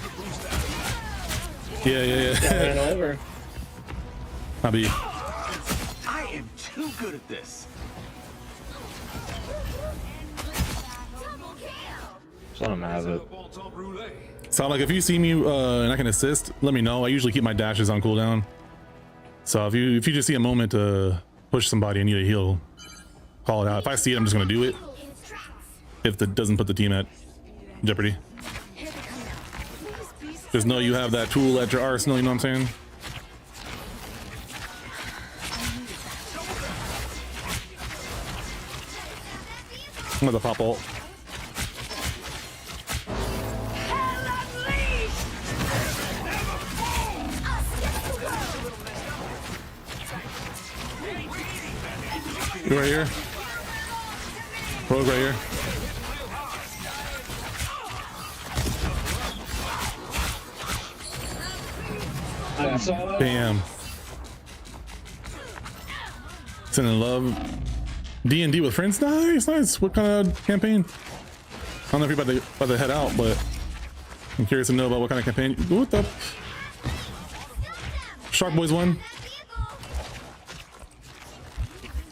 Yeah. Ran over. I'll be. I am too good at this. Just let him have it. So like if you see me and I can assist, let me know. I usually keep my dashes on cooldown. So if you just see a moment to push somebody and need a heal, call it out. If I see it, I'm just gonna do it. If it doesn't put the team at jeopardy. Just know you have that tool at your arsenal, you know what I'm saying? I'm gonna pop ult. You right here. Rogue right here. Bam. Sending love. D&D with friends. Nice, nice. What kind of campaign? I don't know if you're about to head out, but I'm curious to know about what kind of campaign. What the? Shark Boys won.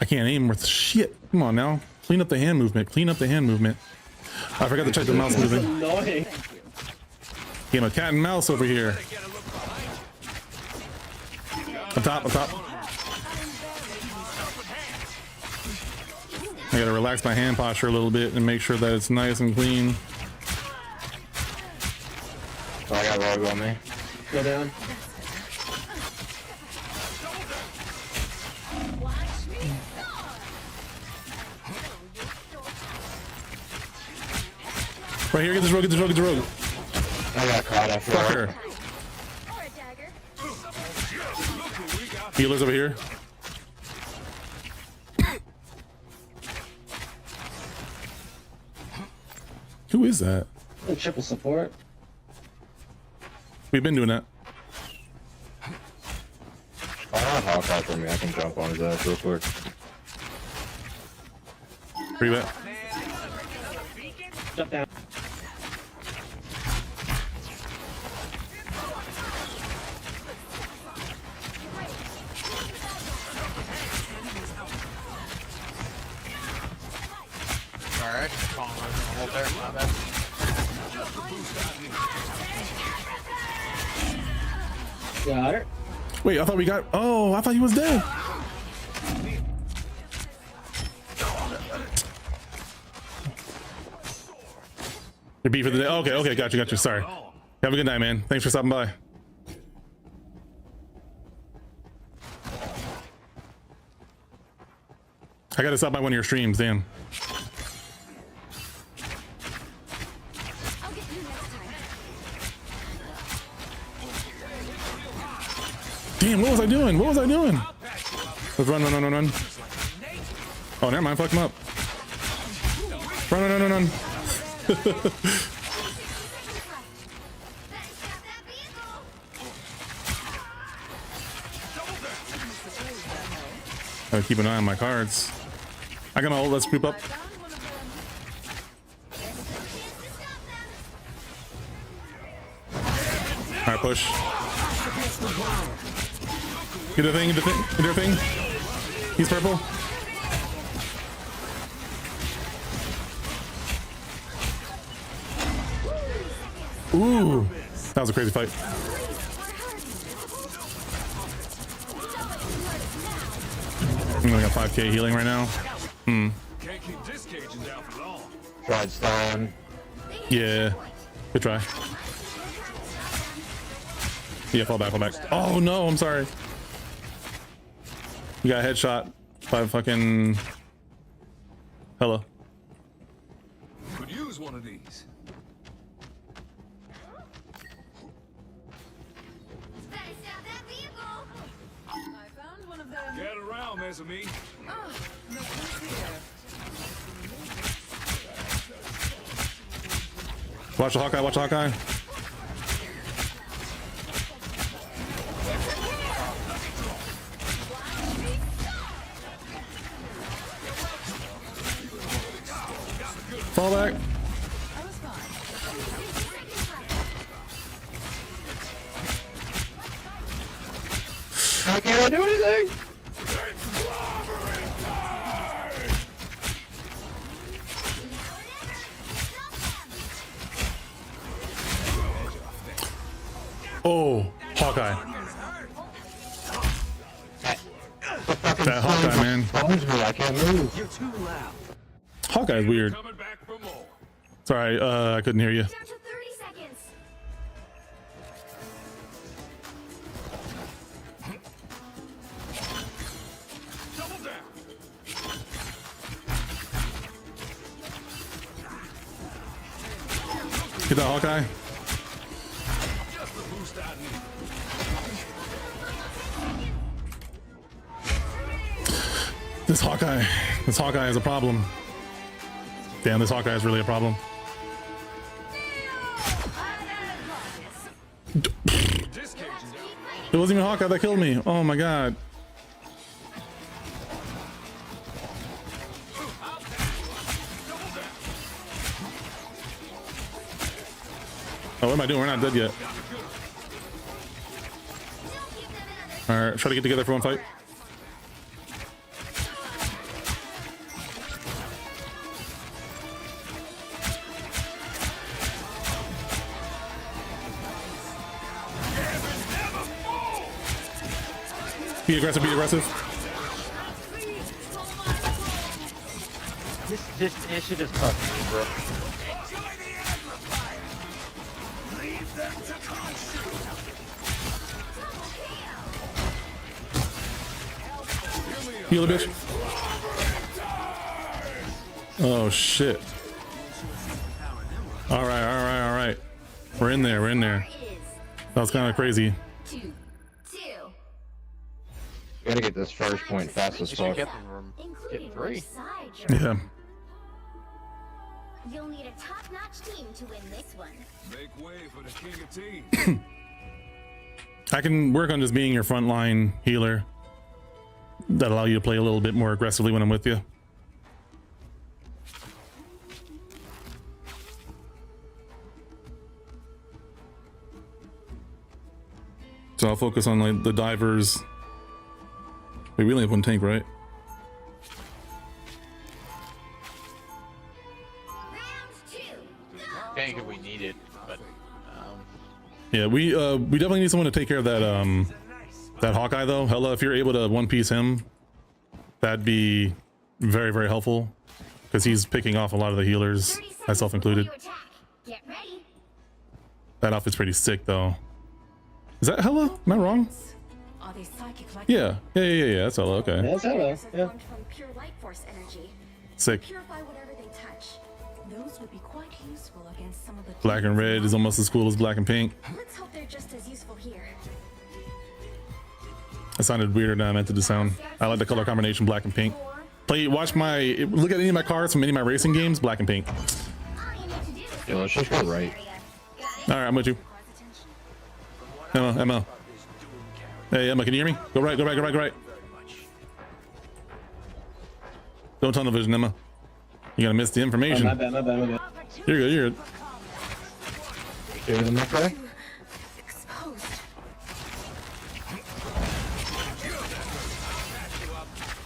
I can't aim worth shit. Come on now. Clean up the hand movement. Clean up the hand movement. I forgot to check the mouse movement. Game of cat and mouse over here. Up top, up top. I gotta relax my hand posture a little bit and make sure that it's nice and clean. Oh, I got rogue on me. Go down. Right here, get this rogue, get this rogue, get the rogue. I got caught after Fucker. Healers over here. Who is that? Triple support. We've been doing that. I have Hawkeye for me. I can jump on his ass real quick. Revet. Jump down. Alright, hold there, my bad. Got it. Wait, I thought we got. Oh, I thought he was dead. You're beat for the day. Okay, okay, got you. Sorry. Have a good night, man. Thanks for stopping by. I gotta stop by one of your streams, damn. Damn, what was I doing? What was I doing? Let's run. Oh, never mind. Fuck him up. Run. Gotta keep an eye on my cards. I got my ult. Let's group up. All right, push. Get a thing. Get a thing. Get a thing. He's purple. Ooh, that was a crazy fight. I'm only got 5k healing right now. Can't keep disengaging down for long. Tried stun. Yeah, good try. Yeah, fall back, fall back. Oh no, I'm sorry. You got a headshot by fucking. Hello. Could use one of these. Get around, Mesame. Watch the Hawkeye, watch the Hawkeye. Fall back. I can't do anything. Oh, Hawkeye. That Hawkeye, man. I can't move. You're too loud. Hawkeye's weird. Sorry, I couldn't hear you. Down to 30 seconds. Double down. Get that Hawkeye. Just the boost I need. This Hawkeye is a problem. Damn, this Hawkeye is really a problem. It wasn't even Hawkeye that killed me. Oh my god. Oh, what am I doing? We're not dead yet. Alright, try to get together for one fight. Be aggressive, be aggressive. This shit is tough, bro. Heal a bitch. Oh shit. All right. We're in there, That was kind of crazy. Gotta get this first point fast as fuck. Get 3. Yeah. You'll need a top-notch team to win this one. Make way for the king of teams. I can work on just being your frontline healer. That allow you to play a little bit more aggressively when I'm with you. So I'll focus on like the divers. We really have one tank, right? Tank if we need it, but yeah, we definitely need someone to take care of that that Hawkeye though. Hella, if you're able to one piece him, that'd be very, very helpful because he's picking off a lot of the healers, myself included. Get ready. That outfit's pretty sick though. Is that Hella? Am I wrong? Are they psychic like Yeah. That's Hella. Okay. That's Hella. Yeah. from pure light force energy? Sick. Purify whatever they touch. Those would be quite useful against some of the Black and red is almost as cool as black and pink. Let's hope they're just as useful here. That sounded weirder than I meant it to sound. I like the color combination black and pink. Look at any of my cards from any of my racing games, black and pink. Yo, let's just go right. All right, I'm with you. Emma. Hey, Emma, can you hear me? Go right. Don't tunnel vision, Emma. You're gonna miss the information. My bad. You're good. You're good. Here's enough there. Exposed.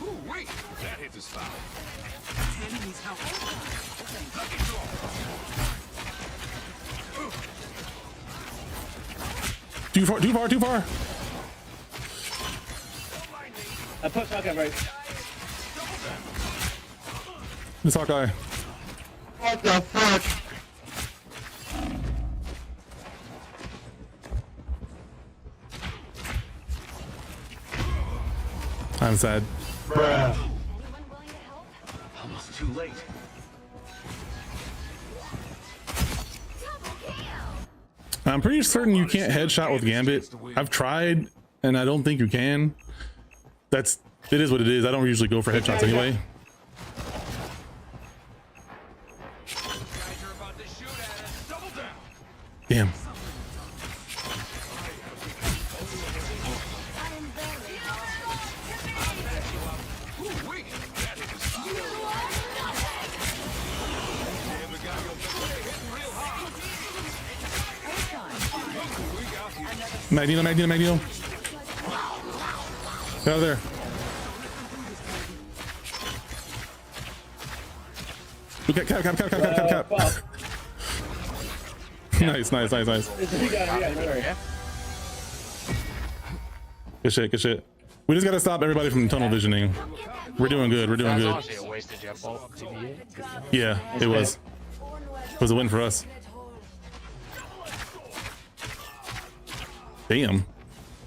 Ooh, wait, that hit the spot. Enemies help. Too far. Too far. Too far. I pushed Hawkeye right. This Hawkeye. What the fuck? I'm sad. Bruh. Almost too late. I'm pretty certain you can't headshot with Gambit. I've tried, and I don't think you can. It is what it is. I don't usually go for headshots anyway. Damn. Magneto. Get out of there. Okay, cap. Nice. Good shit. We just gotta stop everybody from tunnel visioning. We're doing good. Honestly a wasted jet bolt. Yeah, it was. It was a win for us. Damn.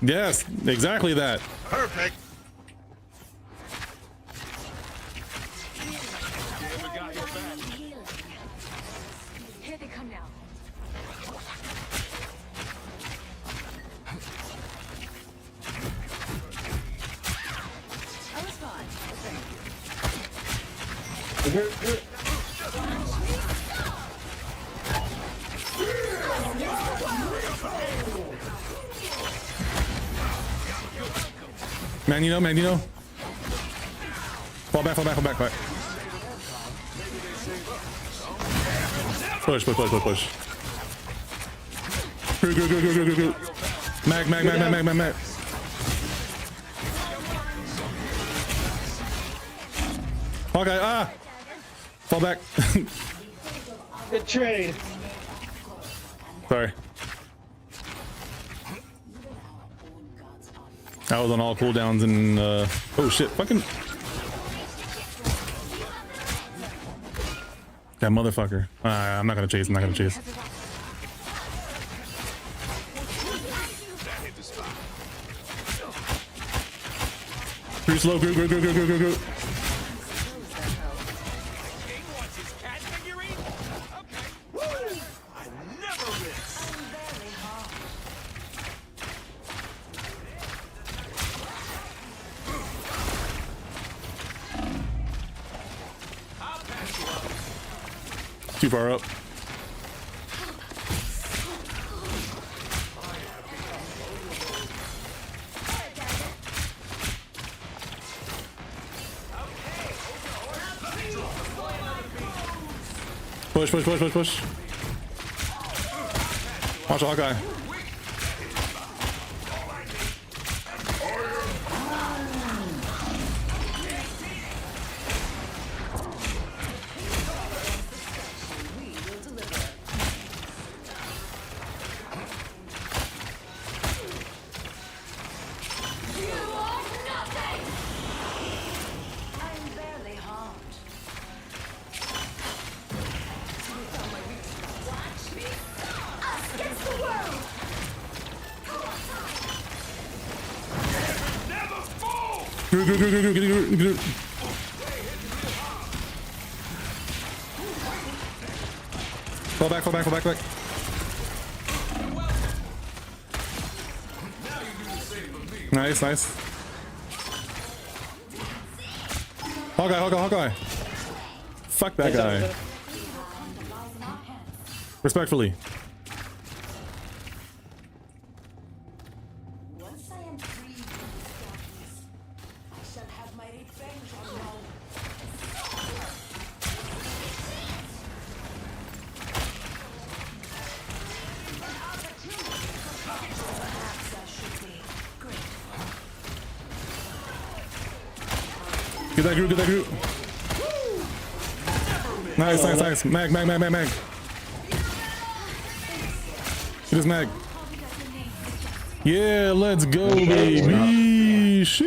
Yes, exactly that. Perfect. Here they come now. I was fine. Magneto. Fall back. Push. Go. Mag. Okay, fall back. Good trade. Sorry. I was on all cooldowns and oh shit, fucking that motherfucker. I'm not gonna chase. Too slow. Go. Too far up. Push. Watch Hawkeye. Go. Fall back. Nice. Hawkeye. Fuck that guy. Respectfully. Once I am free of this darkness, I shall have my revenge on Rome. Get that group, get that group. Nice, nice, nice. Mag, mag, mag, mag, mag. Get this mag. Yeah, let's go, baby. Sheesh.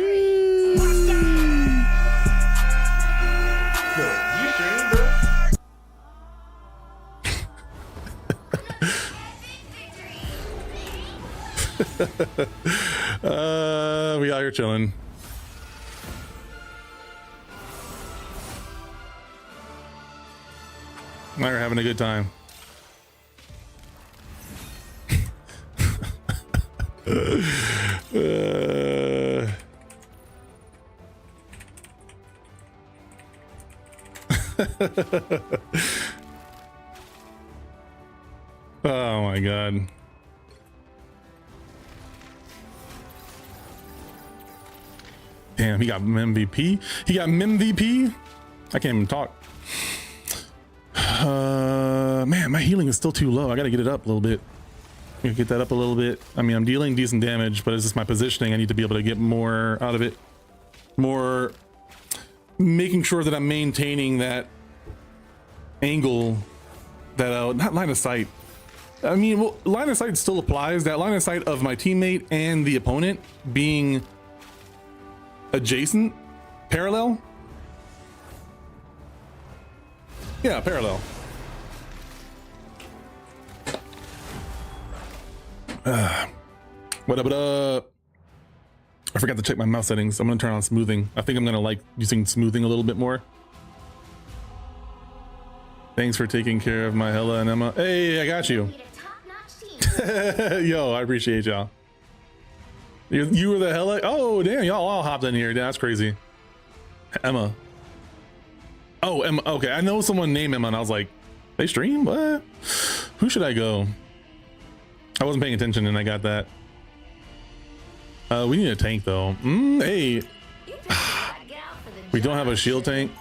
We out here chilling. We're having a good time. Oh my god. Damn, he got MVP. He got MVP. I can't even talk. Man, my healing is still too low. I gotta get it up a little bit. Get that up a little bit. I mean, I'm dealing decent damage, but it's just my positioning. I need to be able to get more out of it. More making sure that I'm maintaining that angle, that not line of sight. I mean, well, line of sight still applies. That line of sight of my teammate and the opponent being adjacent, parallel. Yeah, parallel. What up, what up? I forgot to check my mouse settings. I'm gonna turn on smoothing. I think I'm gonna like using smoothing a little bit more. Thanks for taking care of my Hella and Emma. Hey, I got you. Yo, I appreciate y'all. You were the Hella? Oh, damn, y'all all hopped in here. That's crazy. Emma. Oh, Emma. Okay, I know someone named Emma, and I was like, they stream? What? Who should I go? I wasn't paying attention, and I got that. We need a tank, though. Hey. We don't have a shield tank.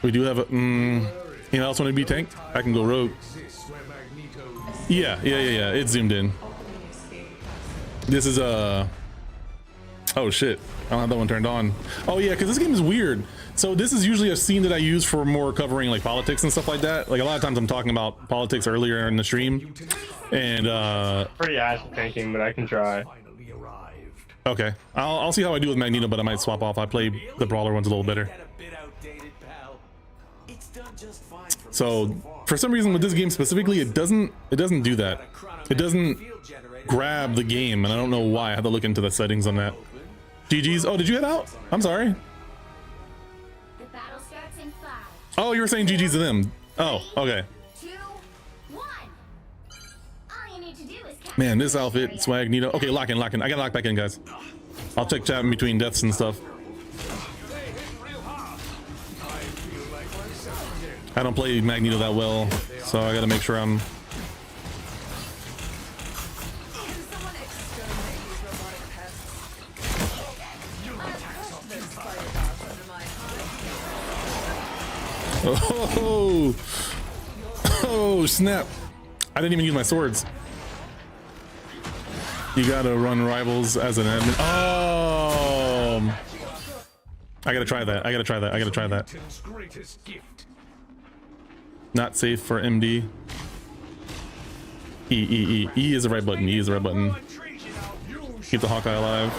We do have a... You know, else want to be tanked? I can go rogue. Yeah. It's zoomed in. This is oh shit, I don't have that one turned on. Oh yeah, because this game is weird. So this is usually a scene that I use for more covering like politics and stuff like that. Like a lot of times I'm talking about politics earlier in the stream, and pretty ass tanking, but I can try. Okay, I'll see how I do with Magneto, but I might swap off. I play the brawler ones a little better. So for some reason with this game specifically, it doesn't do that. It doesn't grab the game, and I don't know why. I have to look into the settings on that. GG's. Oh, did you head out? I'm sorry. The battle starts in 5. Oh, you were saying GG's to them. Oh, okay. 2, 1. All you need to do is Man, this outfit, Swagnito. Okay, lock in. I gotta lock back in, guys. I'll check chat in between deaths and stuff. I don't play Magneto that well, so I gotta make sure I'm... Oh snap. I didn't even use my swords. You gotta run rivals as an admin. Oh, I gotta try that. Not safe for MD. E is the right button. Keep the Hawkeye alive.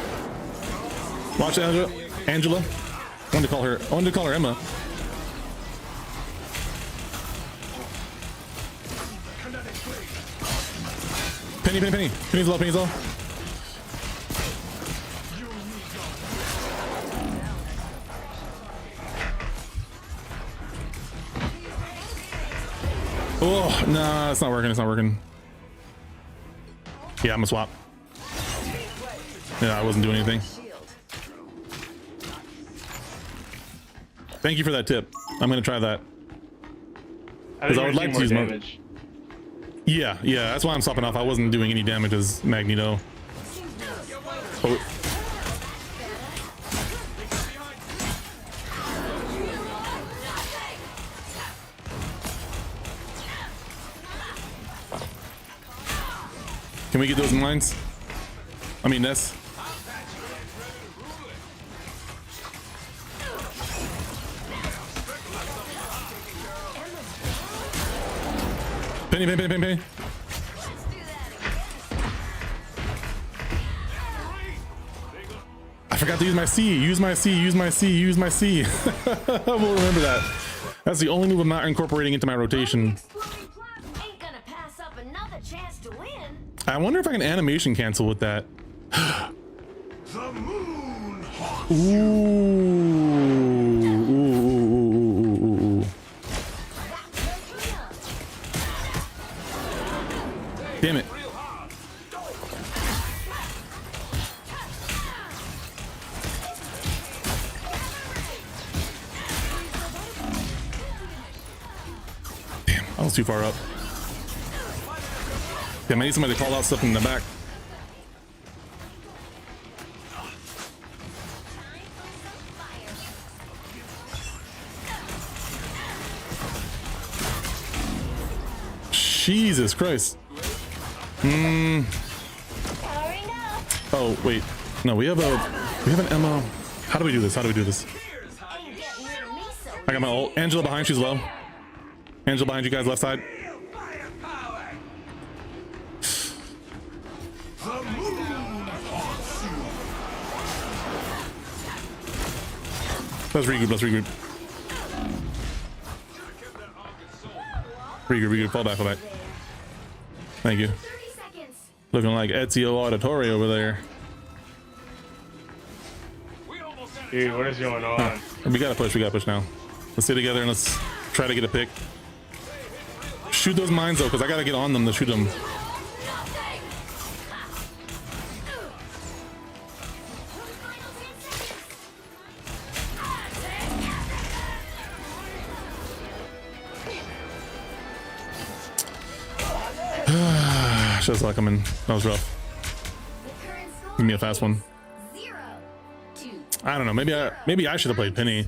Watch Angela. I wanted to call her Emma. Penny. Penny's low. Oh, nah, it's not working. Yeah, I'm gonna swap. Yeah, I wasn't doing anything. Thank you for that tip. I'm gonna try that. Because I would like to use more damage. Yeah, that's why I'm swapping off. I wasn't doing any damage as Magneto. Oh. Can we get those in lines? I mean, Ness. Penny, penny, penny, penny, penny. I forgot to use my C. Use my C. Use my C. Use my C. We'll remember that. That's the only move I'm not incorporating into my rotation. Ain't gonna pass up another chance to win. I wonder if I can animation cancel with that. The moon. Ooh. Ooh, ooh, ooh, ooh. Damn it. Damn, I was too far up. Damn, I need somebody to call out stuff in the back. Jesus Christ. Oh wait, no, we have an MO. How do we do this? How do we do this? I got my ult. Angela behind, she's low. Angela behind you guys, left side. Let's regroup, let's regroup. Regroup, fall back, fall back. Thank you. Looking like Ezio Auditore over there. Dude, what is going on? Huh. We gotta push now. Let's stay together and let's try to get a pick. Shoot those mines though, because I gotta get on them to shoot them. Just like I'm in. That was rough. Give me a fast one. I don't know. Maybe I should have played Penny,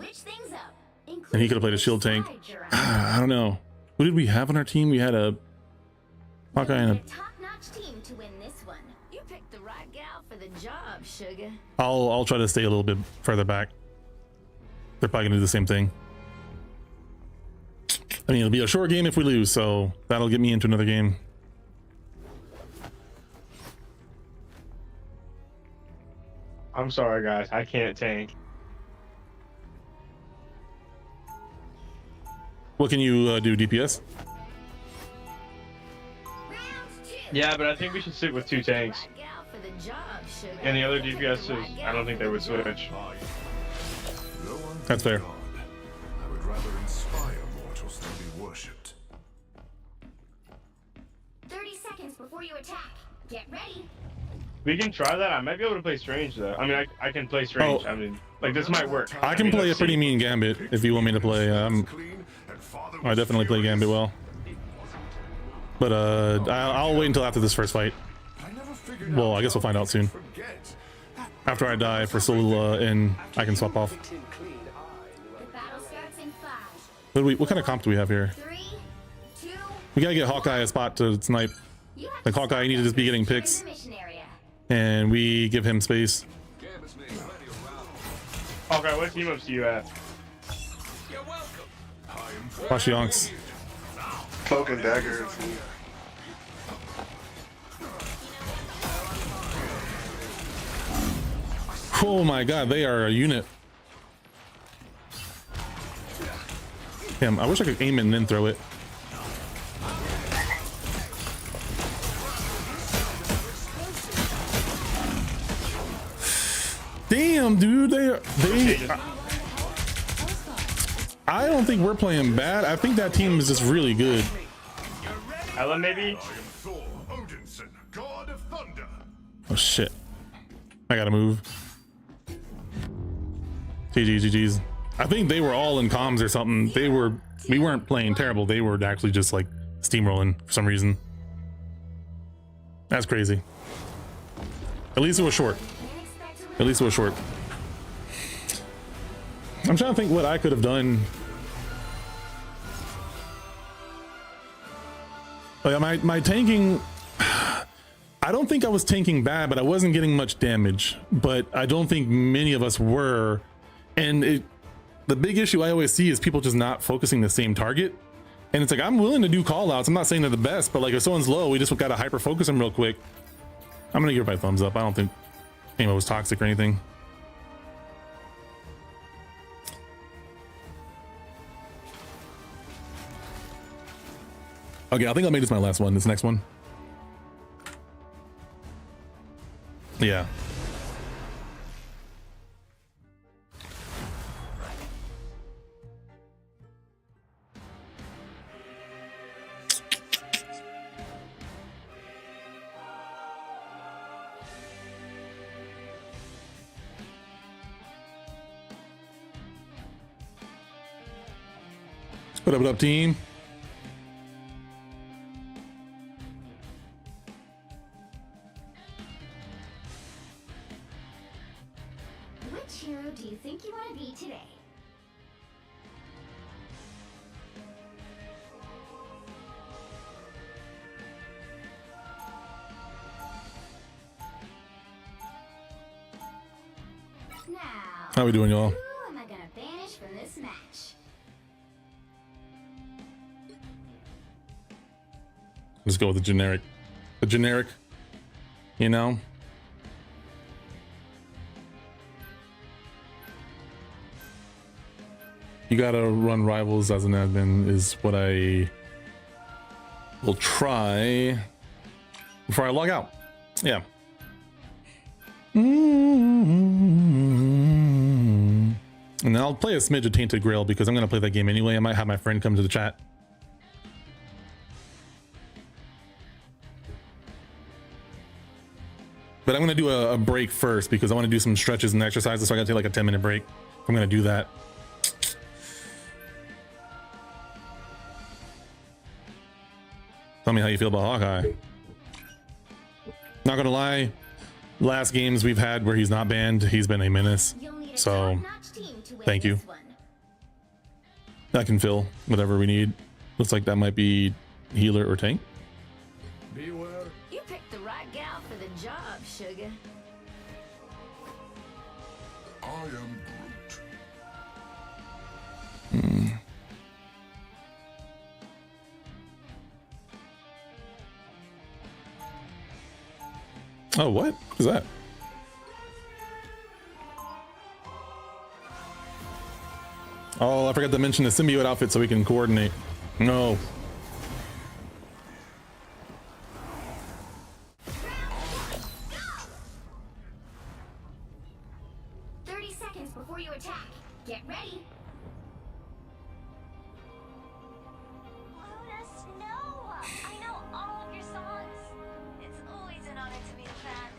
and he could have played a shield tank. I don't know. Who did we have on our team? We had a Hawkeye and a. Top-notch team to win this one. You picked the right gal for the job, sugar. I'll try to stay a little bit further back. They're probably gonna do the same thing. I mean, it'll be a short game if we lose, so that'll get me into another game. I'm sorry, guys. I can't tank. What can you do, DPS? Yeah, but I think we should stick with 2 tanks. And the other DPSs, I don't think they would switch. That's fair. I would rather inspire mortals than be worshipped. 30 seconds before you attack. Get ready. We can try that. I might be able to play Strange though. I mean, I can play Strange. Oh. I mean, like this might work. I can play a pretty mean Gambit if you want me to play. I definitely play Gambit well. But I'll wait until after this first fight. Well, I guess we'll find out soon. After I die for Solula, and I can swap off. The battle starts in 5. What kind of comp do we have here? 3, 2. We gotta get Hawkeye a spot to snipe. Like Hawkeye, you need to just be getting picks, and we give him space. Okay, what team ups do you have? Watch Yonks. Cloak and dagger. Oh my god, they are a unit. Damn, I wish I could aim it and then throw it. Damn, dude, I don't think we're playing bad. I think that team is just really good. Ella, maybe? Oh shit. I gotta move. GG's. I think they were all in comms or something. We weren't playing terrible. They were actually just like steamrolling for some reason. That's crazy. At least it was short. At least it was short. I'm trying to think what I could have done. Like my tanking, I don't think I was tanking bad, but I wasn't getting much damage. But I don't think many of us were. And the big issue I always see is people just not focusing the same target. And it's like, I'm willing to do call outs. I'm not saying they're the best, but like if someone's low, we just got to hyper focus them real quick. I'm going to give it my thumbs up. I don't think anyone was toxic or anything. Okay, I think I'll make this my last one. This next one. Yeah. What up, team? Which hero do you think you want to be today? Now, how we doing, y'all? who am I gonna banish from this match? Let's go with the generic. The generic, you know? You gotta run rivals as an admin is what I will try before I log out. Yeah. And I'll play a smidge of Tainted Grail because I'm gonna play that game anyway. I might have my friend come to the chat. But I'm gonna do a break first because I want to do some stretches and exercises, so I gotta take like a 10-minute break. I'm gonna do that. Tell me how you feel about Hawkeye. Not gonna lie, last games we've had where he's not banned, he's been a menace. So thank you. I can fill whatever we need. Looks like that might be healer or tank. Beware. You picked the right gal for the job, sugar. I am Groot. Oh, what is that? Oh, I forgot to mention the symbiote outfit so we can coordinate. No. Before you attack, get ready. Luna Snow! I know all of your songs. It's always an honor to meet a fan.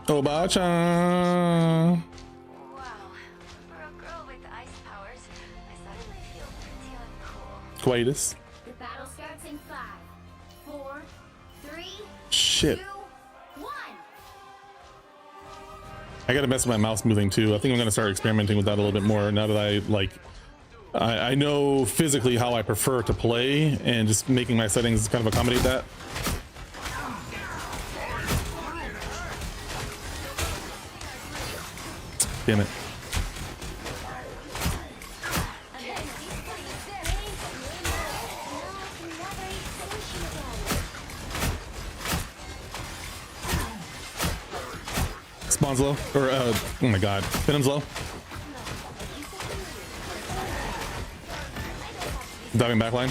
Oba-chan. Wow. For a girl with ice powers, I suddenly feel pretty uncool. Quietus. The battle starts in 5, 4, 3, Shit. 2, 1. I gotta mess with my mouse moving too. I think I'm gonna start experimenting with that a little bit more now that I know physically how I prefer to play, and just making my settings kind of accommodate that. Damn it. Spawn's low, or oh my god, Venom's low. Diving backline.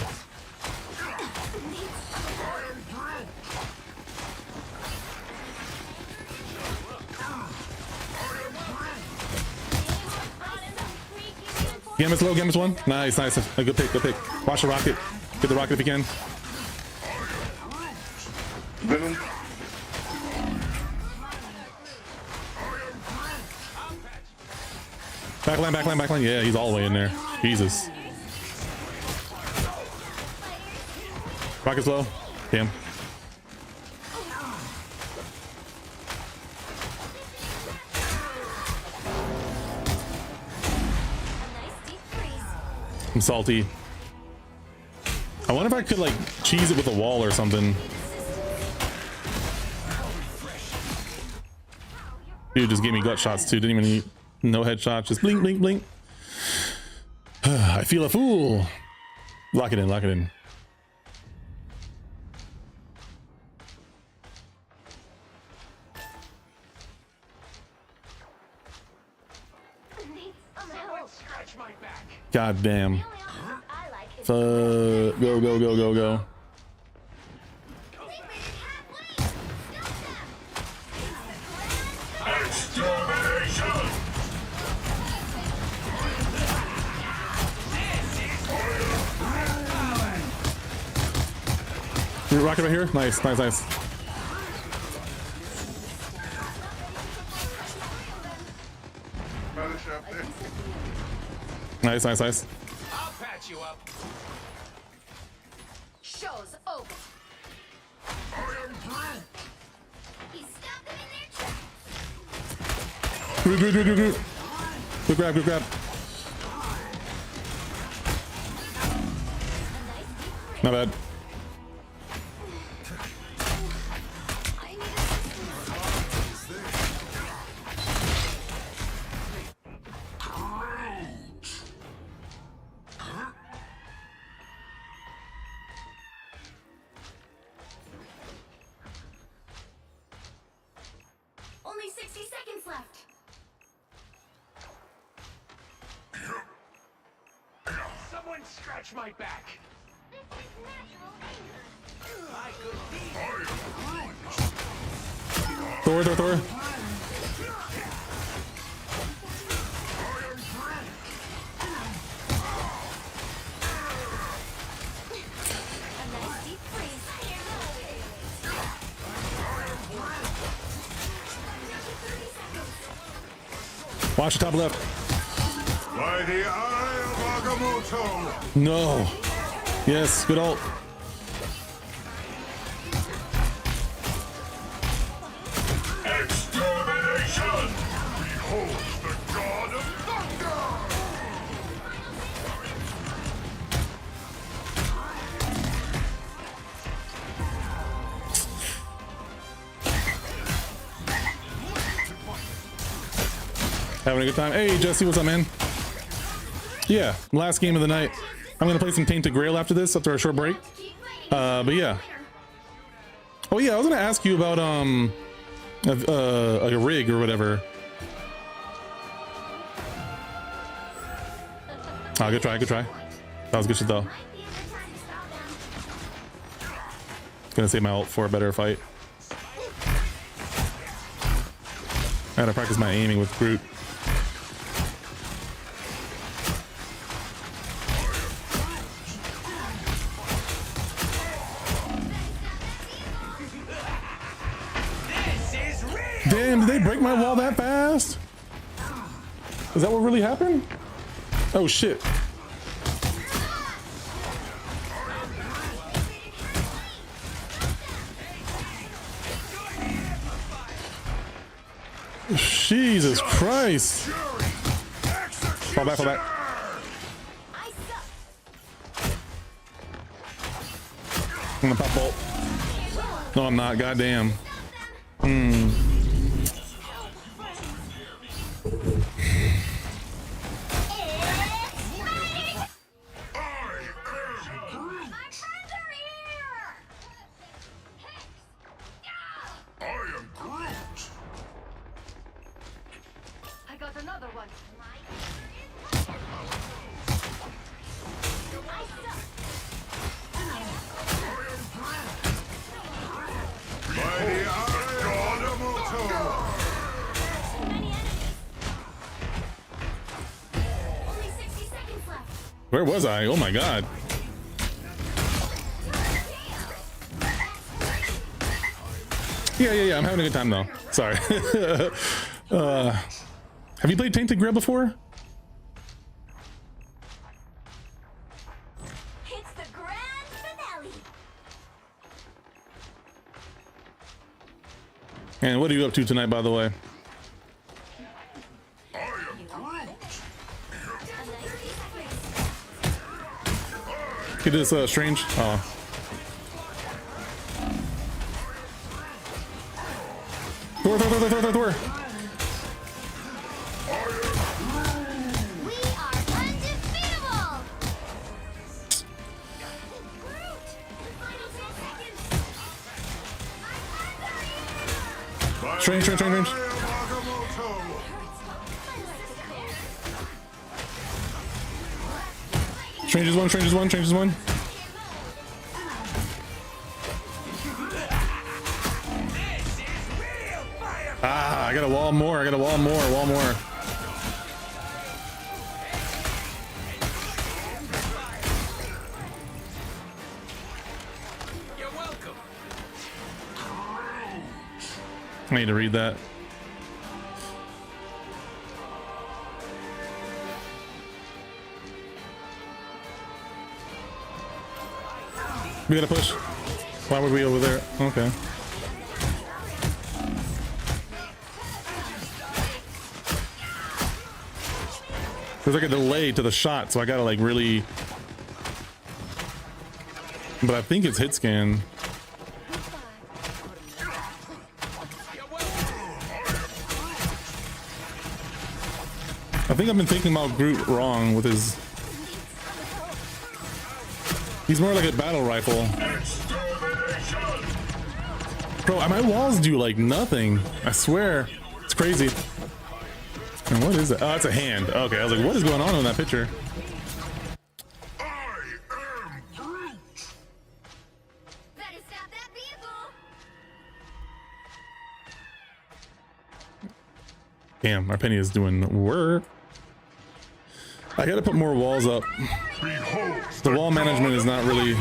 Gambit's low, Gambit's one. Nice, nice. A good pick, good pick. Watch the rocket. Get the rocket if you can. Venom. Backline, backline, backline. Yeah, he's all the way in there. Jesus. Rocket's low. Damn. I'm salty. I wonder if I could like cheese it with a wall or something. Dude just gave me gut shots too. Didn't even need no headshots. Just blink, blink, blink. I feel a fool. Lock it in, lock it in. God damn. Go, go, go, go, go. Rocket right here. Nice, nice, nice. Nice, nice, nice. I'll patch you up. Show's over. I am Groot. He stopped them in their tracks. Good, good, good, good, good. Good grab, good grab. Not bad. Only 60 seconds left. Someone scratch my back. This is natural anger. My good deed. Thor, Thor, Thor. Watch the top left. By the eye of Agamotto. No. Yes, good ult. Extermination! Behold the god of thunder! Having a good time. Hey, Jesse, what's up, man? Yeah, last game of the night. I'm gonna play some Tainted Grail after this, after a short break. But yeah. Oh yeah, I was gonna ask you about a rig or whatever. Oh, good try, good try. That was good shit though. Gonna save my ult for a better fight. I gotta practice my aiming with Groot. Damn, did they break my wall that fast? Is that what really happened? Oh shit. Jesus Christ. Fall back, fall back. I'm gonna pop bolt. No, I'm not. Goddamn. Hmm. I got another one. By the eye of Agamotto. Only 60 seconds left. Where was I? Oh my god. Yeah. I'm having a good time though. Sorry. Have you played Tainted Grail before? It's the grand finale. And what are you up to tonight, by the way? Get this strange. Oh. Thor. We are undefeatable. Strange. Strange is one. Ah, I got a wall more. Wall more. You're welcome. I need to read that. We gotta push. Why would we over there? Okay. There's like a delay to the shot, so I gotta like really. But I think it's hit scan. I think I've been thinking about Groot wrong with his. He's more like a battle rifle. Bro, my walls do like nothing. I swear. It's crazy. And what is that? Oh, it's a hand. Okay, I was like, what is going on in that picture? Damn, our Penny is doing work. I gotta put more walls up. The wall management is not really.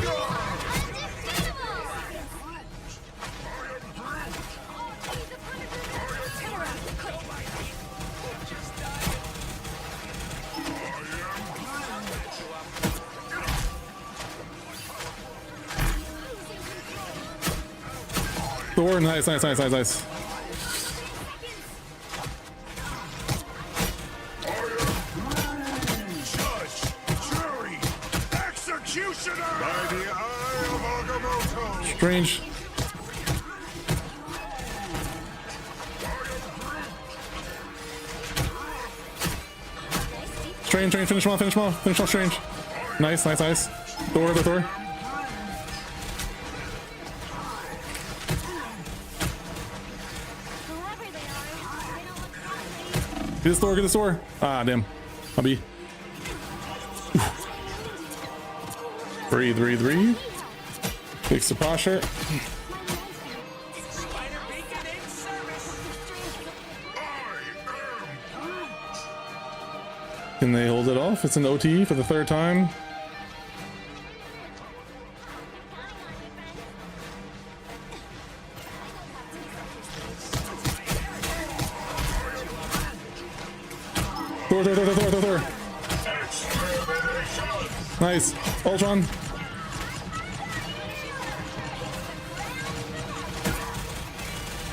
Thor, nice. Strange. Strange, finish him off, Strange. Nice. Thor. Get this Thor. Ah, damn. I'll be. Breathe. Fix the posture. Can they hold it off? It's an OTE for the third time. Thor. Nice. Ultron.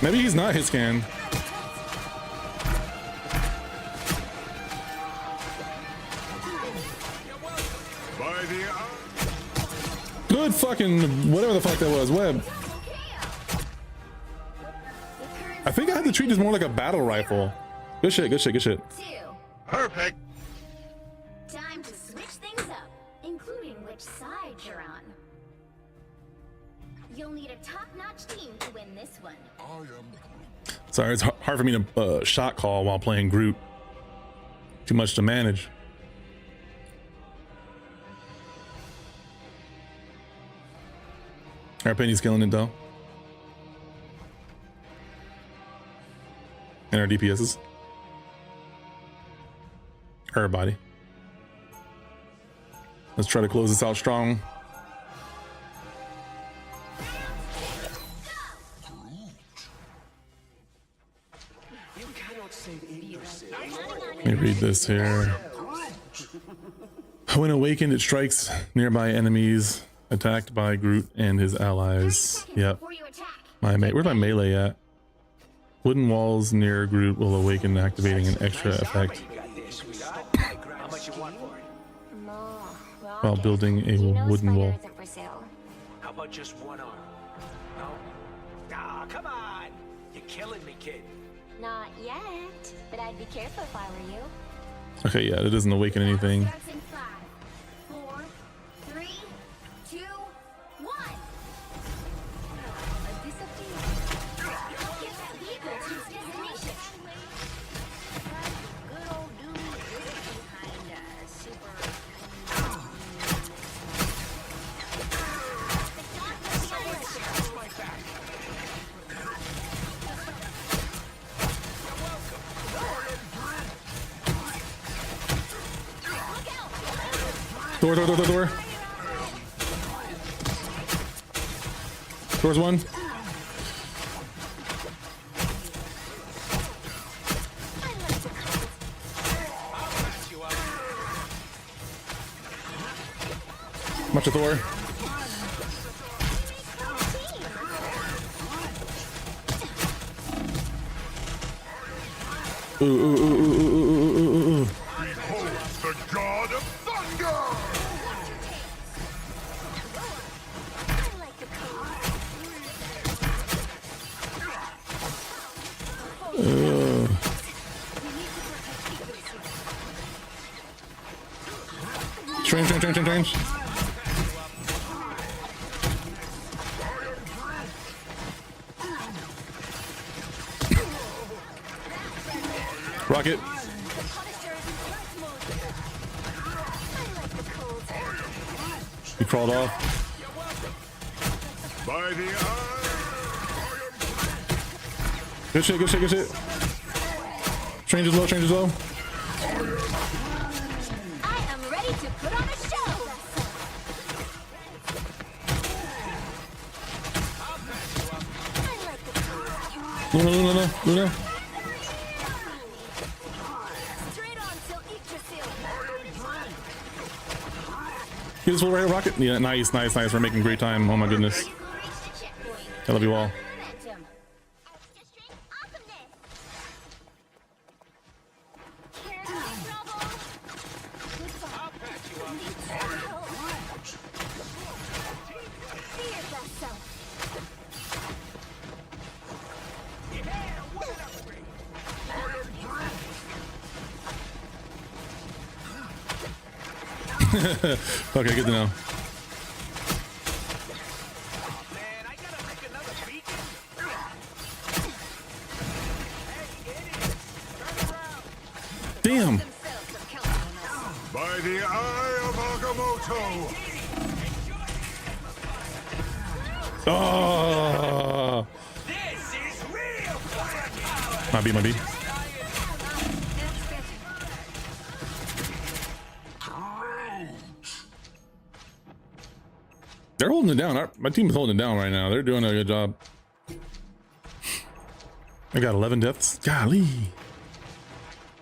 Maybe he's not hit scan. Good fucking whatever the fuck that was. Web. I think I had to treat this more like a battle rifle. Good shit. Perfect. Time to switch things up, including which side you're on. You'll need a top-notch team to win this one. Sorry, it's hard for me to shot call while playing Groot. Too much to manage. Our Penny's killing it though. And our DPSs. Her body. Let's try to close this out strong. Let me read this here. When awakened, it strikes nearby enemies attacked by Groot and his allies. Yep. Where's my melee at? Wooden walls near Groot will awaken, activating an extra effect while building a wooden wall. How about just one arm? No? Ah, come on! You're killing me, kid. Not yet, but I'd be careful if I were you. Okay, yeah, it doesn't awaken anything. 5, 4, 3, 2, 1. Get that vehicle to Door. Door's one. Much of Thor. Ooh. Behold the god of thunder! Strange. Rocket. He crawled off. By the Good shit. Strange is low. I am ready to put on a show. Luna. Get this little rocket. Yeah, nice. We're making great time. Oh my goodness. I love you all. Okay, good to know. Damn. By the eye of Agamotto. Oh. This is real firepower. Might be. They're holding it down. My team is holding it down right now. They're doing a good job. I got 11 deaths. Golly.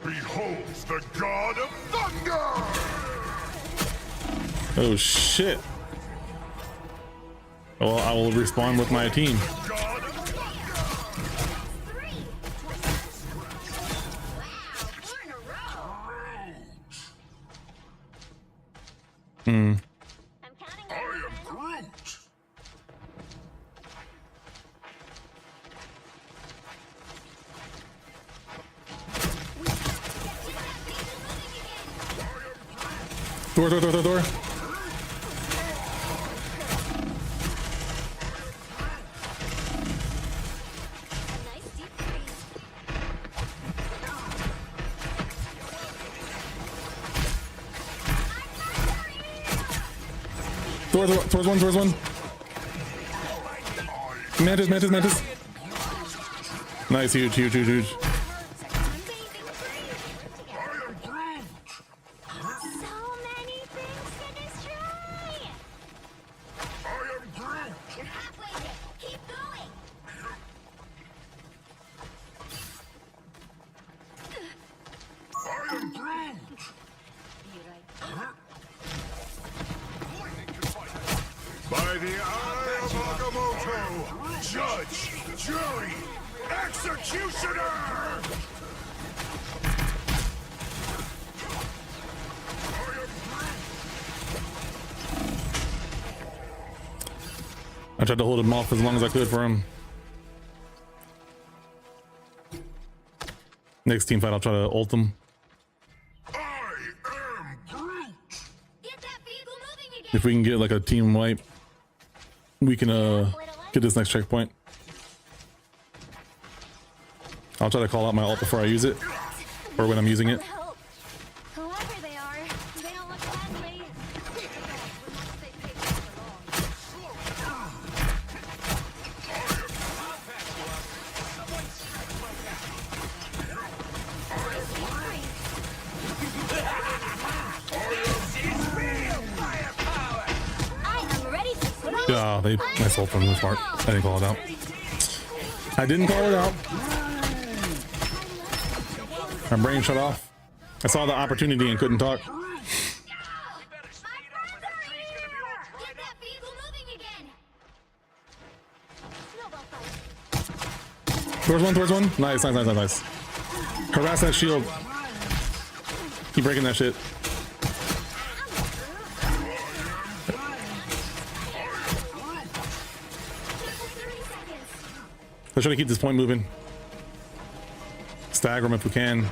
Beholds the god of thunder. Oh shit. Well, I will respawn with my team. Door. Door's one. Mantis. Nice, huge. By the eye of Agamotto, judge, jury, executioner! I tried to hold him off as long as I could for him. Next team fight, I'll try to ult him. If we can get like a team wipe, we can get this next checkpoint. I'll try to call out my ult before I use it, or when I'm using it. Whoever they are, they don't look friendly. Yeah, they myself from the smart. I didn't call it out. I didn't call it out. My brain shut off. I saw the opportunity and couldn't talk. Towards one. Nice. Harass that shield. Keep breaking that shit. Let's try to keep this point moving. Stagger them if we can.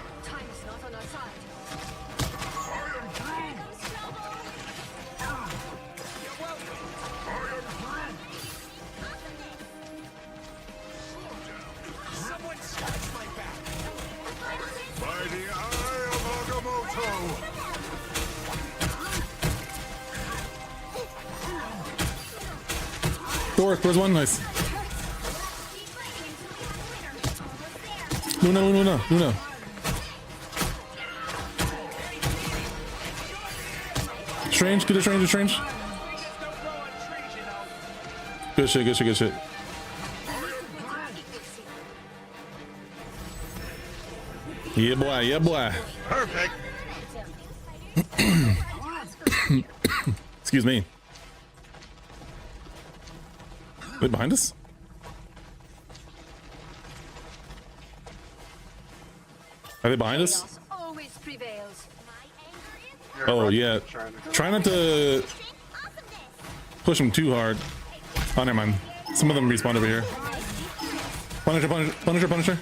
Where's one? Nice. Luna. Strange, get a strange. Good shit. Yeah, boy. Perfect. Excuse me. Are they behind us? Are they behind us? Oh yeah. Try not to push them too hard. Oh, never mind. Some of them respawned over here. Punisher.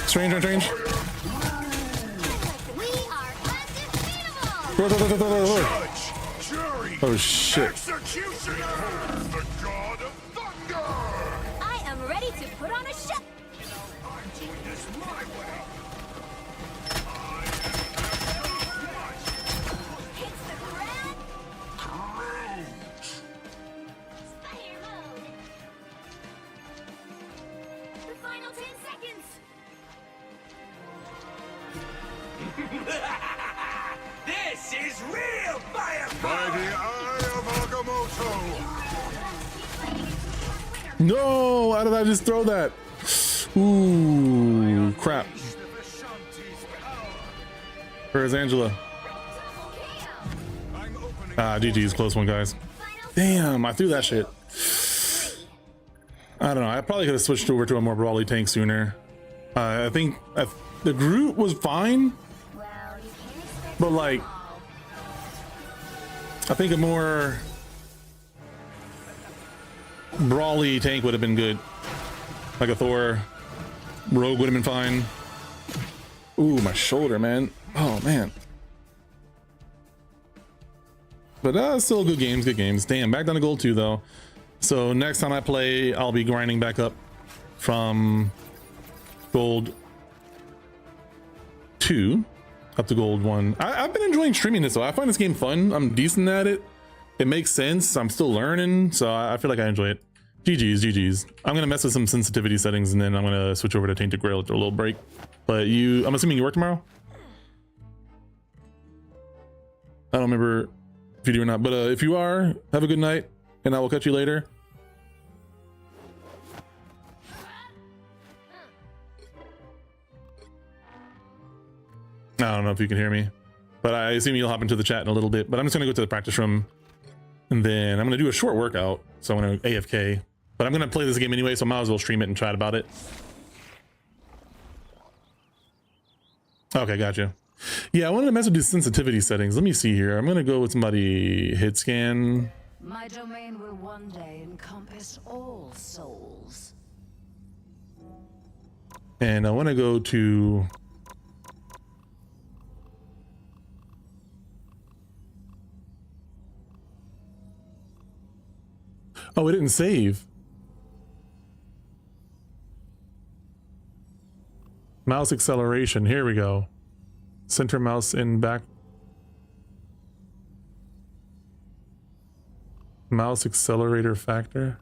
Strange. Oh shit. I am ready to put on a show. I'm doing this my way. Hits the ground. Fire mode. The final 10 seconds. This is real firepower! By the eye of Agamotto! No! How did I just throw that? Ooh, crap. Where's Angela? GG's, close one, guys. Damn, I threw that shit. I don't know. I probably could have switched over to a more brawly tank sooner. I think the Groot was fine, but like, I think a more brawly tank would have been good. Like a Thor. Rogue would have been fine. Ooh, my shoulder, man. Oh, man. But still good games. Damn, back down to gold 2, though. So next time I play, I'll be grinding back up from gold 2 up to gold 1. I've been enjoying streaming this, though. I find this game fun. I'm decent at it. It makes sense. I'm still learning, so I feel like I enjoy it. GG's. I'm gonna mess with some sensitivity settings, and then I'm gonna switch over to Tainted Grail after a little break. But I'm assuming you work tomorrow? I don't remember if you do or not, but if you are, have a good night, and I will catch you later. I don't know if you can hear me, but I assume you'll hop into the chat in a little bit. But I'm just gonna go to the practice room, and then I'm gonna do a short workout. So I'm gonna AFK, but I'm gonna play this game anyway, so I might as well stream it and chat about it. Okay, gotcha. Yeah, I wanted to mess with these sensitivity settings. Let me see here. I'm gonna go with somebody hit scan. My domain will one day encompass all souls. And I want to go to oh, it didn't save. Mouse acceleration. Here we go. Center mouse in back. Mouse accelerator factor.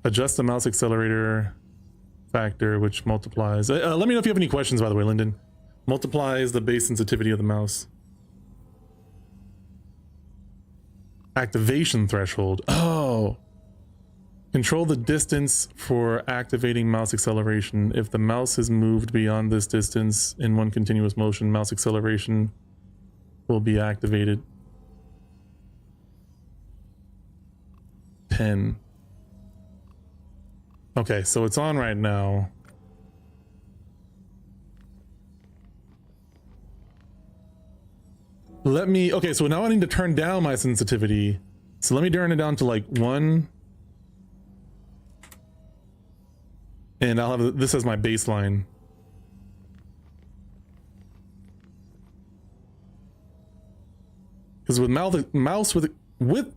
Adjust the mouse accelerator factor, which multiplies. Let me know if you have any questions, by the way, Lyndon. Multiplies the base sensitivity of the mouse. Activation threshold. Oh. Control the distance for activating mouse acceleration. If the mouse is moved beyond this distance in one continuous motion, mouse acceleration will be activated. 10. Okay, so it's on right now. Let me, okay, so now I need to turn down my sensitivity. So let me turn it down to like 1. And I'll have this as my baseline. Because with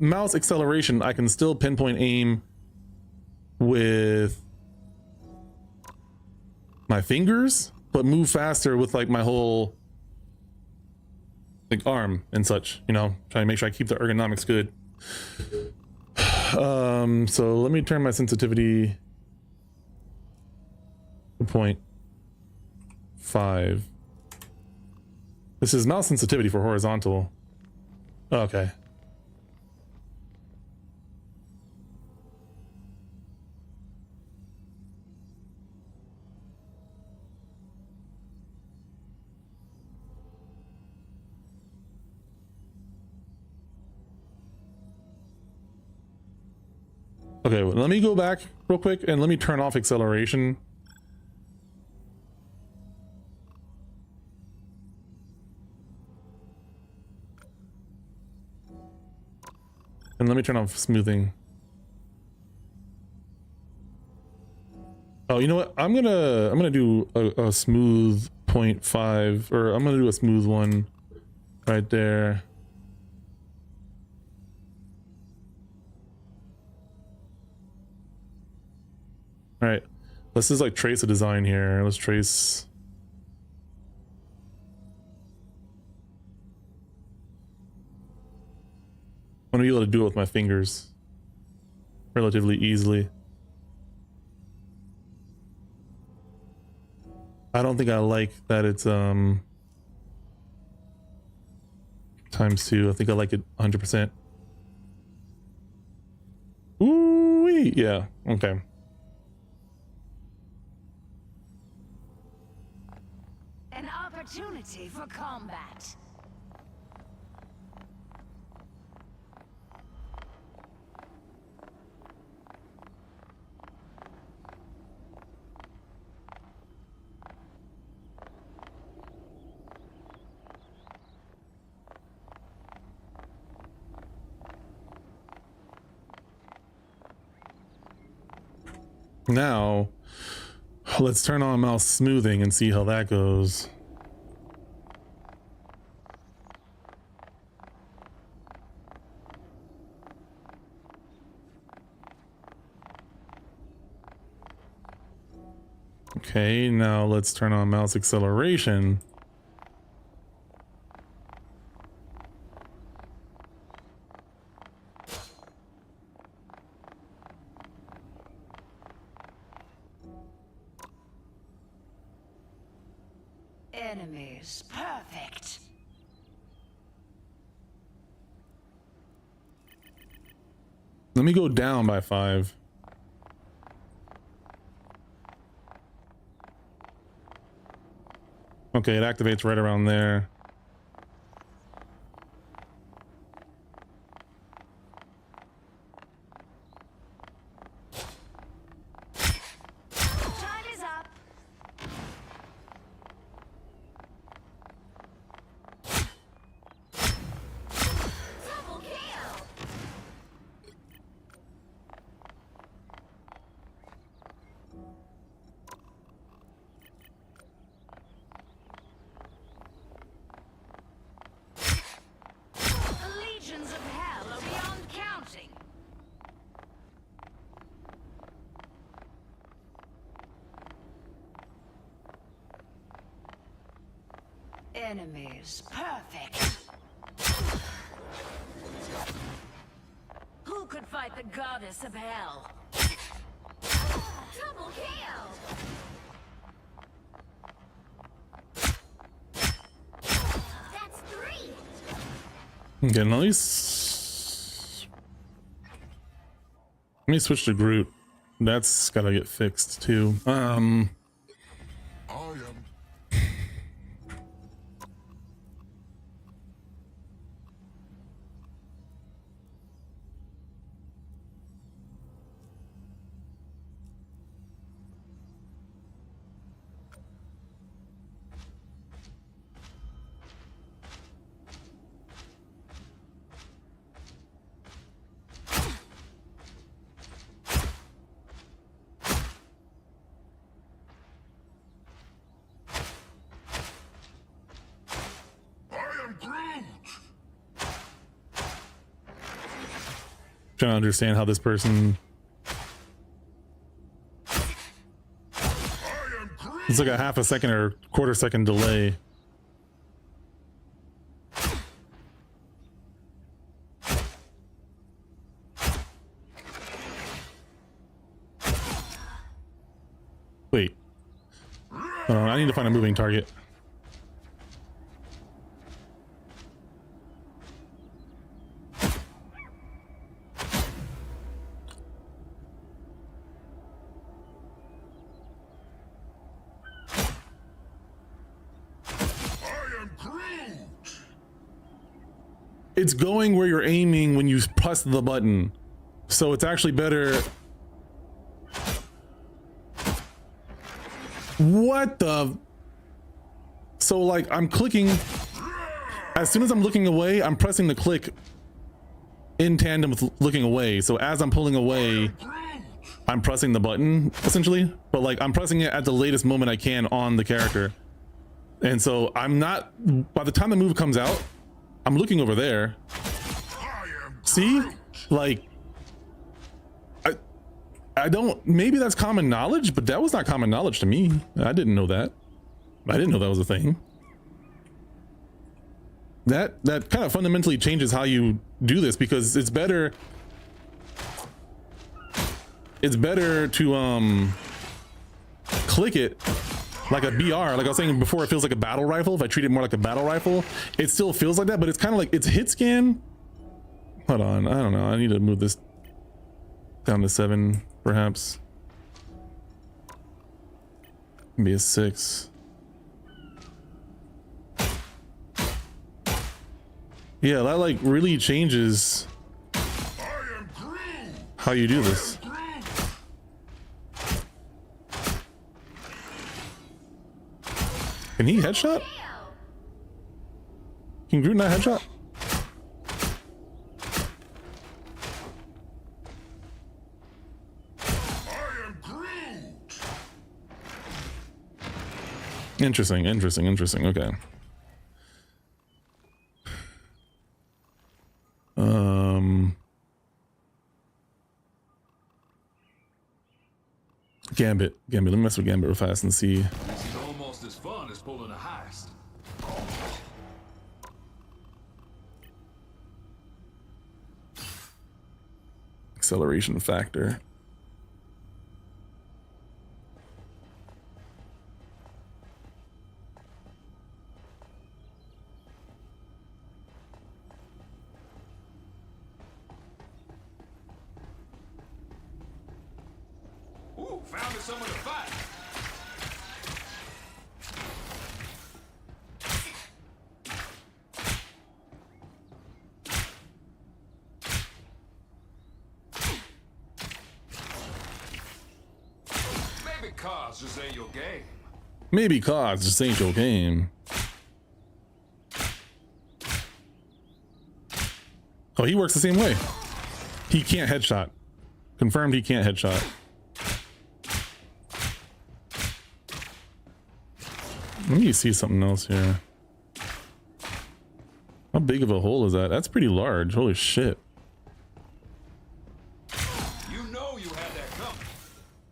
mouse acceleration, I can still pinpoint aim with my fingers, but move faster with like my whole like arm and such, you know, trying to make sure I keep the ergonomics good. So let me turn my sensitivity to 0.5. This is mouse sensitivity for horizontal. Okay. Okay, well, let me go back real quick and let me turn off acceleration. And let me turn off smoothing. Oh, you know what? I'm gonna do a smooth 0.5, or I'm gonna do a smooth one right there. All right, let's just like trace a design here. Let's trace. I want to be able to do it with my fingers relatively easily. I don't think I like that it's times 2. I think I like it 100%. Ooh-wee. Yeah, okay. An opportunity for combat. Now, let's turn on mouse smoothing and see how that goes. Okay, now let's turn on mouse acceleration. Enemies, perfect. Let me go down by 5. Okay, it activates right around there. Time is up. Double kill. enemies. Perfect. Who could fight the goddess of hell? Double kill! That's 3! Okay, nice. Let me switch to Groot. That's gotta get fixed too. Trying to understand how this person. It's like a half a second or quarter second delay. Wait. Hold on, I need to find a moving target. It's going where you're aiming when you press the button. So it's actually better. What the? So like I'm clicking. As soon as I'm looking away, I'm pressing the click in tandem with looking away. So as I'm pulling away, I'm pressing the button essentially. But like I'm pressing it at the latest moment I can on the character. And so I'm not, by the time the move comes out, I'm looking over there. See? Like, I don't, maybe that's common knowledge, but that was not common knowledge to me. I didn't know that. I didn't know that was a thing. That kind of fundamentally changes how you do this, because it's better to click it like a BR, like I was saying before. It feels like a battle rifle. If I treat it more like a battle rifle, it still feels like that, but it's kind of like it's hit scan. Hold on, I don't know. I need to move this down to 7, perhaps. Maybe a 6. Yeah, that like really changes how you do this. Can he headshot? Can Groot not headshot? Interesting, interesting, interesting. Okay. Gambit. Let me mess with Gambit real fast and see. This is almost as fun as pulling a heist. Acceleration factor. Ooh, found us someone to fight. Maybe cars just ain't your game. Maybe cards just ain't your game. Oh, he works the same way. He can't headshot. Confirmed he can't headshot. Let me see something else here. How big of a hole is that? That's pretty large. Holy shit. You know you had that coming.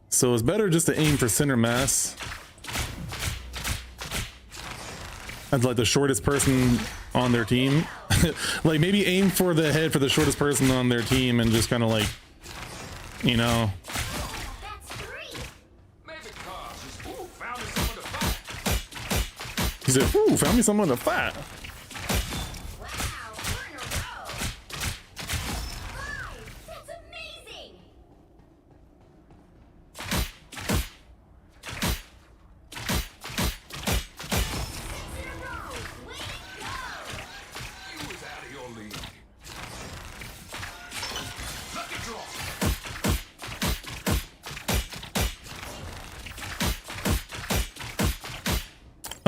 So it's better just to aim for center mass. as like the shortest person on their team. Like maybe aim for the head for the shortest person on their team and just kind of like, you know. He said, "Ooh, found me someone to fight."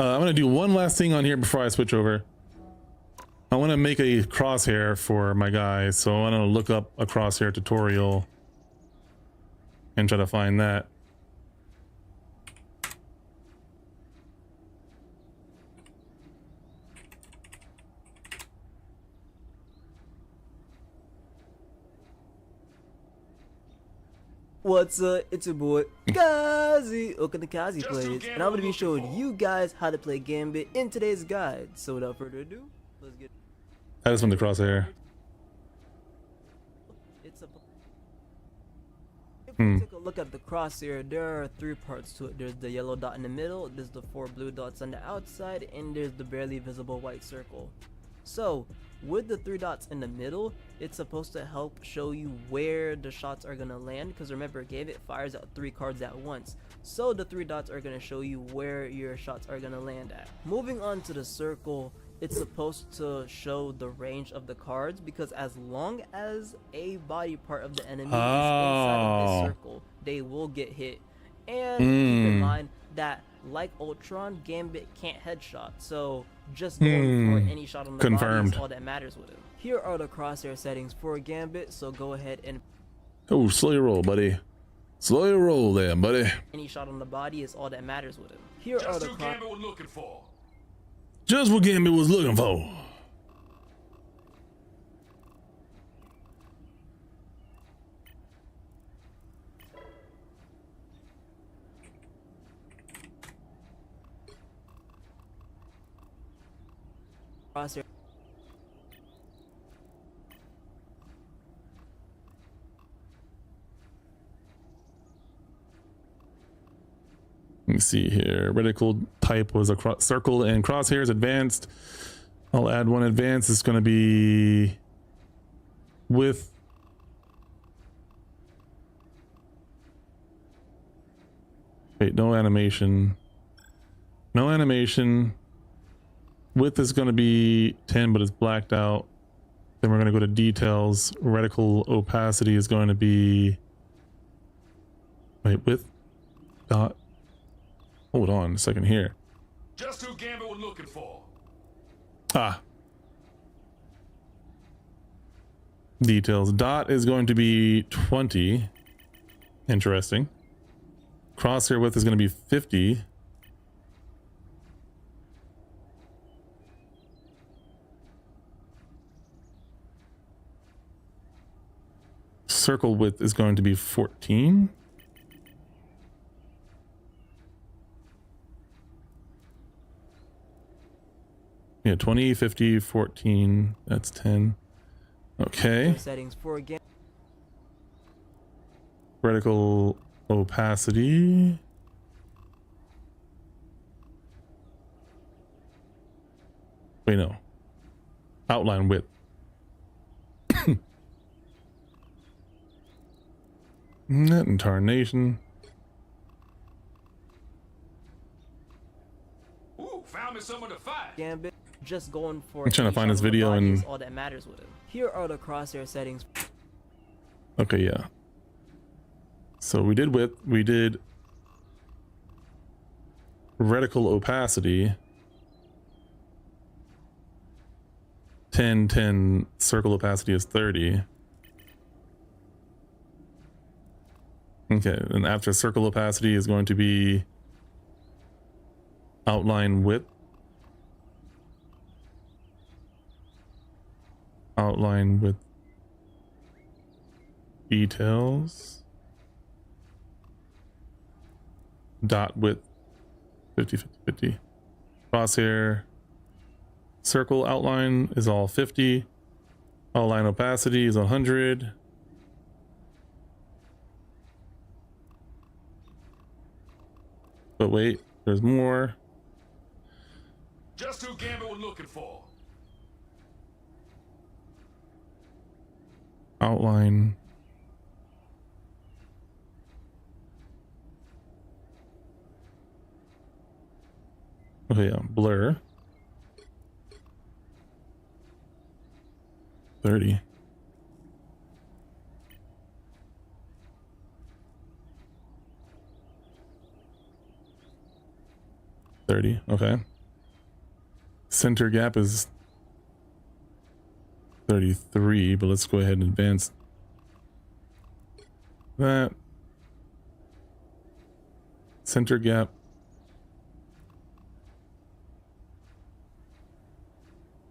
I'm gonna do one last thing on here before I switch over. I want to make a crosshair for my guys, so I want to look up a crosshair tutorial and try to find that. What's up? It's your boy Kazi, welcome to Kazi Plays, and I'm going to be showing you guys how to play Gambit in today's guide. So without further ado, let's get. I just want the crosshair. It's a. If we take a look at the crosshair, there are 3 parts to it. There's the yellow dot in the middle, there's the 4 blue dots on the outside, and there's the barely visible white circle. So with the 3 dots in the middle, it's supposed to help show you where the shots are gonna land, because remember, Gambit fires out 3 cards at once, so the 3 dots are gonna show you where your shots are gonna land at. Moving on to the circle, it's supposed to show the range of the cards, because as long as a body part of the enemy is inside of this circle, they will get hit. And keep in mind that, like Ultron, Gambit can't headshot, so just going for any shot on the body is all that matters with him. Here are the crosshair settings for Gambit, so go ahead and... Oh, slow your roll, buddy. Slow your roll there, buddy. Any shot on the body is all that matters with him. Here are the Gambit was looking for. Just what Gambit was looking for. Crosshair. Let me see here. Reticle type was a circle and crosshairs advanced. I'll add one advanced. It's going to be with wait, no animation. No animation. Width is going to be 10, but it's blacked out. Then we're going to go to details. Reticle opacity is going to be wait, width dot. Hold on a second here. Just who Gambit was looking for. Ah. Details. Dot is going to be 20. Interesting. Crosshair width is going to be 50. Circle width is going to be 14. Yeah, 20, 50, 14. That's 10. Okay. Settings for again. Reticle opacity. Wait, no. Outline width. Net incarnation. Ooh, found me someone to fight. Gambit, just going for. I'm trying to find this video and all that matters with him. Here are the crosshair settings. Okay, yeah. So we did width, we did reticle opacity. 10, 10, circle opacity is 30. Okay, and after circle opacity is going to be outline width. Outline with details. Dot width 50, 50, 50. Crosshair Circle outline is all 50. Outline opacity is 100. But wait, there's more. Just who Gambit was looking for. Outline. Oh yeah, blur. 30. Okay. Center gap is 33, but let's go ahead and advance that. Center gap.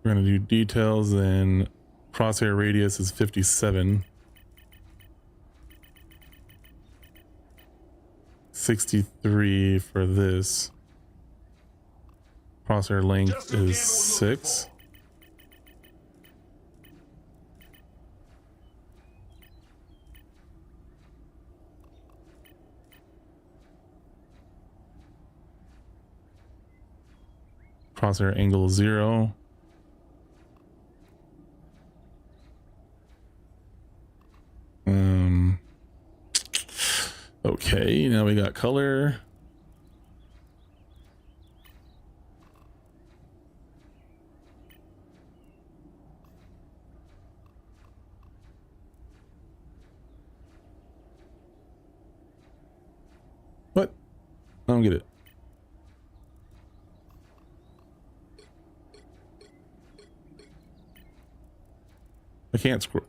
We're gonna do details, and crosshair radius is 57. 63 for this. Crosshair length is 6. Crosshair angle 0. Okay, now we got color. What? I don't get it. I can't scroll.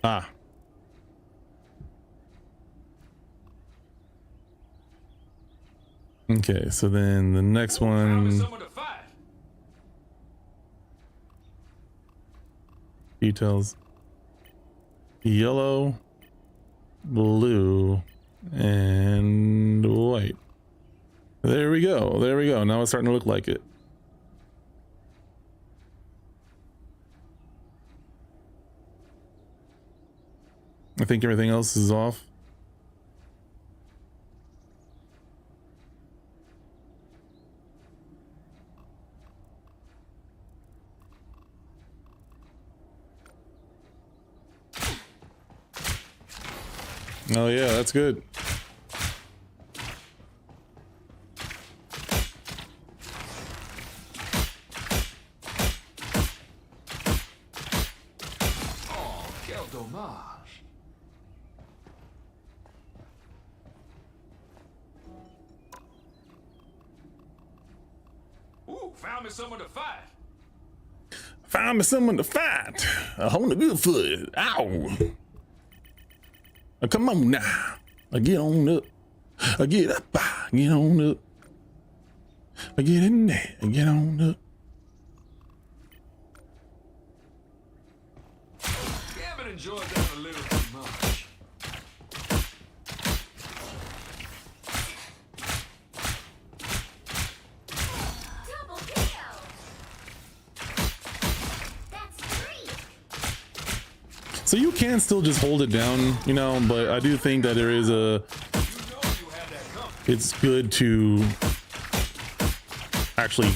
Ah. Okay, so then the next one. Details. Yellow, blue, and white. There we go. There we go. Now it's starting to look like it. I think everything else is off. Oh yeah, that's good. Oh, quel dommage. Ooh, found me someone to fight. Found me someone to fight. On the good foot. Ow. Come on now. Get on up. Get up. Get on up. Get in there. Get on up. Gambit enjoyed that a little too much. Double kill. That's 3. So you can still just hold it down, you know, but I do think that there is a, it's good to actually,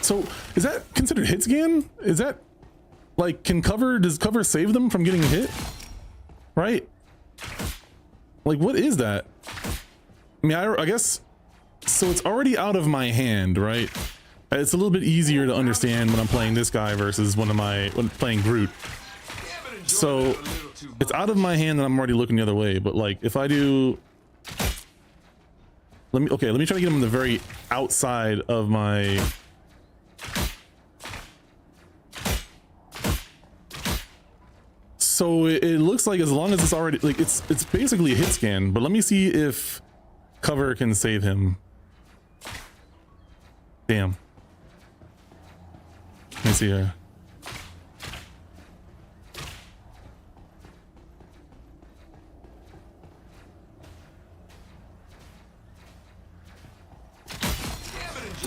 so is that considered hit scan? Is that like, does cover save them from getting hit? Right? Like, what is that? I mean, I guess, so it's already out of my hand, right? It's a little bit easier to understand when I'm playing this guy versus when playing Groot. So it's out of my hand and I'm already looking the other way, but like if I do, let me try to get him on the very outside of my, so it looks like as long as it's already, like it's basically a hit scan, but let me see if cover can save him. Damn. Let me see here.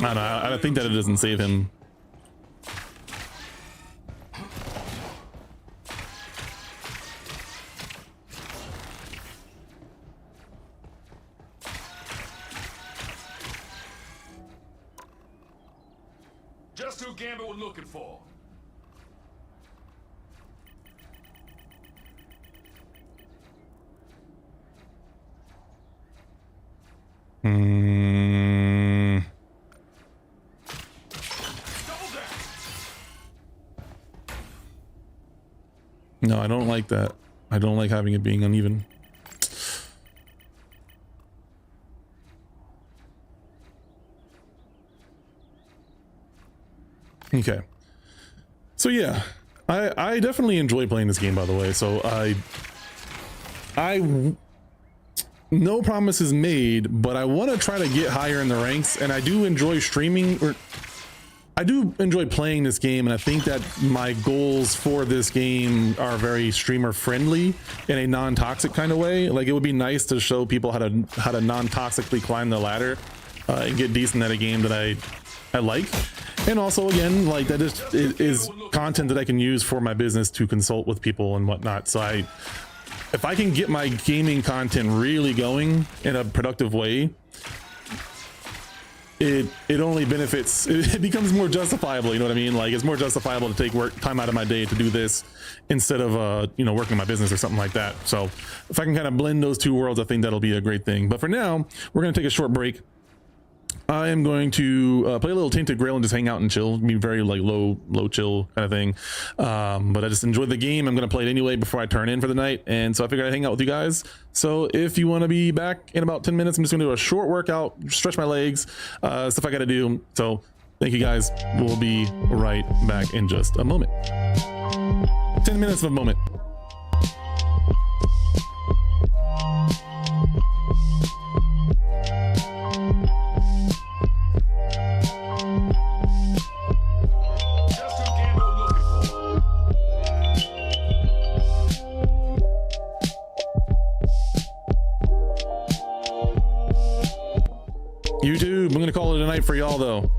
I don't know. I think that it doesn't save him. Just who Gambit was looking for. No, I don't like that. I don't like having it being uneven. Okay. So yeah, I definitely enjoy playing this game, by the way. So no promises made, but I want to try to get higher in the ranks, and I do enjoy streaming, or I do enjoy playing this game, and I think that my goals for this game are very streamer friendly in a non-toxic kind of way. Like, it would be nice to show people how to non-toxically climb the ladder and get decent at a game that I like. And also, again, like, that is content that I can use for my business to consult with people and whatnot. So if I can get my gaming content really going in a productive way, it only benefits, it becomes more justifiable, you know what I mean? Like, it's more justifiable to take time out of my day to do this instead of you know, working my business or something like that. So if I can kind of blend those two worlds, I think that'll be a great thing. But for now, we're going to take a short break. I am going to play a little Tainted Grail and just hang out and chill. Be very like low chill kind of thing. But I just enjoyed the game. I'm going to play it anyway before I turn in for the night. And so I figured I'd hang out with you guys. So if you want to be back in about 10 minutes, I'm just going to do a short workout, stretch my legs, stuff I got to do. So thank you guys. We'll be right back in just a moment. 10 minutes of a moment. YouTube, I'm gonna call it a night for y'all though.